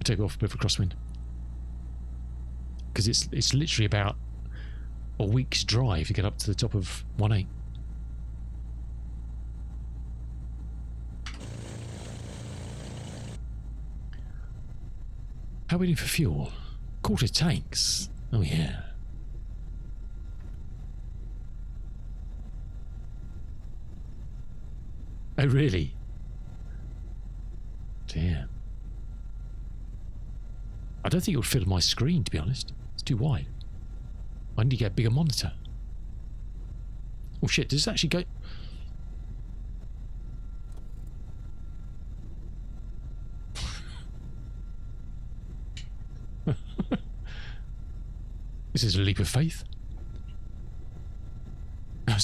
take off a bit of a crosswind. Because it's literally about a week's drive to get up to the top of 18. How are we doing for fuel? Quarter tanks. Oh yeah. Oh really? Damn. I don't think it would fit on my screen, to be honest. It's too wide. I need to get a bigger monitor. Oh shit, does this actually go... This is a leap of faith. That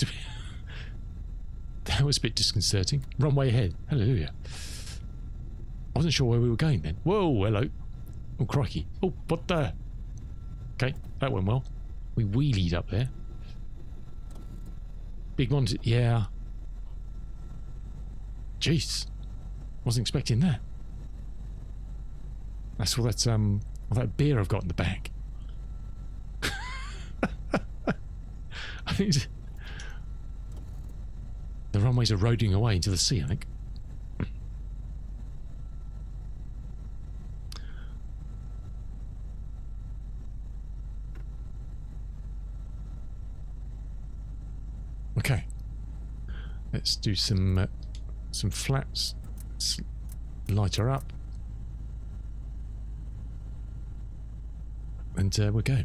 was a bit disconcerting. Runway ahead. Hallelujah. I wasn't sure where we were going then. Whoa, hello. Oh, crikey. Oh, what the... Okay, that went well. We wheelied up there. Big monitor. Yeah. Jeez. Wasn't expecting that. That's all that beer I've got in the back. I think the runway's eroding away into the sea, I think. Okay. Let's do some flaps. Let's light her up. And we'll go.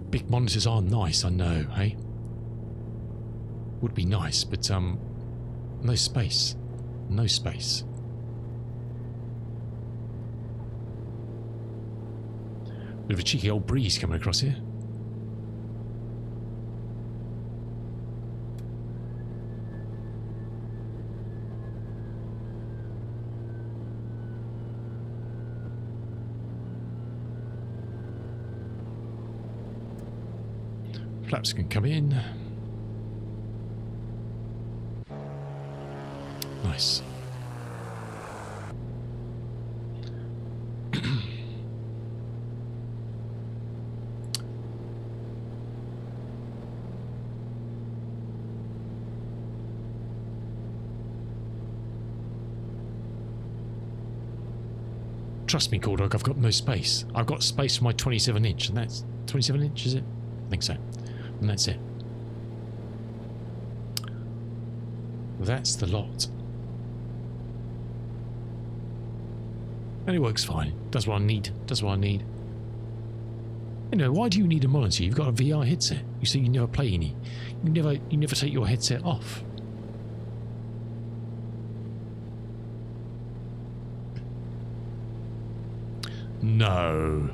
Big monitors are nice, I know, hey? Would be nice, but no space. No space. Bit of a cheeky old breeze coming across here. Flaps can come in. Nice. Trust me, Cordog, I've got no space. I've got space for my 27-inch, and that's 27-inch, is it? I think so. And that's it. Well, that's the lot. And it works fine. Does what I need. Does what I need. You know, why do you need a monitor? You've got a VR headset. You see, you never play any. You never take your headset off. No.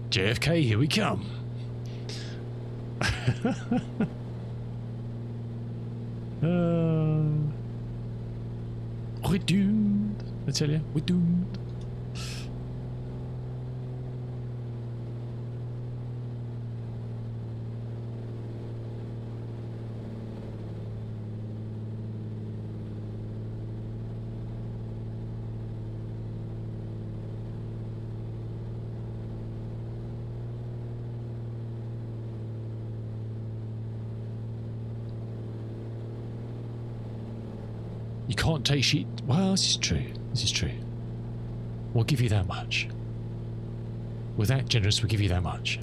JFK, here we come. We're doomed. I tell you, we're doomed. You can't take shit. Well, this is true. This is true. We'll give you that much. We're that generous, we'll give you that much.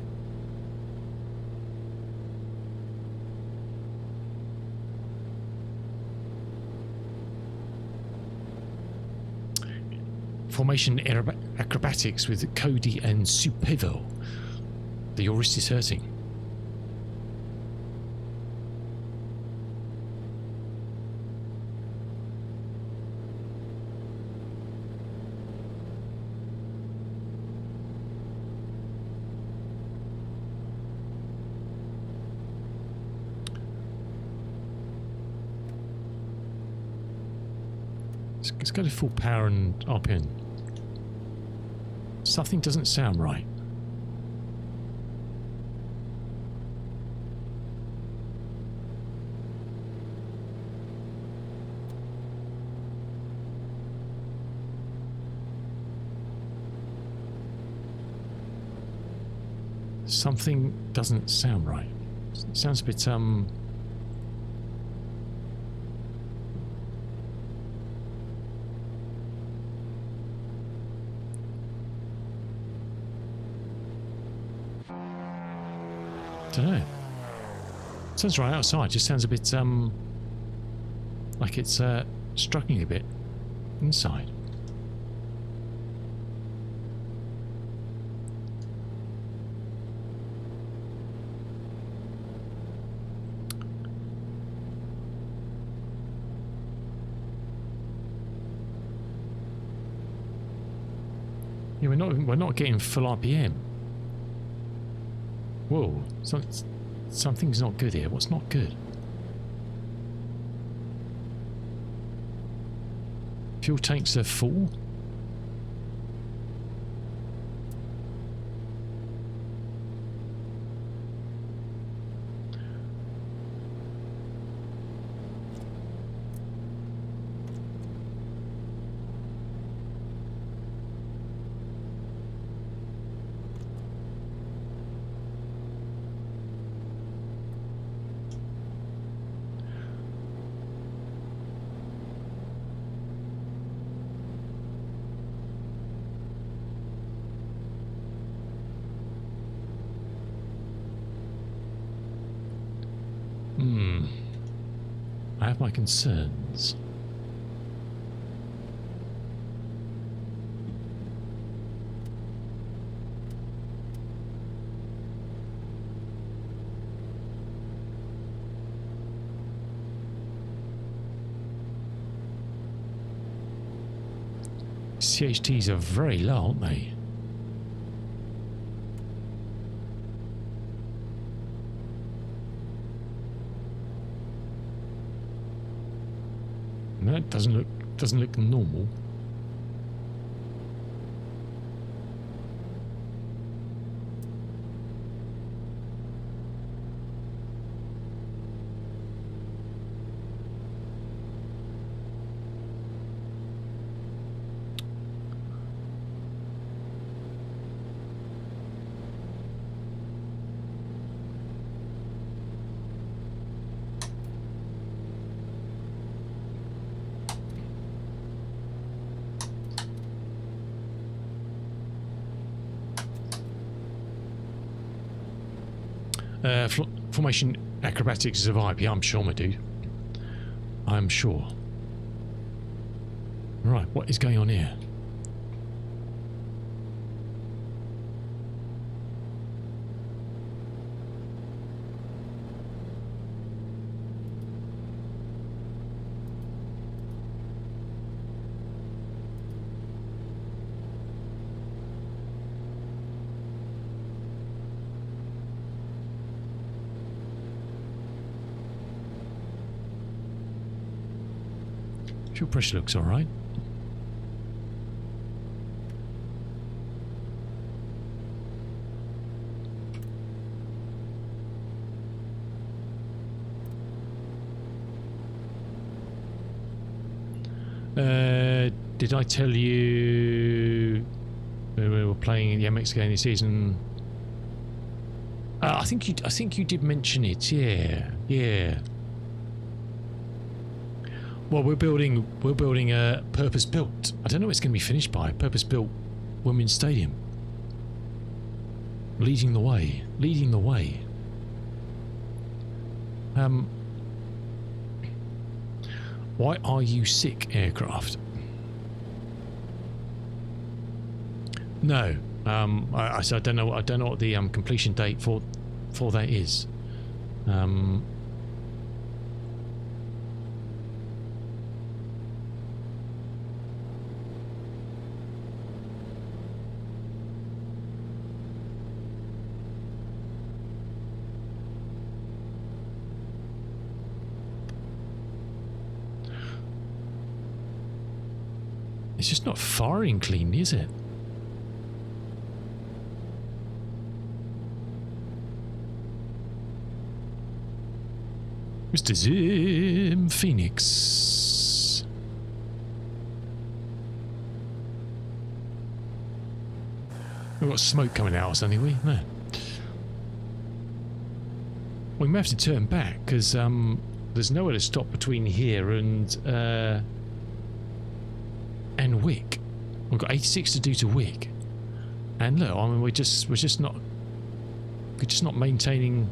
Formation acrobatics with Cody and Supivo. The wrist is hurting. Let's go to full power and up in. Something doesn't sound right. Something doesn't sound right. It sounds a bit don't know. Sounds right outside. Just sounds a bit like it's struggling a bit inside. Yeah, we're not getting full RPM. Whoa, something's not good here. What's not good? Fuel tanks are full. I have my concerns. CHTs are very low, aren't they? That doesn't look normal. Formation acrobatics survive. Yeah, I'm sure, my dude. I'm sure. Right, what is going on here? Fuel pressure looks all right. Did I tell you when we were playing in the MX game this season? I think you did mention it. Yeah. Well, we're building a purpose-built. I don't know what it's going to be finished by. Purpose-built women's stadium. Leading the way. Why are you sick, aircraft? No. I don't know. I don't know what the completion date for that is. It's just not firing cleanly, is it? Mr. Zim Phoenix. We've got smoke coming out or something, we? No. We may have to turn back because there's nowhere to stop between here and Wick. We've got 86 to do to Wick, and look, I mean, we're just not maintaining.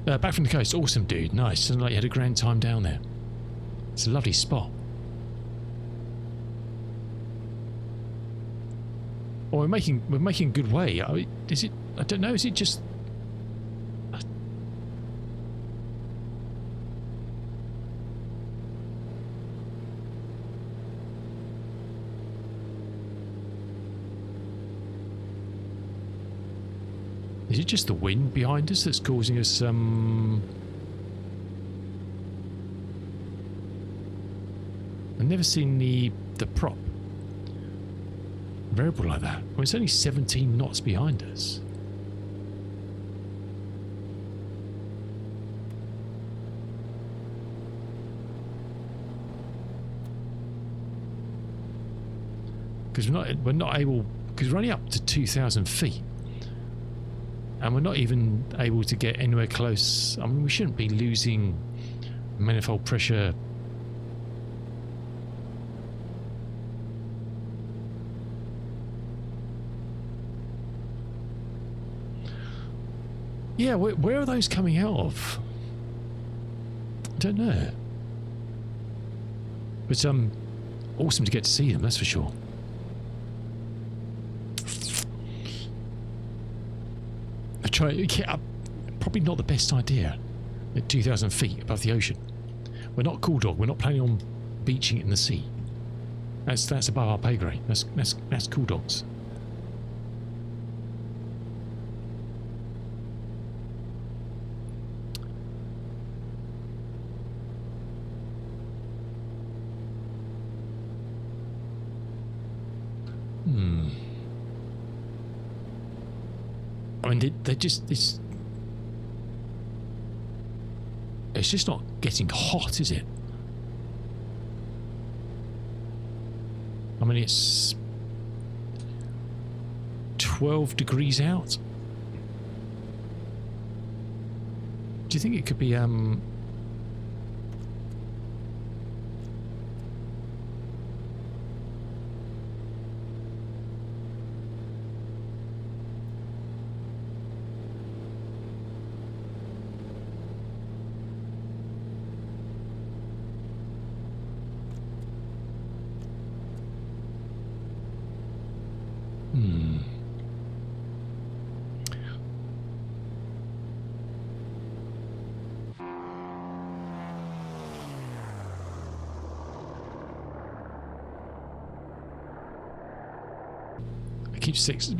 Back from the coast, awesome, dude, nice. Sounds like you had a grand time down there. It's a lovely spot. Well, we're making good way. Is it? I don't know. Is it just? Is it just the wind behind us that's causing us I've never seen the prop variable like that. Well, it's only 17 knots behind us. Because we're not able, because we're only up to 2,000 feet. And we're not even able to get anywhere close. I mean, we shouldn't be losing manifold pressure. Yeah, where are those coming out of? I don't know. But awesome to get to see them, that's for sure. Probably not the best idea at 2,000 feet above the ocean. We're not Cool Dog. We're not planning on beaching it in the sea. That's above our pay grade. That's Cool Dogs. I mean, they're just it's just not getting hot, is it? I mean, it's 12 degrees out. Do you think it could be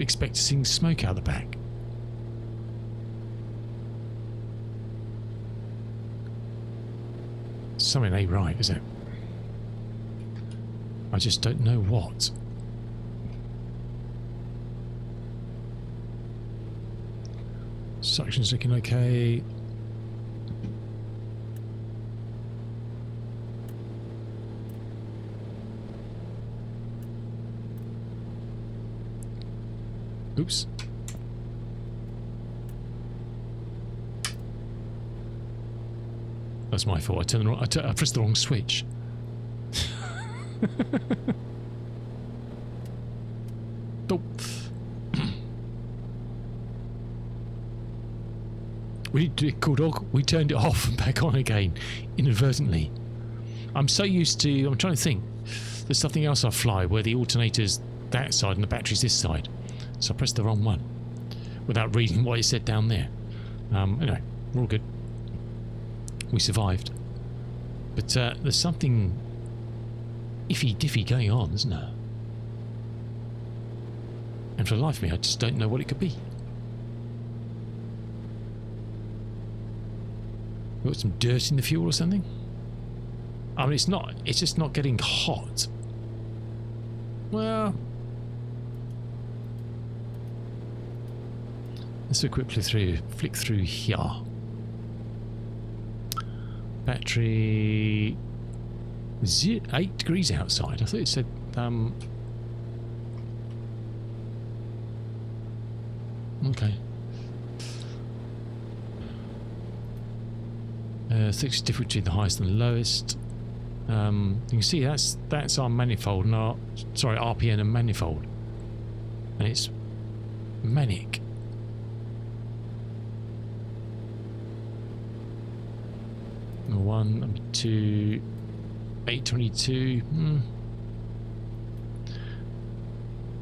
expect seeing smoke out the back. Something ain't right, is it? I just don't know what. Suction's looking okay. Oops. That's my fault. I pressed the wrong switch. Oh. We did Cool Dog. We turned it off and back on again inadvertently. I'm so used to. I'm trying to think. there's something else I fly where the alternator's that side and the battery's this side. So I pressed the wrong one without reading what it said down there. Anyway, we're all good. We survived. But there's something iffy-diffy going on, isn't there? And for the life of me, I just don't know what it could be. Got some dirt in the fuel or something? I mean, it's just not getting hot. Well, let's do a quick flick through here. Battery 8 degrees outside. I thought it said okay. 6 different between the highest and the lowest. You can see that's our manifold and our RPN and manifold, and it's manic. Number 1, number 2, 822.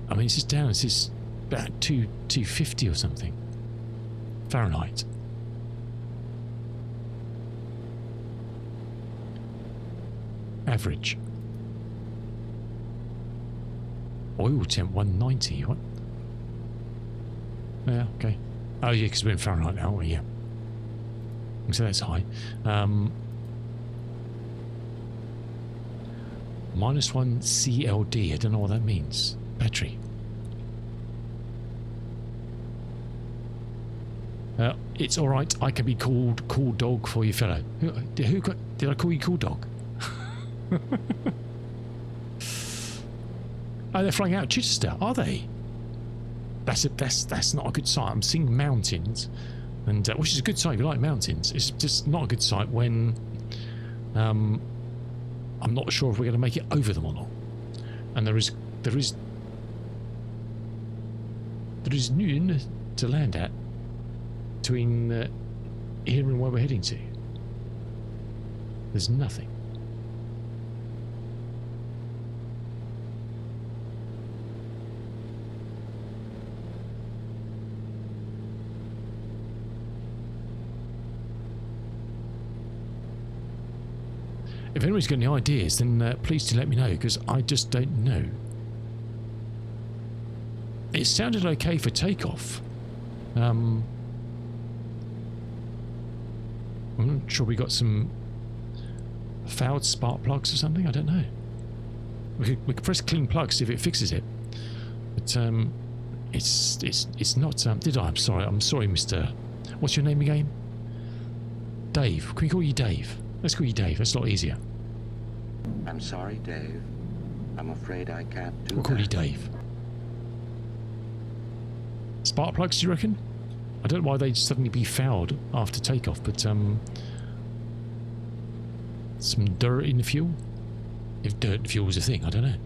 I mean, this is down. This is about 250 or something Fahrenheit. Average. Oil temp 190. What? Yeah, okay. Oh yeah, because we're in Fahrenheit now, aren't we? Yeah. So that's high. -1 CLD. I don't know what that means. Battery. It's all right. I can be called Cool Dog for you, fellow. Did I call you Cool Dog? Oh, they're flying out of Chichester, are they? That's not a good sight. I'm seeing mountains, and which is a good sight if you like mountains. It's just not a good sight when I'm not sure if we're going to make it over them or not. And there is noon to land at between here and where we're heading to. There's nothing. If anybody's got any ideas, then please do let me know, because I just don't know. It sounded okay for takeoff. I'm not sure we got some fouled spark plugs or something. I don't know. We could press clean plug, see if it fixes it. But it's not. Did I? I'm sorry, Mr. What's your name again? Dave. Can we call you Dave? Let's call you Dave. That's a lot easier. I'm sorry, Dave. I'm afraid I can't do that. We'll call you Dave. Spark plugs, do you reckon? I don't know why they'd suddenly be fouled after takeoff, but some dirt in the fuel? If dirt in fuel was a thing, I don't know.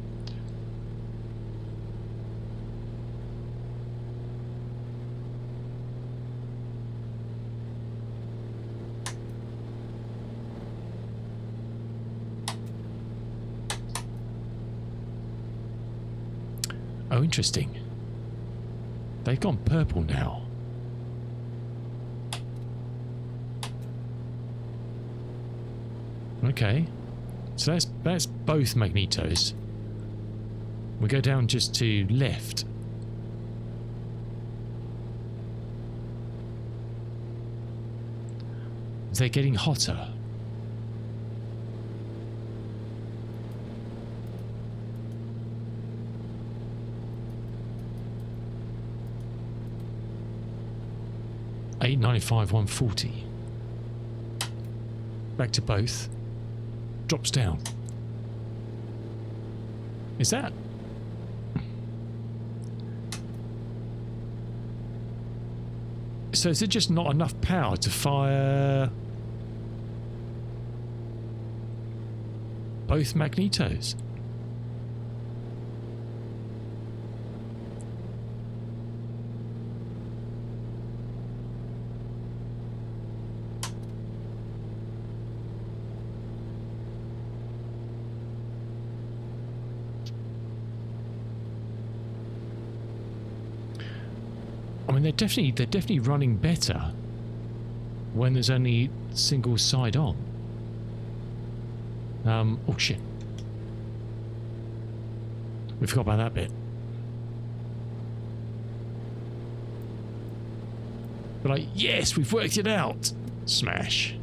Oh, interesting. They've gone purple now. Okay. So that's both magnetos. We go down just to left. They're getting hotter. $895, $140. Back to both. Drops down. Is that? So is it just not enough power to fire both magnetos? And they're definitely running better when there's only single side on. Oh shit. We forgot about that bit. But like, yes, we've worked it out. Smash.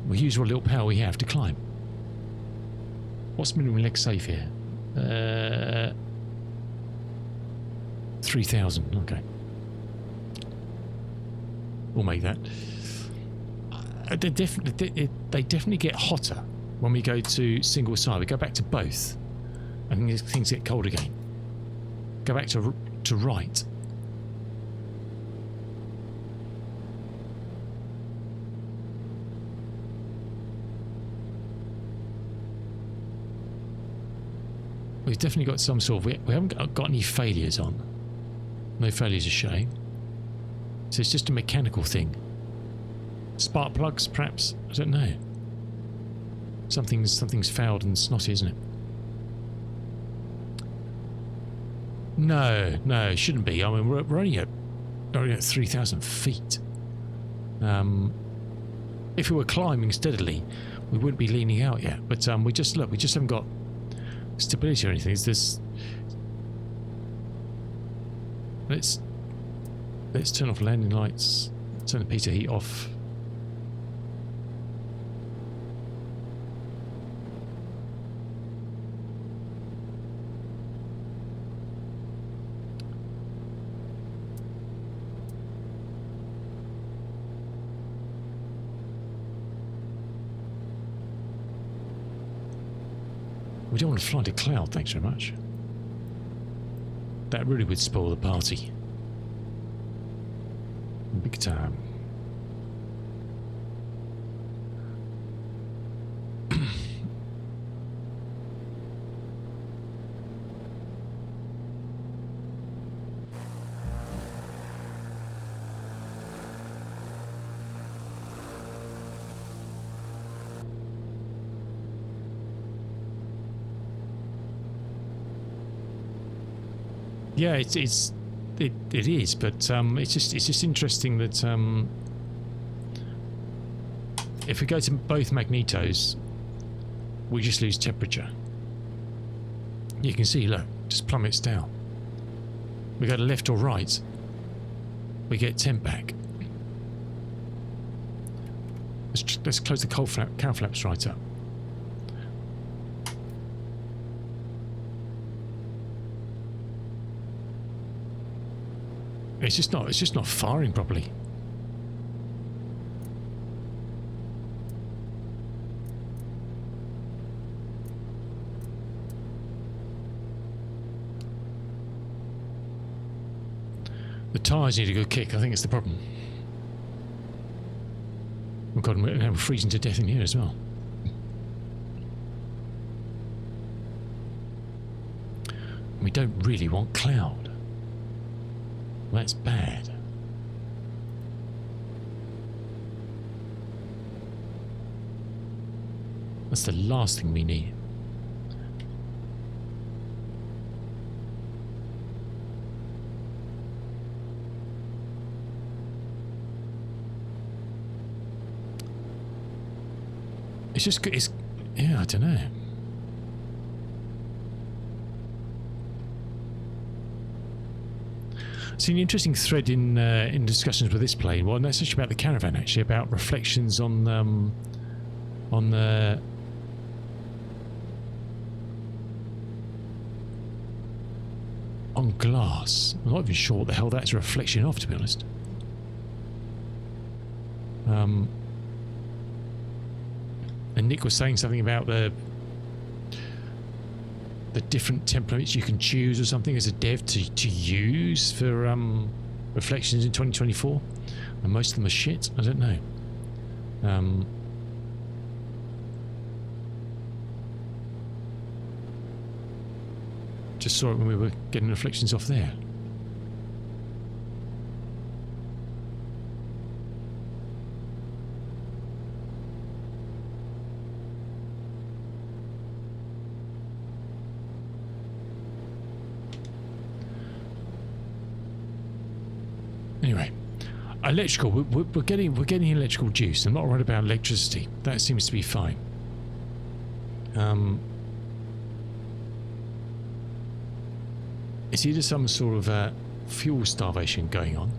We use what little power we have to climb. What's minimum leg safe here? 3,000. Okay. We'll make that. They definitely get hotter when we go to single side. We go back to both, and things get cold again. Go back to right. We've definitely got some sort of... We haven't got any failures on. No failures, a shame. So it's just a mechanical thing. Spark plugs, perhaps? I don't know. Something's fouled and snotty, isn't it? No, it shouldn't be. I mean, we're only at 3,000 feet. If we were climbing steadily, we wouldn't be leaning out yet. But we just haven't got stability or anything. It's this. Let's turn off landing lights. Turn the piece of heat off. We don't want to fly to cloud, thanks very much. That really would spoil the party. Big time. Yeah, it is, but it's just interesting that if we go to both magnetos, we just lose temperature. You can see, look, just plummets down. We go to left or right, we get temp back. Let's close the cowl flaps right up. It's just not firing properly. The tyres need a good kick. I think it's the problem. Oh God, now we're freezing to death in here as well. We don't really want cloud. That's bad. That's the last thing we need. Yeah, I don't know. Seen an interesting thread in discussions with this plane. Well, that's actually about the caravan. Actually, about reflections on glass. I'm not even sure what the hell that's a reflection of, to be honest. And Nick was saying something about the different templates you can choose or something as a dev to use for reflections in 2024, and most of them are shit. I don't know. Just saw it when we were getting reflections off there. Anyway, electrical. We're getting electrical juice. I'm not worried about electricity. That seems to be fine. Is either some sort of fuel starvation going on?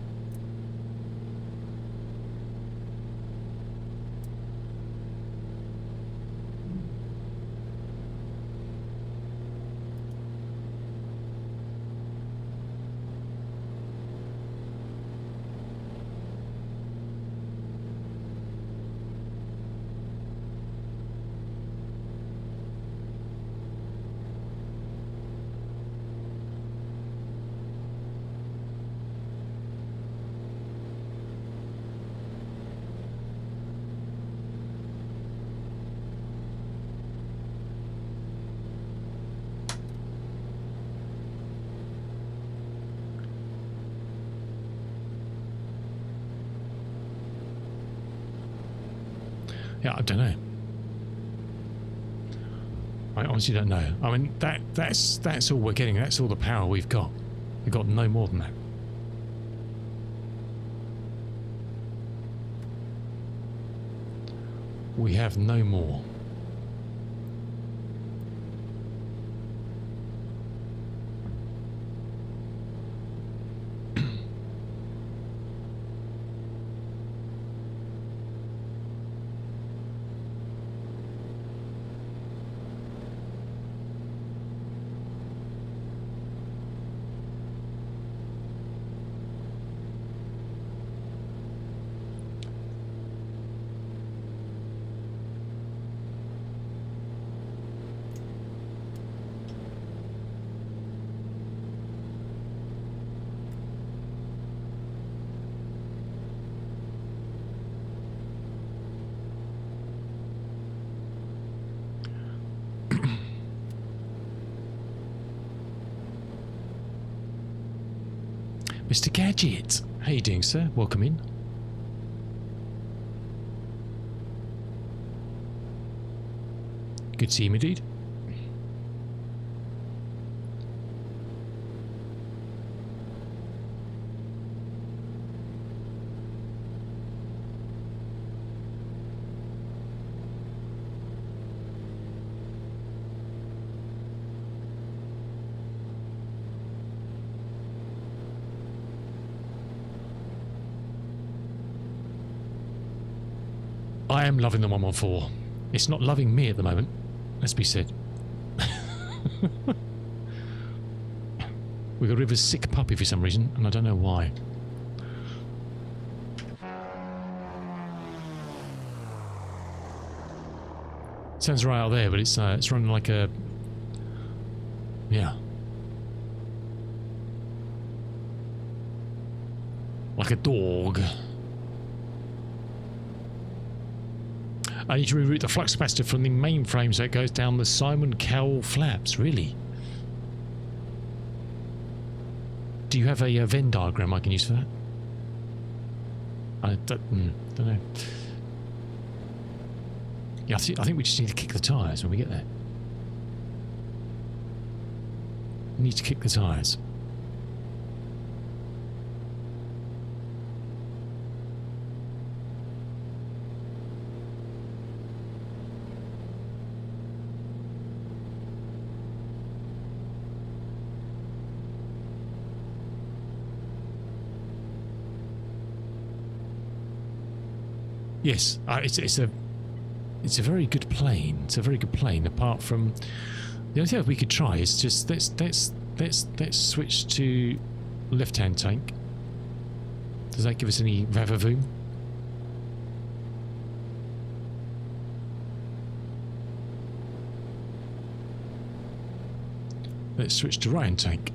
Yeah, I don't know. I honestly don't know. I mean, that's all we're getting. That's all the power we've got. We've got no more than that. We have no more. Mr. Gadget, how you doing, sir? Welcome in. Good to see you, indeed. I am loving the 114. It's not loving me at the moment, let's be said. We got rid of a sick puppy for some reason, and I don't know why. Sounds right out there, but it's running like a... yeah. Like a dog. I need to reroute the flux capacitor from the mainframe so it goes down the Simon Cowell flaps. Really? Do you have a Venn diagram I can use for that? I don't know. Yeah, I think we just need to kick the tyres when we get there. We need to kick the tyres. Yes, it's a very good plane. It's a very good plane. Apart from the only thing we could try is just let's switch to left-hand tank. Does that give us any vavavoom? Let's switch to right-hand tank.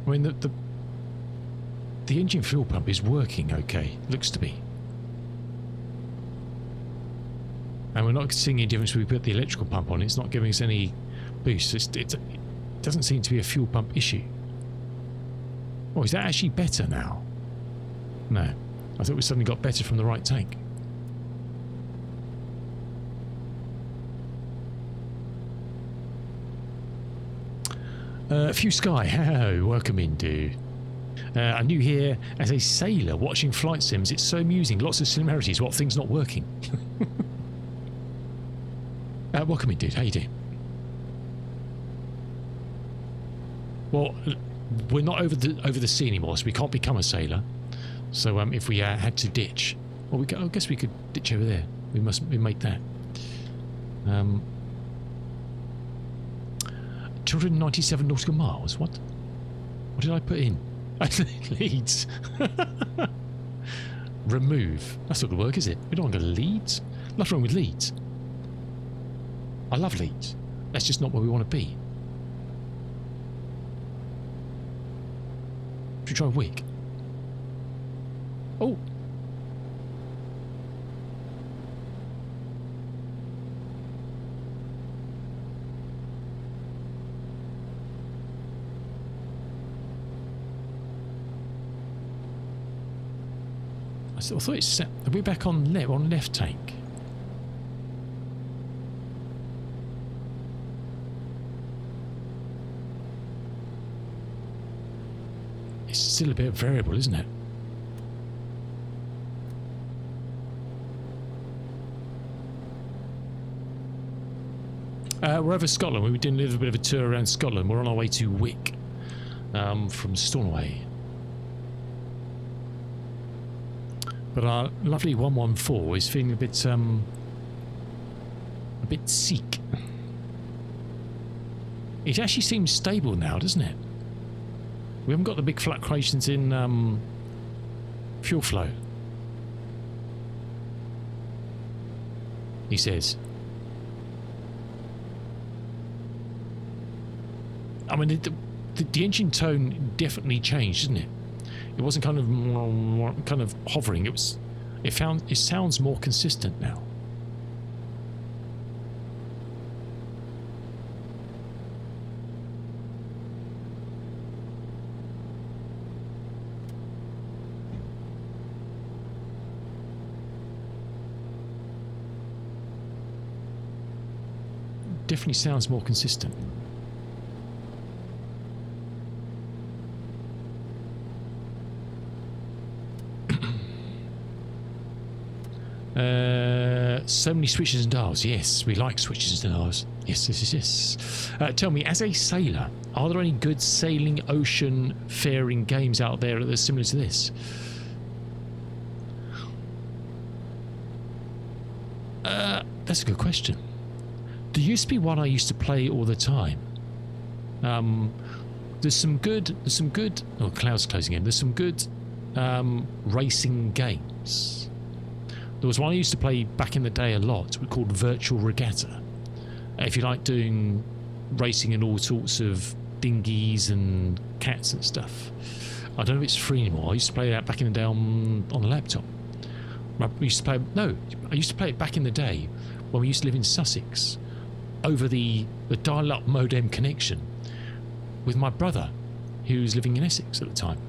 I mean, the engine fuel pump is working okay, looks to be. And we're not seeing any difference when we put the electrical pump on. It's not giving us any boost. It doesn't seem to be a fuel pump issue. Oh, is that actually better now? No. I thought we suddenly got better from the right tank. Few Sky, hello, welcome in, dude. I'm new here as a sailor watching flight sims. It's so amusing. Lots of similarities. What things not working? Welcome in, dude. How you doing? Well, we're not over the sea anymore, so we can't become a sailor. So if we had to ditch, well, I guess we could ditch over there. We make that. 297 nautical miles. What did I put in? Leeds. Remove. That's not going to work, is it? We don't want to go to Leeds. Nothing wrong with Leeds. I love Leeds. That's just not where we want to be. Should we try Wick? Oh. I thought it's set. Are we back on left tank? It's still a bit variable, isn't it? We're over Scotland. We were doing a little bit of a tour around Scotland. We're on our way to Wick from Stornoway. But our lovely 114 is feeling a bit sick. It actually seems stable now, doesn't it? We haven't got the big fluctuations in fuel flow. He says. I mean, the engine tone definitely changed, didn't it? It wasn't kind of hovering. It sounds more consistent now. Definitely sounds more consistent. So many switches and dials. Yes, we like switches and dials. Yes. Tell me, as a sailor, are there any good sailing ocean faring games out there that are similar to this? That's a good question. There used to be one I used to play all the time. There's some good. Oh, cloud's closing in. There's some good racing games. There was one I used to play back in the day a lot called Virtual Regatta. If you like doing racing in all sorts of dinghies and cats and stuff. I don't know if it's free anymore. I used to play that back in the day on the laptop. I used to play it back in the day when we used to live in Sussex over the dial-up modem connection with my brother who was living in Essex at the time.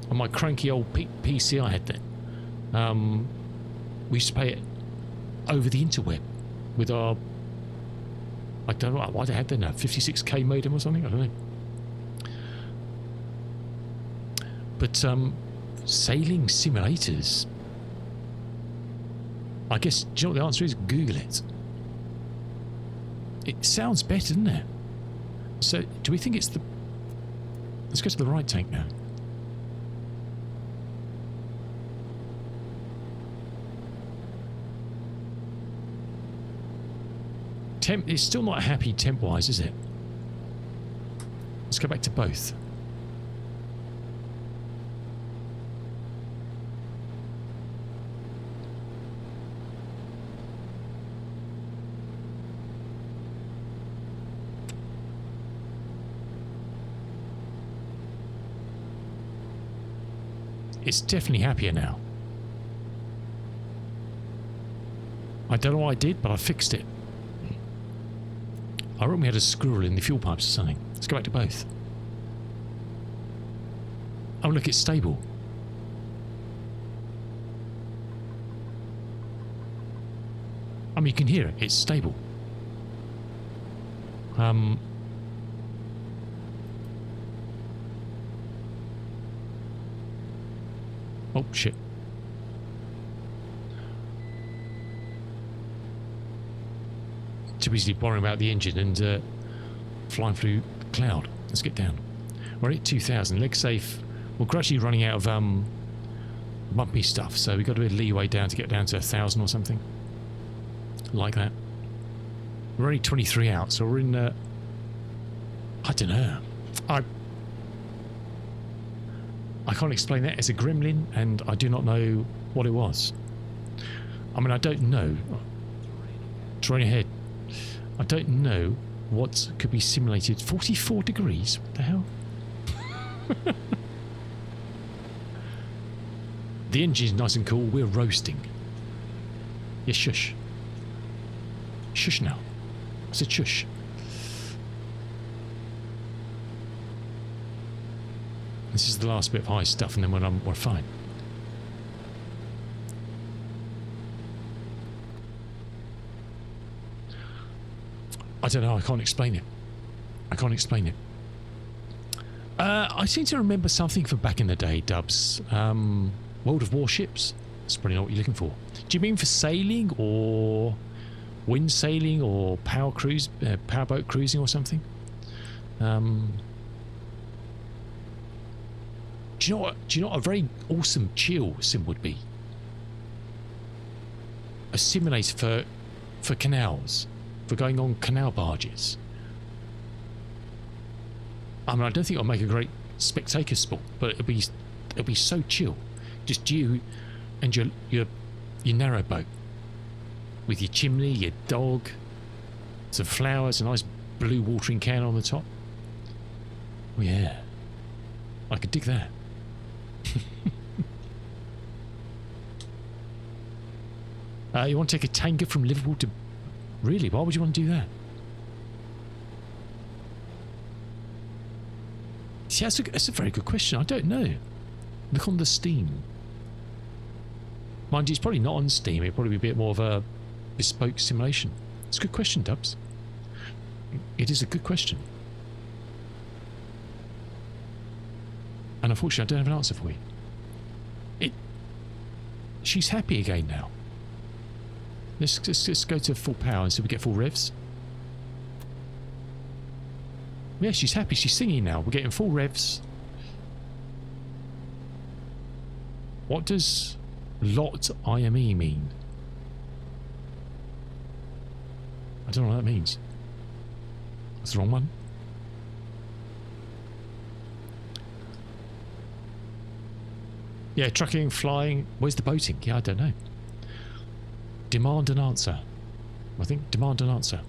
On my cranky old PC I had then. We used to play it over the interweb with our, I don't know what they had then, a 56k modem or something, I don't know. But sailing simulators, I guess, do you know what the answer is? Google it. It sounds better, doesn't it? So, do we think it's the... Let's go to the right tank now. It's still not happy temp-wise, is it? Let's go back to both. It's definitely happier now. I don't know what I did, but I fixed it. I reckon we had a squirrel in the fuel pipes or something. Let's go back to both. Oh look, it's stable. I mean, you can hear it. It's stable. Oh, shit. Too busy worrying about the engine and flying through the cloud. Let's get down. We're at 2,000. Leg safe. We're gradually running out of bumpy stuff, so we've got a bit of leeway down to get down to 1,000 or something. Like that. We're only 23 out, so we're in... I don't know. I can't explain that. It's a gremlin, and I do not know what it was. I mean, I don't know. Terrain ahead. I don't know what could be simulated. 44 degrees? What the hell? The engine's nice and cool. We're roasting. Yeah, shush. Shush now. I said shush. This is the last bit of high stuff, and then we're fine. I don't know. I can't explain it. I can't explain it. I seem to remember something from back in the day, Dubs. World of Warships. That's probably not what you're looking for. Do you mean for sailing or wind sailing or powerboat cruising or something? Do you know what a very awesome chill sim would be? A simulator for canals, for going on canal barges. I mean, I don't think it'll make a great spectator sport, but it'll be so chill. Just you and your narrow boat with your chimney, your dog, some flowers, a nice blue watering can on the top. Oh yeah, I could dig that. You want to take a tanker from Liverpool to... Really? Why would you want to do that? See, that's a very good question. I don't know. Look on the Steam. Mind you, it's probably not on Steam. It'd probably be a bit more of a bespoke simulation. It's a good question, Dubs. It is a good question. And unfortunately, I don't have an answer for you. She's happy again now. Let's go to full power and see if we get full revs. Yeah, she's happy. She's singing now. We're getting full revs. What does lot IME mean? I don't know what that means. That's the wrong one. Yeah, trucking, flying. Where's the boating? Yeah, I don't know. Demand an answer. I think demand an answer.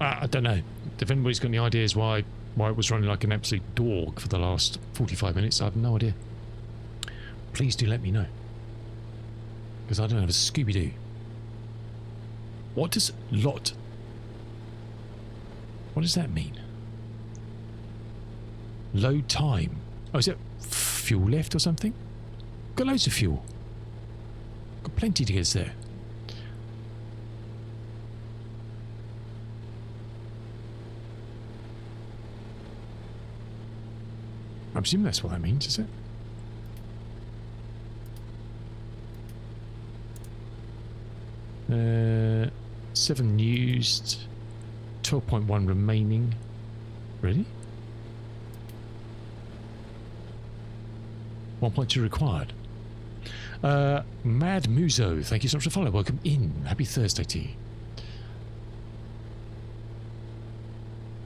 I don't know. If anybody's got any ideas why it was running like an absolute dog for the last 45 minutes, I have no idea. Please do let me know. Because I don't have a Scooby-Doo. What does lot... What does that mean? Load time. Oh, is it fuel left or something? Got loads of fuel. Got plenty to get us there. I presume that's what that means, is it? 7 used, 12.1 remaining. Really? 1.2 required. Mad Muzo, thank you so much for the follow. Welcome in. Happy Thursday to you.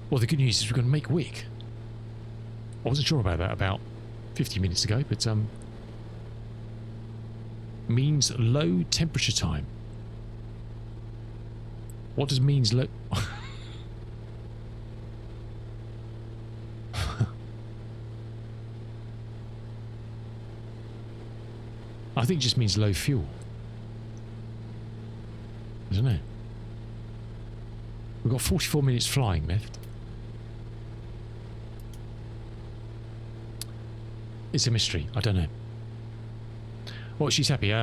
Well, the good news is we're going to make Wick. I wasn't sure about that about 50 minutes ago, but means low temperature time. What does means low... I think it just means low fuel. don't know. We've got 44 minutes flying left. It's a mystery. I don't know. Well, she's happy.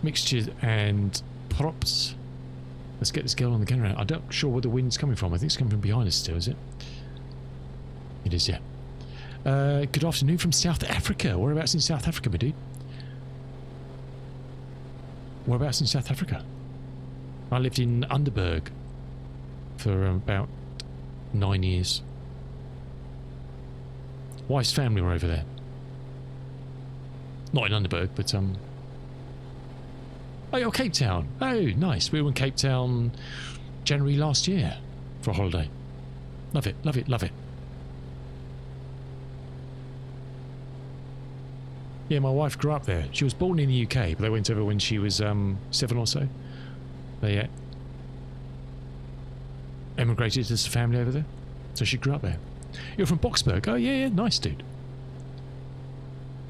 Mixture and props. Let's get this girl on the camera. I'm not sure where the wind's coming from. I think it's coming from behind us still, is it? It is, yeah. Good afternoon from South Africa. Whereabouts in South Africa, my dude? Whereabouts in South Africa? I lived in Underberg for about 9 years. Wife's family were over there. Not in Underberg, but oh, you're Cape Town. Oh, nice. We were in Cape Town January last year for a holiday. Love it, love it, love it. Yeah, my wife grew up there. She was born in the UK, but they went over when she was 7 or so. They emigrated as a family over there. So she grew up there. You're from Boxburg? Oh, yeah, yeah. Nice, dude.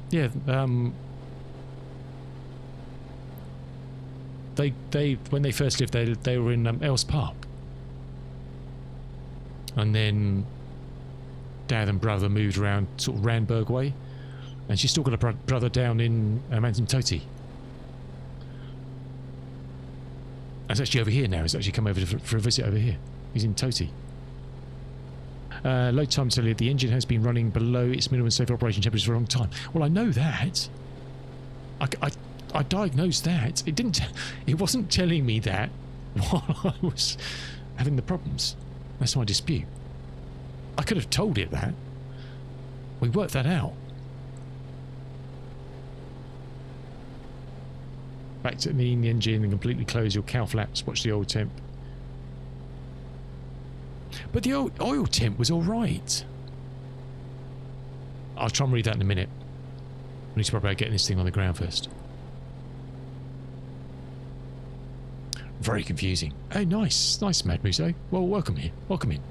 Yeah, they when they first lived there, they were in Els Park. And then dad and brother moved around sort of Randburg way. And she's still got a brother down in Amanzimtoti. That's actually over here now. He's actually come over for a visit over here. He's in Toti. Load time to tell you the engine has been running below its minimum safe operation temperature for a long time. Well, I know that. I diagnosed that. It wasn't telling me that while I was having the problems. That's my dispute. I could have told it that. We worked that out. Back to the engine and completely close your cowl flaps. Watch the oil temp. But the oil temp was alright. I'll try and read that in a minute. We need to probably getting this thing on the ground first. Very confusing. Oh, nice. Nice, Mad Muso. Well, welcome here. Welcome in.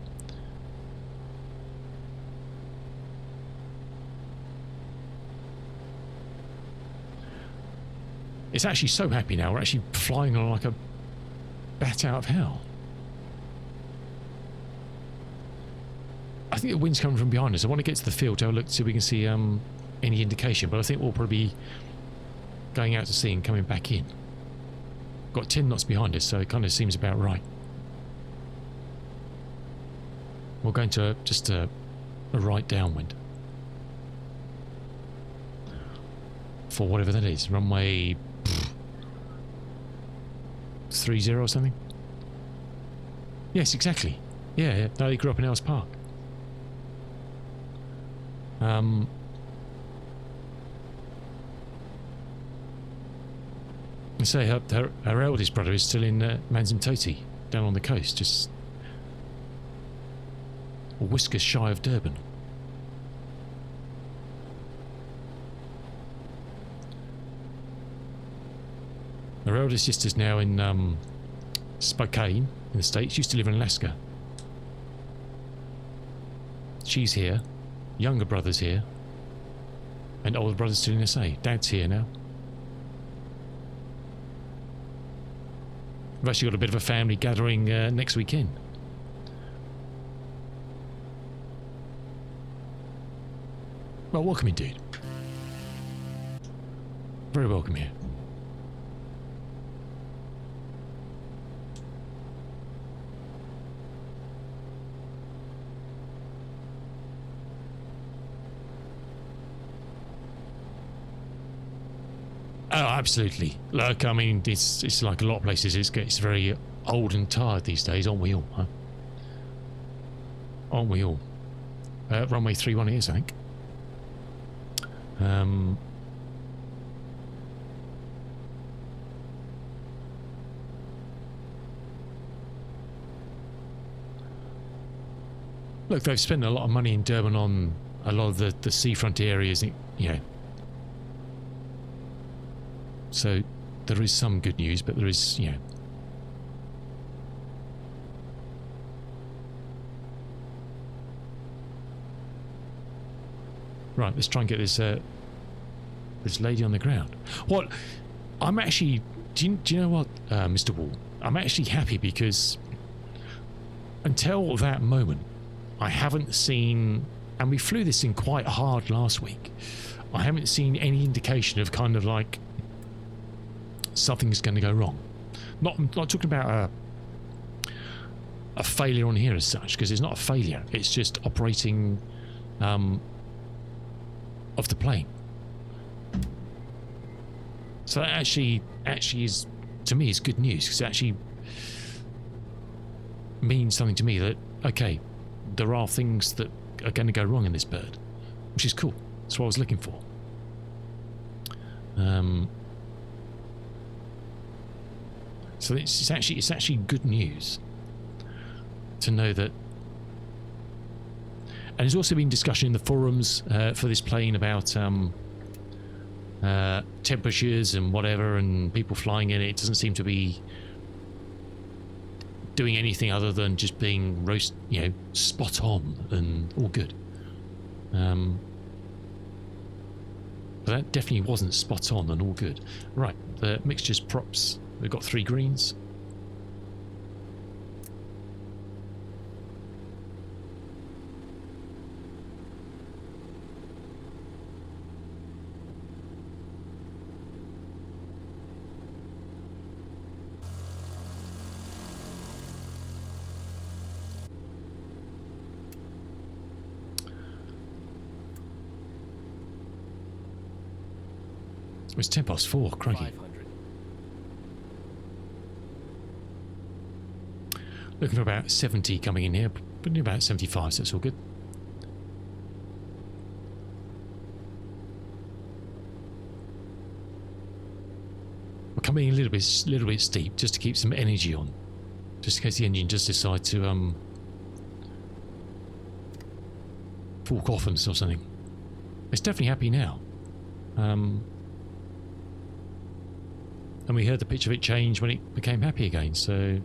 It's actually so happy now. We're actually flying on like a bat out of hell. I think the wind's coming from behind us. I want to get to the field to have a look, see if we can see any indication. But I think we'll probably be going out to sea and coming back in. Got 10 knots behind us, so it kind of seems about right. We're going to just a right downwind. For whatever that is. Runway 30 or something? Yes, exactly. Yeah. No, he grew up in Els Park. I say her eldest brother is still in Manzimtoti, down on the coast, just a whisker shy of Durban. Her eldest sister's now in Spokane, in the States. She used to live in Alaska. She's here. Younger brother's here. And older brother's still in SA. Dad's here now. We've actually got a bit of a family gathering next weekend. Well, welcome indeed. Very welcome here. Oh, absolutely. Look, I mean, it's like a lot of places. It's very old and tired these days, aren't we all? Huh? Aren't we all? Runway 31 it is, I think. Look, they've spent a lot of money in Durban on a lot of the seafront areas, you know. So there is some good news, but there is, you know. Right, let's try and get this this lady on the ground. Well, I'm actually do you know what, Mr. Wall? I'm actually happy because until that moment, I haven't seen, and we flew this in quite hard last week, I haven't seen any indication of kind of like something's going to go wrong. Not talking about a failure on here as such, because it's not a failure. It's just operating of the plane. So that actually is, to me, is good news, because it actually means something to me that, okay, there are things that are going to go wrong in this bird, which is cool. That's what I was looking for. So it's actually good news to know that. And there's also been discussion in the forums for this plane about temperatures and whatever, and people flying in it. It doesn't seem to be doing anything other than just being spot on and all good. But that definitely wasn't spot on and all good. Right, the mixtures props. We've got 3 greens. It's 4:10, crikey. 500. Looking for about 70 coming in here, but about 75, so that's all good. We're coming in a little bit steep, just to keep some energy on, just in case the engine does decide to fork off and or something. It's definitely happy now. And we heard the pitch of it change when it became happy again, so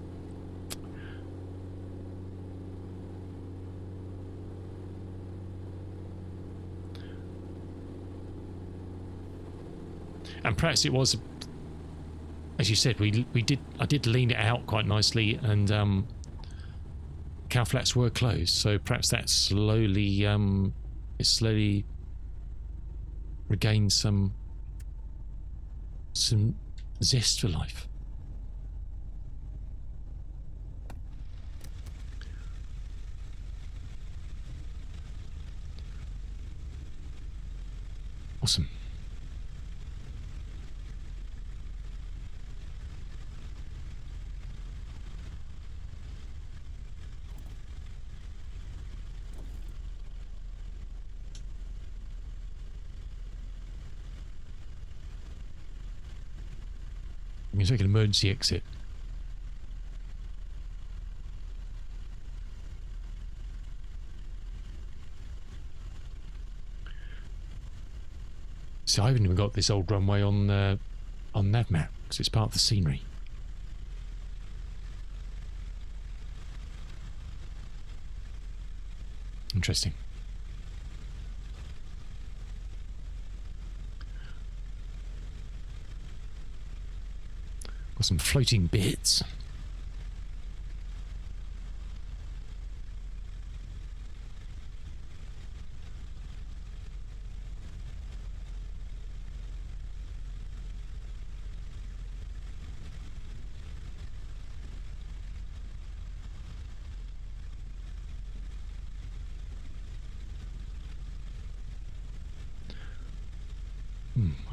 and perhaps it was, as you said, I did lean it out quite nicely, and cow flats were closed, so perhaps that slowly regained some zest for life. Awesome. We can take an emergency exit. So I haven't even got this old runway on nav map because it's part of the scenery. Interesting. Got some floating bits.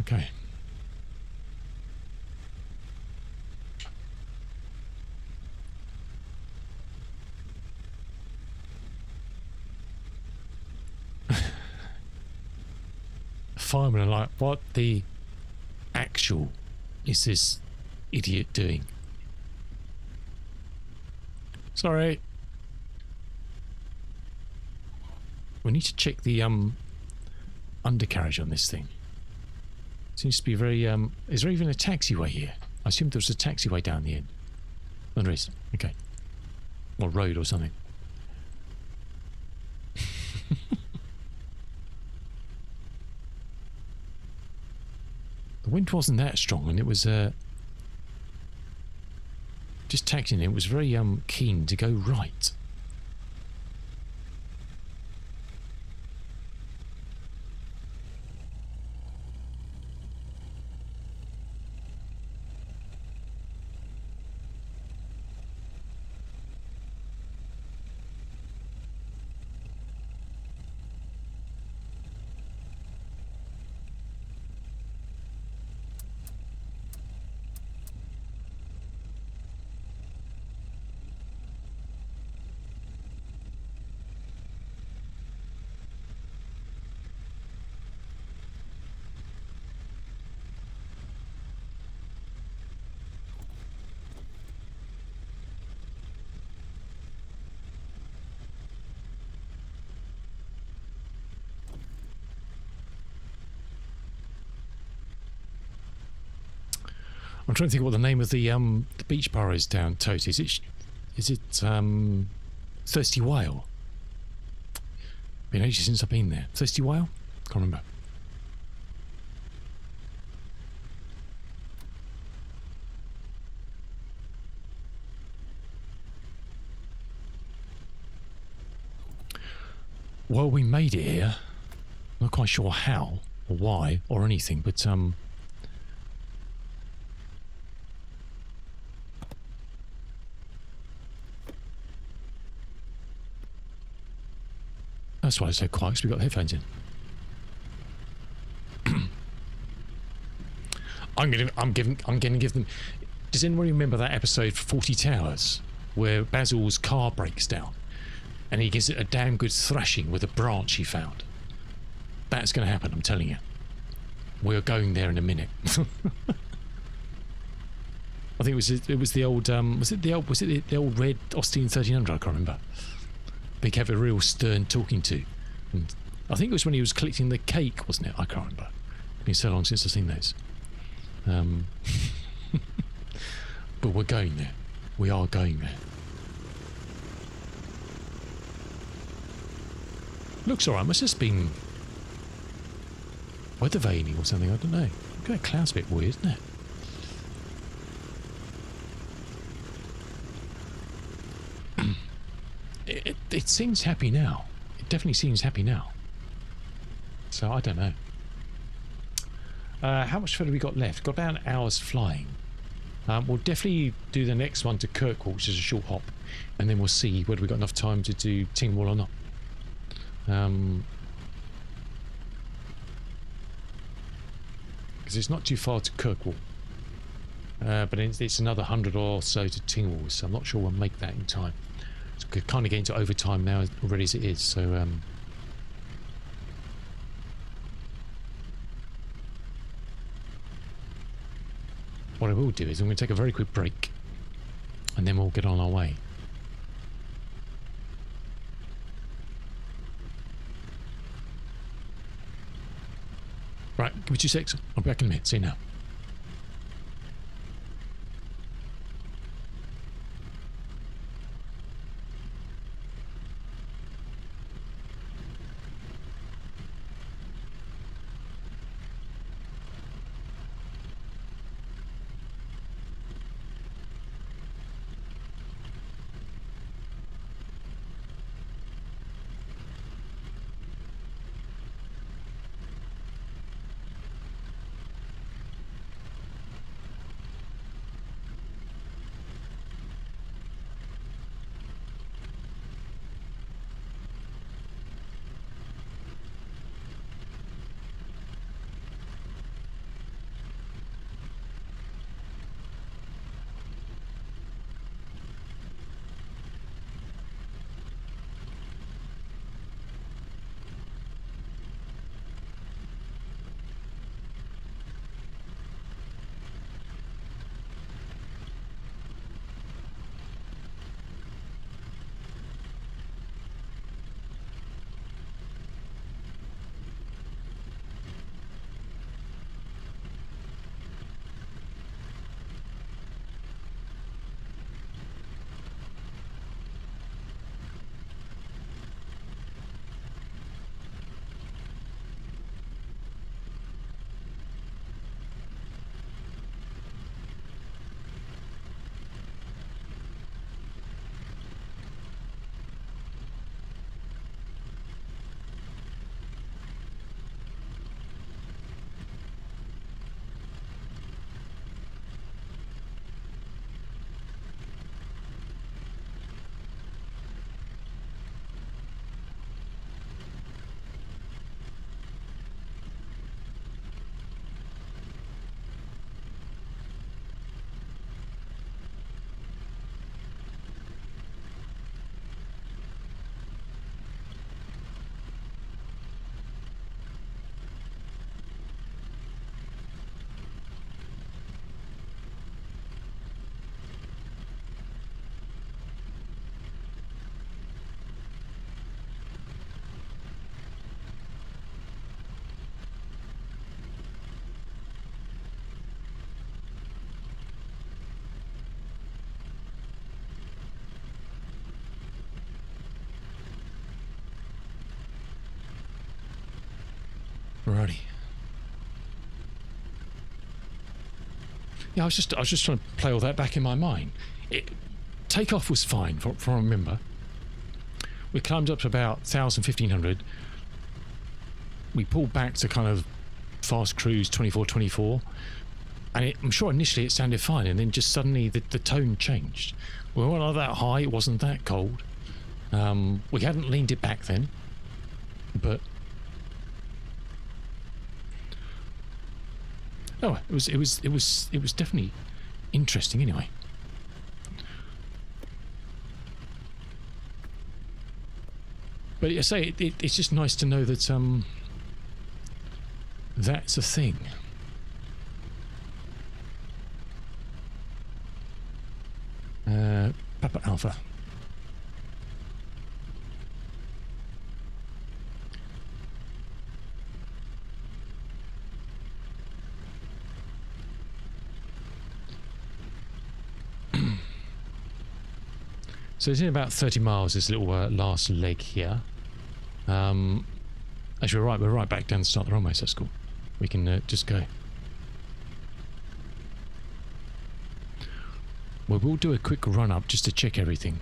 Okay. Firemen are like, what the actual is this idiot doing? Sorry. We need to check the undercarriage on this thing. Seems to be very is there even a taxiway here? I assumed there was a taxiway down the end. Oh, there is. Okay. Or road or something. The wind wasn't that strong, and it was just taxiing it was very keen to go right. I'm trying to think what the name of the beach bar is down Tote. Is it Thirsty Whale? Been ages since I've been there. Thirsty Whale? Can't remember. Well, we made it here. Not quite sure how or why or anything, but that's why it's so quiet, because we've got headphones in. I'm gonna give them. Does anyone remember that episode for 40 Towers where Basil's car breaks down and he gives it a damn good thrashing with a branch he found? That's going to happen, I'm telling you. We're going there in a minute. I think it was the old the old red Austin 1300. I can't remember. But he gave a real stern talking to, and I think it was when he was collecting the cake, wasn't it? I can't remember. It's been so long since I've seen those. But we're going there. We are going there. Looks alright. Must have just been weather veining or something. I don't know. Okay, cloud's a bit weird, isn't it? It seems happy now. It definitely seems happy now. So I don't know. How much further have we got left? Got about an hour's flying. We'll definitely do the next one to Kirkwall, which is a short hop, and then we'll see whether we've got enough time to do Tingwall or not. Because it's not too far to Kirkwall, but it's another 100 or so to Tingwall, so I'm not sure we'll make that in time. It's kind of getting to overtime now already as it is, so what I will do is I'm going to take a very quick break and then we'll get on our way. Right, give me 2 seconds. I'll be back in a minute. See you now. Alrighty. Yeah, I was just trying to play all that back in my mind. Takeoff was fine, from I remember. We climbed up to about 1,000, 1,500. We pulled back to kind of fast cruise 24, 24. And I'm sure initially it sounded fine, and then just suddenly the tone changed. We weren't like that high, it wasn't that cold. We hadn't leaned it back then, but oh, it was definitely interesting anyway. But I say it's just nice to know that that's a thing. Papa Alpha. So it's in about 30 miles, this little last leg here. Actually, we're right back down the start of the runway, so that's cool. We can just go. We will do a quick run up just to check everything.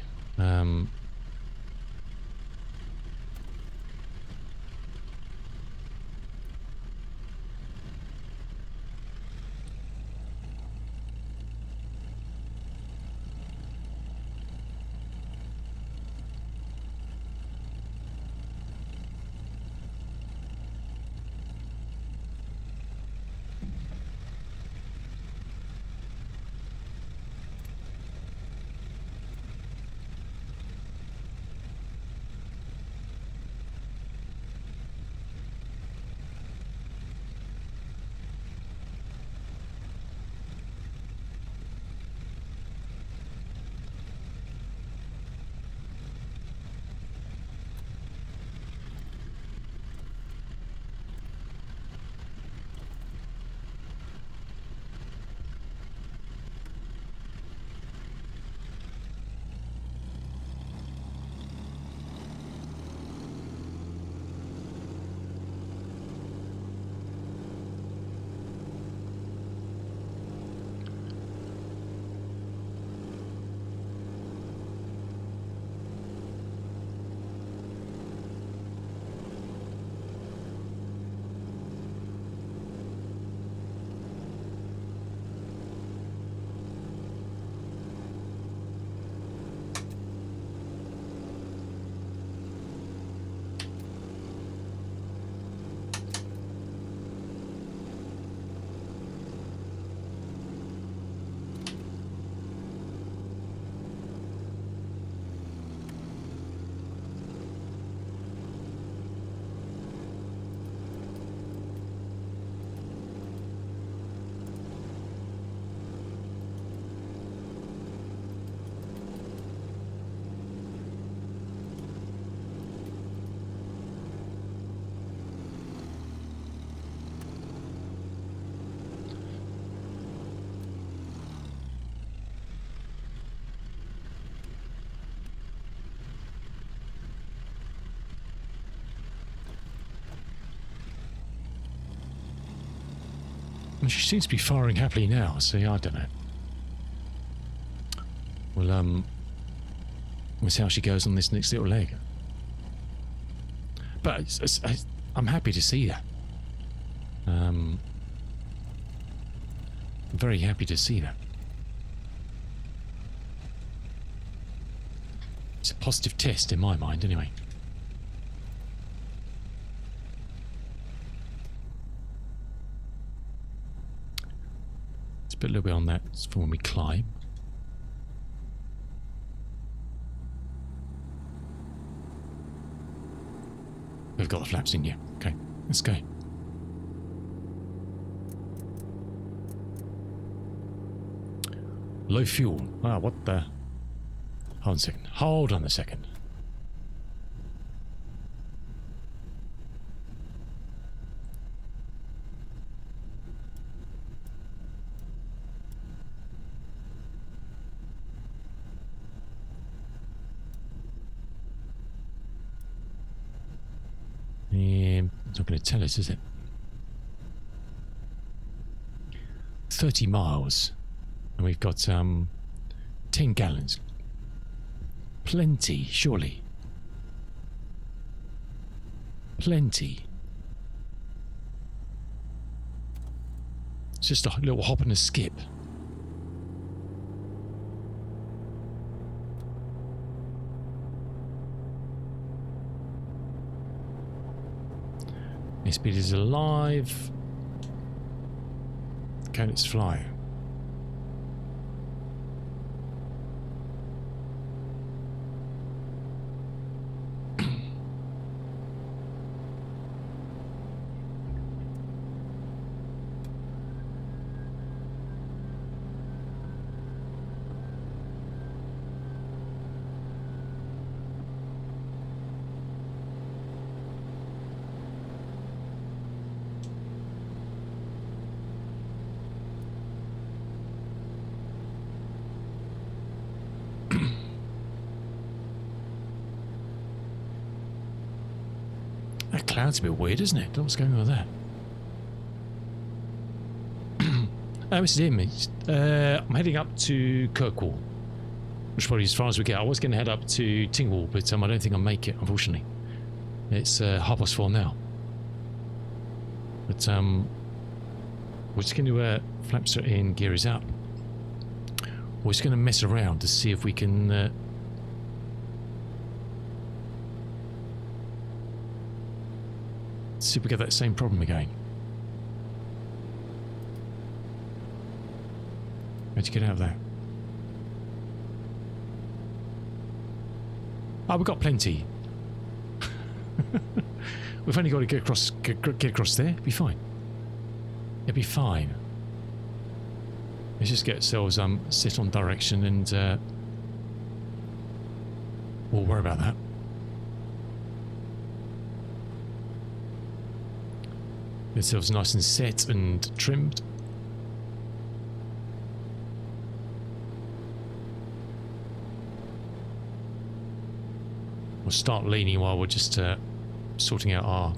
And she seems to be firing happily now, so I don't know. Well, we'll see how she goes on this next little leg. But I'm happy to see that. I'm very happy to see that. It's a positive test in my mind, anyway. Let's put a little bit on that for when we climb. We've got the flaps in, yeah. Okay, let's go. Low fuel. Ah, what the... Hold on a second. Hold on a second. It's not going to tell us, is it? 30 miles. And we've got 10 gallons. Plenty, surely. Plenty. It's just a little hop and a skip. This bit is alive. Okay, let's fly. That cloud's a bit weird, isn't it? Don't know what's going on with that. This is him. I'm heading up to Kirkwall, which is probably as far as we get. I was going to head up to Tingwall, but I don't think I'll make it, unfortunately. It's 4:30 now. But we're just going to flaps are in, gear is up. We're just going to mess around to see if we can see if we get that same problem again. How'd you get out of there? Oh, we've got plenty. We've only got to get across there. It'll be fine. It'll be fine. Let's just get ourselves set on direction and we'll worry about that. Get ourselves nice and set and trimmed. We'll start leaning while we're just sorting out our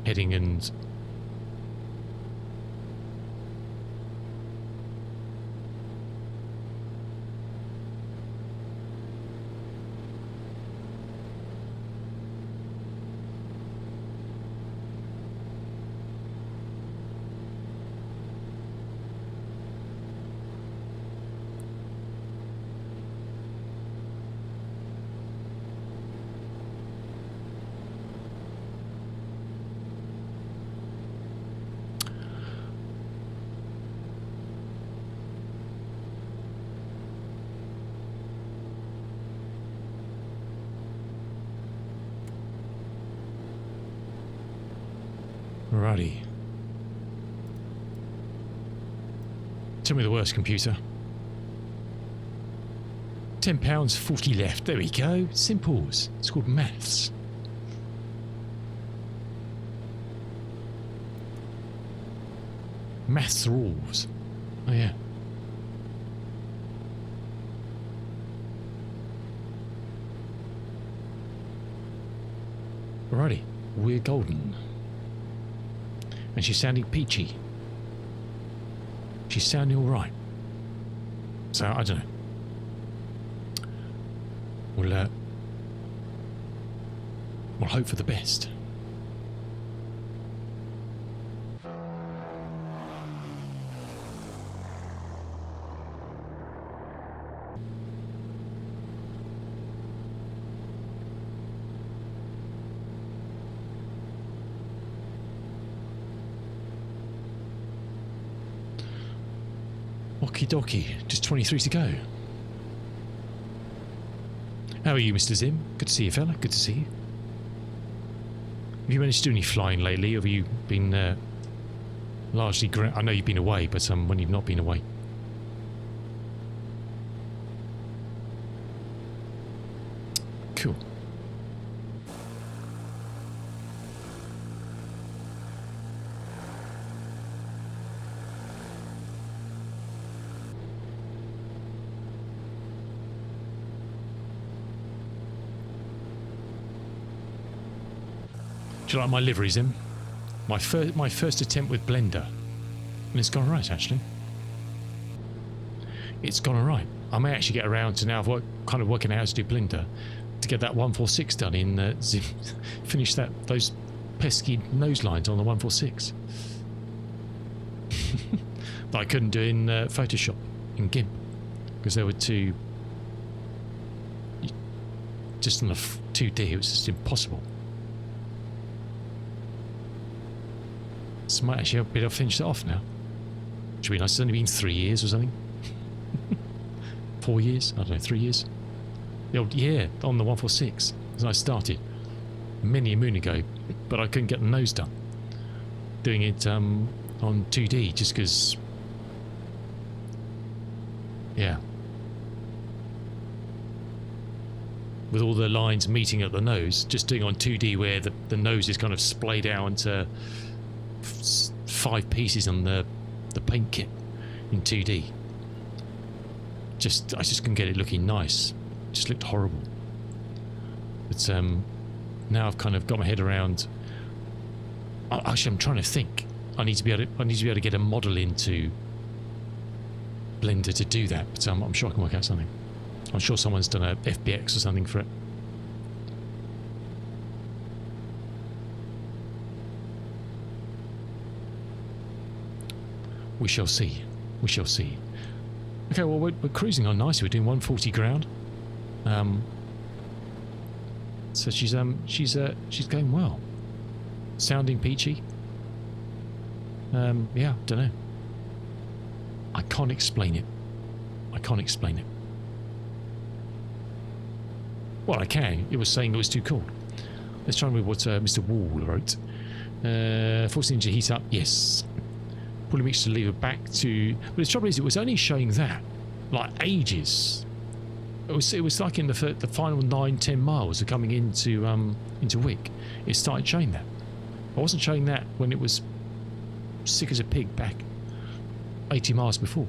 heading and Alrighty. Tell me the worst, computer. £10, 40 left. There we go. Simples. It's called maths. Maths rules. Oh yeah. Alrighty. We're golden. And she's sounding peachy. She's sounding all right. So, I don't know. We'll hope for the best. Okie dokie, just 23 to go. How are you, Mr. Zim? Good to see you, fella. Good to see you. Have you managed to do any flying lately? Or have you been largely... I know you've been away, but when you've not been away. Cool. Do you like my liveries, Em? My first attempt with Blender. And it's gone right, actually. it's gone alright. I may actually get around to now kind of working out how to do Blender to get that 146 done in finish those pesky nose lines on the 146 that I couldn't do in Photoshop in GIMP because there were two. Just on the 2D, it was just impossible. So might actually be able to finish that off now. Which would be nice. It's only been 3 years or something. 4 years? I don't know, 3 years. The old year on the 146 as I started many a moon ago, but I couldn't get the nose done. Doing it on 2D just because, yeah. With all the lines meeting at the nose, just doing on 2D where the nose is kind of splayed out into 5 pieces on the paint kit in 2D. I just couldn't get it looking nice. It just looked horrible. But now I've kind of got my head around. Actually, I'm trying to think. I need to be able to get a model into Blender to do that. But I'm sure I can work out something. I'm sure someone's done a FBX or something for it. We shall see. We shall see. Okay, well, we're cruising on nicely. We're doing 140 ground. So she's going well. Sounding peachy. Yeah, don't know. I can't explain it. I can't explain it. Well, I can. It was saying it was too cold. Let's try and read what Mr. Wall wrote. Forcing to heat up, yes. Pulling mixture lever back to... But the trouble is, it was only showing that, like, ages. It was like in the final 9-10 miles of coming into Wick. It started showing that. I wasn't showing that when it was sick as a pig back 80 miles before.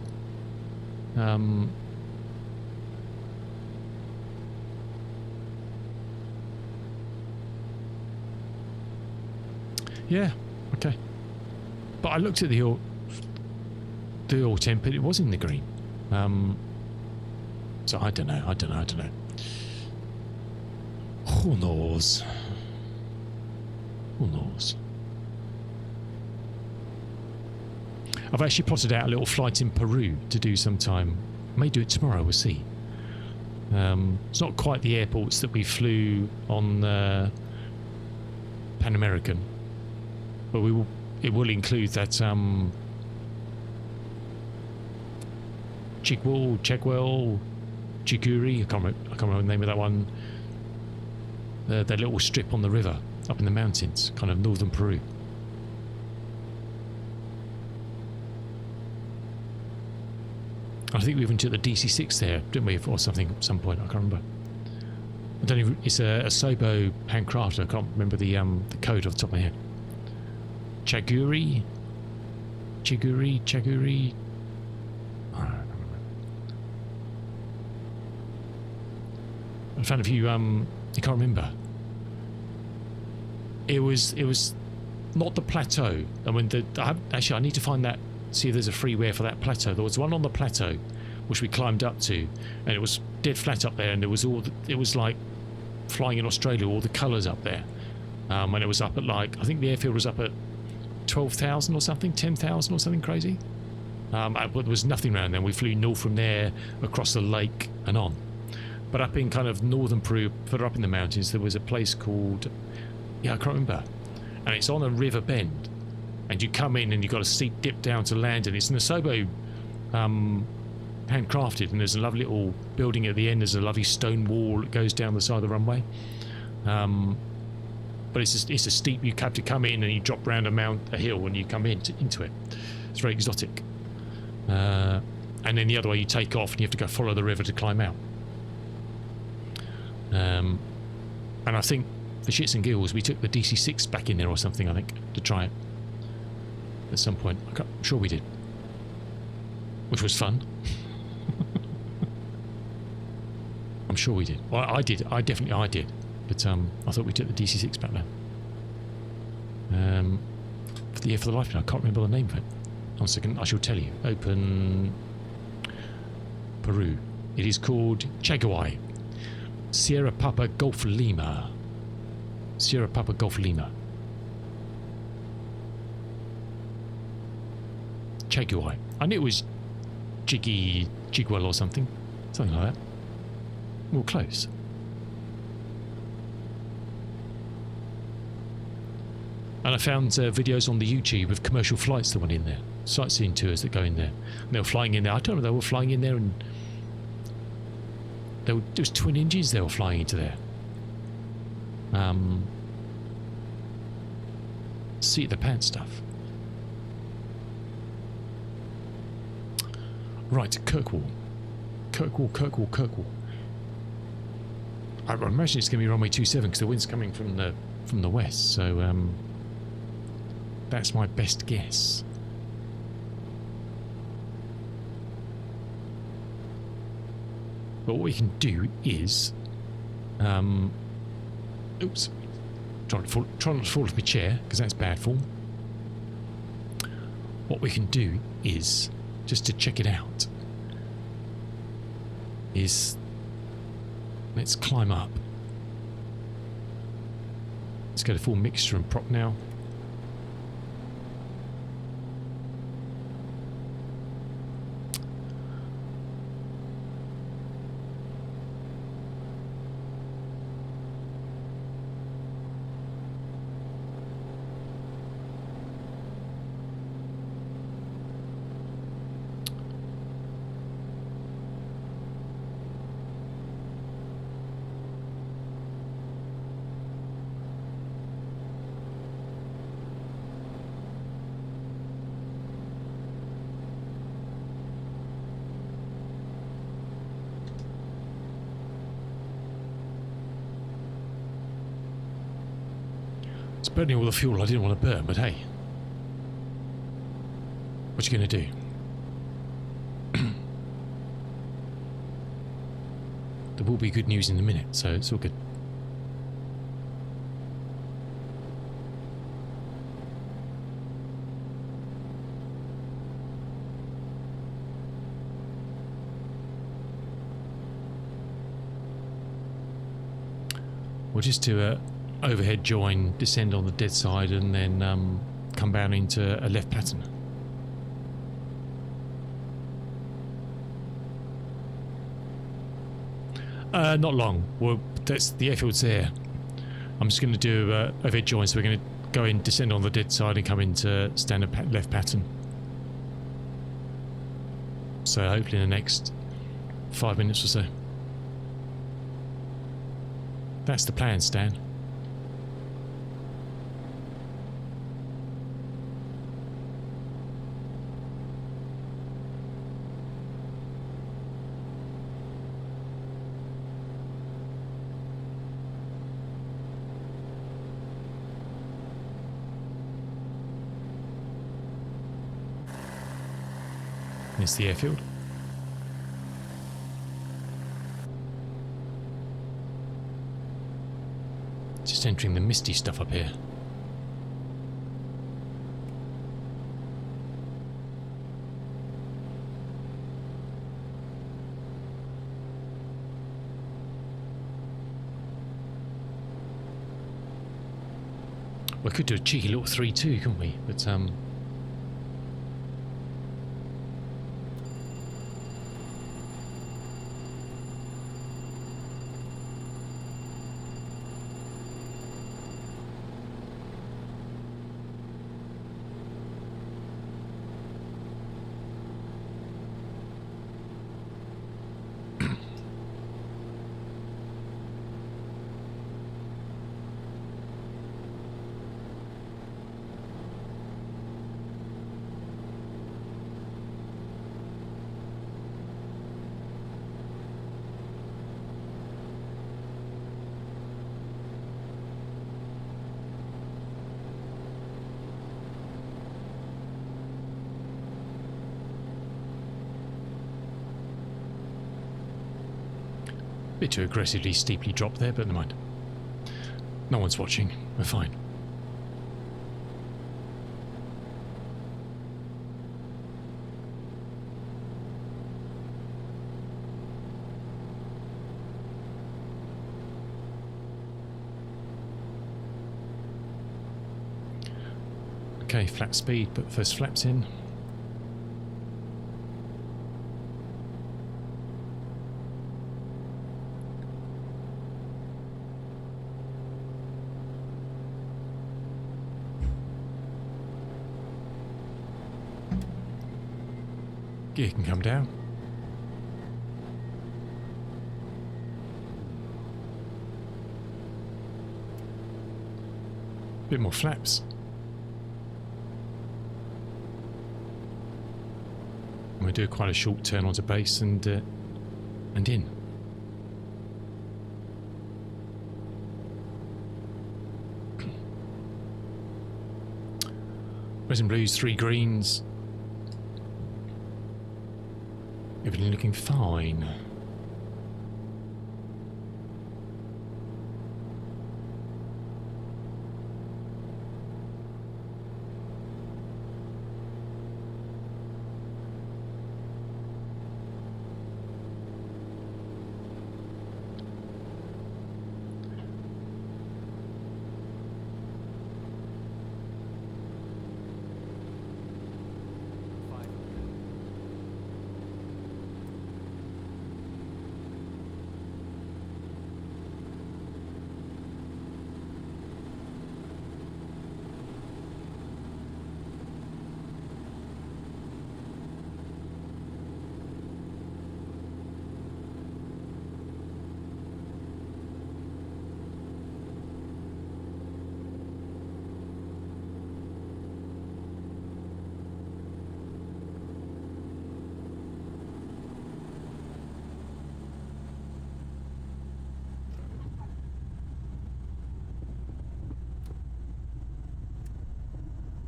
Yeah, okay. But I looked at the oil temp, but it was in the green. So I don't know. Who knows? Who knows? I've actually plotted out a little flight in Peru to do sometime. May do it tomorrow, we'll see. It's not quite the airports that we flew on Pan American, but it will include that Chigwell, Chiguri, I can't remember the name of that one. That little strip on the river, up in the mountains, kind of northern Peru. I think we even took the DC-6 there, didn't we, or something at some point? I can't remember. I don't even. It's a Sobo handcrafter. I can't remember the code off the top of my head. Chaguri. I don't remember. I found a few. I can't remember. It was not the plateau. I mean, actually, I need to find that. See if there's a freeware for that plateau. There was one on the plateau, which we climbed up to, and it was dead flat up there, and it was like flying in Australia, all the colours up there. And it was up at like, I think the airfield was up at 12,000 or something, 10,000 or something crazy. But there was nothing around then. We flew north from there, across the lake and on. But up in kind of northern Peru, further up in the mountains, there was a place called, I can't remember, and it's on a river bend. And you come in and you've got a steep dip down to land, and it's Nasobo handcrafted, and there's a lovely little building at the end. There's a lovely stone wall that goes down the side of the runway. But it's a steep, you have to come in and you drop round a hill and you come into it. It's very exotic. And then the other way you take off and you have to go follow the river to climb out. And I think for shits and giggles we took the DC-6 back in there or something, I think, to try it. At some point, I'm sure we did, which was fun. I'm sure we did. Well, I did. I did. But I thought we took the DC-6 back there. For the life of me, I can't remember the name of it. 1 second, I shall tell you. Open Peru. It is called Chaguay. Sierra Papa Golf Lima. Sierra Papa Golf Lima. Chaguay. I knew it was Jigwell or something. Something like that. More close. And I found videos on the YouTube of commercial flights that went in there. Sightseeing tours that go in there. And they were flying in there. I don't know, they were flying in there and there was twin engines they were flying into there. Seat of the pants stuff. Right, Kirkwall. Kirkwall. I imagine it's going to be runway 27 because the wind's coming from the west, so that's my best guess. But what we can do is, oops, try not to fall off my chair because that's bad form. What we can do is, just to check it out, is let's climb up. Let's go to full mixture and prop now. It's burning all the fuel I didn't want to burn, but hey. What you going to do? There will be good news in a minute, so it's all good. We'll just do a overhead join, descend on the dead side, and then come down into a left pattern. Not long. Well, that's the airfield's there. I'm just going to do overhead join, so we're going to go in, descend on the dead side, and come into standard left pattern. So hopefully in the next 5 minutes or so. That's the plan, Stan. It's the airfield. Just entering the misty stuff up here. We could do a cheeky little 3-2, couldn't we? But bit too aggressively steeply dropped there, but never mind. No one's watching. We're fine. Okay, flap speed, put the first flaps in. Gear can come down. Bit more flaps. I'm going to do quite a short turn onto base and in. Red and blues, 3 greens. Everything looking fine.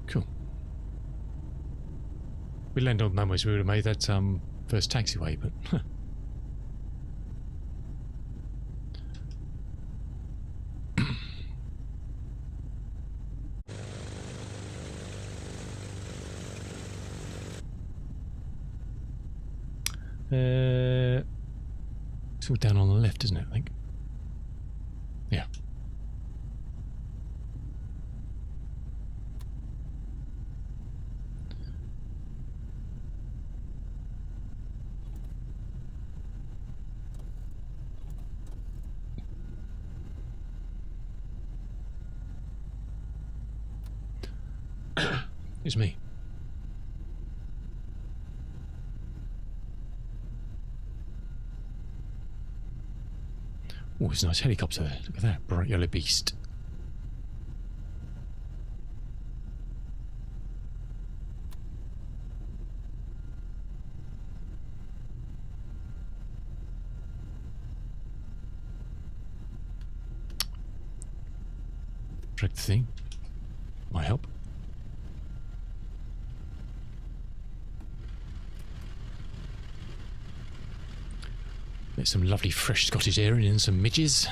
Cool. We landed on numbers, we would have made that first taxiway, but it's all down on the left, isn't it, I think? Yeah. It's me. Oh, there's a nice helicopter there. Look at that. Bright yellow beast. Drag the thing. Might help. Get some lovely fresh Scottish air in and some midges.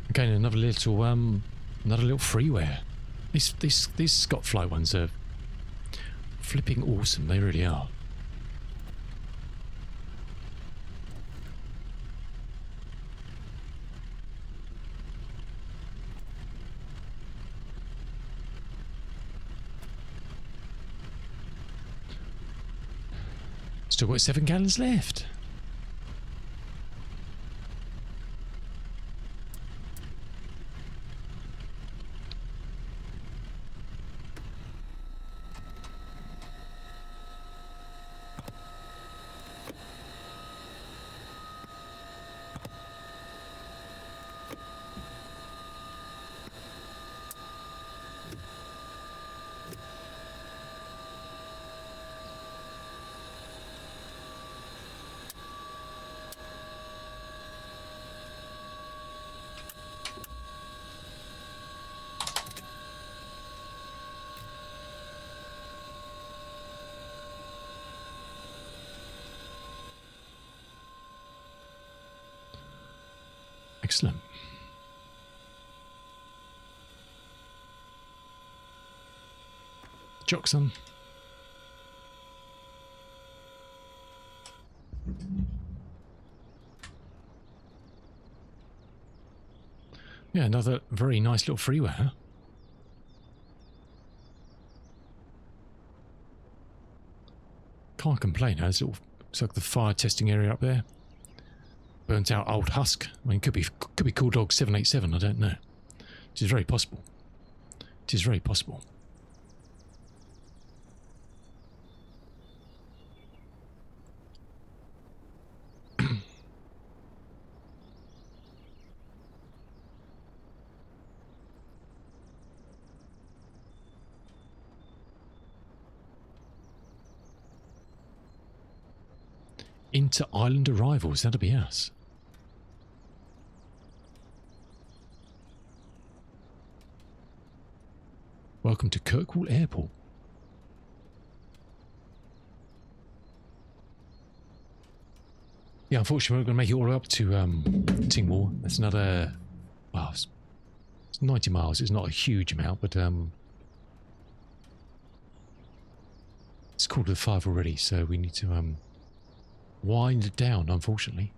Again, another little freeware. These Scott Flight ones are flipping awesome. They really are. Still got 7 gallons left. Excellent. Jockson. Yeah, another very nice little freeway, huh? Can't complain, huh? It's like the fire testing area up there. Burnt out old husk. I mean, could be Cool Dog 787, I don't know. It is very possible. It is very possible. Inter-island arrivals, that'll be us. Welcome to Kirkwall Airport. Yeah, unfortunately we're going to make it all up to Tingwall. That's another, well, it's 90 miles. It's not a huge amount, but it's quarter to 5 already, so we need to wind it down, unfortunately.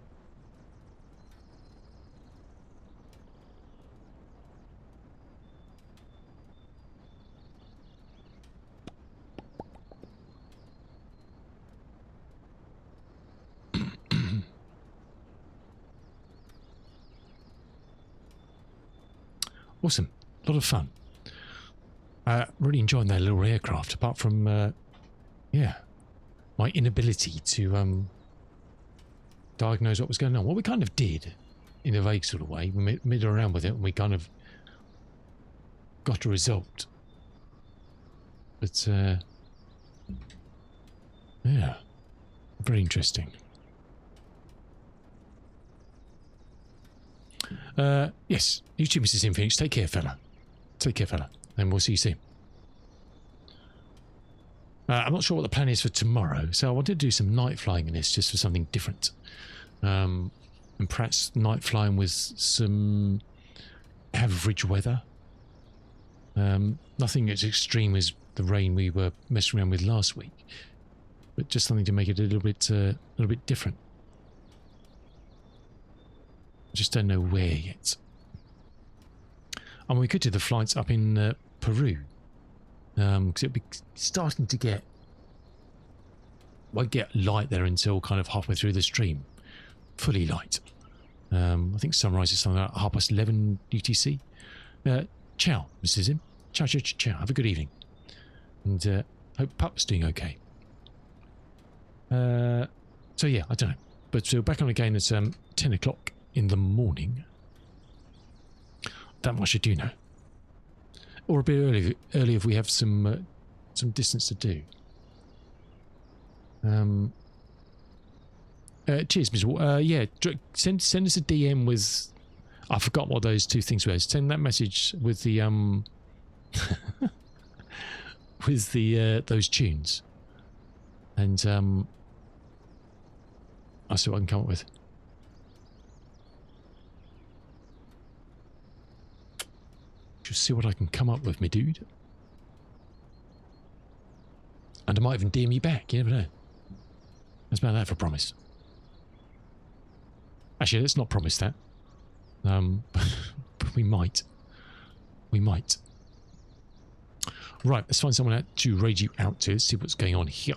Awesome. A lot of fun. Really enjoying that little aircraft, apart from, yeah, my inability to diagnose what was going on. What we kind of did, in a vague sort of way, we made around with it and we kind of got a result. But, yeah, very interesting. Yes, you too, Mrs. Infinix. Take care, fella. Take care, fella. And we'll see you soon. I'm not sure what the plan is for tomorrow, so I wanted to do some night flying in this, just for something different. And perhaps night flying with some average weather. Nothing as extreme as the rain we were messing around with last week, but just something to make it a little bit different. I just don't know where yet. And we could do the flights up in Peru, because it'll be starting to get, won't get light there until kind of halfway through the stream, fully light. I think sunrise is something like 11:30 UTC. Ciao, Mr. Zim. Ciao, ciao, ciao. Have a good evening, and hope Pup's doing okay. So yeah, I don't know, but we're back on again at 10 o'clock in the morning. That much I do know. Or a bit early if we have some distance to do. Cheers, Ms. Yeah, send us a DM with, I forgot what those two things were. Send that message with the with the those tunes, and I'll see what I can come up with. Just see what I can come up with, me dude. And I might even DM you back, you never know. How's about that for a promise? Actually, let's not promise that. But we might. We might. Right, let's find someone to raid you out to. Let's see what's going on here.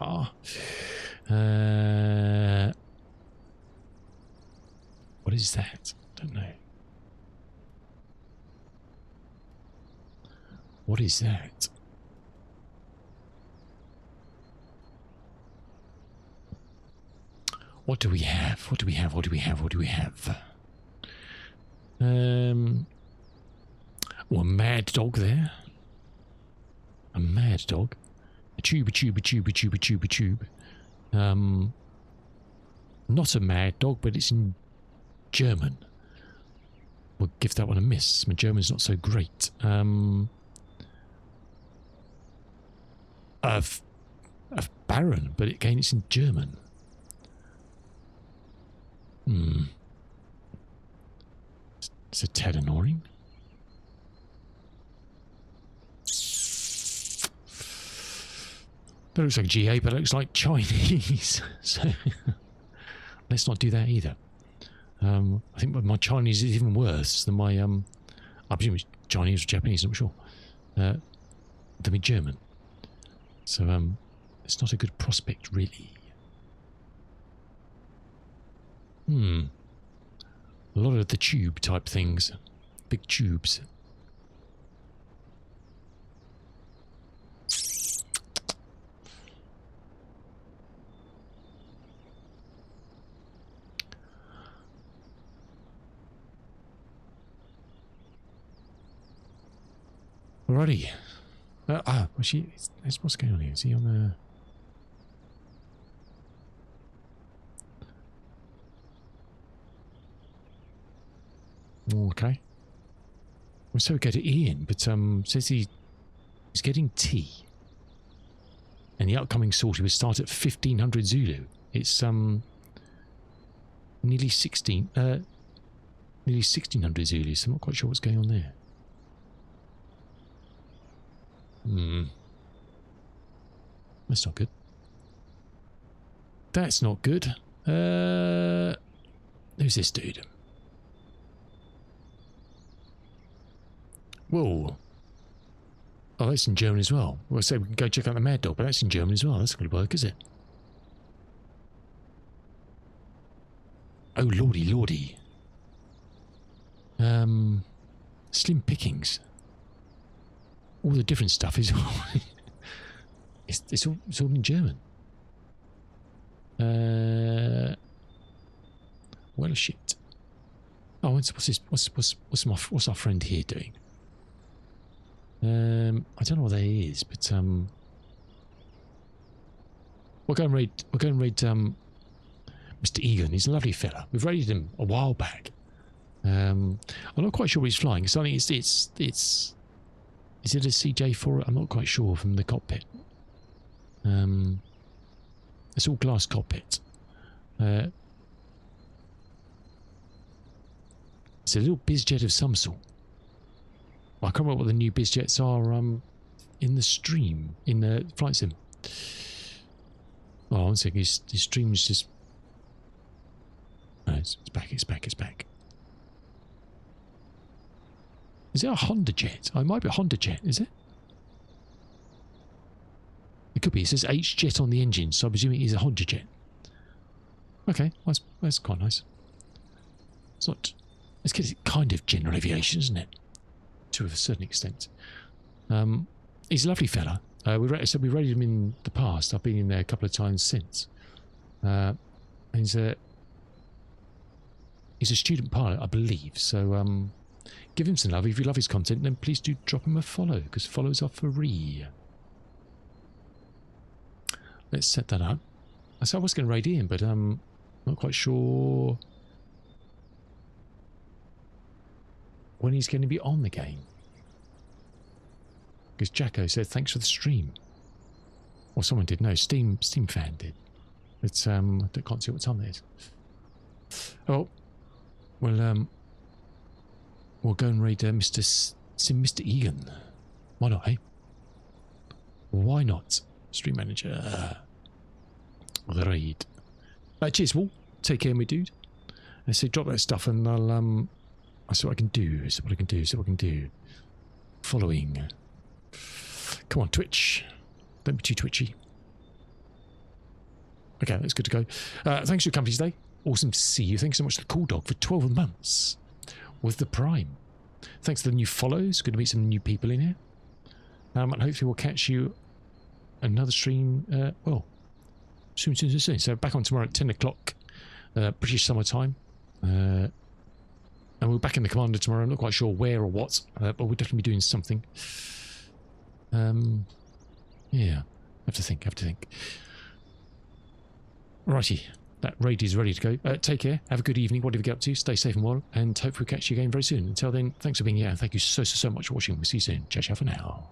What is that? Don't know. What is that? What do we have? What do we have? What do we have? What do we have? Oh, a mad dog there. A mad dog. A tube, a tube, a tube, a tube, a tube, a tube. Not a mad dog, but it's in German. We'll give that one a miss. My German's not so great. A Baron, but again it's in German. It's a tad annoying. That looks like GA, but it looks like Chinese. So let's not do that either. I think my Chinese is even worse than my I presume it's Chinese or Japanese, I'm not sure. Than my German. So it's not a good prospect really. A lot of the tube type things. Big tubes. Alrighty. What's going on here? Is he on the... Okay. Well, so we go to Ian, but says he's getting tea. And the upcoming sortie will start at 1500 Zulu. It's nearly 1600 Zulu, so I'm not quite sure what's going on there. That's not good. That's not good. Who's this dude? Whoa. Oh, that's in German as well. Well, so we can go check out the Mad Dog, but that's in German as well. That's going to work, is it? Oh, lordy, lordy. Slim pickings. All the different stuff is all... it's all in German. Well, shit. Oh, what's this? What's our friend here doing? I don't know what that is, but we'll go and raid Mr. Egan. He's a lovely fella. We've raided him a while back. I'm not quite sure what he's flying. So I think it's is it a CJ4? I'm not quite sure from the cockpit. It's all glass cockpit. It's a little bizjet of some sort. I can't remember what the new bizjets are in the stream, in the flight sim. Oh, one second, his stream's just... No, it's back. Is it a Honda jet? Oh, it might be a Honda jet, is it? It could be. It says H-jet on the engine, so I presume it is a Honda jet. Okay, well, that's quite nice. It's not... It's kind of general aviation, isn't it? To a certain extent. He's a lovely fella. We raided him in the past. I've been in there a couple of times since. And he's a student pilot, I believe. So give him some love. If you love his content, then please do drop him a follow, because follows are free. Let's set that up. I said I was going to raid Ian, but I'm not quite sure when he's going to be on the game. Because Jacko said thanks for the stream. Or someone did. No, Steam fan did. It's I can't see what time it is. Oh, well, we'll go and raid Mr. Egan. Why not, eh? Why not? Stream manager. The raid. Cheers, Wall. Take care, my dude. I say drop that stuff and I'll see what I can do. See what I can do. Following. Come on, Twitch. Don't be too twitchy. Okay, that's good to go. Thanks for your company today. Awesome to see you. Thanks so much to the Cool Dog for 12 months with the Prime. Thanks to the new follows. Good to meet some new people in here. And hopefully we'll catch you another stream, well, soon. So back on tomorrow at 10 o'clock, British summer time. And we're back in the Commander tomorrow. I'm not quite sure where or what, but we'll definitely be doing something. Yeah, have to think. Righty, that raid is ready to go. Take care, have a good evening, whatever you get up to, stay safe and well, and hopefully we'll catch you again very soon. Until then, thanks for being here, and thank you so much for watching. We'll see you soon. Ciao for now.